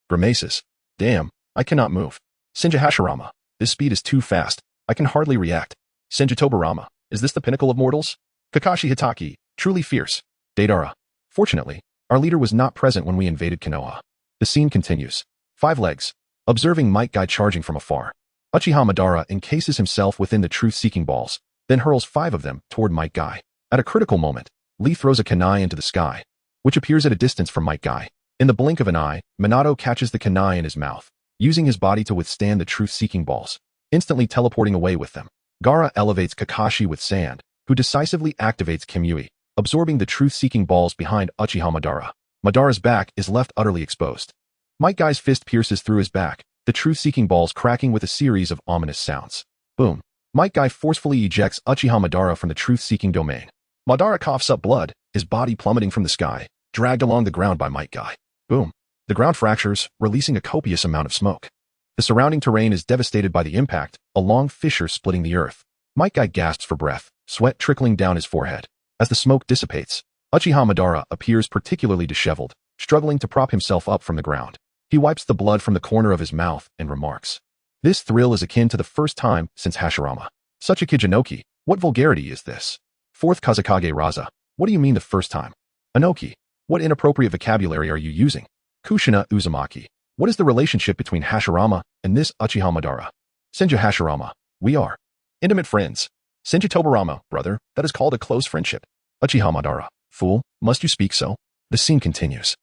Grimaces. Damn, I cannot move. Senju Hashirama. This speed is too fast. I can hardly react. Senju Tobirama. Is this the pinnacle of mortals? Kakashi Hitaki. Truly fierce. Deidara. Fortunately, our leader was not present when we invaded Konoha. The scene continues. 5 legs. Observing Might Guy charging from afar, Uchiha Madara encases himself within the truth-seeking balls, then hurls 5 of them toward Might Guy. At a critical moment, Lee throws a kunai into the sky, which appears at a distance from Might Guy. In the blink of an eye, Minato catches the kunai in his mouth, using his body to withstand the truth-seeking balls, instantly teleporting away with them. Gaara elevates Kakashi with sand, who decisively activates Kimui, absorbing the truth-seeking balls behind Uchiha Madara. Madara's back is left utterly exposed. Might Guy's fist pierces through his back, the truth-seeking balls cracking with a series of ominous sounds. Boom. Might Guy forcefully ejects Uchiha Madara from the truth-seeking domain. Madara coughs up blood, his body plummeting from the sky, dragged along the ground by Might Guy. Boom. The ground fractures, releasing a copious amount of smoke. The surrounding terrain is devastated by the impact, a long fissure splitting the earth. Might Guy gasps for breath, sweat trickling down his forehead. As the smoke dissipates, Uchiha Madara appears particularly disheveled, struggling to prop himself up from the ground. He wipes the blood from the corner of his mouth and remarks, "This thrill is akin to the first time since Hashirama. Such a Kijinoki, what vulgarity is this?" 4th Kazekage Raza, what do you mean the first time? Anoki, what inappropriate vocabulary are you using? Kushina Uzumaki, what is the relationship between Hashirama and this Uchiha Madara? Senju Hashirama, we are intimate friends. Senju Tobirama, brother, that is called a close friendship. Uchiha Madara, fool, must you speak so? The scene continues.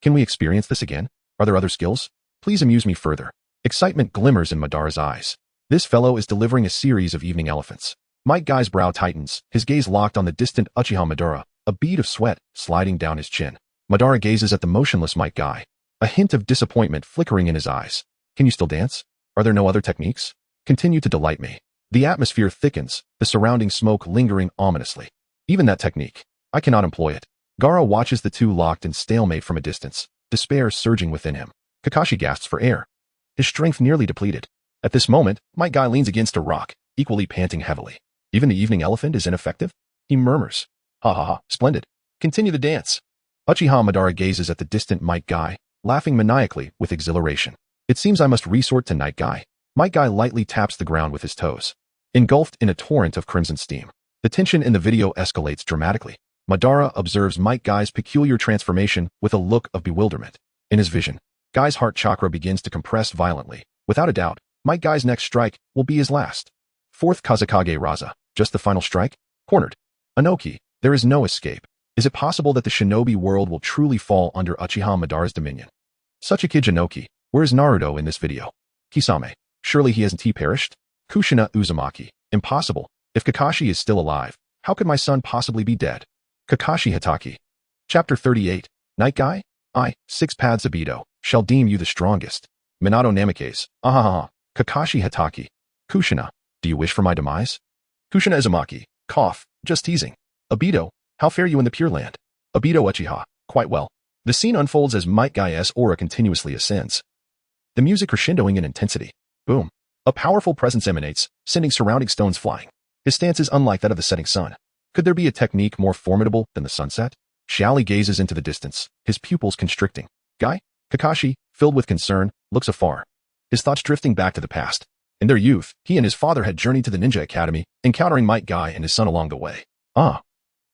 Can we experience this again? Are there other skills? Please amuse me further. Excitement glimmers in Madara's eyes. This fellow is delivering a series of evening elephants. Might Guy's brow tightens, his gaze locked on the distant Uchiha Madara, a bead of sweat sliding down his chin. Madara gazes at the motionless Might Guy, a hint of disappointment flickering in his eyes. Can you still dance? Are there no other techniques? Continue to delight me. The atmosphere thickens, the surrounding smoke lingering ominously. Even that technique, I cannot employ it. Gaara watches the two locked in stalemate from a distance, despair surging within him. Kakashi gasps for air, his strength nearly depleted. At this moment, Might Guy leans against a rock, equally panting heavily. Even the evening elephant is ineffective? He murmurs. Ha ha ha, splendid. Continue the dance. Uchiha Madara gazes at the distant Might Guy, laughing maniacally with exhilaration. It seems I must resort to Night Guy. Might Guy lightly taps the ground with his toes. Engulfed in a torrent of crimson steam, the tension in the video escalates dramatically. Madara observes Might Guy's peculiar transformation with a look of bewilderment. In his vision, Guy's heart chakra begins to compress violently. Without a doubt, Might Guy's next strike will be his last. 4th Kazekage Raza, just the final strike? Cornered. Anoki, there is no escape. Is it possible that the shinobi world will truly fall under Uchiha Madara's dominion? Such a Kijinoki, where is Naruto in this video? Kisame, surely he hasn't perished? Kushina Uzumaki, impossible. If Kakashi is still alive, how could my son possibly be dead? Kakashi Hitaki. Chapter 38, Night Guy? I, 6 paths Abido, shall deem you the strongest. Minato Namikaze, ahaha, Kakashi Hitaki. Kushina, do you wish for my demise? Kushina Uzumaki, cough, just teasing. Abido, how fare you in the Pure Land? Abido Uchiha, quite well. The scene unfolds as Might Guy's aura continuously ascends. The music crescendoing in intensity. Boom. A powerful presence emanates, sending surrounding stones flying. His stance is unlike that of the setting sun. Could there be a technique more formidable than the sunset? Xiaoli gazes into the distance, his pupils constricting. Guy? Kakashi, filled with concern, looks afar, his thoughts drifting back to the past. In their youth, he and his father had journeyed to the ninja academy, encountering Might Guy and his son along the way. Ah.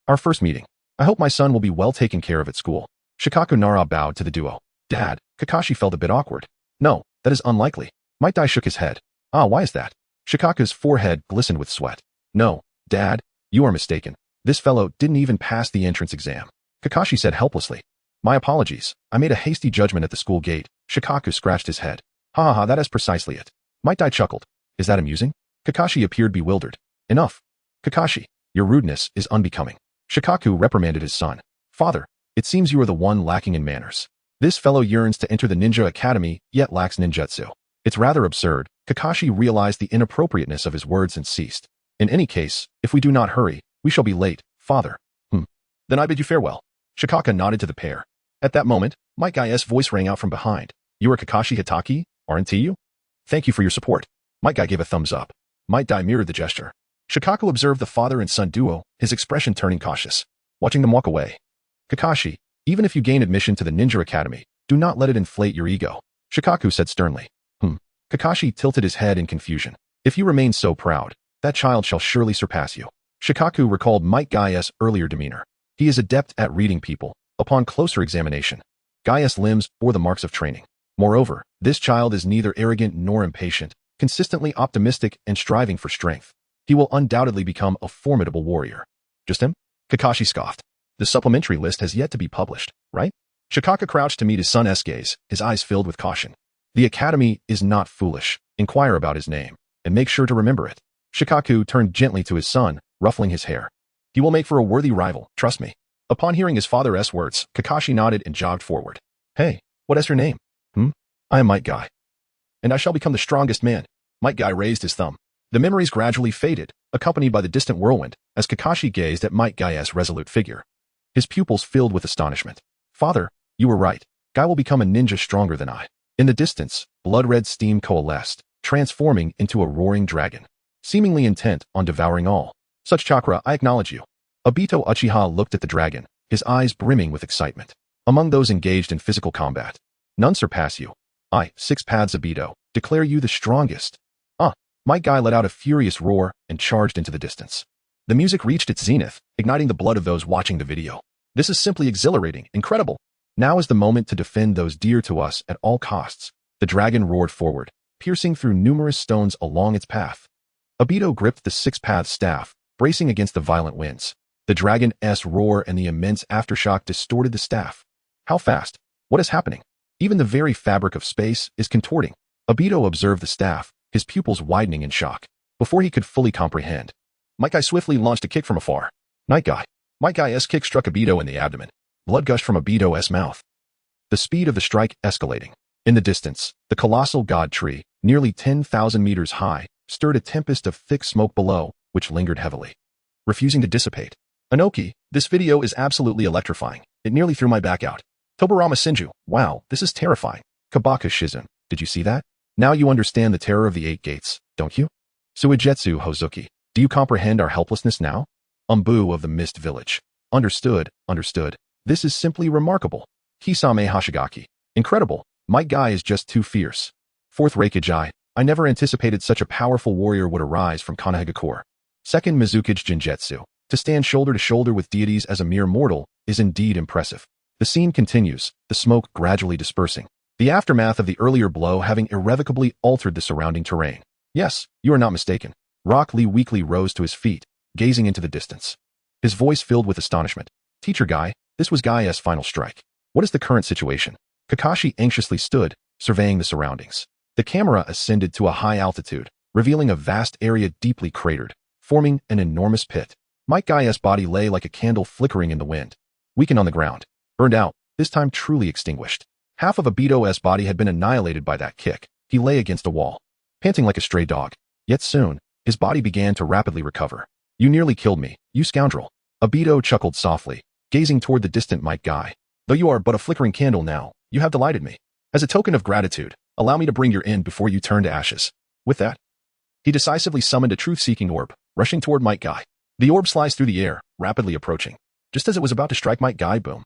Our first meeting. I hope my son will be well taken care of at school. Shikaku Nara bowed to the duo. Dad, Kakashi felt a bit awkward. No, that is unlikely. Might Guy shook his head. Ah, why is that? Shikaku's forehead glistened with sweat. No, Dad, you are mistaken. This fellow didn't even pass the entrance exam. Kakashi said helplessly. My apologies. I made a hasty judgment at the school gate. Shikaku scratched his head. Ha ha ha, that is precisely it. Might Guy chuckled. Is that amusing? Kakashi appeared bewildered. Enough. Kakashi, your rudeness is unbecoming. Shikaku reprimanded his son. Father, it seems you are the one lacking in manners. This fellow yearns to enter the ninja academy, yet lacks ninjutsu. It's rather absurd. Kakashi realized the inappropriateness of his words and ceased. In any case, if we do not hurry, we shall be late, father. Then I bid you farewell. Shikaka nodded to the pair. At that moment, Might Guy's voice rang out from behind. You are Kakashi Hitaki, aren't you? Thank you for your support. Might Guy gave a thumbs up. Might Guy mirrored the gesture. Shikaku observed the father and son duo, his expression turning cautious. Watching them walk away. Kakashi, even if you gain admission to the Ninja Academy, do not let it inflate your ego. Shikaku said sternly. Kakashi tilted his head in confusion. If you remain so proud, that child shall surely surpass you. Shikaku recalled Might Guy's earlier demeanor. He is adept at reading people. Upon closer examination, Guy's limbs bore the marks of training. Moreover, this child is neither arrogant nor impatient, consistently optimistic and striving for strength. He will undoubtedly become a formidable warrior. Just him? Kakashi scoffed. The supplementary list has yet to be published, right? Shikaka crouched to meet his son's gaze, his eyes filled with caution. The academy is not foolish. Inquire about his name, and make sure to remember it. Shikaku turned gently to his son, ruffling his hair. He will make for a worthy rival, trust me. Upon hearing his father's words, Kakashi nodded and jogged forward. Hey, what is your name? I am Might Guy. And I shall become the strongest man. Might Guy raised his thumb. The memories gradually faded, accompanied by the distant whirlwind, as Kakashi gazed at Might Guy's resolute figure. His pupils filled with astonishment. Father, you were right. Guy will become a ninja stronger than I. In the distance, blood-red steam coalesced, transforming into a roaring dragon, seemingly intent on devouring all. Such chakra, I acknowledge you. Obito Uchiha looked at the dragon, his eyes brimming with excitement. Among those engaged in physical combat, none surpass you. I, 6 paths Obito, declare you the strongest. Might Guy let out a furious roar and charged into the distance. The music reached its zenith, igniting the blood of those watching the video. This is simply exhilarating, incredible. Now is the moment to defend those dear to us at all costs. The dragon roared forward, piercing through numerous stones along its path. Obito gripped the 6-path staff, bracing against the violent winds. The dragon's roar and the immense aftershock distorted the staff. How fast? What is happening? Even the very fabric of space is contorting. Obito observed the staff, his pupils widening in shock. Before he could fully comprehend, Might Guy swiftly launched a kick from afar. Might Guy's kick struck Obito in the abdomen. Blood gushed from Obito's mouth. The speed of the strike escalating. In the distance, the colossal god tree, nearly 10,000 meters high, stirred a tempest of thick smoke below, which lingered heavily, refusing to dissipate. Anoki, this video is absolutely electrifying. It nearly threw my back out. Tobarama Senju, wow, this is terrifying. Kabaka Shizun, did you see that? Now you understand the terror of the 8 gates, don't you? Suigetsu Hozuki, do you comprehend our helplessness now? Umbu of the Mist Village. Understood. This is simply remarkable. Kisame Hashigaki. Incredible. Might Guy is just too fierce. 4th Reikijai, I never anticipated such a powerful warrior would arise from Konohamaru. 2nd Mizukage Jinjetsu. To stand shoulder to shoulder with deities as a mere mortal is indeed impressive. The scene continues, the smoke gradually dispersing. The aftermath of the earlier blow having irrevocably altered the surrounding terrain. Yes, you are not mistaken. Rock Lee weakly rose to his feet, gazing into the distance. His voice filled with astonishment. Teacher Guy, this was Guy's final strike. What is the current situation? Kakashi anxiously stood, surveying the surroundings. The camera ascended to a high altitude, revealing a vast area deeply cratered, forming an enormous pit. Might Guy's body lay like a candle flickering in the wind. Weakened on the ground. Burned out, this time truly extinguished. Half of Obito's body had been annihilated by that kick. He lay against a wall, panting like a stray dog. Yet soon, his body began to rapidly recover. You nearly killed me, you scoundrel. Obito chuckled softly, gazing toward the distant Might Guy. Though you are but a flickering candle now, you have delighted me. As a token of gratitude, allow me to bring your end before you turn to ashes. With that, he decisively summoned a truth-seeking orb, rushing toward Might Guy. The orb sliced through the air, rapidly approaching. Just as it was about to strike Might Guy, boom.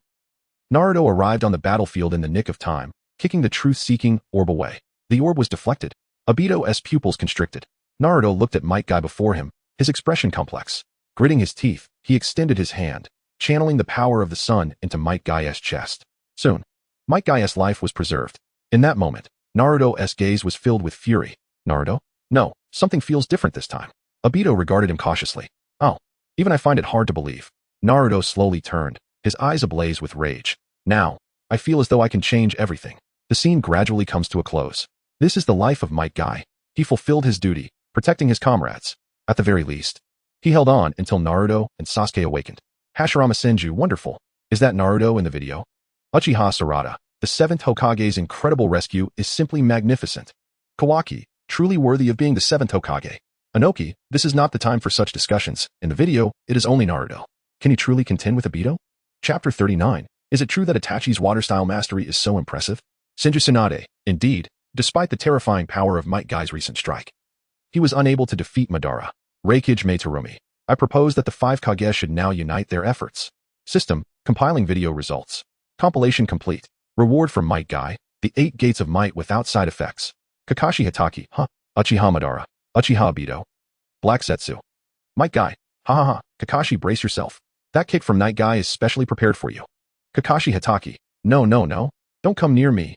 Naruto arrived on the battlefield in the nick of time, kicking the truth-seeking orb away. The orb was deflected. Obito's pupils constricted. Naruto looked at Might Guy before him, his expression complex. Gritting his teeth, he extended his hand, channeling the power of the sun into Might Guy's chest. Soon, Might Guy's life was preserved. In that moment, Naruto's gaze was filled with fury. Naruto? No, something feels different this time. Obito regarded him cautiously. Oh, even I find it hard to believe. Naruto slowly turned, his eyes ablaze with rage. Now, I feel as though I can change everything. The scene gradually comes to a close. This is the life of Might Guy. He fulfilled his duty, protecting his comrades. At the very least, he held on until Naruto and Sasuke awakened. Hashirama Senju, wonderful. Is that Naruto in the video? Uchiha Sarada, the 7th Hokage's incredible rescue is simply magnificent. Kawaki, truly worthy of being the 7th Hokage. Inoki, this is not the time for such discussions. In the video, it is only Naruto. Can he truly contend with Obito? Chapter 39. Is it true that Itachi's water-style mastery is so impressive? Tsunade, indeed, despite the terrifying power of Might Guy's recent strike, he was unable to defeat Madara. Raikage Meiterumi. I propose that the 5 Kage should now unite their efforts. System, compiling video results. Compilation complete. Reward for Might Guy, the 8 gates of might without side effects. Kakashi Hitaki, Uchiha Madara, Uchiha Obito. Black Zetsu. Might Guy, Kakashi brace yourself. That kick from Night Guy is specially prepared for you. Kakashi Hitaki, no, don't come near me.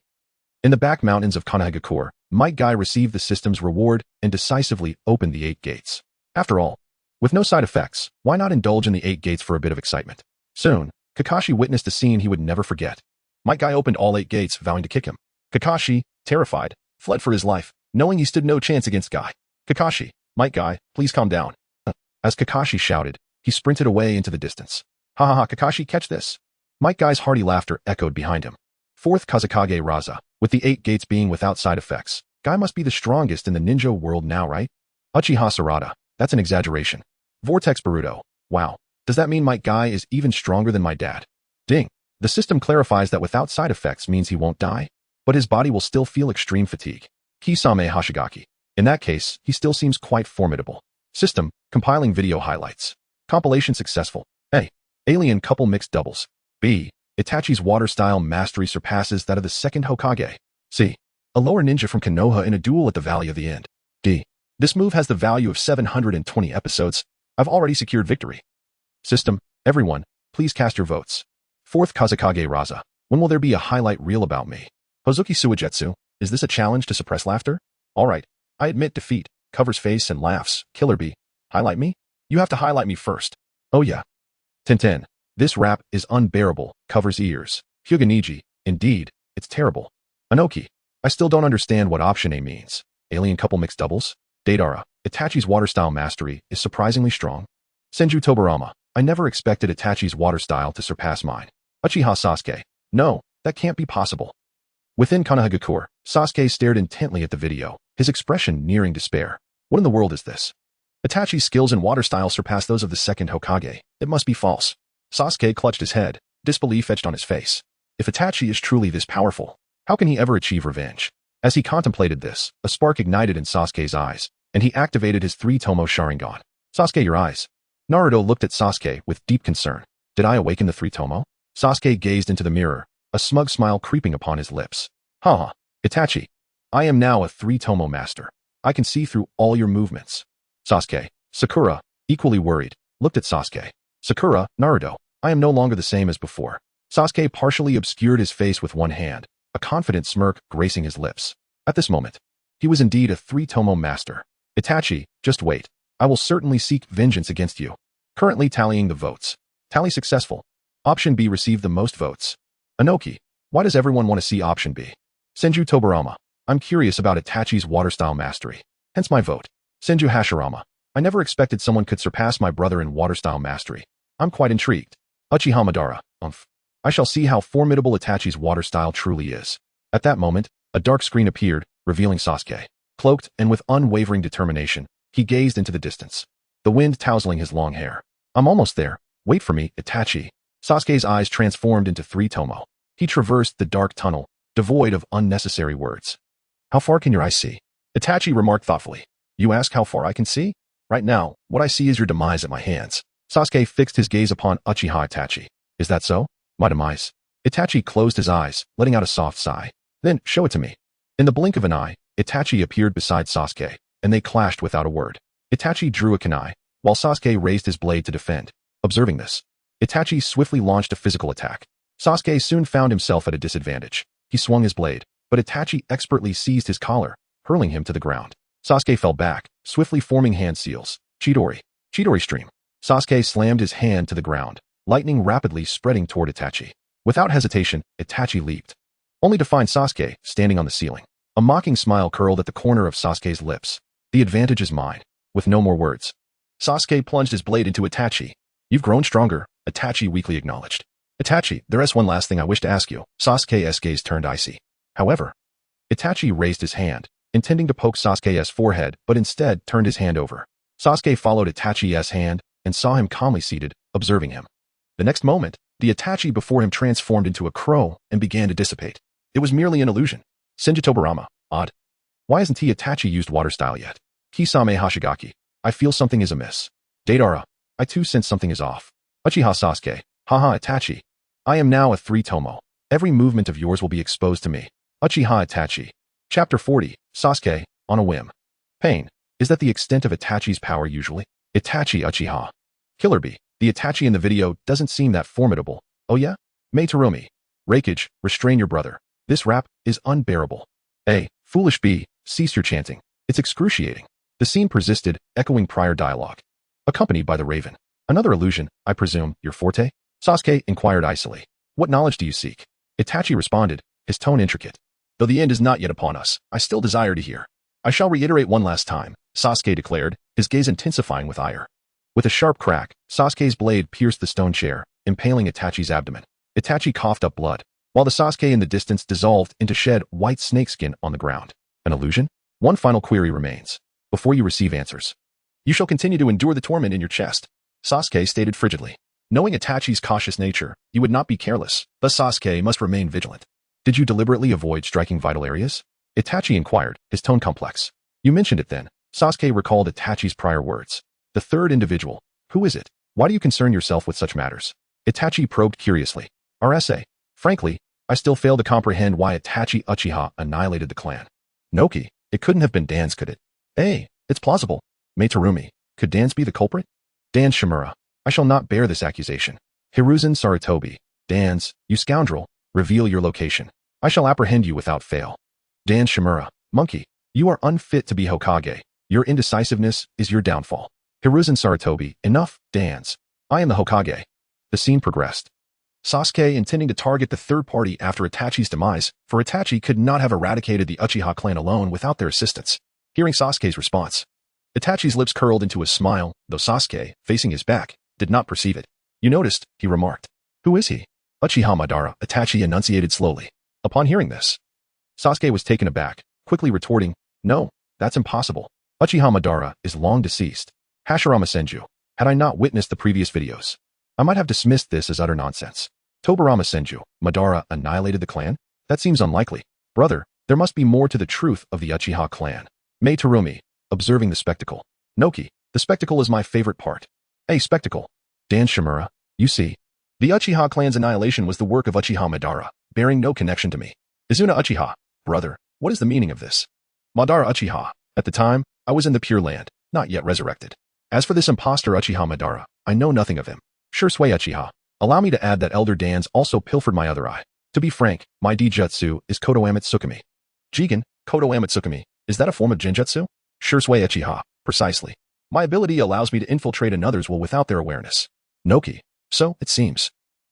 In the back mountains of Konoha, Might Guy received the system's reward and decisively opened the 8 gates. After all, with no side effects, why not indulge in the 8 gates for a bit of excitement? Soon, Kakashi witnessed a scene he would never forget. Might Guy opened all 8 gates, vowing to kick him. Kakashi, terrified, fled for his life, knowing he stood no chance against Guy. Kakashi, Might Guy, please calm down. As Kakashi shouted, he sprinted away into the distance. Kakashi, catch this. Might Guy's hearty laughter echoed behind him. 4th Kazekage Raza, with the 8 gates being without side effects. Guy must be the strongest in the ninja world now, right? Uchiha Sarada, that's an exaggeration. Vortex Baruto, wow, does that mean Might Guy is even stronger than my dad? Ding, the system clarifies that without side effects means he won't die, but his body will still feel extreme fatigue. Kisame Hashigaki, in that case, he still seems quite formidable. System, compiling video highlights. Compilation successful. A. Alien couple mixed doubles. B. Itachi's water-style mastery surpasses that of the 2nd Hokage. C. A lower ninja from Konoha in a duel at the Valley of the End. D. This move has the value of 720 episodes. I've already secured victory. System, everyone, please cast your votes. 4th Kazekage Raza, when will there be a highlight reel about me? Hozuki Suigetsu, is this a challenge to suppress laughter? Alright, I admit defeat, covers face and laughs. Killer Bee, highlight me? You have to highlight me first. Oh yeah. Tintin, this rap is unbearable, covers ears. Hyuganiji, indeed, it's terrible. Inoki, I still don't understand what option A means. Alien couple mixed doubles? Deidara, Itachi's water-style mastery is surprisingly strong. Senju Tobarama, I never expected Itachi's water style to surpass mine. Uchiha Sasuke, no, that can't be possible. Within Konohagakure, Sasuke stared intently at the video, his expression nearing despair. What in the world is this? Itachi's skills in water style surpass those of the 2nd Hokage. It must be false. Sasuke clutched his head, disbelief etched on his face. If Itachi is truly this powerful, how can he ever achieve revenge? As he contemplated this, a spark ignited in Sasuke's eyes, and he activated his 3-Tomo Sharingan. Sasuke, your eyes. Naruto looked at Sasuke with deep concern. Did I awaken the 3-Tomo? Sasuke gazed into the mirror, a smug smile creeping upon his lips. Itachi, I am now a 3-Tomo master. I can see through all your movements. Sasuke, Sakura, equally worried, looked at Sasuke. Sakura, Naruto, I am no longer the same as before. Sasuke partially obscured his face with one hand, a confident smirk gracing his lips. At this moment, he was indeed a 3-Tomo master. Itachi, just wait. I will certainly seek vengeance against you. Currently tallying the votes. Tally successful. Option B received the most votes. Inoki, why does everyone want to see option B? Senju Tobarama, I'm curious about Itachi's water-style mastery. Hence my vote. Senju Hashirama, I never expected someone could surpass my brother in water-style mastery. I'm quite intrigued. Uchiha Madara, I shall see how formidable Itachi's water style truly is. At that moment, a dark screen appeared, revealing Sasuke. Cloaked and with unwavering determination, he gazed into the distance, the wind tousling his long hair. I'm almost there. Wait for me, Itachi. Sasuke's eyes transformed into 3-Tomo. He traversed the dark tunnel, devoid of unnecessary words. How far can your eyes see? Itachi remarked thoughtfully. You ask how far I can see? Right now, what I see is your demise at my hands. Sasuke fixed his gaze upon Uchiha Itachi. Is that so? My demise. Itachi closed his eyes, letting out a soft sigh. Then, show it to me. In the blink of an eye, Itachi appeared beside Sasuke, and they clashed without a word. Itachi drew a kunai, while Sasuke raised his blade to defend. Observing this, Itachi swiftly launched a physical attack. Sasuke soon found himself at a disadvantage. He swung his blade, but Itachi expertly seized his collar, hurling him to the ground. Sasuke fell back, swiftly forming hand seals. Chidori. Chidori stream. Sasuke slammed his hand to the ground, lightning rapidly spreading toward Itachi. Without hesitation, Itachi leaped, only to find Sasuke standing on the ceiling. A mocking smile curled at the corner of Sasuke's lips. The advantage is mine. With no more words, Sasuke plunged his blade into Itachi. You've grown stronger, Itachi weakly acknowledged. Itachi, there is one last thing I wish to ask you. Sasuke's gaze turned icy. However, Itachi raised his hand, intending to poke Sasuke's forehead, but instead turned his hand over. Sasuke followed Itachi's hand and saw him calmly seated, observing him. The next moment, the Itachi before him transformed into a crow and began to dissipate. It was merely an illusion. Senju Tobarama, odd. Why hasn't Itachi used water style yet? Kisame Hashigaki, I feel something is amiss. Deidara, I too sense something is off. Uchiha Sasuke, haha Itachi. I am now a 3-tomo. Every movement of yours will be exposed to me. Uchiha Itachi. Chapter 40, Sasuke, on a whim. Pain. Is that the extent of Itachi's power usually? Itachi Uchiha. Killer Bee. The Itachi in the video doesn't seem that formidable. Oh yeah? Mei Terumi. Raikage, restrain your brother. This rap is unbearable. Hey, foolish bee, cease your chanting. It's excruciating. The scene persisted, echoing prior dialogue. Accompanied by the raven. Another illusion, I presume, your forte? Sasuke inquired icily. What knowledge do you seek? Itachi responded, his tone intricate. Though the end is not yet upon us, I still desire to hear. I shall reiterate one last time, Sasuke declared, his gaze intensifying with ire. With a sharp crack, Sasuke's blade pierced the stone chair, impaling Itachi's abdomen. Itachi coughed up blood, while the Sasuke in the distance dissolved into shed white snakeskin on the ground. An illusion? One final query remains. Before you receive answers, you shall continue to endure the torment in your chest, Sasuke stated frigidly. Knowing Itachi's cautious nature, you would not be careless, thus Sasuke must remain vigilant. Did you deliberately avoid striking vital areas? Itachi inquired, his tone complex. You mentioned it then. Sasuke recalled Itachi's prior words. The third individual. Who is it? Why do you concern yourself with such matters? Itachi probed curiously. RSA. Frankly, I still fail to comprehend why Itachi Uchiha annihilated the clan. Noki. It couldn't have been Dan's, could it? Hey, it's plausible. Mei Terumi. Could Dan's be the culprit? Dan Shimura. I shall not bear this accusation. Hiruzen Sarutobi. Dan's, you scoundrel. Reveal your location. I shall apprehend you without fail. Dan Shimura. Monkey. You are unfit to be Hokage. Your indecisiveness is your downfall. Hiruzen Sarutobi. Enough, Dan's. I am the Hokage. The scene progressed. Sasuke intending to target the third party after Itachi's demise, for Itachi could not have eradicated the Uchiha clan alone without their assistance. Hearing Sasuke's response, Itachi's lips curled into a smile, though Sasuke, facing his back, did not perceive it. You noticed, he remarked. Who is he? Uchiha Madara, Itachi enunciated slowly. Upon hearing this, Sasuke was taken aback, quickly retorting, no, that's impossible. Uchiha Madara is long deceased. Hashirama Senju. Had I not witnessed the previous videos, I might have dismissed this as utter nonsense. Tobarama Senju. Madara annihilated the clan? That seems unlikely. Brother, there must be more to the truth of the Uchiha clan. Mei Terumi. Observing the spectacle. Noki. The spectacle is my favorite part. A spectacle. Dan Shimura. You see, the Uchiha clan's annihilation was the work of Uchiha Madara, bearing no connection to me. Izuna Uchiha. Brother, what is the meaning of this? Madara Uchiha. At the time, I was in the Pure Land, not yet resurrected. As for this impostor Uchiha Madara, I know nothing of him. Sure Sway Uchiha. Allow me to add that Elder Dan's also pilfered my other eye. To be frank, my Dijutsu is Kodo Amatsukami. Jigen, Kodo Amatsukami. Is that a form of Genjutsu? Sure Sway Uchiha. Precisely. My ability allows me to infiltrate another's will without their awareness. Noki. So, it seems.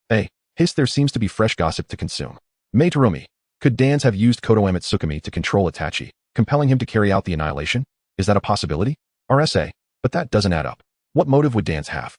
Hey, there seems to be fresh gossip to consume. Mei Terumi. Could Dan's have used Kodo Amatsukami to control Itachi, compelling him to carry out the annihilation? Is that a possibility? RSA. But that doesn't add up. What motive would Dan's have?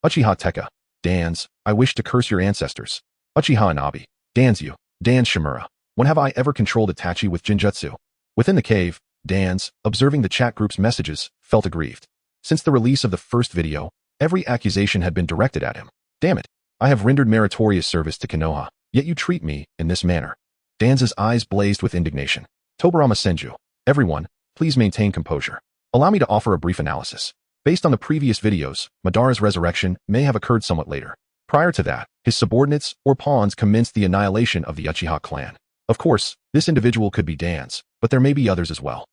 Uchiha Tekka. Dan's, I wish to curse your ancestors. Uchiha Inabi. Dan's you. Dan Shimura. When have I ever controlled Itachi with Genjutsu? Within the cave, Dan's, observing the chat group's messages, felt aggrieved. Since the release of the first video, every accusation had been directed at him. Damn it. I have rendered meritorious service to Konoha, yet you treat me in this manner. Dan's eyes blazed with indignation. Tobarama Senju. Everyone, please maintain composure. Allow me to offer a brief analysis. Based on the previous videos, Madara's resurrection may have occurred somewhat later. Prior to that, his subordinates or pawns commenced the annihilation of the Uchiha clan. Of course, this individual could be Dan's, but there may be others as well.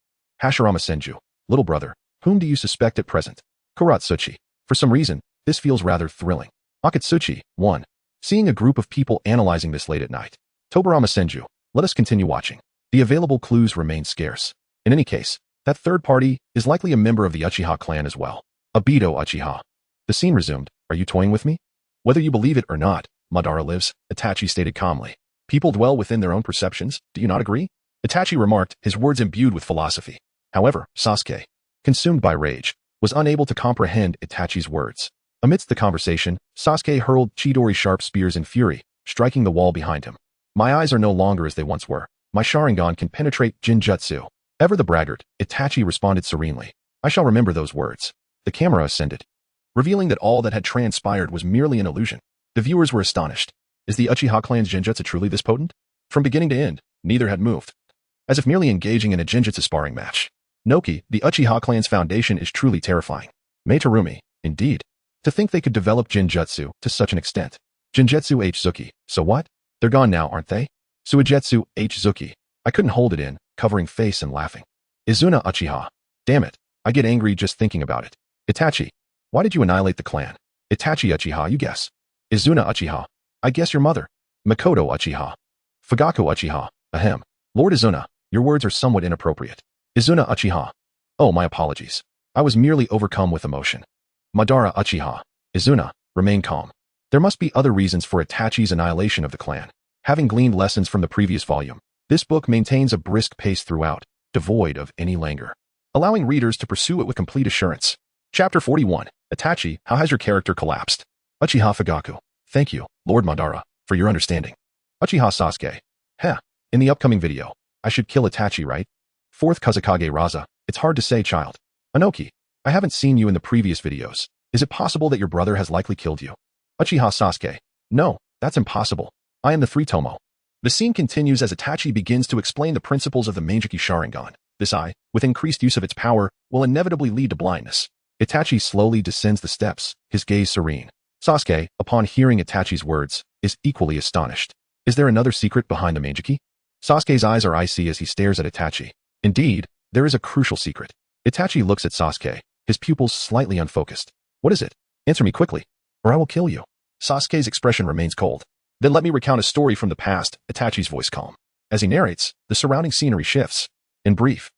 Hashirama Senju. Little brother, whom do you suspect at present? Kuratsuchi. For some reason, this feels rather thrilling. Akatsuchi. 1. Seeing a group of people analyzing this late at night. Tobarama Senju. Let us continue watching. The available clues remain scarce. In any case, that third party is likely a member of the Uchiha clan as well. Obito Uchiha. The scene resumed. Are you toying with me? Whether you believe it or not, Madara lives, Itachi stated calmly. People dwell within their own perceptions, do you not agree? Itachi remarked, his words imbued with philosophy. However, Sasuke, consumed by rage, was unable to comprehend Itachi's words. Amidst the conversation, Sasuke hurled Chidori sharp spears in fury, striking the wall behind him. My eyes are no longer as they once were. My Sharingan can penetrate Genjutsu. Ever the braggart, Itachi responded serenely. I shall remember those words. The camera ascended, revealing that all that had transpired was merely an illusion. The viewers were astonished. Is the Uchiha clan's genjutsu truly this potent? From beginning to end, neither had moved, as if merely engaging in a genjutsu sparring match. Noki, the Uchiha clan's foundation is truly terrifying. Meitarumi, indeed. To think they could develop genjutsu to such an extent. Genjutsu H Zuki, so what? They're gone now, aren't they? Suigetsu H Zuki. I couldn't hold it in, covering face and laughing. Izuna Uchiha. Damn it, I get angry just thinking about it. Itachi. Why did you annihilate the clan? Itachi Uchiha, you guess. Izuna Uchiha. I guess your mother. Makoto Uchiha. Fugaku Uchiha. Ahem. Lord Izuna, your words are somewhat inappropriate. Izuna Uchiha. Oh, my apologies. I was merely overcome with emotion. Madara Uchiha. Izuna, remain calm. There must be other reasons for Itachi's annihilation of the clan. Having gleaned lessons from the previous volume, this book maintains a brisk pace throughout, devoid of any languor, allowing readers to pursue it with complete assurance. Chapter 41. Itachi, how has your character collapsed? Uchiha Fugaku. Thank you, Lord Madara, for your understanding. Uchiha Sasuke. Heh. In the upcoming video, I should kill Itachi, right? Fourth Kazekage Raza. It's hard to say, child. Anoki. I haven't seen you in the previous videos. Is it possible that your brother has likely killed you? Uchiha Sasuke. No, that's impossible. I am the Three Tomo. The scene continues as Itachi begins to explain the principles of the Meijiki Sharingan. This eye, with increased use of its power, will inevitably lead to blindness. Itachi slowly descends the steps, his gaze serene. Sasuke, upon hearing Itachi's words, is equally astonished. Is there another secret behind the Meijiki? Sasuke's eyes are icy as he stares at Itachi. Indeed, there is a crucial secret. Itachi looks at Sasuke, his pupils slightly unfocused. What is it? Answer me quickly, or I will kill you. Sasuke's expression remains cold. Then let me recount a story from the past, Itachi's voice calm. As he narrates, the surrounding scenery shifts. In brief,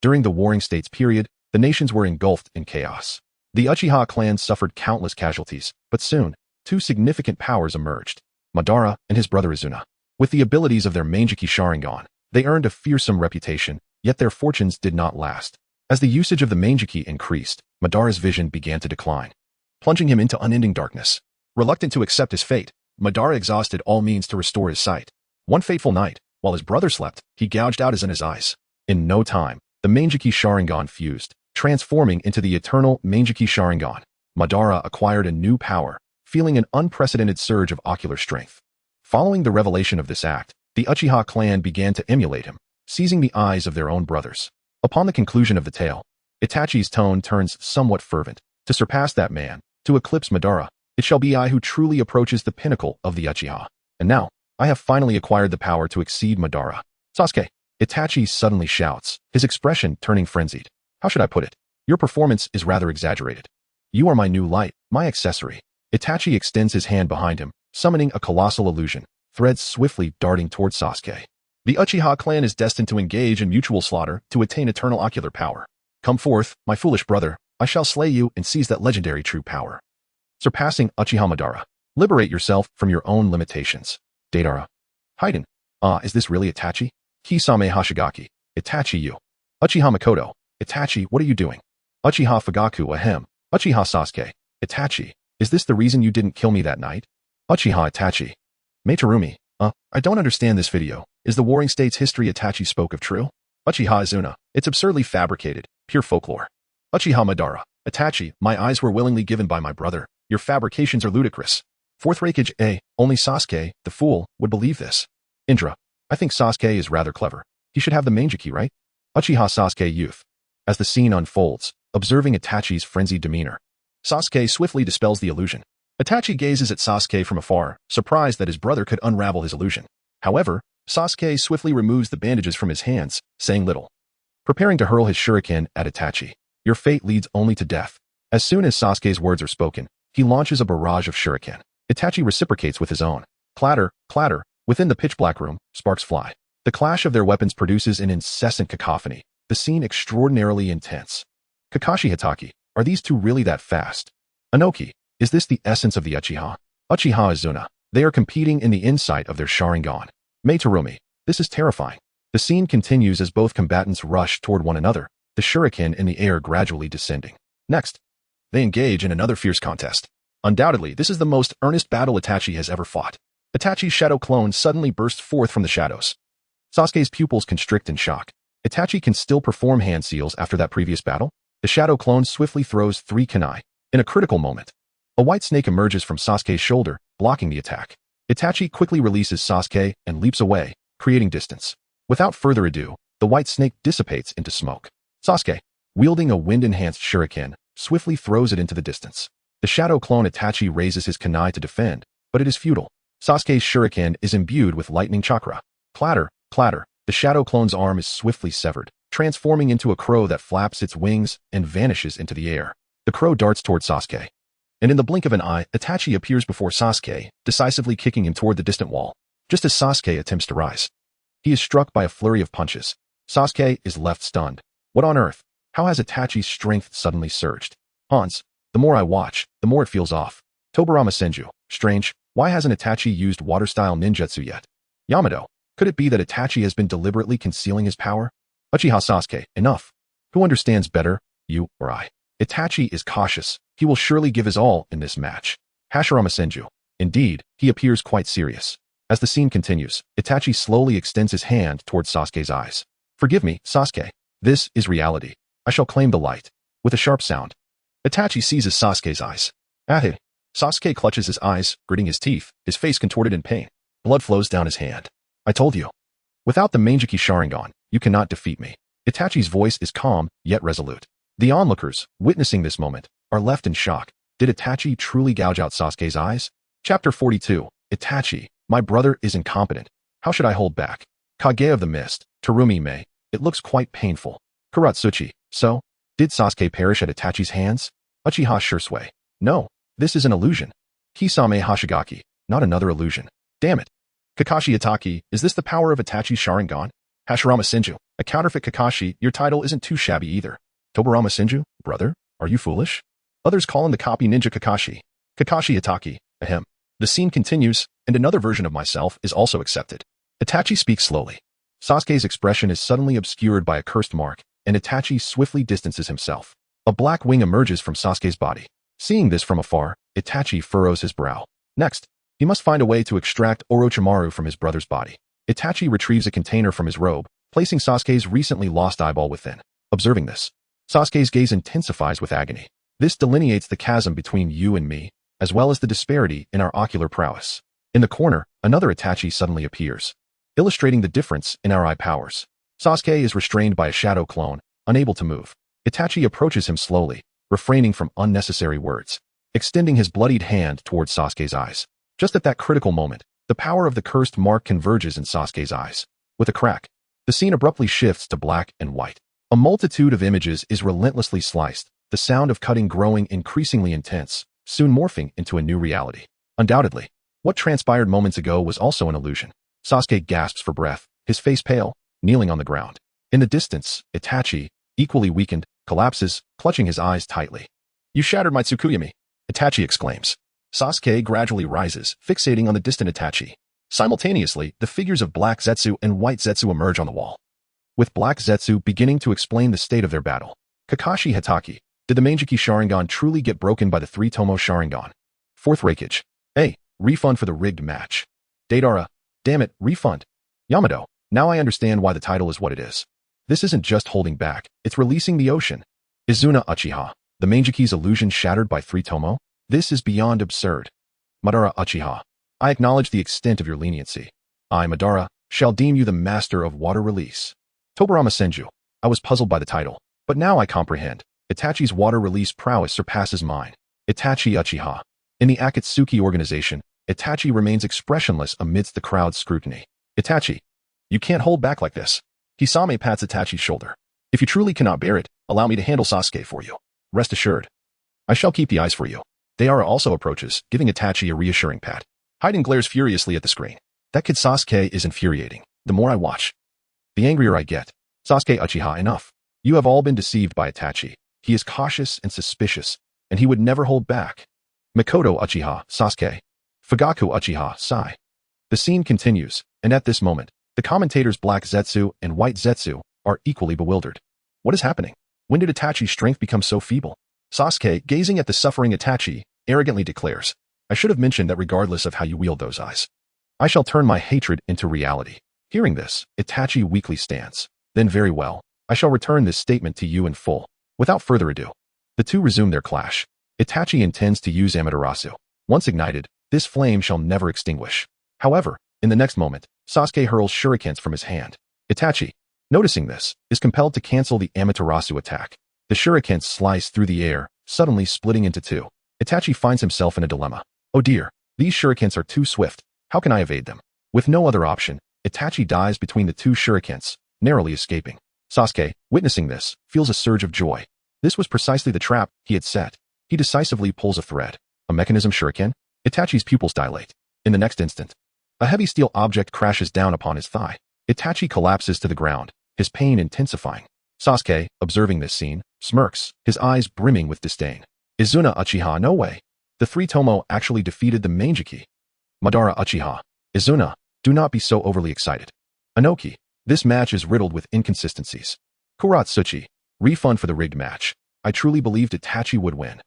during the Warring States period, the nations were engulfed in chaos. The Uchiha clan suffered countless casualties, but soon, two significant powers emerged. Madara and his brother Izuna. With the abilities of their Meijiki Sharingan, they earned a fearsome reputation, yet their fortunes did not last. As the usage of the Meijiki increased, Madara's vision began to decline, plunging him into unending darkness. Reluctant to accept his fate, Madara exhausted all means to restore his sight. One fateful night, while his brother slept, he gouged out his eyes. In no time, the Meijiki Sharingan fused, transforming into the eternal Meijiki Sharingan. Madara acquired a new power, feeling an unprecedented surge of ocular strength. Following the revelation of this act, the Uchiha clan began to emulate him, seizing the eyes of their own brothers. Upon the conclusion of the tale, Itachi's tone turns somewhat fervent. To surpass that man, to eclipse Madara, it shall be I who truly approaches the pinnacle of the Uchiha. And now, I have finally acquired the power to exceed Madara. Sasuke, Itachi suddenly shouts, his expression turning frenzied. How should I put it? Your performance is rather exaggerated. You are my new light, my accessory. Itachi extends his hand behind him, summoning a colossal illusion, threads swiftly darting towards Sasuke. The Uchiha clan is destined to engage in mutual slaughter to attain eternal ocular power. Come forth, my foolish brother, I shall slay you and seize that legendary true power. Surpassing Uchiha Madara. Liberate yourself from your own limitations. Deidara. Haiden. Is this really Itachi? Kisame Hashigaki. Itachi you. Uchiha Makoto. Itachi, what are you doing? Uchiha Fugaku ahem. Uchiha Sasuke. Itachi, is this the reason you didn't kill me that night? Uchiha Itachi. Meitarumi. I don't understand this video. Is the Warring States history Itachi spoke of true? Uchiha Izuna. It's absurdly fabricated. Pure folklore. Uchiha Madara. Itachi, my eyes were willingly given by my brother. Your fabrications are ludicrous. Fourth Raikage A. Only Sasuke, the fool, would believe this. Indra. I think Sasuke is rather clever. He should have the Meijiki, right? Uchiha Sasuke youth. As the scene unfolds, observing Itachi's frenzied demeanor, Sasuke swiftly dispels the illusion. Itachi gazes at Sasuke from afar, surprised that his brother could unravel his illusion. However, Sasuke swiftly removes the bandages from his hands, saying little. Preparing to hurl his shuriken at Itachi. Your fate leads only to death. As soon as Sasuke's words are spoken, he launches a barrage of shuriken. Itachi reciprocates with his own. Clatter, clatter. Within the pitch-black room, sparks fly. The clash of their weapons produces an incessant cacophony, the scene extraordinarily intense. Kakashi Hitaki, are these two really that fast? Anoki, is this the essence of the Uchiha? Uchiha Izuna, they are competing in the insight of their Sharingan. Meitarumi, this is terrifying. The scene continues as both combatants rush toward one another, the shuriken in the air gradually descending. Next, they engage in another fierce contest. Undoubtedly, this is the most earnest battle Itachi has ever fought. Itachi's shadow clone suddenly bursts forth from the shadows. Sasuke's pupils constrict in shock. Itachi can still perform hand seals after that previous battle? The shadow clone swiftly throws 3 kunai. In a critical moment, a white snake emerges from Sasuke's shoulder, blocking the attack. Itachi quickly releases Sasuke and leaps away, creating distance. Without further ado, the white snake dissipates into smoke. Sasuke, wielding a wind-enhanced shuriken, swiftly throws it into the distance. The shadow clone Itachi raises his kunai to defend, but it is futile. Sasuke's shuriken is imbued with lightning chakra. Clatter, clatter, the shadow clone's arm is swiftly severed, transforming into a crow that flaps its wings and vanishes into the air. The crow darts toward Sasuke. And in the blink of an eye, Itachi appears before Sasuke, decisively kicking him toward the distant wall. Just as Sasuke attempts to rise, he is struck by a flurry of punches. Sasuke is left stunned. What on earth? How has Itachi's strength suddenly surged? Hans, the more I watch, the more it feels off. Tobirama Senju, strange, why hasn't Itachi used water-style ninjutsu yet? Yamato, could it be that Itachi has been deliberately concealing his power? Uchiha Sasuke, enough. Who understands better, you or I? Itachi is cautious. He will surely give his all in this match. Hashirama Senju, indeed, he appears quite serious. As the scene continues, Itachi slowly extends his hand towards Sasuke's eyes. Forgive me, Sasuke. This is reality. I shall claim the light. With a sharp sound, Itachi seizes Sasuke's eyes. Ahe. Sasuke clutches his eyes, gritting his teeth, his face contorted in pain. Blood flows down his hand. I told you. Without the Manjiki Sharingan, you cannot defeat me. Itachi's voice is calm, yet resolute. The onlookers, witnessing this moment, are left in shock. Did Itachi truly gouge out Sasuke's eyes? Chapter 42. Itachi, my brother is incompetent. How should I hold back? Kage of the Mist, Terumi Mei, it looks quite painful. Kuratsuchi, so? Did Sasuke perish at Itachi's hands? Uchiha Shursui, no, this is an illusion. Kisame Hashigaki, not another illusion. Damn it. Kakashi Itachi, is this the power of Itachi's Sharingan? Hashirama Senju, a counterfeit Kakashi, your title isn't too shabby either. Tobirama Senju, brother, are you foolish? Others call him the copy ninja Kakashi. Kakashi Itachi, ahem. The scene continues, and another version of myself is also accepted. Itachi speaks slowly. Sasuke's expression is suddenly obscured by a cursed mark, and Itachi swiftly distances himself. A black wing emerges from Sasuke's body. Seeing this from afar, Itachi furrows his brow. Next, he must find a way to extract Orochimaru from his brother's body. Itachi retrieves a container from his robe, placing Sasuke's recently lost eyeball within. Observing this, Sasuke's gaze intensifies with agony. This delineates the chasm between you and me, as well as the disparity in our ocular prowess. In the corner, another Itachi suddenly appears, illustrating the difference in our eye powers. Sasuke is restrained by a shadow clone, unable to move. Itachi approaches him slowly, refraining from unnecessary words, extending his bloodied hand towards Sasuke's eyes. Just at that critical moment, the power of the cursed mark converges in Sasuke's eyes. With a crack, the scene abruptly shifts to black and white. A multitude of images is relentlessly sliced, the sound of cutting growing increasingly intense, soon morphing into a new reality. Undoubtedly, what transpired moments ago was also an illusion. Sasuke gasps for breath, his face pale, kneeling on the ground. In the distance, Itachi, equally weakened, collapses, clutching his eyes tightly. You shattered my Tsukuyami, Itachi exclaims. Sasuke gradually rises, fixating on the distant Itachi. Simultaneously, the figures of Black Zetsu and White Zetsu emerge on the wall, with Black Zetsu beginning to explain the state of their battle. Kakashi Hatake, did the Manjiki Sharingan truly get broken by the 3-Tomo Sharingan? Fourth Raikage. Hey, refund for the rigged match. Deidara, damn it, refund. Yamato, now I understand why the title is what it is. This isn't just holding back, it's releasing the ocean. Izuna Uchiha, the Manjiki's illusion shattered by 3-Tomo? This is beyond absurd. Madara Uchiha, I acknowledge the extent of your leniency. I, Madara, shall deem you the master of water release. Tobirama Senju, I was puzzled by the title, but now I comprehend. Itachi's water release prowess surpasses mine. Itachi Uchiha. In the Akatsuki organization, Itachi remains expressionless amidst the crowd's scrutiny. Itachi, you can't hold back like this. Kisame pats Itachi's shoulder. If you truly cannot bear it, allow me to handle Sasuke for you. Rest assured, I shall keep the eyes for you. Deidara also approaches, giving Itachi a reassuring pat. Hayden glares furiously at the screen. That kid Sasuke is infuriating. The more I watch, the angrier I get. Sasuke Uchiha, enough. You have all been deceived by Itachi. He is cautious and suspicious, and he would never hold back. Mikoto Uchiha, Sasuke. Fugaku Uchiha, Sai. The scene continues, and at this moment, the commentators Black Zetsu and White Zetsu are equally bewildered. What is happening? When did Itachi's strength become so feeble? Sasuke, gazing at the suffering Itachi, arrogantly declares, I should have mentioned that regardless of how you wield those eyes, I shall turn my hatred into reality. Hearing this, Itachi weakly stands. Then very well, I shall return this statement to you in full. Without further ado, the two resume their clash. Itachi intends to use Amaterasu. Once ignited, this flame shall never extinguish. However, in the next moment, Sasuke hurls shurikens from his hand. Itachi, noticing this, is compelled to cancel the Amaterasu attack. The shurikens slice through the air, suddenly splitting into two. Itachi finds himself in a dilemma. Oh dear, these shurikens are too swift. How can I evade them? With no other option, Itachi dives between the two shurikens, narrowly escaping. Sasuke, witnessing this, feels a surge of joy. This was precisely the trap he had set. He decisively pulls a thread. A mechanism shuriken? Itachi's pupils dilate. In the next instant, a heavy steel object crashes down upon his thigh. Itachi collapses to the ground, his pain intensifying. Sasuke, observing this scene, smirks, his eyes brimming with disdain. Izuna Uchiha, no way. The three Tomo actually defeated the Manjiki. Madara Uchiha. Izuna, do not be so overly excited. Anoki, this match is riddled with inconsistencies. Kuratsuchi, refund for the rigged match. I truly believed Itachi would win.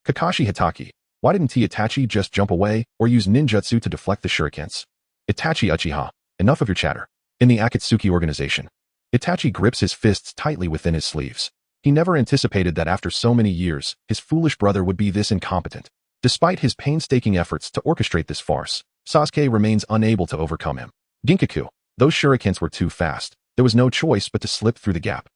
Kakashi Hitaki, why didn't Itachi just jump away or use ninjutsu to deflect the shurikens? Itachi Uchiha, enough of your chatter. In the Akatsuki organization, Itachi grips his fists tightly within his sleeves. He never anticipated that after so many years, his foolish brother would be this incompetent. Despite his painstaking efforts to orchestrate this farce, Sasuke remains unable to overcome him. Ginkaku, those shurikens were too fast. There was no choice but to slip through the gap.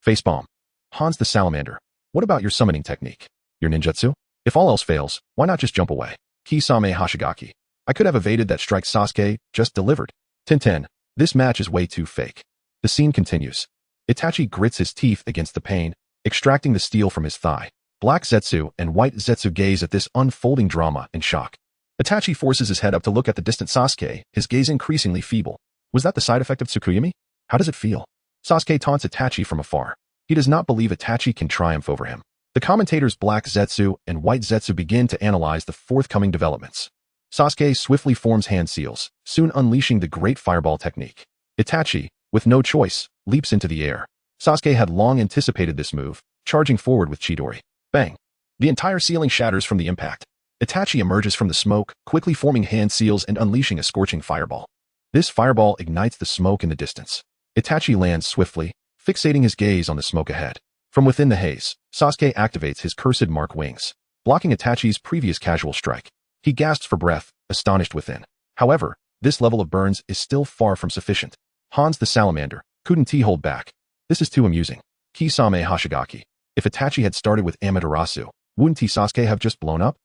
Facepalm. Hans the Salamander, what about your summoning technique? Your ninjutsu? If all else fails, why not just jump away? Kisame Hashigaki. I could have evaded that strike Sasuke just delivered. Tintin, this match is way too fake. The scene continues. Itachi grits his teeth against the pain, extracting the steel from his thigh. Black Zetsu and White Zetsu gaze at this unfolding drama in shock. Itachi forces his head up to look at the distant Sasuke, his gaze increasingly feeble. Was that the side effect of Tsukuyomi? How does it feel? Sasuke taunts Itachi from afar. He does not believe Itachi can triumph over him. The commentators Black Zetsu and White Zetsu begin to analyze the forthcoming developments. Sasuke swiftly forms hand seals, soon unleashing the great fireball technique. Itachi, with no choice, leaps into the air. Sasuke had long anticipated this move, charging forward with Chidori. Bang! The entire ceiling shatters from the impact. Itachi emerges from the smoke, quickly forming hand seals and unleashing a scorching fireball. This fireball ignites the smoke in the distance. Itachi lands swiftly, fixating his gaze on the smoke ahead. From within the haze, Sasuke activates his cursed mark wings, blocking Itachi's previous casual strike. He gasps for breath, astonished within. However, this level of burns is still far from sufficient. Hans the Salamander, couldn't he hold back? This is too amusing. Kisame Hashigaki. If Itachi had started with Amaterasu, wouldn't Sasuke have just blown up?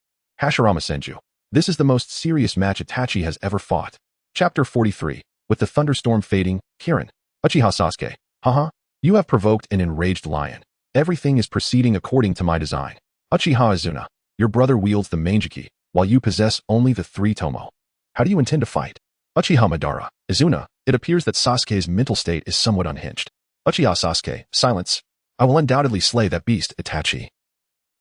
Hashirama Senju. This is the most serious match Itachi has ever fought. Chapter 43. With the thunderstorm fading, Kirin. Uchiha Sasuke. Haha. You have provoked an enraged lion. Everything is proceeding according to my design. Uchiha Izuna. Your brother wields the Manjiki, while you possess only the three Tomo. How do you intend to fight? Uchiha Madara. Izuna. It appears that Sasuke's mental state is somewhat unhinged. Uchiha Sasuke. Silence. I will undoubtedly slay that beast, Itachi.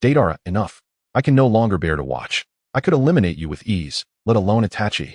Deidara, enough. I can no longer bear to watch. I could eliminate you with ease, let alone Itachi.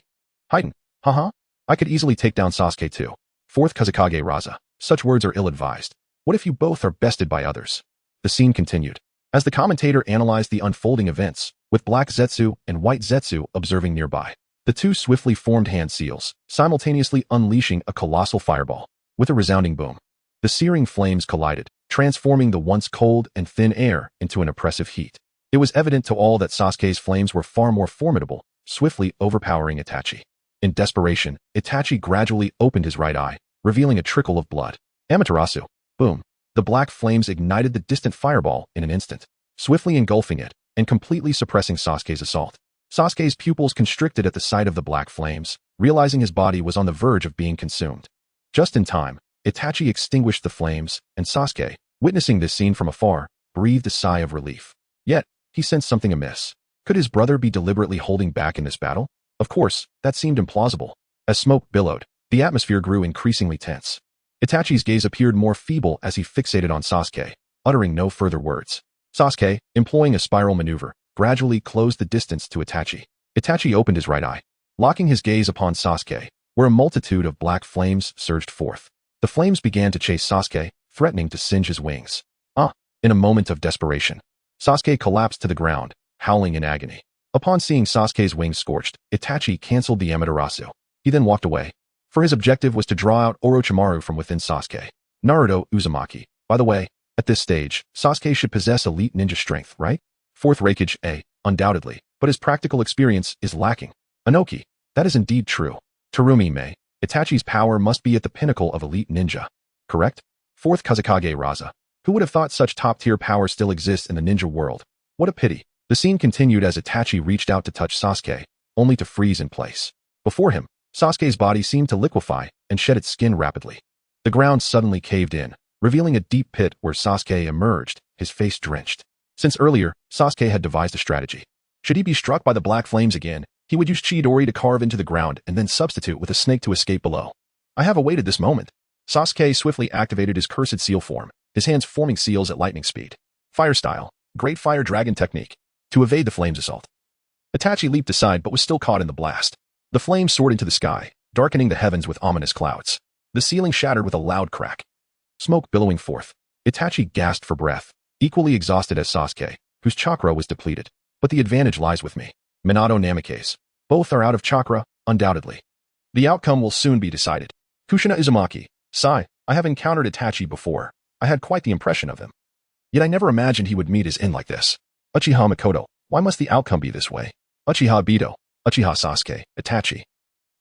Haiden. Haha. I could easily take down Sasuke too. Fourth Kazekage Raza. Such words are ill-advised. What if you both are bested by others? The scene continued. As the commentator analyzed the unfolding events, with Black Zetsu and White Zetsu observing nearby, the two swiftly formed hand seals, simultaneously unleashing a colossal fireball. With a resounding boom, the searing flames collided, transforming the once cold and thin air into an oppressive heat. It was evident to all that Sasuke's flames were far more formidable, swiftly overpowering Itachi. In desperation, Itachi gradually opened his right eye, revealing a trickle of blood. Amaterasu. Boom. The black flames ignited the distant fireball in an instant, swiftly engulfing it and completely suppressing Sasuke's assault. Sasuke's pupils constricted at the sight of the black flames, realizing his body was on the verge of being consumed. Just in time, Itachi extinguished the flames, and Sasuke, witnessing this scene from afar, breathed a sigh of relief. Yet, he sensed something amiss. Could his brother be deliberately holding back in this battle? Of course, that seemed implausible. As smoke billowed, the atmosphere grew increasingly tense. Itachi's gaze appeared more feeble as he fixated on Sasuke, uttering no further words. Sasuke, employing a spiral maneuver, gradually closed the distance to Itachi. Itachi opened his right eye, locking his gaze upon Sasuke, where a multitude of black flames surged forth. The flames began to chase Sasuke, threatening to singe his wings. In a moment of desperation, Sasuke collapsed to the ground, howling in agony. Upon seeing Sasuke's wings scorched, Itachi canceled the Amaterasu. He then walked away, for his objective was to draw out Orochimaru from within Sasuke. Naruto Uzumaki. By the way, at this stage, Sasuke should possess elite ninja strength, right? Fourth Raikage A, undoubtedly, but his practical experience is lacking. Anoki, that is indeed true. Terumi Mei, Itachi's power must be at the pinnacle of elite ninja. Correct? Fourth Kazekage Raza. Who would have thought such top-tier power still exists in the ninja world? What a pity. The scene continued as Itachi reached out to touch Sasuke, only to freeze in place. Before him, Sasuke's body seemed to liquefy and shed its skin rapidly. The ground suddenly caved in, revealing a deep pit where Sasuke emerged, his face drenched. Since earlier, Sasuke had devised a strategy. Should he be struck by the black flames again, he would use Chidori to carve into the ground and then substitute with a snake to escape below. I have awaited this moment. Sasuke swiftly activated his cursed seal form, his hands forming seals at lightning speed. Fire style, Great Fire Dragon technique, to evade the flames' assault. Itachi leaped aside but was still caught in the blast. The flames soared into the sky, darkening the heavens with ominous clouds. The ceiling shattered with a loud crack. Smoke billowing forth. Itachi gasped for breath, equally exhausted as Sasuke, whose chakra was depleted. But the advantage lies with me. Minato Namikaze. Both are out of chakra, undoubtedly. The outcome will soon be decided. Kushina Uzumaki. Sigh, I have encountered Itachi before. I had quite the impression of him. Yet I never imagined he would meet his end like this. Uchiha Makoto. Why must the outcome be this way? Uchiha Obito. Uchiha Sasuke. Itachi.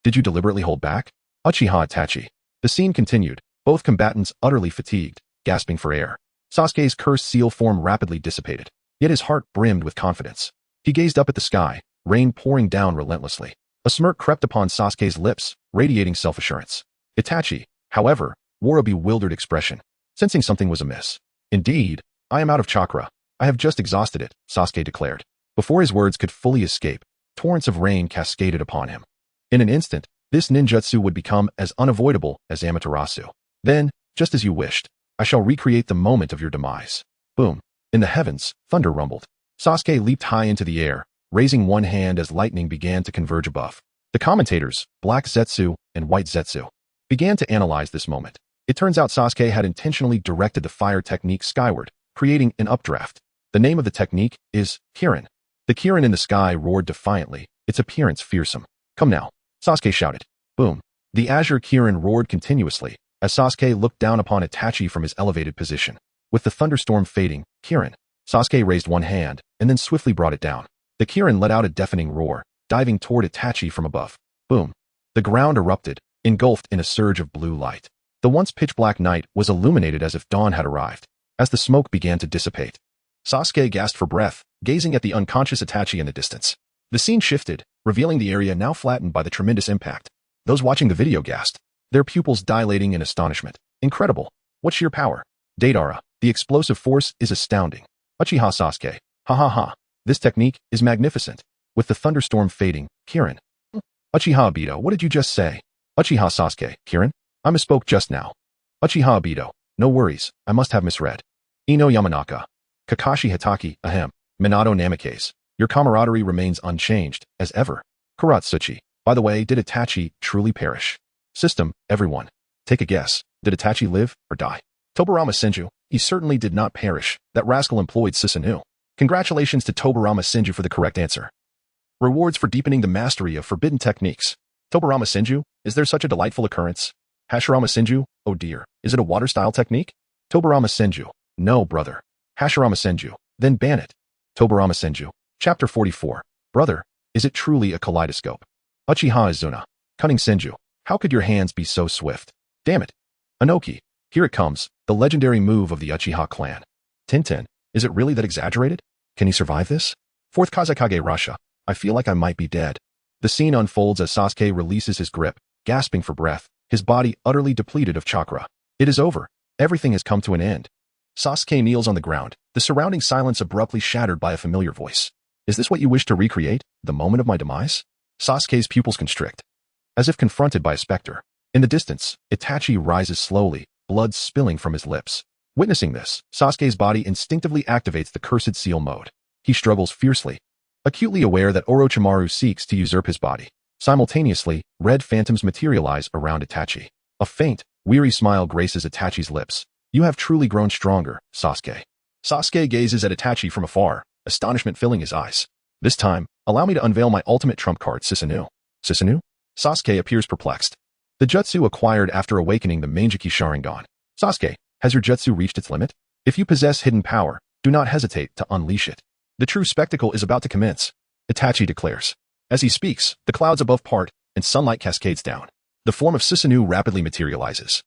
Did you deliberately hold back? Uchiha Itachi. The scene continued, both combatants utterly fatigued, gasping for air. Sasuke's cursed seal form rapidly dissipated, yet his heart brimmed with confidence. He gazed up at the sky, rain pouring down relentlessly. A smirk crept upon Sasuke's lips, radiating self-assurance. Itachi, however, wore a bewildered expression, sensing something was amiss. Indeed, I am out of chakra. I have just exhausted it, Sasuke declared. Before his words could fully escape, torrents of rain cascaded upon him. In an instant, this ninjutsu would become as unavoidable as Amaterasu. Then, just as you wished, I shall recreate the moment of your demise. Boom. In the heavens, thunder rumbled. Sasuke leaped high into the air, raising one hand as lightning began to converge above. The commentators, Black Zetsu and White Zetsu, began to analyze this moment. It turns out Sasuke had intentionally directed the fire technique skyward, creating an updraft. The name of the technique is Kirin. The Kirin in the sky roared defiantly, its appearance fearsome. Come now, Sasuke shouted. Boom. The azure Kirin roared continuously, as Sasuke looked down upon Itachi from his elevated position. With the thunderstorm fading, Kirin. Sasuke raised one hand, and then swiftly brought it down. The Kirin let out a deafening roar, diving toward Itachi from above. Boom. The ground erupted, engulfed in a surge of blue light. The once pitch-black night was illuminated as if dawn had arrived. As the smoke began to dissipate, Sasuke gasped for breath, gazing at the unconscious Itachi in the distance. The scene shifted, revealing the area now flattened by the tremendous impact. Those watching the video gasped, their pupils dilating in astonishment. Incredible. What sheer power. Deidara, the explosive force is astounding. Uchiha Sasuke. Ha ha ha. This technique is magnificent. With the thunderstorm fading, Kirin. Uchiha Obito, what did you just say? Uchiha Sasuke. Kirin? I misspoke just now. Uchiha Obito. No worries, I must have misread. Ino Yamanaka. Kakashi Hitaki, ahem. Minato Namikaze. Your camaraderie remains unchanged, as ever. Kuratsuchi. By the way, did Itachi truly perish? System, everyone. Take a guess. Did Itachi live or die? Tobarama Senju. He certainly did not perish. That rascal employed Susanoo. Congratulations to Tobarama Senju for the correct answer. Rewards for deepening the mastery of forbidden techniques. Tobarama Senju, is there such a delightful occurrence? Hashirama Senju, oh dear, is it a water-style technique? Tobarama Senju, no brother. Hashirama Senju, then ban it. Tobarama Senju, Chapter 44, brother, is it truly a kaleidoscope? Uchiha Izuna, cunning Senju, how could your hands be so swift? Damn it. Anoki, here it comes, the legendary move of the Uchiha clan. Tintin, is it really that exaggerated? Can he survive this? Fourth Kazekage Rasha, I feel like I might be dead. The scene unfolds as Sasuke releases his grip, gasping for breath, his body utterly depleted of chakra. It is over. Everything has come to an end. Sasuke kneels on the ground, the surrounding silence abruptly shattered by a familiar voice. Is this what you wish to recreate, the moment of my demise? Sasuke's pupils constrict, as if confronted by a specter. In the distance, Itachi rises slowly, blood spilling from his lips. Witnessing this, Sasuke's body instinctively activates the cursed seal mode. He struggles fiercely, acutely aware that Orochimaru seeks to usurp his body. Simultaneously, red phantoms materialize around Itachi. A faint, weary smile graces Itachi's lips. You have truly grown stronger, Sasuke. Sasuke gazes at Itachi from afar, astonishment filling his eyes. This time, allow me to unveil my ultimate trump card, Susanoo. Susanoo? Sasuke appears perplexed. The jutsu acquired after awakening the Manjiki Sharingan. Sasuke, has your jutsu reached its limit? If you possess hidden power, do not hesitate to unleash it. The true spectacle is about to commence, Itachi declares. As he speaks, the clouds above part and sunlight cascades down. The form of Susanoo rapidly materializes.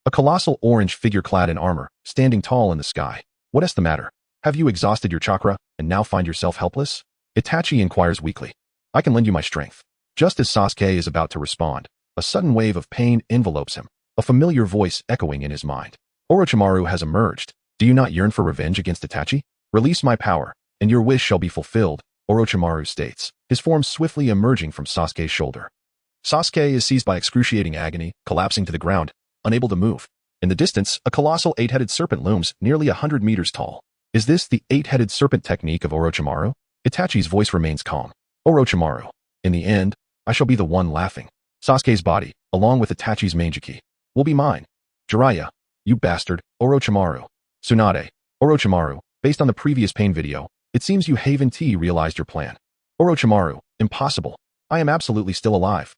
A colossal orange figure clad in armor, standing tall in the sky. What is the matter? Have you exhausted your chakra and now find yourself helpless? Itachi inquires weakly. I can lend you my strength. Just as Sasuke is about to respond, a sudden wave of pain envelopes him, a familiar voice echoing in his mind. Orochimaru has emerged. Do you not yearn for revenge against Itachi? Release my power, and your wish shall be fulfilled, Orochimaru states, his form swiftly emerging from Sasuke's shoulder. Sasuke is seized by excruciating agony, collapsing to the ground, unable to move. In the distance, a colossal eight-headed serpent looms, nearly 100 meters tall. Is this the eight-headed serpent technique of Orochimaru? Itachi's voice remains calm. Orochimaru, in the end, I shall be the one laughing. Sasuke's body, along with Itachi's Manjiki, will be mine. Jiraiya, you bastard, Orochimaru. Tsunade, Orochimaru, based on the previous pain video, it seems you Haven T realized your plan. Orochimaru, impossible. I am absolutely still alive.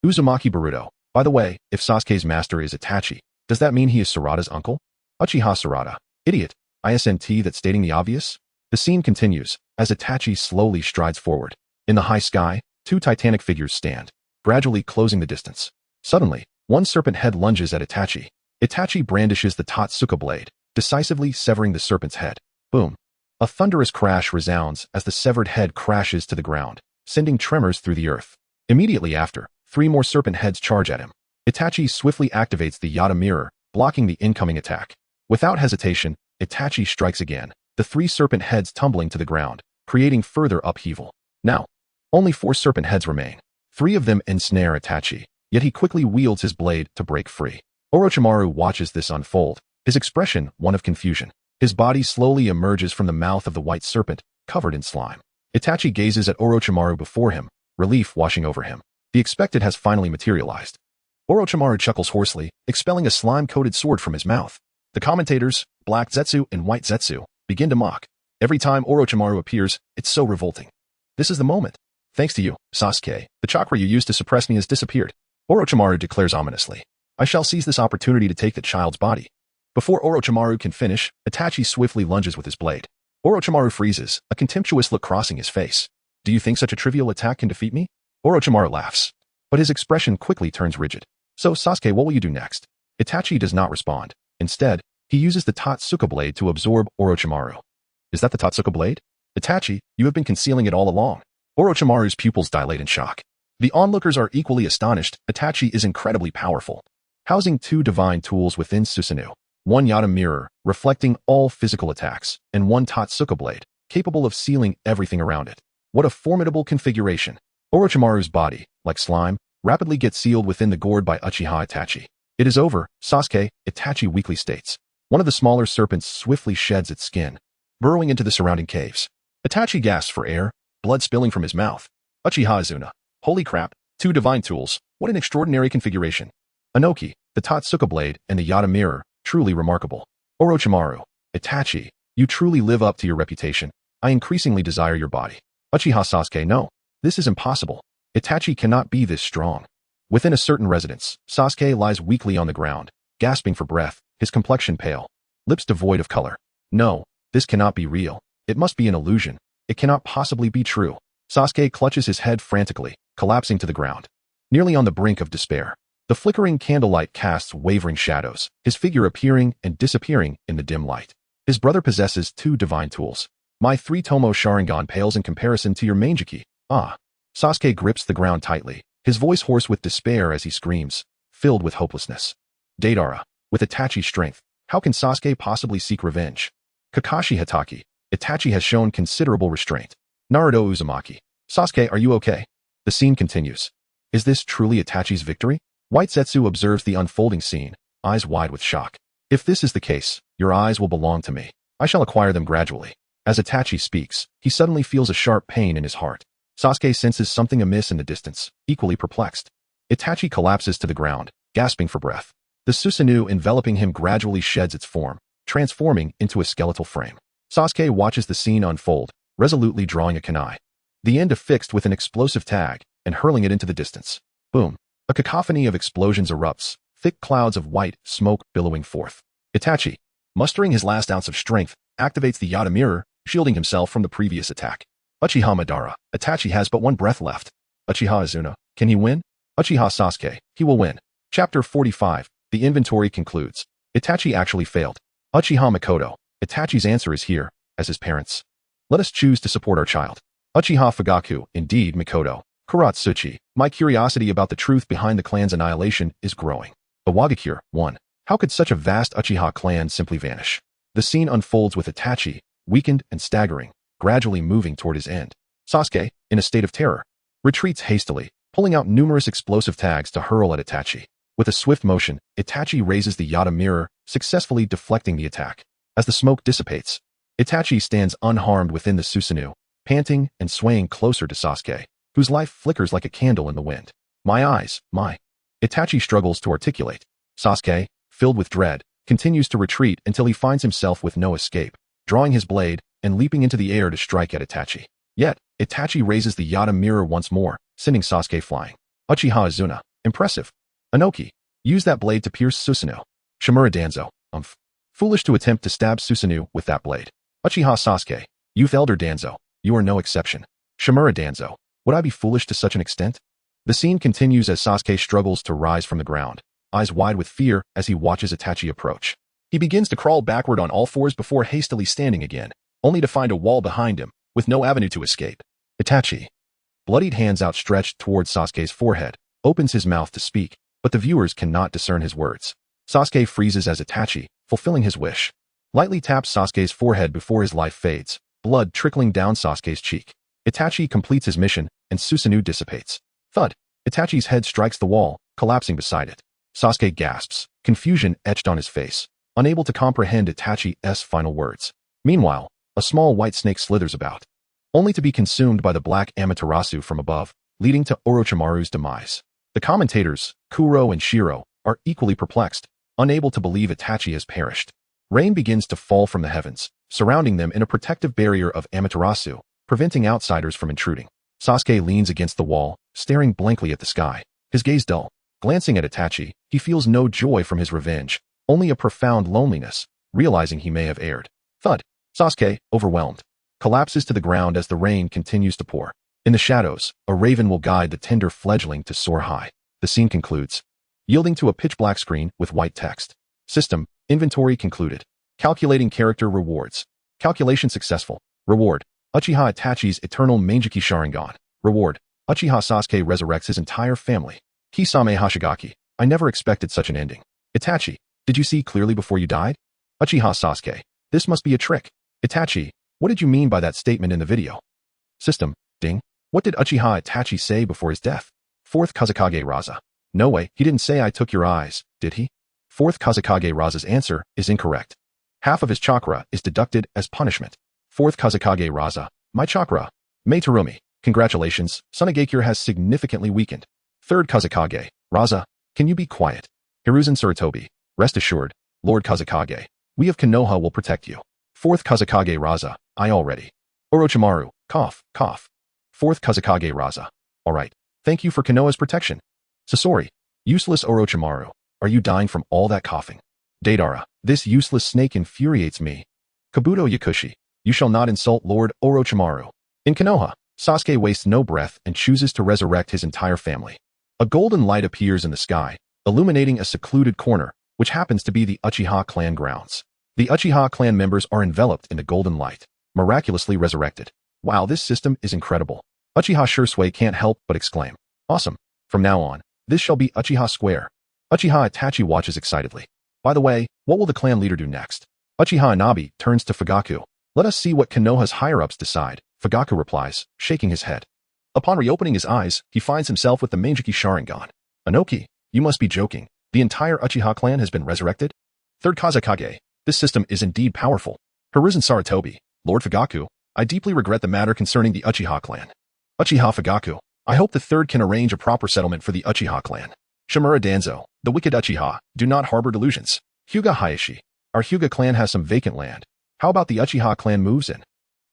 Uzumaki Boruto, by the way, if Sasuke's master is Itachi, does that mean he is Sarada's uncle? Uchiha Sarada, idiot, isn't that stating the obvious? The scene continues, as Itachi slowly strides forward. In the high sky, two titanic figures stand, gradually closing the distance. Suddenly, one serpent head lunges at Itachi. Itachi brandishes the Totsuka blade, decisively severing the serpent's head. Boom. A thunderous crash resounds as the severed head crashes to the ground, sending tremors through the earth. Immediately after, three more serpent heads charge at him. Itachi swiftly activates the Yata mirror, blocking the incoming attack. Without hesitation, Itachi strikes again, the three serpent heads tumbling to the ground, creating further upheaval. Now, only 4 serpent heads remain. 3 of them ensnare Itachi, yet he quickly wields his blade to break free. Orochimaru watches this unfold, his expression one of confusion. His body slowly emerges from the mouth of the white serpent, covered in slime. Itachi gazes at Orochimaru before him, relief washing over him. The expected has finally materialized. Orochimaru chuckles hoarsely, expelling a slime-coated sword from his mouth. The commentators, Black Zetsu and White Zetsu, begin to mock. Every time Orochimaru appears, it's so revolting. This is the moment. Thanks to you, Sasuke, the chakra you used to suppress me has disappeared. Orochimaru declares ominously. I shall seize this opportunity to take the child's body. Before Orochimaru can finish, Itachi swiftly lunges with his blade. Orochimaru freezes, a contemptuous look crossing his face. Do you think such a trivial attack can defeat me? Orochimaru laughs. But his expression quickly turns rigid. So, Sasuke, what will you do next? Itachi does not respond. Instead, he uses the Totsuka blade to absorb Orochimaru. Is that the Totsuka blade? Itachi, you have been concealing it all along. Orochimaru's pupils dilate in shock. The onlookers are equally astonished. Itachi is incredibly powerful. Housing 2 divine tools within Susanoo. 1 Yata mirror, reflecting all physical attacks, and 1 Totsuka blade, capable of sealing everything around it. What a formidable configuration. Orochimaru's body, like slime, rapidly gets sealed within the gourd by Uchiha Itachi. It is over, Sasuke, Itachi weakly states. One of the smaller serpents swiftly sheds its skin, burrowing into the surrounding caves. Itachi gasps for air, blood spilling from his mouth. Uchiha Izuna. Holy crap, 2 divine tools, what an extraordinary configuration. Inoki, the Totsuka blade, and the Yata mirror, truly remarkable. Orochimaru. Itachi, you truly live up to your reputation. I increasingly desire your body. Uchiha Sasuke, no. This is impossible. Itachi cannot be this strong. Within a certain residence, Sasuke lies weakly on the ground, gasping for breath, his complexion pale, lips devoid of color. No, this cannot be real. It must be an illusion. It cannot possibly be true. Sasuke clutches his head frantically, collapsing to the ground. Nearly on the brink of despair. The flickering candlelight casts wavering shadows, his figure appearing and disappearing in the dim light. His brother possesses 2 divine tools. My 3-Tomo Sharingan pales in comparison to your Manjiki. Ah. Sasuke grips the ground tightly, his voice hoarse with despair as he screams, filled with hopelessness. Deidara. With Itachi's strength, how can Sasuke possibly seek revenge? Kakashi Hatake. Itachi has shown considerable restraint. Naruto Uzumaki. Sasuke, are you okay? The scene continues. Is this truly Itachi's victory? White Zetsu observes the unfolding scene, eyes wide with shock. If this is the case, your eyes will belong to me. I shall acquire them gradually. As Itachi speaks, he suddenly feels a sharp pain in his heart. Sasuke senses something amiss in the distance, equally perplexed. Itachi collapses to the ground, gasping for breath. The Susanoo enveloping him gradually sheds its form, transforming into a skeletal frame. Sasuke watches the scene unfold, resolutely drawing a kunai. The end affixed with an explosive tag, and hurling it into the distance. Boom. A cacophony of explosions erupts, thick clouds of white smoke billowing forth. Itachi, mustering his last ounce of strength, activates the Yata mirror, shielding himself from the previous attack. Uchiha Madara, Itachi has but one breath left. Uchiha Izuna, can he win? Uchiha Sasuke, he will win. Chapter 45, the inventory concludes. Itachi actually failed. Uchiha Makoto, Itachi's answer is here, as his parents. Let us choose to support our child. Uchiha Fugaku, indeed Makoto. Kuratsuchi, my curiosity about the truth behind the clan's annihilation is growing. Awagakure, 1. How could such a vast Uchiha clan simply vanish? The scene unfolds with Itachi, weakened and staggering, gradually moving toward his end. Sasuke, in a state of terror, retreats hastily, pulling out numerous explosive tags to hurl at Itachi. With a swift motion, Itachi raises the Yata mirror, successfully deflecting the attack. As the smoke dissipates, Itachi stands unharmed within the Susanoo, panting and swaying closer to Sasuke, whose life flickers like a candle in the wind. My eyes, my. Itachi struggles to articulate. Sasuke, filled with dread, continues to retreat until he finds himself with no escape, drawing his blade and leaping into the air to strike at Itachi. Yet, Itachi raises the Yata mirror once more, sending Sasuke flying. Uchiha Izuna, impressive. Inoki, use that blade to pierce Susanoo. Shimura Danzo, foolish to attempt to stab Susanoo with that blade. Uchiha Sasuke, youth elder Danzo, you are no exception. Shimura Danzo, would I be foolish to such an extent? The scene continues as Sasuke struggles to rise from the ground, eyes wide with fear as he watches Itachi approach. He begins to crawl backward on all fours before hastily standing again, only to find a wall behind him, with no avenue to escape. Itachi, bloodied hands outstretched towards Sasuke's forehead, opens his mouth to speak, but the viewers cannot discern his words. Sasuke freezes as Itachi, fulfilling his wish, lightly taps Sasuke's forehead before his life fades, blood trickling down Sasuke's cheek. Itachi completes his mission, and Susanoo dissipates. Thud! Itachi's head strikes the wall, collapsing beside it. Sasuke gasps, confusion etched on his face, unable to comprehend Itachi's final words. Meanwhile, a small white snake slithers about, only to be consumed by the black Amaterasu from above, leading to Orochimaru's demise. The commentators, Kuro and Shiro, are equally perplexed, unable to believe Itachi has perished. Rain begins to fall from the heavens, surrounding them in a protective barrier of Amaterasu, preventing outsiders from intruding. Sasuke leans against the wall, staring blankly at the sky, his gaze dull. Glancing at Itachi, he feels no joy from his revenge, only a profound loneliness, realizing he may have erred. Thud! Sasuke, overwhelmed, collapses to the ground as the rain continues to pour. In the shadows, a raven will guide the tender fledgling to soar high. The scene concludes, yielding to a pitch-black screen with white text. System, inventory concluded. Calculating character rewards. Calculation successful. Reward, Uchiha Itachi's eternal Mangekyou Sharingan. Reward, Uchiha Sasuke resurrects his entire family. Kisame Hashigaki, I never expected such an ending. Itachi, did you see clearly before you died? Uchiha Sasuke, this must be a trick. Itachi, what did you mean by that statement in the video? System, ding. What did Uchiha Itachi say before his death? Fourth Kazekage Raza. No way, he didn't say I took your eyes, did he? Fourth Kazekage Raza's answer is incorrect. Half of his chakra is deducted as punishment. Fourth Kazekage Raza, my chakra. Mei-Terumi, congratulations, Tsunade has significantly weakened. Third Kazekage, Raza, can you be quiet? Hiruzen Sarutobi, rest assured, Lord Kazekage, we of Konoha will protect you. Fourth Kazekage Raza, I already. Orochimaru, cough, cough. Fourth Kazekage Raza, alright, thank you for Konoha's protection. Sasori, useless Orochimaru, are you dying from all that coughing? Deidara, this useless snake infuriates me. Kabuto Yakushi, you shall not insult Lord Orochimaru. In Konoha, Sasuke wastes no breath and chooses to resurrect his entire family. A golden light appears in the sky, illuminating a secluded corner, which happens to be the Uchiha clan grounds. The Uchiha clan members are enveloped in the golden light, miraculously resurrected. Wow, this system is incredible. Uchiha Shursui can't help but exclaim. Awesome. From now on, this shall be Uchiha Square. Uchiha Itachi watches excitedly. By the way, what will the clan leader do next? Uchiha Inabi turns to Fugaku. Let us see what Konoha's higher-ups decide, Fugaku replies, shaking his head. Upon reopening his eyes, he finds himself with the Mangekyou Sharingan. Inoki, you must be joking. The entire Uchiha clan has been resurrected? Third Kazekage, this system is indeed powerful. Hiruzen Sarutobi, Lord Fugaku, I deeply regret the matter concerning the Uchiha clan. Uchiha Fugaku, I hope the third can arrange a proper settlement for the Uchiha clan. Shimura Danzo, the wicked Uchiha, do not harbor delusions. Hyuga Hayashi, our Hyuga clan has some vacant land. How about the Uchiha clan moves in?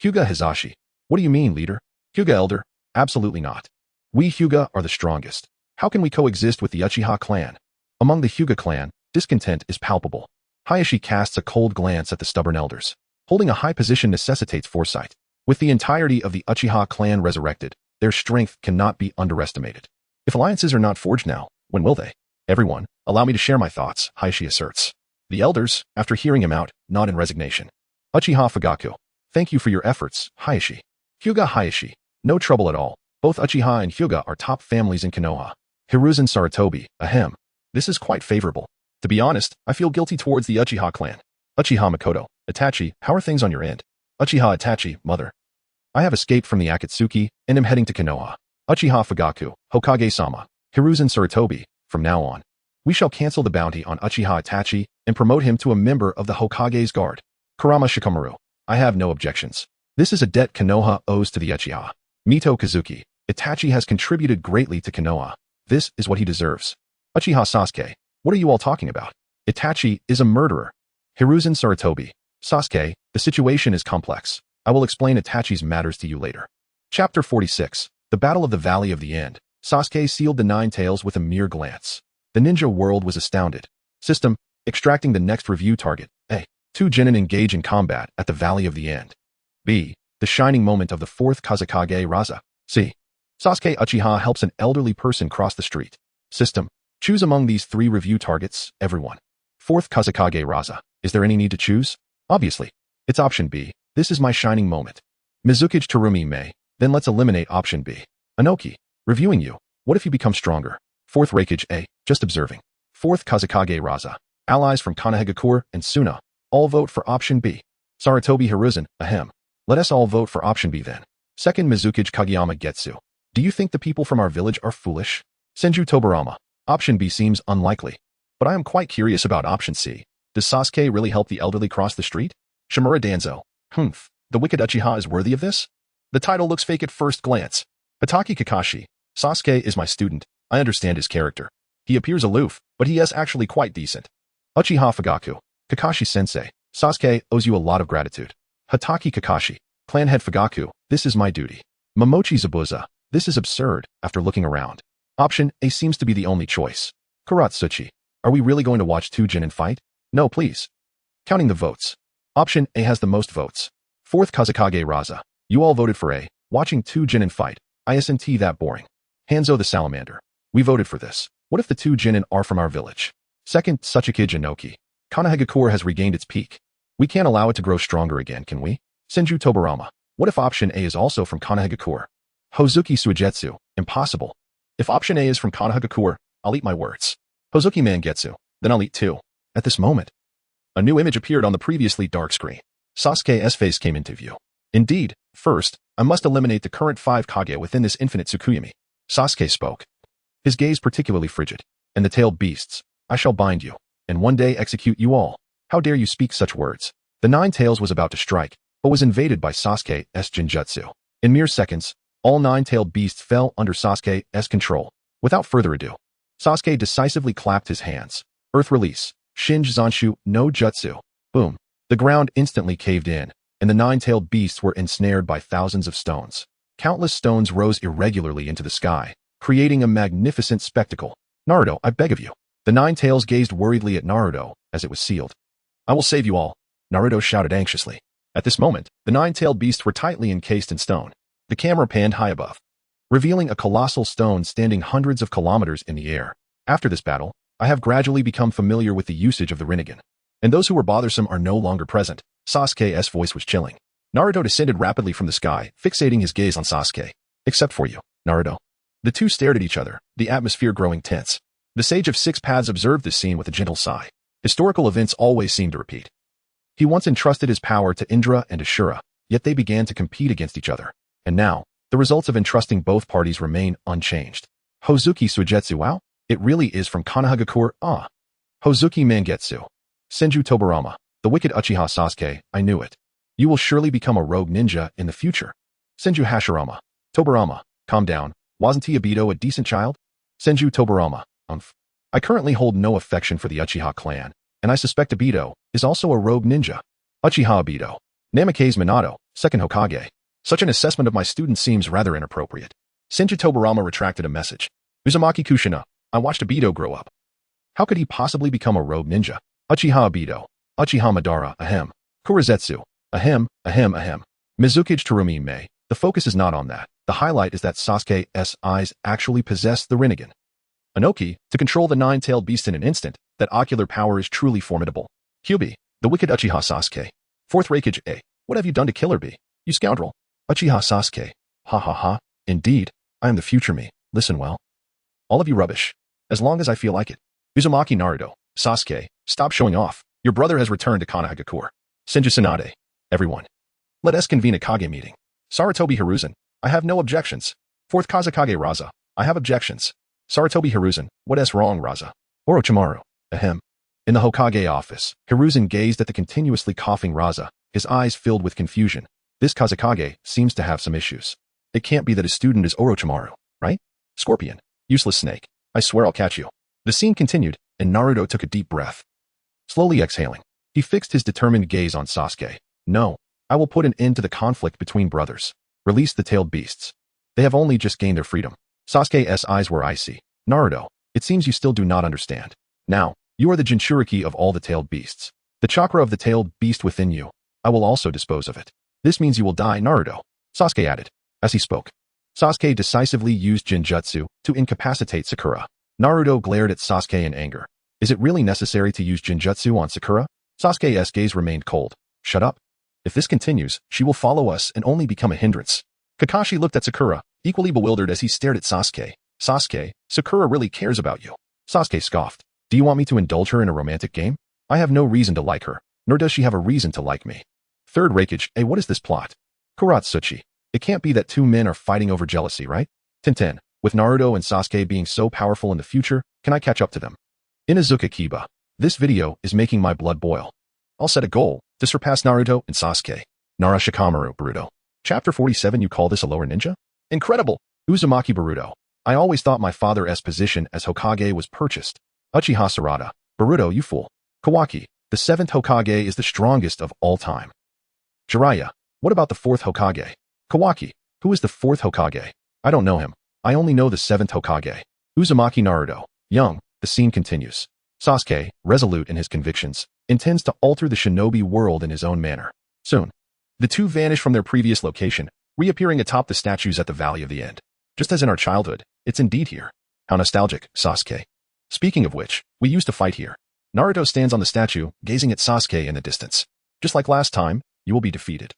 Hyuga Hizashi, what do you mean, leader? Hyuga elder, absolutely not. We Hyuga are the strongest. How can we coexist with the Uchiha clan? Among the Hyuga clan, discontent is palpable. Hayashi casts a cold glance at the stubborn elders. Holding a high position necessitates foresight. With the entirety of the Uchiha clan resurrected, their strength cannot be underestimated. If alliances are not forged now, when will they? Everyone, allow me to share my thoughts, Hayashi asserts. The elders, after hearing him out, nod in resignation. Uchiha Fugaku. Thank you for your efforts, Hayashi. Hyuga Hayashi. No trouble at all. Both Uchiha and Hyuga are top families in Konoha. Hiruzen Sarutobi. Ahem. This is quite favorable. To be honest, I feel guilty towards the Uchiha clan. Uchiha Makoto. Itachi, how are things on your end? Uchiha Itachi, mother. I have escaped from the Akatsuki and am heading to Konoha. Uchiha Fugaku. Hokage-sama. Hiruzen Sarutobi. From now on, we shall cancel the bounty on Uchiha Itachi and promote him to a member of the Hokage's guard. Kurama Shikamaru. I have no objections. This is a debt Konoha owes to the Uchiha. Mito Kazuki. Itachi has contributed greatly to Konoha. This is what he deserves. Uchiha Sasuke. What are you all talking about? Itachi is a murderer. Hiruzen Sarutobi. Sasuke, the situation is complex. I will explain Itachi's matters to you later. Chapter 46. The Battle of the Valley of the End. Sasuke sealed the Nine Tails with a mere glance. The ninja world was astounded. System, extracting the next review target. A. 2 genin engage in combat at the Valley of the End. B. The shining moment of the 4th Kazekage Raza. C. Sasuke Uchiha helps an elderly person cross the street. System, choose among these 3 review targets, everyone. 4th Kazekage Raza. Is there any need to choose? Obviously. It's option B. This is my shining moment. Mizukage Terumi Mei. Then let's eliminate option B. Anoki. Reviewing you. What if you become stronger? 4th Raikage A. Just observing. 4th Kazekage Raza. Allies from Konohamaru and Suna. All vote for option B. Sarutobi Hiruzen. Ahem. Let us all vote for option B then. 2nd Mizukage Kageyama Getsu. Do you think the people from our village are foolish? Senju Tobarama. Option B seems unlikely. But I am quite curious about option C. Does Sasuke really help the elderly cross the street? Shimura Danzo. Humph. The wicked Uchiha is worthy of this? The title looks fake at first glance. Hatake Kakashi. Sasuke is my student. I understand his character. He appears aloof, but he is actually quite decent. Uchiha Fugaku. Kakashi-sensei. Sasuke owes you a lot of gratitude. Hatake Kakashi. Clan head Fugaku. This is my duty. Momochi Zabuza. This is absurd, after looking around. Option A seems to be the only choice. Kuratsuchi. Are we really going to watch 2 genin fight? No, please. Counting the votes. Option A has the most votes. 4th Kazekage Raza. You all voted for A. Watching 2 genin fight. Isn't that boring? Hanzo the Salamander. We voted for this. What if the 2 genin are from our village? 2nd Tsuchikage Inoki. Konohamaru has regained its peak. We can't allow it to grow stronger again, can we? Senju Tobarama. What if option A is also from Konohamaru? Hozuki Suigetsu. Impossible. If option A is from Konohamaru, I'll eat my words. Hozuki Mangetsu. Then I'll eat too. At this moment, a new image appeared on the previously dark screen. Sasuke's face came into view. Indeed, first, I must eliminate the current 5 Kage within this infinite Tsukuyomi. Sasuke spoke. His gaze particularly frigid. And the tailed beasts. I shall bind you, and one day execute you all. How dare you speak such words? The 9 Tails was about to strike, but was invaded by Sasuke's Jinjutsu. In mere seconds, all 9-tailed beasts fell under Sasuke's control. Without further ado, Sasuke decisively clapped his hands. Earth release. Shinj Zanshu no Jutsu. Boom. The ground instantly caved in, and the 9-tailed beasts were ensnared by thousands of stones. Countless stones rose irregularly into the sky, creating a magnificent spectacle. Naruto, I beg of you. The 9 Tails gazed worriedly at Naruto as it was sealed. I will save you all, Naruto shouted anxiously. At this moment, the 9-tailed beasts were tightly encased in stone. The camera panned high above, revealing a colossal stone standing hundreds of kilometers in the air. After this battle, I have gradually become familiar with the usage of the Rinnegan. And those who were bothersome are no longer present. Sasuke's voice was chilling. Naruto descended rapidly from the sky, fixating his gaze on Sasuke. Except for you, Naruto. The two stared at each other, the atmosphere growing tense. The Sage of Six Paths observed this scene with a gentle sigh. Historical events always seem to repeat. He once entrusted his power to Indra and Ashura, yet they began to compete against each other. And now, the results of entrusting both parties remain unchanged. Hozuki Suigetsu, wow? It really is from Konohamaru, ah. Hozuki Mangetsu. Senju Tobarama. The wicked Uchiha Sasuke, I knew it. You will surely become a rogue ninja in the future. Senju Hashirama. Tobarama, calm down. Wasn't he Obito a decent child? Senju Tobarama. I currently hold no affection for the Uchiha clan, and I suspect Obito is also a rogue ninja. Uchiha Obito. Namikaze Minato, second Hokage. Such an assessment of my student seems rather inappropriate. Senju Tobarama retracted a message. Uzumaki Kushina. I watched Obito grow up. How could he possibly become a rogue ninja? Uchiha Obito. Uchiha Madara, ahem. Kurizetsu. Ahem, ahem, ahem. Mizukage Terumi Mei. The focus is not on that. The highlight is that Sasuke's eyes actually possess the Rinnegan. Inoki, to control the nine-tailed beast in an instant, that ocular power is truly formidable. Kyubi, the wicked Uchiha Sasuke. Fourth Raikage A. What have you done to Killer B? You scoundrel. Uchiha Sasuke. Ha ha ha. Indeed, I am the future me. Listen well. All of you rubbish. As long as I feel like it. Uzumaki Naruto. Sasuke, stop showing off. Your brother has returned to Konoha. Senju Tsunade. Everyone. Let us convene a Kage meeting. Sarutobi Hiruzen. I have no objections. Fourth Kazekage Raza. I have objections. Sarutobi Hiruzen. What is wrong, Raza? Orochimaru. Ahem. In the Hokage office, Hiruzen gazed at the continuously coughing Raza, his eyes filled with confusion. This Kazekage seems to have some issues. It can't be that his student is Orochimaru, right? Scorpion. Useless snake. I swear I'll catch you. The scene continued, and Naruto took a deep breath. Slowly exhaling, he fixed his determined gaze on Sasuke. No, I will put an end to the conflict between brothers. Release the tailed beasts. They have only just gained their freedom. Sasuke's eyes were icy. Naruto, it seems you still do not understand. Now, you are the Jinchuriki of all the tailed beasts. The chakra of the tailed beast within you. I will also dispose of it. This means you will die, Naruto. Sasuke added. As he spoke, Sasuke decisively used Jinjutsu to incapacitate Sakura. Naruto glared at Sasuke in anger. Is it really necessary to use Jinjutsu on Sakura? Sasuke's gaze remained cold. Shut up. If this continues, she will follow us and only become a hindrance. Kakashi looked at Sakura, equally bewildered as he stared at Sasuke. Sasuke, Sakura really cares about you. Sasuke scoffed. Do you want me to indulge her in a romantic game? I have no reason to like her, nor does she have a reason to like me. Third Raikage, what is this plot? Kuratsuchi. It can't be that two men are fighting over jealousy, right? Tintin. With Naruto and Sasuke being so powerful in the future, can I catch up to them? Inazuka Kiba. This video is making my blood boil. I'll set a goal to surpass Naruto and Sasuke. Nara Shikamaru, Boruto. Chapter 47. You call this a lower ninja? Incredible! Uzumaki Boruto. I always thought my father's position as Hokage was purchased. Uchiha Sarada. Boruto, you fool. Kawaki. The seventh Hokage is the strongest of all time. Jiraiya. What about the fourth Hokage? Kawaki. Who is the fourth Hokage? I don't know him. I only know the seventh Hokage. Uzumaki Naruto. Young. The scene continues. Sasuke, resolute in his convictions, intends to alter the shinobi world in his own manner. Soon, the two vanish from their previous location, reappearing atop the statues at the Valley of the End. Just as in our childhood, it's indeed here. How nostalgic, Sasuke. Speaking of which, we used to fight here. Naruto stands on the statue, gazing at Sasuke in the distance. Just like last time, you will be defeated.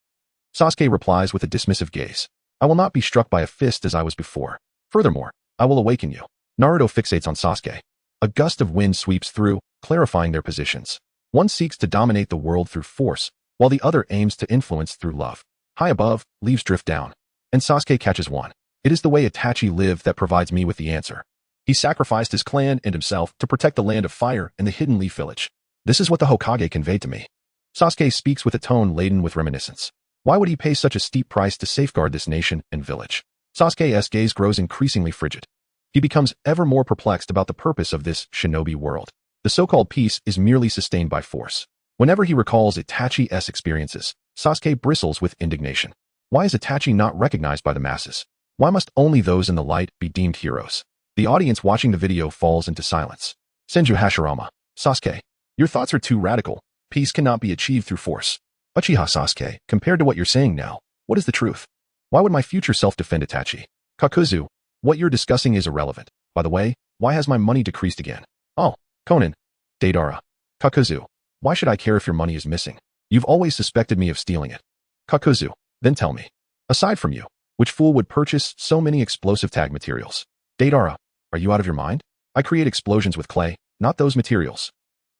Sasuke replies with a dismissive gaze. I will not be struck by a fist as I was before. Furthermore, I will awaken you. Naruto fixates on Sasuke. A gust of wind sweeps through, clarifying their positions. One seeks to dominate the world through force, while the other aims to influence through love. High above, leaves drift down. And Sasuke catches one. It is the way Itachi lived that provides me with the answer. He sacrificed his clan and himself to protect the land of fire and the hidden leaf village. This is what the Hokage conveyed to me. Sasuke speaks with a tone laden with reminiscence. Why would he pay such a steep price to safeguard this nation and village? Sasuke's gaze grows increasingly frigid. He becomes ever more perplexed about the purpose of this shinobi world. The so-called peace is merely sustained by force. Whenever he recalls Itachi's experiences, Sasuke bristles with indignation. Why is Itachi not recognized by the masses? Why must only those in the light be deemed heroes? The audience watching the video falls into silence. Senju Hashirama. Sasuke. Your thoughts are too radical. Peace cannot be achieved through force. Uchiha Sasuke, compared to what you're saying now, what is the truth? Why would my future self defend Itachi? Kakuzu. What you're discussing is irrelevant. By the way, why has my money decreased again? Oh, Konan. Deidara. Kakuzu. Why should I care if your money is missing? You've always suspected me of stealing it. Kakuzu. Then tell me. Aside from you, which fool would purchase so many explosive tag materials? Deidara. Are you out of your mind? I create explosions with clay, not those materials.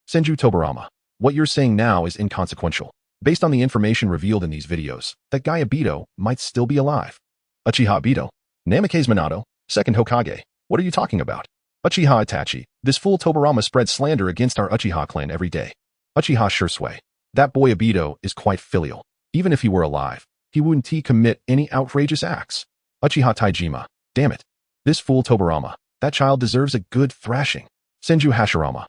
Senju Tobarama. What you're saying now is inconsequential. Based on the information revealed in these videos, that guy Obito might still be alive. Uchiha Obito. Namikaze Minato. Second Hokage. What are you talking about? Uchiha Itachi. This fool Tobarama spreads slander against our Uchiha clan every day. Uchiha Shursui. That boy Obito is quite filial. Even if he were alive, he wouldn't commit any outrageous acts. Uchiha Taijima. Damn it. This fool Tobarama. That child deserves a good thrashing. Senju Hashirama.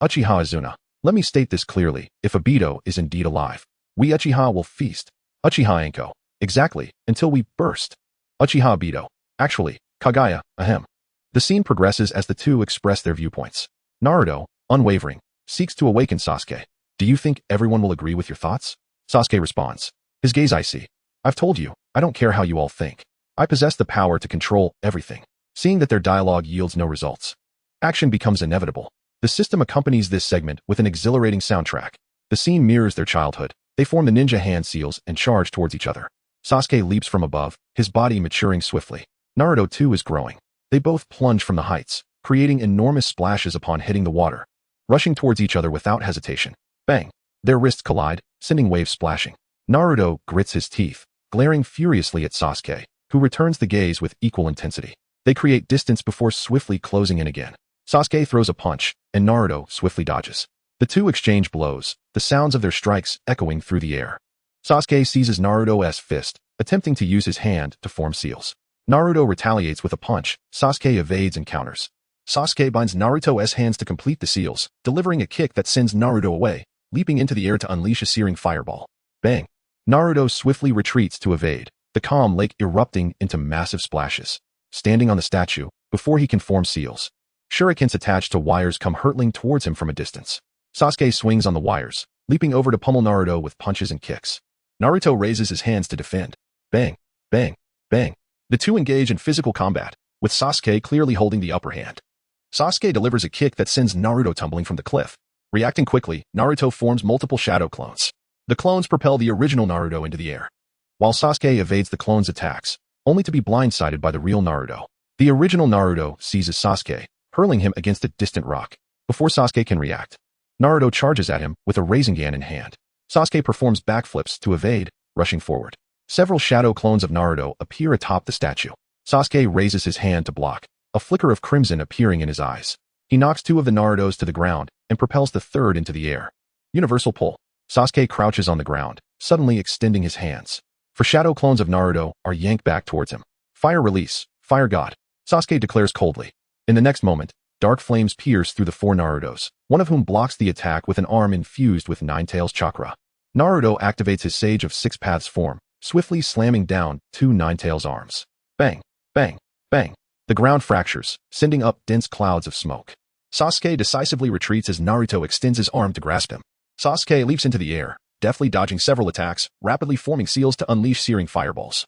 Uchiha Azuna. Let me state this clearly. If Obito is indeed alive, we Uchiha will feast. Uchiha Anko. Exactly, until we burst. Uchiha Obito. Actually, Kagaya, ahem. The scene progresses as the two express their viewpoints. Naruto, unwavering, seeks to awaken Sasuke. Do you think everyone will agree with your thoughts? Sasuke responds, his gaze icy. I've told you, I don't care how you all think. I possess the power to control everything. Seeing that their dialogue yields no results, action becomes inevitable. The system accompanies this segment with an exhilarating soundtrack. The scene mirrors their childhood. They form the ninja hand seals and charge towards each other. Sasuke leaps from above, his body maturing swiftly. Naruto too is growing. They both plunge from the heights, creating enormous splashes upon hitting the water, rushing towards each other without hesitation. Bang! Their wrists collide, sending waves splashing. Naruto grits his teeth, glaring furiously at Sasuke, who returns the gaze with equal intensity. They create distance before swiftly closing in again. Sasuke throws a punch, and Naruto swiftly dodges. The two exchange blows, the sounds of their strikes echoing through the air. Sasuke seizes Naruto's fist, attempting to use his hand to form seals. Naruto retaliates with a punch. Sasuke evades and counters. Sasuke binds Naruto's hands to complete the seals, delivering a kick that sends Naruto away, leaping into the air to unleash a searing fireball. Bang! Naruto swiftly retreats to evade, the calm lake erupting into massive splashes. Standing on the statue, before he can form seals, shurikens attached to wires come hurtling towards him from a distance. Sasuke swings on the wires, leaping over to pummel Naruto with punches and kicks. Naruto raises his hands to defend. Bang! Bang! Bang! The two engage in physical combat, with Sasuke clearly holding the upper hand. Sasuke delivers a kick that sends Naruto tumbling from the cliff. Reacting quickly, Naruto forms multiple shadow clones. The clones propel the original Naruto into the air, while Sasuke evades the clones' attacks, only to be blindsided by the real Naruto. The original Naruto seizes Sasuke, hurling him against a distant rock. Before Sasuke can react, Naruto charges at him with a Rasengan in hand. Sasuke performs backflips to evade, rushing forward. Several shadow clones of Naruto appear atop the statue. Sasuke raises his hand to block, a flicker of crimson appearing in his eyes. He knocks two of the Narutos to the ground and propels the third into the air. Universal pull. Sasuke crouches on the ground, suddenly extending his hands. For shadow clones of Naruto are yanked back towards him. Fire release, fire god. Sasuke declares coldly. In the next moment, dark flames pierce through the four Narutos, one of whom blocks the attack with an arm infused with Nine Tails chakra. Naruto activates his Sage of Six Paths form, swiftly slamming down two Nine Tails arms. Bang! Bang! Bang! The ground fractures, sending up dense clouds of smoke. Sasuke decisively retreats as Naruto extends his arm to grasp him. Sasuke leaps into the air, deftly dodging several attacks, rapidly forming seals to unleash searing fireballs.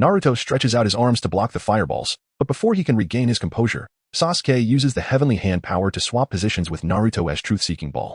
Naruto stretches out his arms to block the fireballs, but before he can regain his composure, Sasuke uses the heavenly hand power to swap positions with Naruto's truth-seeking ball.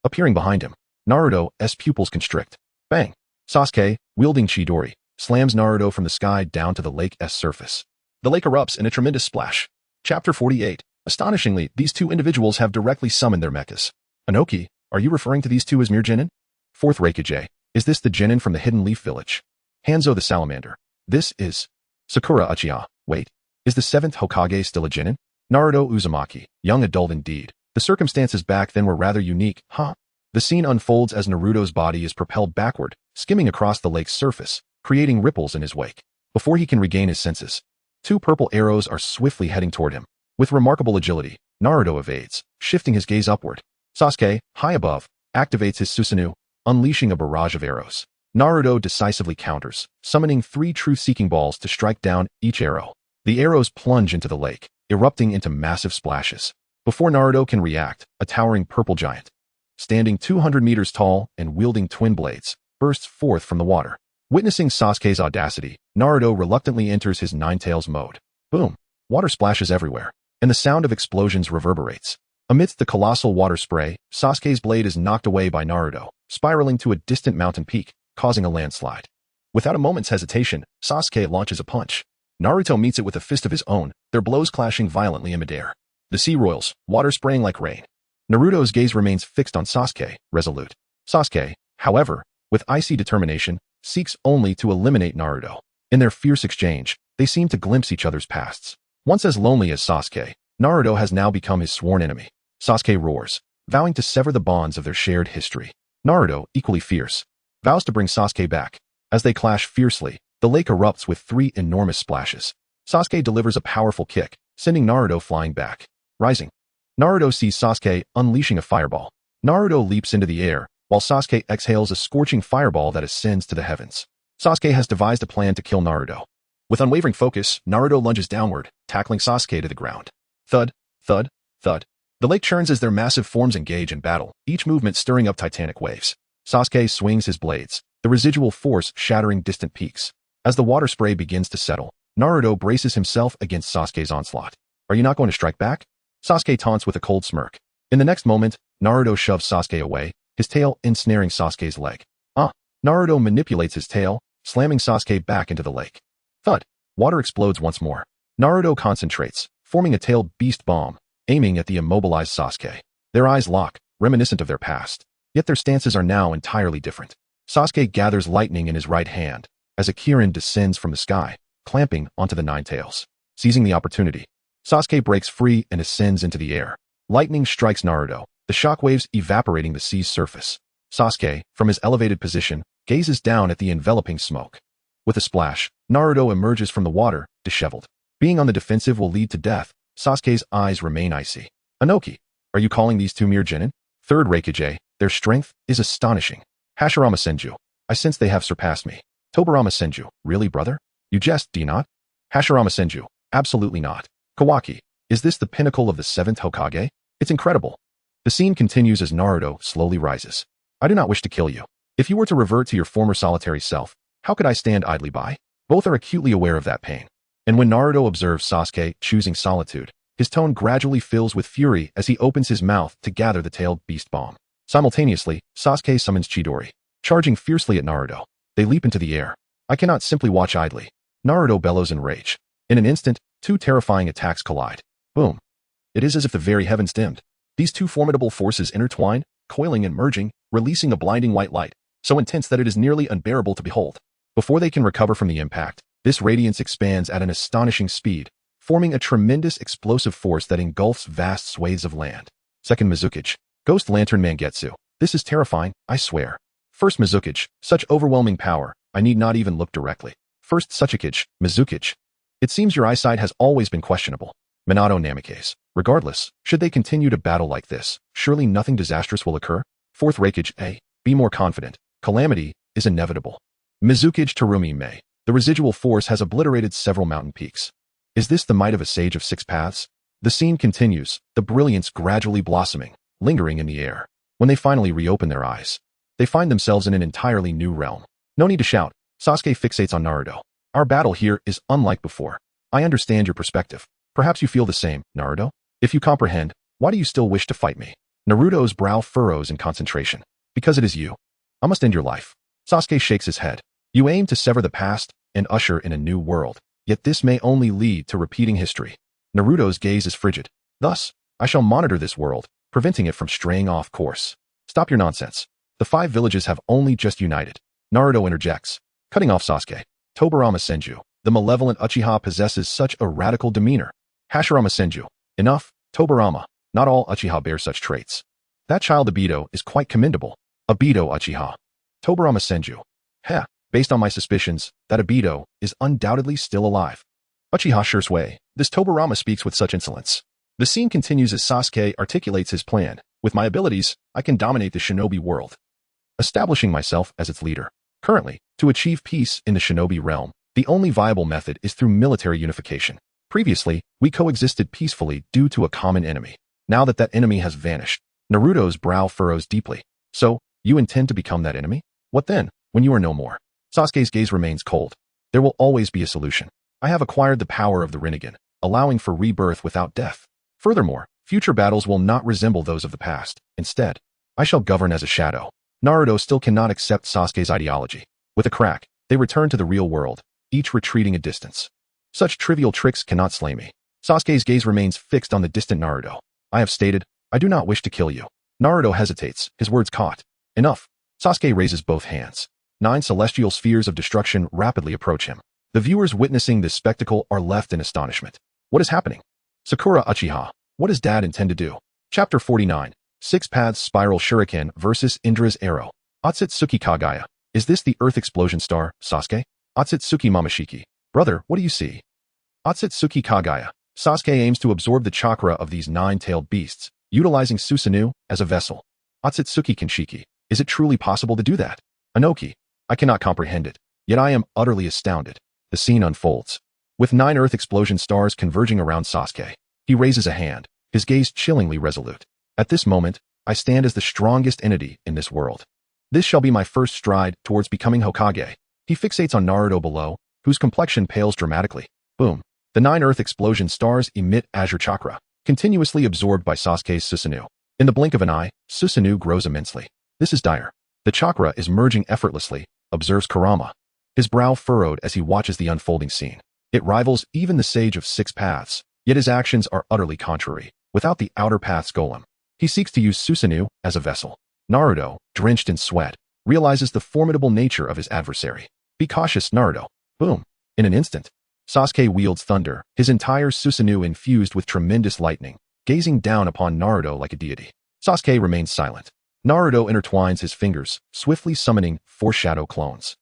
Appearing behind him, Naruto's pupils constrict. Bang! Sasuke, wielding Chidori, slams Naruto from the sky down to the lake's surface. The lake erupts in a tremendous splash. Chapter 48. Astonishingly, these two individuals have directly summoned their mechas. Anoki, are you referring to these two as mere genin? Fourth Reikage, is this the genin from the Hidden Leaf Village? Hanzo the Salamander. This is Sakura Uchiha. Wait, is the seventh Hokage still a genin? Naruto Uzumaki, young adult indeed. The circumstances back then were rather unique, huh? The scene unfolds as Naruto's body is propelled backward, skimming across the lake's surface, creating ripples in his wake. Before he can regain his senses, two purple arrows are swiftly heading toward him. With remarkable agility, Naruto evades, shifting his gaze upward. Sasuke, high above, activates his Susanoo, unleashing a barrage of arrows. Naruto decisively counters, summoning three truth-seeking balls to strike down each arrow. The arrows plunge into the lake, erupting into massive splashes. Before Naruto can react, a towering purple giant, standing 200 meters tall and wielding twin blades, bursts forth from the water. Witnessing Sasuke's audacity, Naruto reluctantly enters his Nine Tails mode. Boom! Water splashes everywhere, and the sound of explosions reverberates. Amidst the colossal water spray, Sasuke's blade is knocked away by Naruto, spiraling to a distant mountain peak, causing a landslide. Without a moment's hesitation, Sasuke launches a punch. Naruto meets it with a fist of his own, their blows clashing violently in midair. The sea roils, water spraying like rain. Naruto's gaze remains fixed on Sasuke, resolute. Sasuke, however, with icy determination, seeks only to eliminate Naruto. In their fierce exchange, they seem to glimpse each other's pasts. Once as lonely as Sasuke, Naruto has now become his sworn enemy. Sasuke roars, vowing to sever the bonds of their shared history. Naruto, equally fierce, vows to bring Sasuke back. As they clash fiercely, the lake erupts with three enormous splashes. Sasuke delivers a powerful kick, sending Naruto flying back. Rising, Naruto sees Sasuke unleashing a fireball. Naruto leaps into the air, while Sasuke exhales a scorching fireball that ascends to the heavens. Sasuke has devised a plan to kill Naruto. With unwavering focus, Naruto lunges downward, tackling Sasuke to the ground. Thud, thud, thud. The lake churns as their massive forms engage in battle, each movement stirring up titanic waves. Sasuke swings his blades, the residual force shattering distant peaks. As the water spray begins to settle, Naruto braces himself against Sasuke's onslaught. Are you not going to strike back? Sasuke taunts with a cold smirk. In the next moment, Naruto shoves Sasuke away, his tail ensnaring Sasuke's leg. Naruto manipulates his tail, slamming Sasuke back into the lake. Thud! Water explodes once more. Naruto concentrates, forming a tailed beast bomb, aiming at the immobilized Sasuke. Their eyes lock, reminiscent of their past. Yet their stances are now entirely different. Sasuke gathers lightning in his right hand, as a Kirin descends from the sky, clamping onto the nine tails. Seizing the opportunity, Sasuke breaks free and ascends into the air. Lightning strikes Naruto, the shockwaves evaporating the sea's surface. Sasuke, from his elevated position, gazes down at the enveloping smoke. With a splash, Naruto emerges from the water, disheveled. Being on the defensive will lead to death. Sasuke's eyes remain icy. Inoki, are you calling these two mere genin? Third Raikage, their strength is astonishing. Hashirama Senju, I sense they have surpassed me. Tobirama Senju, really brother? You jest, do you not? Hashirama Senju, absolutely not. Kawaki, is this the pinnacle of the 7th Hokage? It's incredible. The scene continues as Naruto slowly rises. I do not wish to kill you. If you were to revert to your former solitary self, how could I stand idly by? Both are acutely aware of that pain. And when Naruto observes Sasuke choosing solitude, his tone gradually fills with fury as he opens his mouth to gather the tailed beast bomb. Simultaneously, Sasuke summons Chidori, charging fiercely at Naruto. They leap into the air. I cannot simply watch idly. Naruto bellows in rage. In an instant, two terrifying attacks collide. Boom. It is as if the very heavens dimmed. These two formidable forces intertwine, coiling and merging, releasing a blinding white light, so intense that it is nearly unbearable to behold. Before they can recover from the impact, this radiance expands at an astonishing speed, forming a tremendous explosive force that engulfs vast swathes of land. Second Mizukage, Ghost Lantern Mangetsu. This is terrifying, I swear. First Mizukage, such overwhelming power, I need not even look directly. First Tsuchikage, Mizukage. It seems your eyesight has always been questionable. Minato Namikaze. Regardless, should they continue to battle like this, surely nothing disastrous will occur? Fourth Raikage, be more confident. Calamity is inevitable. Mizukage Terumi Mei. The residual force has obliterated several mountain peaks. Is this the might of a sage of six paths? The scene continues, the brilliance gradually blossoming, lingering in the air. When they finally reopen their eyes, they find themselves in an entirely new realm. No need to shout. Sasuke fixates on Naruto. Our battle here is unlike before. I understand your perspective. Perhaps you feel the same, Naruto? If you comprehend, why do you still wish to fight me? Naruto's brow furrows in concentration. Because it is you. I must end your life. Sasuke shakes his head. You aim to sever the past and usher in a new world. Yet this may only lead to repeating history. Naruto's gaze is frigid. Thus, I shall monitor this world, preventing it from straying off course. Stop your nonsense. The 5 villages have only just united. Naruto interjects, cutting off Sasuke. Tobirama Senju, the malevolent Uchiha possesses such a radical demeanor. Hashirama Senju, enough. Tobirama, not all Uchiha bear such traits. That child Obito is quite commendable. Obito Uchiha. Tobirama Senju. Heh, based on my suspicions, that Obito is undoubtedly still alive. Uchiha Shursui, this Tobirama speaks with such insolence. The scene continues as Sasuke articulates his plan. With my abilities, I can dominate the shinobi world, establishing myself as its leader. Currently, to achieve peace in the shinobi realm, the only viable method is through military unification. Previously, we coexisted peacefully due to a common enemy. Now that that enemy has vanished, Naruto's brow furrows deeply. So, you intend to become that enemy? What then, when you are no more? Sasuke's gaze remains cold. There will always be a solution. I have acquired the power of the Rinnegan, allowing for rebirth without death. Furthermore, future battles will not resemble those of the past. Instead, I shall govern as a shadow. Naruto still cannot accept Sasuke's ideology. With a crack, they return to the real world, each retreating a distance. Such trivial tricks cannot slay me. Sasuke's gaze remains fixed on the distant Naruto. I have stated, I do not wish to kill you. Naruto hesitates, his words caught. Enough. Sasuke raises both hands. 9 celestial spheres of destruction rapidly approach him. The viewers witnessing this spectacle are left in astonishment. What is happening? Sakura Uchiha. What does Dad intend to do? Chapter 49. 6 Paths Spiral Shuriken versus Indra's Arrow. Otsutsuki Kagaya. Is this the Earth Explosion Star, Sasuke? Otsutsuki Momoshiki. Brother, what do you see? Otsutsuki Kagaya. Sasuke aims to absorb the chakra of these 9-tailed beasts, utilizing Susanoo as a vessel. Otsutsuki Kinshiki. Is it truly possible to do that? Inoki. I cannot comprehend it, yet I am utterly astounded. The scene unfolds. With 9 Earth Explosion stars converging around Sasuke, he raises a hand, his gaze chillingly resolute. At this moment, I stand as the strongest entity in this world. This shall be my first stride towards becoming Hokage. He fixates on Naruto below, whose complexion pales dramatically. Boom. The 9 earth explosion stars emit azure chakra, continuously absorbed by Sasuke's Susanoo. In the blink of an eye, Susanoo grows immensely. This is dire. The chakra is merging effortlessly, observes Kurama. His brow furrowed as he watches the unfolding scene. It rivals even the Sage of Six Paths, yet his actions are utterly contrary. Without the outer path's golem, he seeks to use Susanoo as a vessel. Naruto, drenched in sweat, realizes the formidable nature of his adversary. Be cautious, Naruto. Boom. In an instant, Sasuke wields thunder, his entire Susanoo infused with tremendous lightning, gazing down upon Naruto like a deity. Sasuke remains silent. Naruto intertwines his fingers, swiftly summoning 4 shadow clones.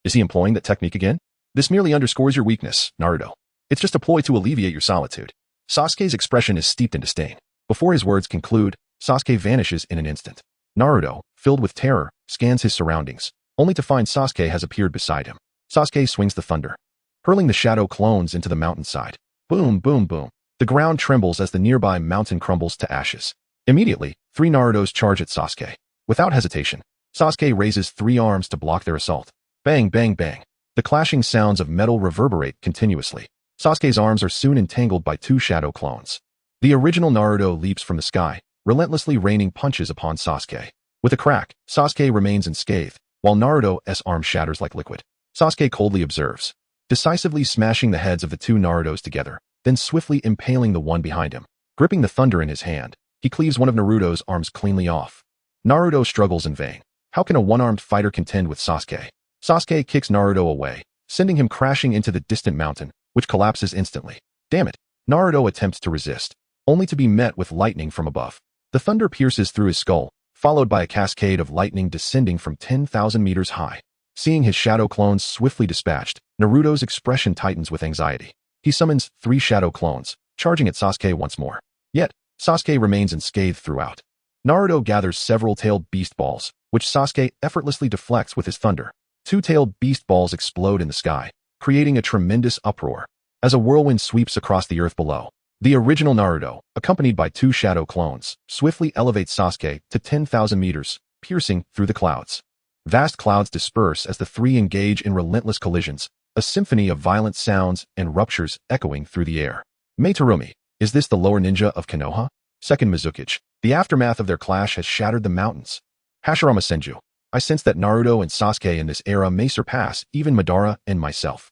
Is he employing that technique again? This merely underscores your weakness, Naruto. It's just a ploy to alleviate your solitude. Sasuke's expression is steeped in disdain. Before his words conclude, Sasuke vanishes in an instant. Naruto, filled with terror, scans his surroundings, only to find Sasuke has appeared beside him. Sasuke swings the thunder, hurling the shadow clones into the mountainside. Boom, boom, boom. The ground trembles as the nearby mountain crumbles to ashes. Immediately, 3 Narutos charge at Sasuke. Without hesitation, Sasuke raises 3 arms to block their assault. Bang, bang, bang. The clashing sounds of metal reverberate continuously. Sasuke's arms are soon entangled by 2 shadow clones. The original Naruto leaps from the sky, relentlessly raining punches upon Sasuke. With a crack, Sasuke remains unscathed, while Naruto's arm shatters like liquid. Sasuke coldly observes, decisively smashing the heads of the 2 Narutos together, then swiftly impaling the one behind him. Gripping the thunder in his hand, he cleaves one of Naruto's arms cleanly off. Naruto struggles in vain. How can a one-armed fighter contend with Sasuke? Sasuke kicks Naruto away, sending him crashing into the distant mountain, which collapses instantly. Damn it! Naruto attempts to resist, only to be met with lightning from above. The thunder pierces through his skull, followed by a cascade of lightning descending from 10,000 meters high. Seeing his shadow clones swiftly dispatched, Naruto's expression tightens with anxiety. He summons 3 shadow clones, charging at Sasuke once more. Yet, Sasuke remains unscathed throughout. Naruto gathers several tailed beast balls, which Sasuke effortlessly deflects with his thunder. 2 tailed beast balls explode in the sky, creating a tremendous uproar. As a whirlwind sweeps across the earth below, the original Naruto, accompanied by 2 shadow clones, swiftly elevates Sasuke to 10,000 meters, piercing through the clouds. Vast clouds disperse as the 3 engage in relentless collisions, a symphony of violent sounds and ruptures echoing through the air. Meitarumi, is this the lower ninja of Konoha? Second Mizukage, the aftermath of their clash has shattered the mountains. Hashirama Senju, I sense that Naruto and Sasuke in this era may surpass even Madara and myself.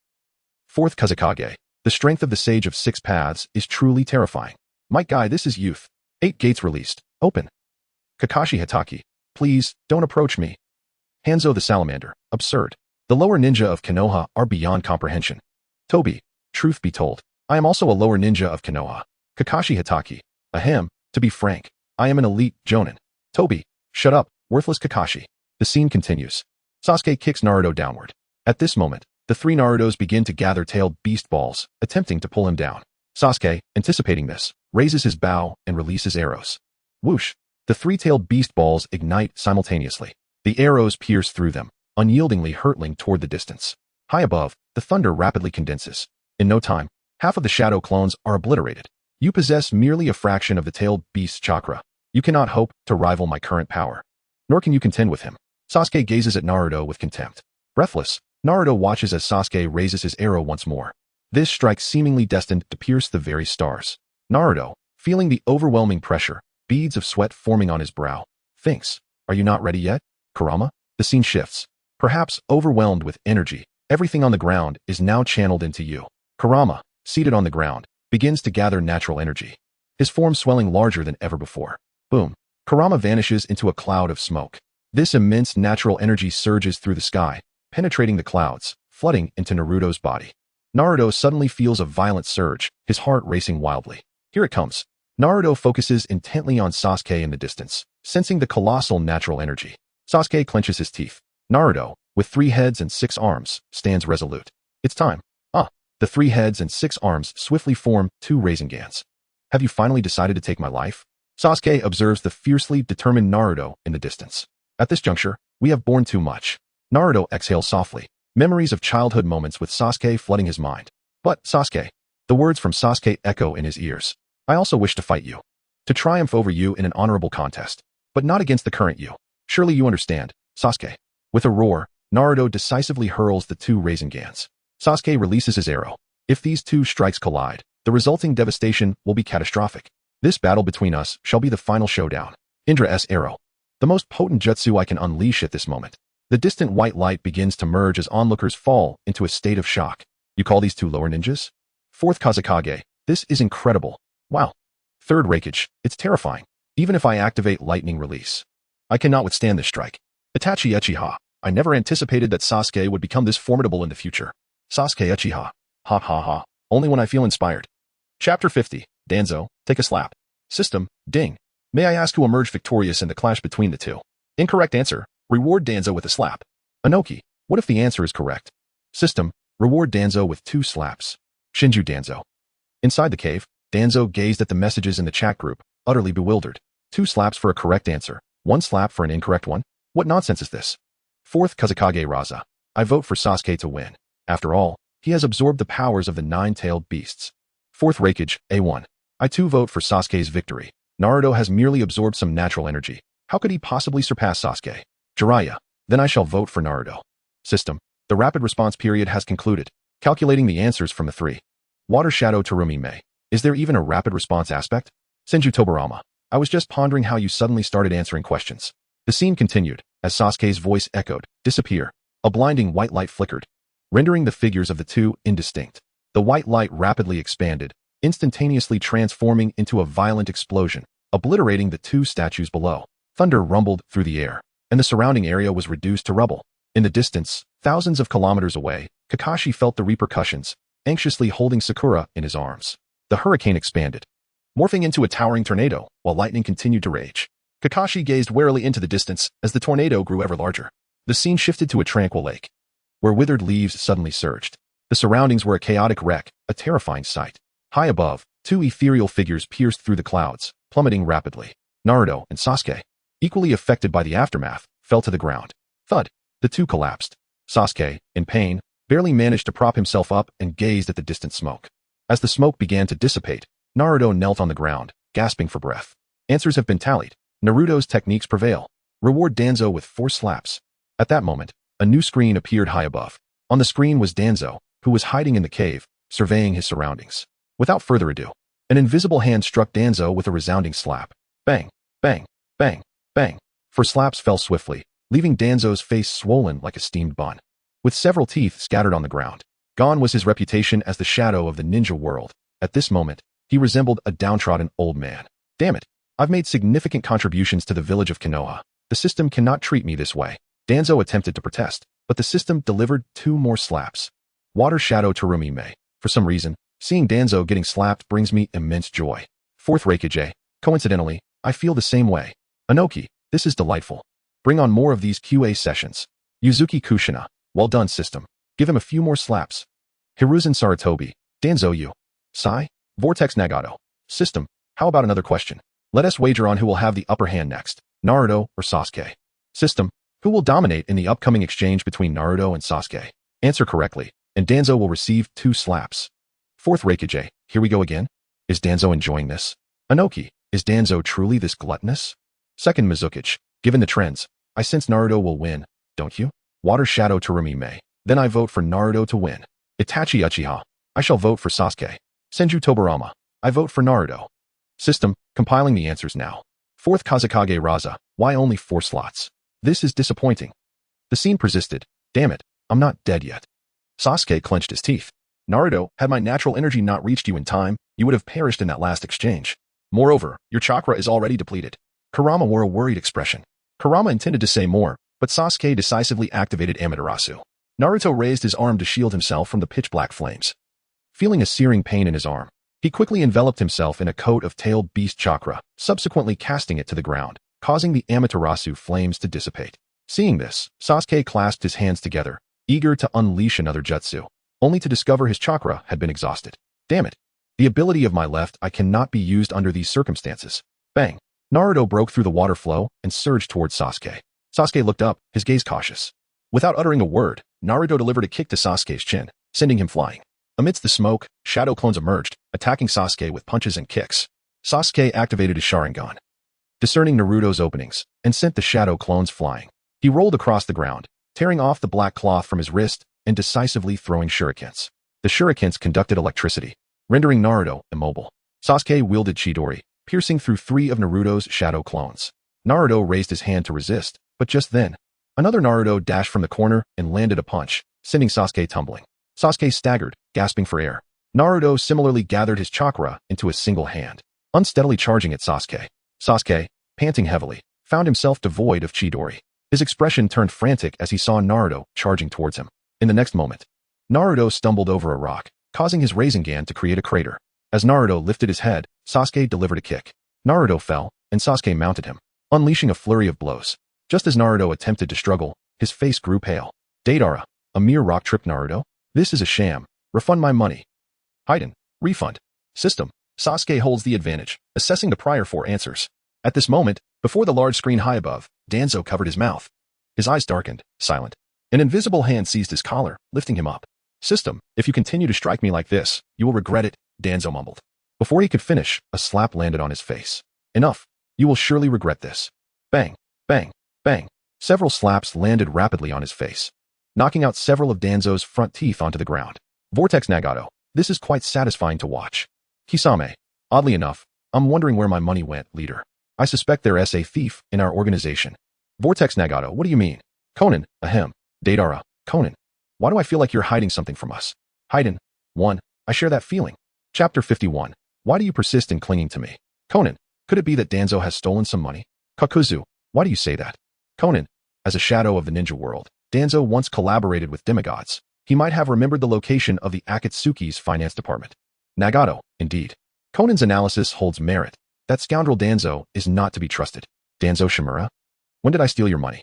Fourth Kazekage, the strength of the Sage of Six Paths is truly terrifying. Might Guy, this is youth. 8 gates released. Open. Kakashi Hitaki, please, don't approach me. Hanzo the Salamander, absurd. The lower ninja of Konoha are beyond comprehension. Tobi, truth be told, I am also a lower ninja of Konoha. Kakashi Hitaki, ahem, to be frank, I am an elite jonin. Tobi, shut up, worthless Kakashi. The scene continues. Sasuke kicks Naruto downward. At this moment, the 3 Narutos begin to gather tailed beast balls, attempting to pull him down. Sasuke, anticipating this, raises his bow and releases arrows. Whoosh! The 3-tailed beast balls ignite simultaneously. The arrows pierce through them, unyieldingly hurtling toward the distance. High above, the thunder rapidly condenses. In no time, half of the shadow clones are obliterated. You possess merely a fraction of the tailed beast's chakra. You cannot hope to rival my current power. Nor can you contend with him. Sasuke gazes at Naruto with contempt. Breathless, Naruto watches as Sasuke raises his arrow once more. This strike seemingly destined to pierce the very stars. Naruto, feeling the overwhelming pressure, beads of sweat forming on his brow, thinks, are you not ready yet, Kurama? The scene shifts. Perhaps overwhelmed with energy, everything on the ground is now channeled into you. Kurama, seated on the ground, begins to gather natural energy, his form swelling larger than ever before. Boom. Kurama vanishes into a cloud of smoke. This immense natural energy surges through the sky, penetrating the clouds, flooding into Naruto's body. Naruto suddenly feels a violent surge, his heart racing wildly. Here it comes. Naruto focuses intently on Sasuke in the distance, sensing the colossal natural energy. Sasuke clenches his teeth. Naruto, with 3 heads and 6 arms, stands resolute. It's time. The 3 heads and 6 arms swiftly form 2 Rasengans. Have you finally decided to take my life? Sasuke observes the fiercely determined Naruto in the distance. At this juncture, we have borne too much. Naruto exhales softly, memories of childhood moments with Sasuke flooding his mind. But, Sasuke, the words from Sasuke echo in his ears. I also wish to fight you. to triumph over you in an honorable contest, but not against the current you. Surely you understand, Sasuke. With a roar, Naruto decisively hurls the two Rasengans. Sasuke releases his arrow. If these two strikes collide, the resulting devastation will be catastrophic. This battle between us shall be the final showdown. Indra's arrow. The most potent jutsu I can unleash at this moment. The distant white light begins to merge as onlookers fall into a state of shock. You call these two lower ninjas? Fourth Kazekage. This is incredible. Wow. Third Raikage. It's terrifying. Even if I activate lightning release, I cannot withstand this strike. Itachi Uchiha. I never anticipated that Sasuke would become this formidable in the future. Sasuke Uchiha. Ha ha ha. Only when I feel inspired. Chapter 50. Danzo, take a slap. System, ding. May I ask who emerged victorious in the clash between the two? Incorrect answer. Reward Danzo with a slap. Inoki, what if the answer is correct? System, reward Danzo with 2 slaps. Shinju Danzo. Inside the cave, Danzo gazed at the messages in the chat group, utterly bewildered. 2 slaps for a correct answer, 1 slap for an incorrect one? What nonsense is this? Fourth Kazekage Raza. I vote for Sasuke to win. After all, he has absorbed the powers of the 9-tailed beasts. Fourth Raikage, A1. I too vote for Sasuke's victory. Naruto has merely absorbed some natural energy. How could he possibly surpass Sasuke? Jiraiya. Then I shall vote for Naruto. System. The rapid response period has concluded. Calculating the answers from the 3. Water Shadow Terumi Mei. Is there even a rapid response aspect? Senju Tobarama. I was just pondering how you suddenly started answering questions. The scene continued, as Sasuke's voice echoed, disappear. A blinding white light flickered, rendering the figures of the two indistinct. The white light rapidly expanded, instantaneously transforming into a violent explosion, obliterating the 2 statues below. Thunder rumbled through the air, and the surrounding area was reduced to rubble. In the distance, thousands of kilometers away, Kakashi felt the repercussions, anxiously holding Sakura in his arms. The hurricane expanded, morphing into a towering tornado, while lightning continued to rage. Kakashi gazed warily into the distance as the tornado grew ever larger. The scene shifted to a tranquil lake, where withered leaves suddenly surged. The surroundings were a chaotic wreck, a terrifying sight. High above, 2 ethereal figures pierced through the clouds, plummeting rapidly. Naruto and Sasuke, equally affected by the aftermath, fell to the ground. Thud. The 2 collapsed. Sasuke, in pain, barely managed to prop himself up and gazed at the distant smoke. As the smoke began to dissipate, Naruto knelt on the ground, gasping for breath. Answers have been tallied. Naruto's techniques prevail. Reward Danzo with 4 slaps. At that moment, a new screen appeared high above. On the screen was Danzo, who was hiding in the cave, surveying his surroundings. Without further ado, an invisible hand struck Danzo with a resounding slap. Bang, bang, bang, bang. 4 slaps fell swiftly, leaving Danzo's face swollen like a steamed bun, with several teeth scattered on the ground. Gone was his reputation as the shadow of the ninja world. At this moment, he resembled a downtrodden old man. Damn it. I've made significant contributions to the village of Konoha. The system cannot treat me this way. Danzo attempted to protest, but the system delivered 2 more slaps. Water Shadow Terumi Mei. For some reason, seeing Danzo getting slapped brings me immense joy. Fourth Raikage. Coincidentally, I feel the same way. Inoki, this is delightful. Bring on more of these QA sessions. Yuzuki Kushina. Well done, system. Give him a few more slaps. Hiruzen Sarutobi. Danzo you. Sai. Vortex Nagato. System. How about another question? Let us wager on who will have the upper hand next, Naruto or Sasuke. System. Who will dominate in the upcoming exchange between Naruto and Sasuke? Answer correctly, and Danzo will receive 2 slaps. Fourth Raikage. Here we go again. Is Danzo enjoying this? Inoki. Is Danzo truly this gluttonous? Second Mizukichi. Given the trends, I sense Naruto will win, don't you? Water Shadow Terumi Mei. Then I vote for Naruto to win. Itachi Uchiha. I shall vote for Sasuke. Senju Tobarama. I vote for Naruto. System. Compiling the answers now. Fourth Kazekage Raza. Why only 4 slots? This is disappointing. The scene persisted. Damn it, I'm not dead yet. Sasuke clenched his teeth. Naruto, had my natural energy not reached you in time, you would have perished in that last exchange. Moreover, your chakra is already depleted. Kurama wore a worried expression. Kurama intended to say more, but Sasuke decisively activated Amaterasu. Naruto raised his arm to shield himself from the pitch-black flames. Feeling a searing pain in his arm, he quickly enveloped himself in a coat of tailed beast chakra, subsequently casting it to the ground, causing the Amaterasu flames to dissipate. Seeing this, Sasuke clasped his hands together, eager to unleash another jutsu, only to discover his chakra had been exhausted. Damn it. The ability of my left eye cannot be used under these circumstances. Bang. Naruto broke through the water flow and surged towards Sasuke. Sasuke looked up, his gaze cautious. Without uttering a word, Naruto delivered a kick to Sasuke's chin, sending him flying. Amidst the smoke, shadow clones emerged, attacking Sasuke with punches and kicks. Sasuke activated his Sharingan, discerning Naruto's openings, and sent the shadow clones flying. He rolled across the ground, tearing off the black cloth from his wrist and decisively throwing shurikens. The shurikens conducted electricity, rendering Naruto immobile. Sasuke wielded Chidori, piercing through 3 of Naruto's shadow clones. Naruto raised his hand to resist, but just then, another Naruto dashed from the corner and landed a punch, sending Sasuke tumbling. Sasuke staggered, gasping for air. Naruto similarly gathered his chakra into a single hand, unsteadily charging at Sasuke. Sasuke, panting heavily, found himself devoid of Chidori. His expression turned frantic as he saw Naruto charging towards him. In the next moment, Naruto stumbled over a rock, causing his Rasengan to create a crater. As Naruto lifted his head, Sasuke delivered a kick. Naruto fell, and Sasuke mounted him, unleashing a flurry of blows. Just as Naruto attempted to struggle, his face grew pale. Deidara, a mere rock tripped Naruto? This is a sham. Refund my money. Hiden, refund. System. Sasuke holds the advantage, assessing the prior 4 answers. At this moment, before the large screen high above, Danzo covered his mouth. His eyes darkened, silent. An invisible hand seized his collar, lifting him up. System, if you continue to strike me like this, you will regret it, Danzo mumbled. Before he could finish, a slap landed on his face. Enough. You will surely regret this. Bang, bang, bang. Several slaps landed rapidly on his face, knocking out several of Danzo's front teeth onto the ground. Vortex Nagato, this is quite satisfying to watch. Kisame, oddly enough, I'm wondering where my money went, leader. I suspect there is a thief in our organization. Vortex Nagato, what do you mean? Conan, ahem. Deidara, Conan. Why do I feel like you're hiding something from us? Hiden, 1. I share that feeling. Chapter 51. Why do you persist in clinging to me? Conan, could it be that Danzo has stolen some money? Kakuzu, why do you say that? Conan, as a shadow of the ninja world, Danzo once collaborated with demigods. He might have remembered the location of the Akatsuki's finance department. Nagato, indeed. Conan's analysis holds merit. That scoundrel Danzo is not to be trusted. Danzo Shimura? When did I steal your money?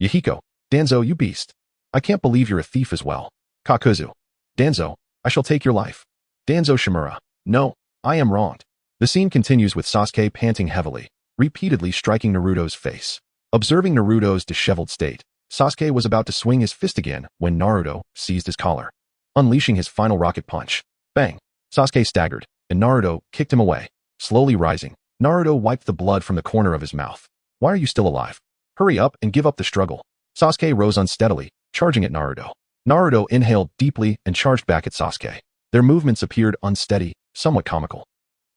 Yahiko, Danzo, you beast. I can't believe you're a thief as well. Kakuzu, Danzo, I shall take your life. Danzo Shimura, no, I am wronged. The scene continues with Sasuke panting heavily, repeatedly striking Naruto's face. Observing Naruto's disheveled state, Sasuke was about to swing his fist again when Naruto seized his collar, unleashing his final rocket punch. Bang! Sasuke staggered, and Naruto kicked him away. Slowly rising, Naruto wiped the blood from the corner of his mouth. Why are you still alive? Hurry up and give up the struggle. Sasuke rose unsteadily, charging at Naruto. Naruto inhaled deeply and charged back at Sasuke. Their movements appeared unsteady, somewhat comical,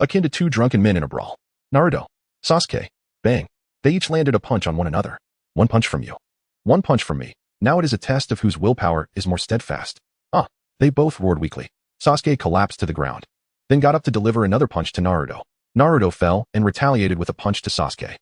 akin to 2 drunken men in a brawl. Naruto, Sasuke, bang. They each landed a punch on one another. 1 punch from you. 1 punch from me. Now it is a test of whose willpower is more steadfast. Ah, they both roared weakly. Sasuke collapsed to the ground, then got up to deliver another punch to Naruto. Naruto fell and retaliated with a punch to Sasuke.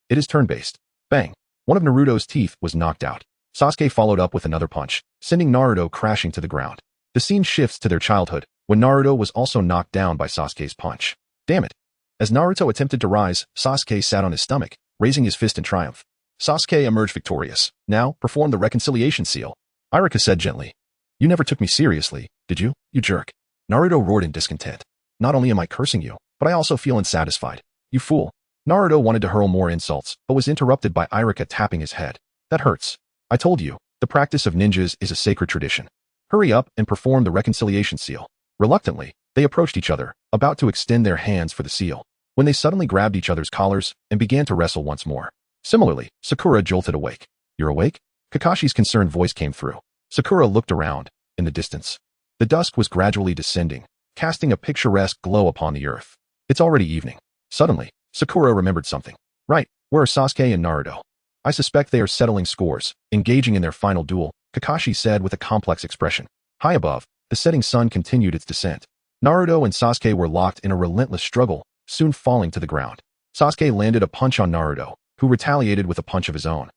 It is turn-based. Bang. One of Naruto's teeth was knocked out. Sasuke followed up with another punch, sending Naruto crashing to the ground. The scene shifts to their childhood, when Naruto was also knocked down by Sasuke's punch. Damn it. As Naruto attempted to rise, Sasuke sat on his stomach, raising his fist in triumph. Sasuke emerged victorious. Now, perform the reconciliation seal. Irika said gently. You never took me seriously, did you, you jerk? Naruto roared in discontent. Not only am I cursing you, but I also feel unsatisfied. You fool. Naruto wanted to hurl more insults, but was interrupted by Irika tapping his head. That hurts. I told you, the practice of ninjas is a sacred tradition. Hurry up and perform the reconciliation seal. Reluctantly, they approached each other, about to extend their hands for the seal, when they suddenly grabbed each other's collars and began to wrestle once more. Similarly, Sakura jolted awake. You're awake? Kakashi's concerned voice came through. Sakura looked around, in the distance. The dusk was gradually descending, casting a picturesque glow upon the earth. It's already evening. Suddenly, Sakura remembered something. Right, where are Sasuke and Naruto? I suspect they are settling scores, engaging in their final duel, Kakashi said with a complex expression. High above, the setting sun continued its descent. Naruto and Sasuke were locked in a relentless struggle, soon falling to the ground. Sasuke landed a punch on Naruto, who retaliated with a punch of his own.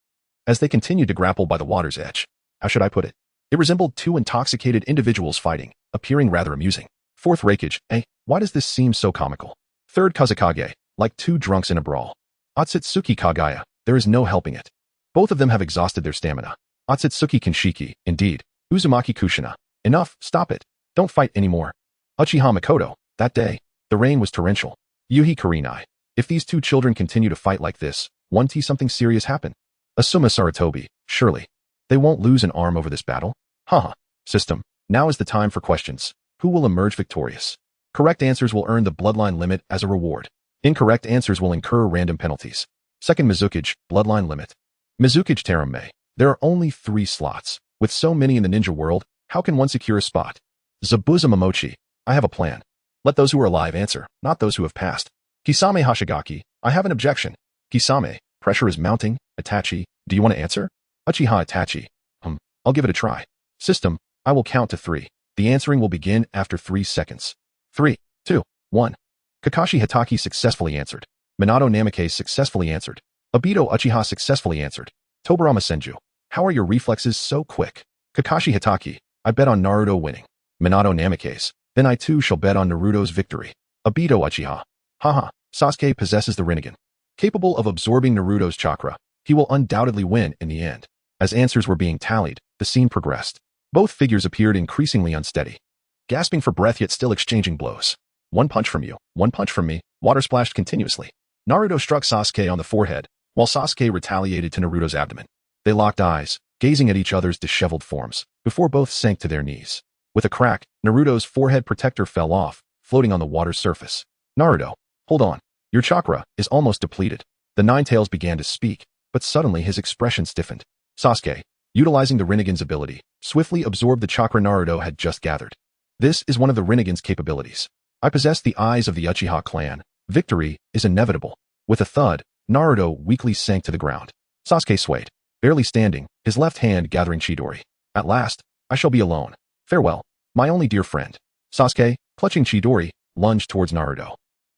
As they continued to grapple by the water's edge, how should I put it? It resembled 2 intoxicated individuals fighting, appearing rather amusing. 4th Raikage, why does this seem so comical? 3rd Kazekage, like 2 drunks in a brawl. Otsutsuki Kagaya, there is no helping it. Both of them have exhausted their stamina. Otsutsuki Kinshiki, indeed. Uzumaki Kushina. Enough, stop it. Don't fight anymore. Uchiha Makoto, that day, the rain was torrential. Yuhi Kurinai. If these 2 children continue to fight like this, something serious happen. Asuma Saratobi, surely. They won't lose an arm over this battle? Haha. System, now is the time for questions. Who will emerge victorious? Correct answers will earn the bloodline limit as a reward. Incorrect answers will incur random penalties. Second Mizukage, Bloodline Limit. Mizukage Terame. There are only 3 slots. With so many in the ninja world, how can one secure a spot? Zabuza Momochi. I have a plan. Let those who are alive answer, not those who have passed. Kisame Hashigaki. I have an objection. Kisame. Pressure is mounting. Itachi. Do you want to answer? Uchiha Itachi. I'll give it a try. System. I will count to 3. The answering will begin after 3 seconds. 3, 2, 1. Kakashi Hitaki successfully answered. Minato Namikaze successfully answered. Obito Uchiha successfully answered. Tobarama Senju. How are your reflexes so quick? Kakashi Hitaki. I bet on Naruto winning. Minato Namikaze. Then I too shall bet on Naruto's victory. Obito Uchiha. Haha. Sasuke possesses the Rinnegan. Capable of absorbing Naruto's chakra, he will undoubtedly win in the end. As answers were being tallied, the scene progressed. Both figures appeared increasingly unsteady. Gasping for breath yet still exchanging blows. One punch from you, one punch from me, water splashed continuously. Naruto struck Sasuke on the forehead, while Sasuke retaliated to Naruto's abdomen. They locked eyes, gazing at each other's disheveled forms, before both sank to their knees. With a crack, Naruto's forehead protector fell off, floating on the water's surface. Naruto, hold on. Your chakra is almost depleted. The Nine-Tails began to speak, but suddenly his expression stiffened. Sasuke, utilizing the Rinnegan's ability, swiftly absorbed the chakra Naruto had just gathered. This is one of the Rinnegan's capabilities. I possess the eyes of the Uchiha clan. Victory is inevitable. With a thud, Naruto weakly sank to the ground. Sasuke swayed, barely standing, his left hand gathering Chidori. At last, I shall be alone. Farewell, my only dear friend. Sasuke, clutching Chidori, lunged towards Naruto.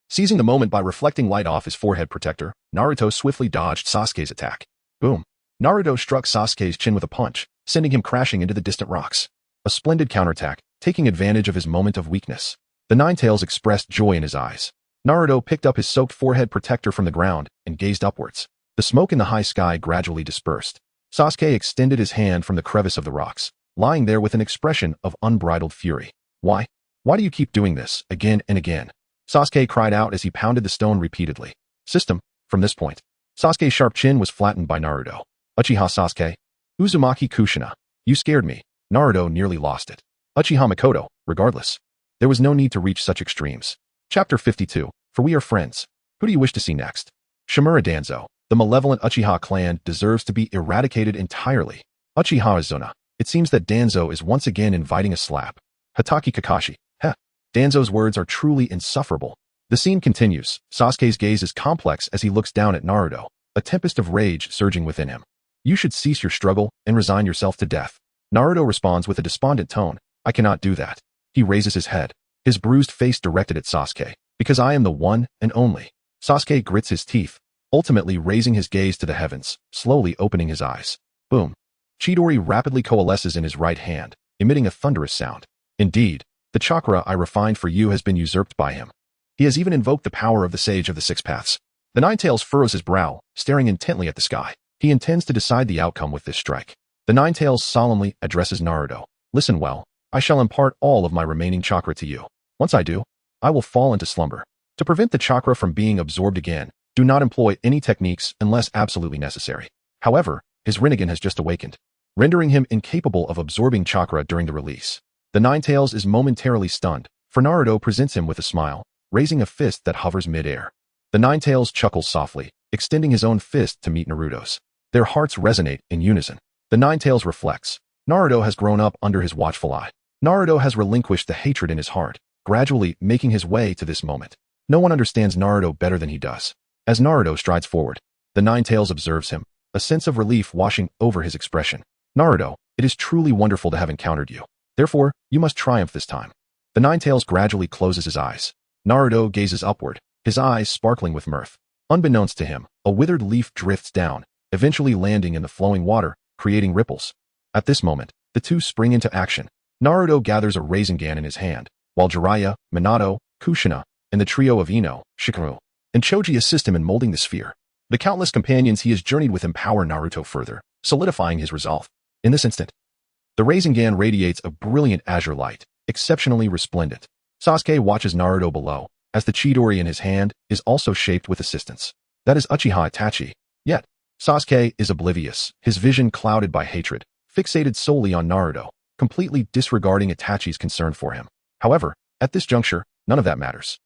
Seizing the moment by reflecting light off his forehead protector, Naruto swiftly dodged Sasuke's attack. Boom. Naruto struck Sasuke's chin with a punch, sending him crashing into the distant rocks. A splendid counterattack, taking advantage of his moment of weakness. The Nine-Tails expressed joy in his eyes. Naruto picked up his soaked forehead protector from the ground and gazed upwards. The smoke in the high sky gradually dispersed. Sasuke extended his hand from the crevice of the rocks, lying there with an expression of unbridled fury. Why? Why do you keep doing this, again and again? Sasuke cried out as he pounded the stone repeatedly. System, from this point. Sasuke's sharp chin was flattened by Naruto. Uchiha Sasuke. Uzumaki Kushina. You scared me. Naruto nearly lost it. Uchiha Mikoto, regardless. There was no need to reach such extremes. Chapter 52, For We Are Friends. Who do you wish to see next? Shimura Danzo. The malevolent Uchiha clan deserves to be eradicated entirely. Uchiha Izuna. It seems that Danzo is once again inviting a slap. Hatake Kakashi. Heh. Danzo's words are truly insufferable. The scene continues. Sasuke's gaze is complex as he looks down at Naruto, a tempest of rage surging within him. You should cease your struggle and resign yourself to death. Naruto responds with a despondent tone. I cannot do that. He raises his head, his bruised face directed at Sasuke. Because I am the one and only. Sasuke grits his teeth, ultimately raising his gaze to the heavens, slowly opening his eyes. Boom. Chidori rapidly coalesces in his right hand, emitting a thunderous sound. Indeed, the chakra I refined for you has been usurped by him. He has even invoked the power of the Sage of the Six Paths. The Nine-Tails furrows his brow, staring intently at the sky. He intends to decide the outcome with this strike. The Nine-Tails solemnly addresses Naruto. Listen well, I shall impart all of my remaining chakra to you. Once I do, I will fall into slumber. To prevent the chakra from being absorbed again, do not employ any techniques unless absolutely necessary. However, his Rinnegan has just awakened, rendering him incapable of absorbing chakra during the release. The Nine-Tails is momentarily stunned, for Naruto presents him with a smile, raising a fist that hovers mid-air. The Nine-Tails chuckles softly, extending his own fist to meet Naruto's. Their hearts resonate in unison. The Nine-Tails reflects. Naruto has grown up under his watchful eye. Naruto has relinquished the hatred in his heart, gradually making his way to this moment. No one understands Naruto better than he does. As Naruto strides forward, the Nine-Tails observes him, a sense of relief washing over his expression. Naruto, it is truly wonderful to have encountered you. Therefore, you must triumph this time. The Nine-Tails gradually closes his eyes. Naruto gazes upward, his eyes sparkling with mirth. Unbeknownst to him, a withered leaf drifts down, eventually landing in the flowing water, creating ripples. At this moment, the two spring into action. Naruto gathers a Rasengan in his hand, while Jiraiya, Minato, Kushina, and the trio of Ino, Shikamaru, and Choji assist him in molding the sphere. The countless companions he has journeyed with empower Naruto further, solidifying his resolve. In this instant, the Rasengan radiates a brilliant azure light, exceptionally resplendent. Sasuke watches Naruto below, as the Chidori in his hand is also shaped with assistance. That is Uchiha Itachi. Yet, Sasuke is oblivious, his vision clouded by hatred, fixated solely on Naruto, completely disregarding Itachi's concern for him. However, at this juncture, none of that matters.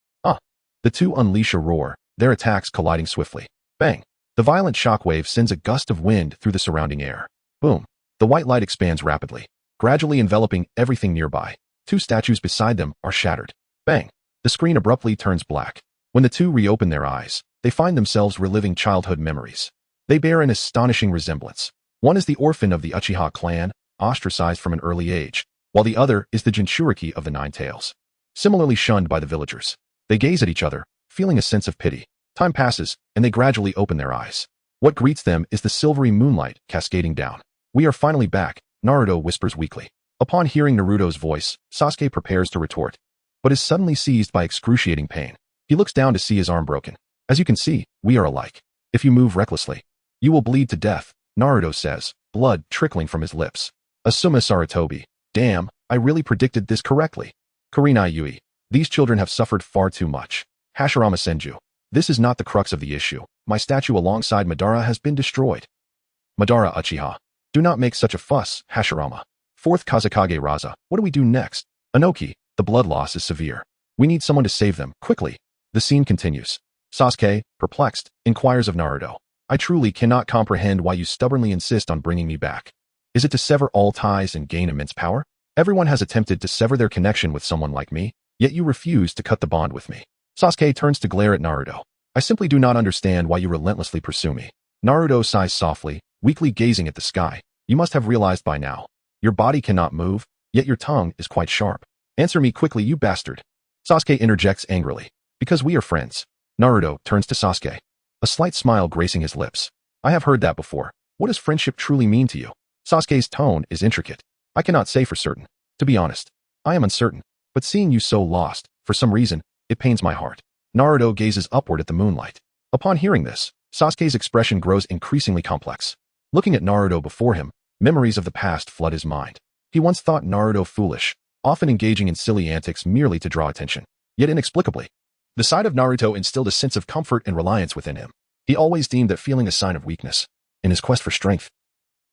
The two unleash a roar, their attacks colliding swiftly. Bang! The violent shockwave sends a gust of wind through the surrounding air. Boom! The white light expands rapidly, gradually enveloping everything nearby. Two statues beside them are shattered. Bang! The screen abruptly turns black. When the two reopen their eyes, they find themselves reliving childhood memories. They bear an astonishing resemblance. One is the orphan of the Uchiha clan, ostracized from an early age, while the other is the Jinchuriki of the Nine Tails. Similarly shunned by the villagers. They gaze at each other, feeling a sense of pity. Time passes, and they gradually open their eyes. What greets them is the silvery moonlight cascading down. "We are finally back," Naruto whispers weakly. Upon hearing Naruto's voice, Sasuke prepares to retort, but is suddenly seized by excruciating pain. He looks down to see his arm broken. "As you can see, we are alike. If you move recklessly, you will bleed to death," Naruto says, blood trickling from his lips. Asuma Sarutobi. Damn, I really predicted this correctly. Kurenai Yui. These children have suffered far too much. Hashirama Senju. This is not the crux of the issue. My statue alongside Madara has been destroyed. Madara Uchiha. Do not make such a fuss, Hashirama. Fourth Kazekage Raza. What do we do next? Inoki. The blood loss is severe. We need someone to save them, quickly. The scene continues. Sasuke, perplexed, inquires of Naruto. I truly cannot comprehend why you stubbornly insist on bringing me back. Is it to sever all ties and gain immense power? Everyone has attempted to sever their connection with someone like me, yet you refuse to cut the bond with me. Sasuke turns to glare at Naruto. I simply do not understand why you relentlessly pursue me. Naruto sighs softly, weakly gazing at the sky. You must have realized by now. Your body cannot move, yet your tongue is quite sharp. Answer me quickly, you bastard. Sasuke interjects angrily. Because we are friends. Naruto turns to Sasuke. A slight smile gracing his lips. I have heard that before. What does friendship truly mean to you? Sasuke's tone is intricate. I cannot say for certain. To be honest, I am uncertain. But seeing you so lost, for some reason, it pains my heart. Naruto gazes upward at the moonlight. Upon hearing this, Sasuke's expression grows increasingly complex. Looking at Naruto before him, memories of the past flood his mind. He once thought Naruto foolish, often engaging in silly antics merely to draw attention. Yet inexplicably, the sight of Naruto instilled a sense of comfort and reliance within him. He always deemed that feeling a sign of weakness. In his quest for strength,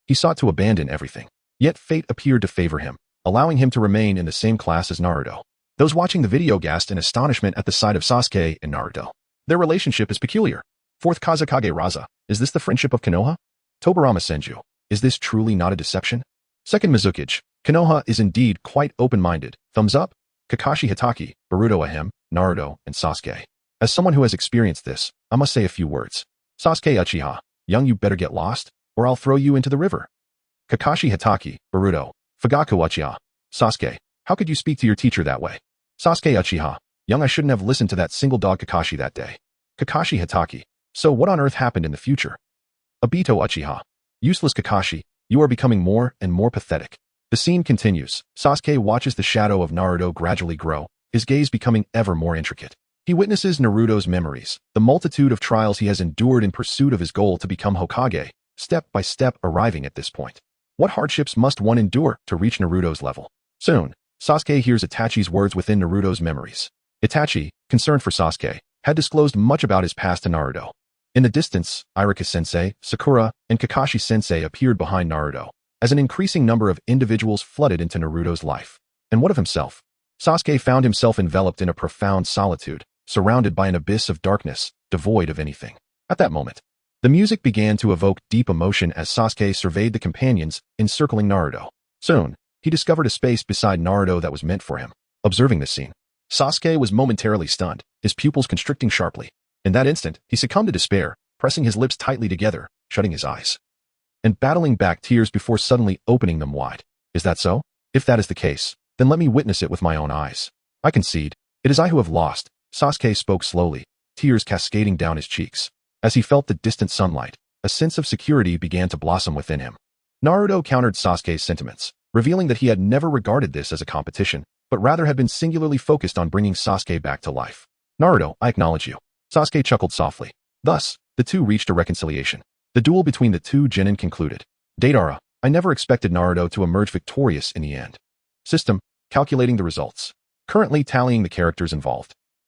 he sought to abandon everything. Yet fate appeared to favor him, allowing him to remain in the same class as Naruto. Those watching the video gasped in astonishment at the sight of Sasuke and Naruto. Their relationship is peculiar. Fourth Kazekage Raza. Is this the friendship of Konoha? Tobarama Senju. Is this truly not a deception? Second Mizukage. Konoha is indeed quite open-minded. Thumbs up? Kakashi Hitaki, Boruto Ahem, Naruto, and Sasuke. As someone who has experienced this, I must say a few words. Sasuke Uchiha. Young, you better get lost, or I'll throw you into the river. Kakashi Hitaki, Boruto. Fugaku Uchiha. Sasuke. How could you speak to your teacher that way? Sasuke Uchiha. Young, I shouldn't have listened to that single dog Kakashi that day. Kakashi Hitaki. So what on earth happened in the future? Obito Uchiha. Useless Kakashi, you are becoming more and more pathetic. The scene continues. Sasuke watches the shadow of Naruto gradually grow, his gaze becoming ever more intricate. He witnesses Naruto's memories, the multitude of trials he has endured in pursuit of his goal to become Hokage, step by step arriving at this point. What hardships must one endure to reach Naruto's level? Soon, Sasuke hears Itachi's words within Naruto's memories. Itachi, concerned for Sasuke, had disclosed much about his past to Naruto. In the distance, Irika-sensei, Sakura, and Kakashi-sensei appeared behind Naruto, as an increasing number of individuals flooded into Naruto's life. And what of himself? Sasuke found himself enveloped in a profound solitude, surrounded by an abyss of darkness, devoid of anything. At that moment, the music began to evoke deep emotion as Sasuke surveyed the companions encircling Naruto. Soon, he discovered a space beside Naruto that was meant for him. Observing this scene, Sasuke was momentarily stunned, his pupils constricting sharply. In that instant, he succumbed to despair, pressing his lips tightly together, shutting his eyes, and battling back tears before suddenly opening them wide. Is that so? If that is the case, then let me witness it with my own eyes. I concede. It is I who have lost. Sasuke spoke slowly, tears cascading down his cheeks. As he felt the distant sunlight, a sense of security began to blossom within him. Naruto countered Sasuke's sentiments, revealing that he had never regarded this as a competition, but rather had been singularly focused on bringing Sasuke back to life. Naruto, I acknowledge you. Sasuke chuckled softly. Thus, the two reached a reconciliation. The duel between the two genin concluded. Deidara, I never expected Naruto to emerge victorious in the end. System, calculating the results. Currently tallying the characters involved.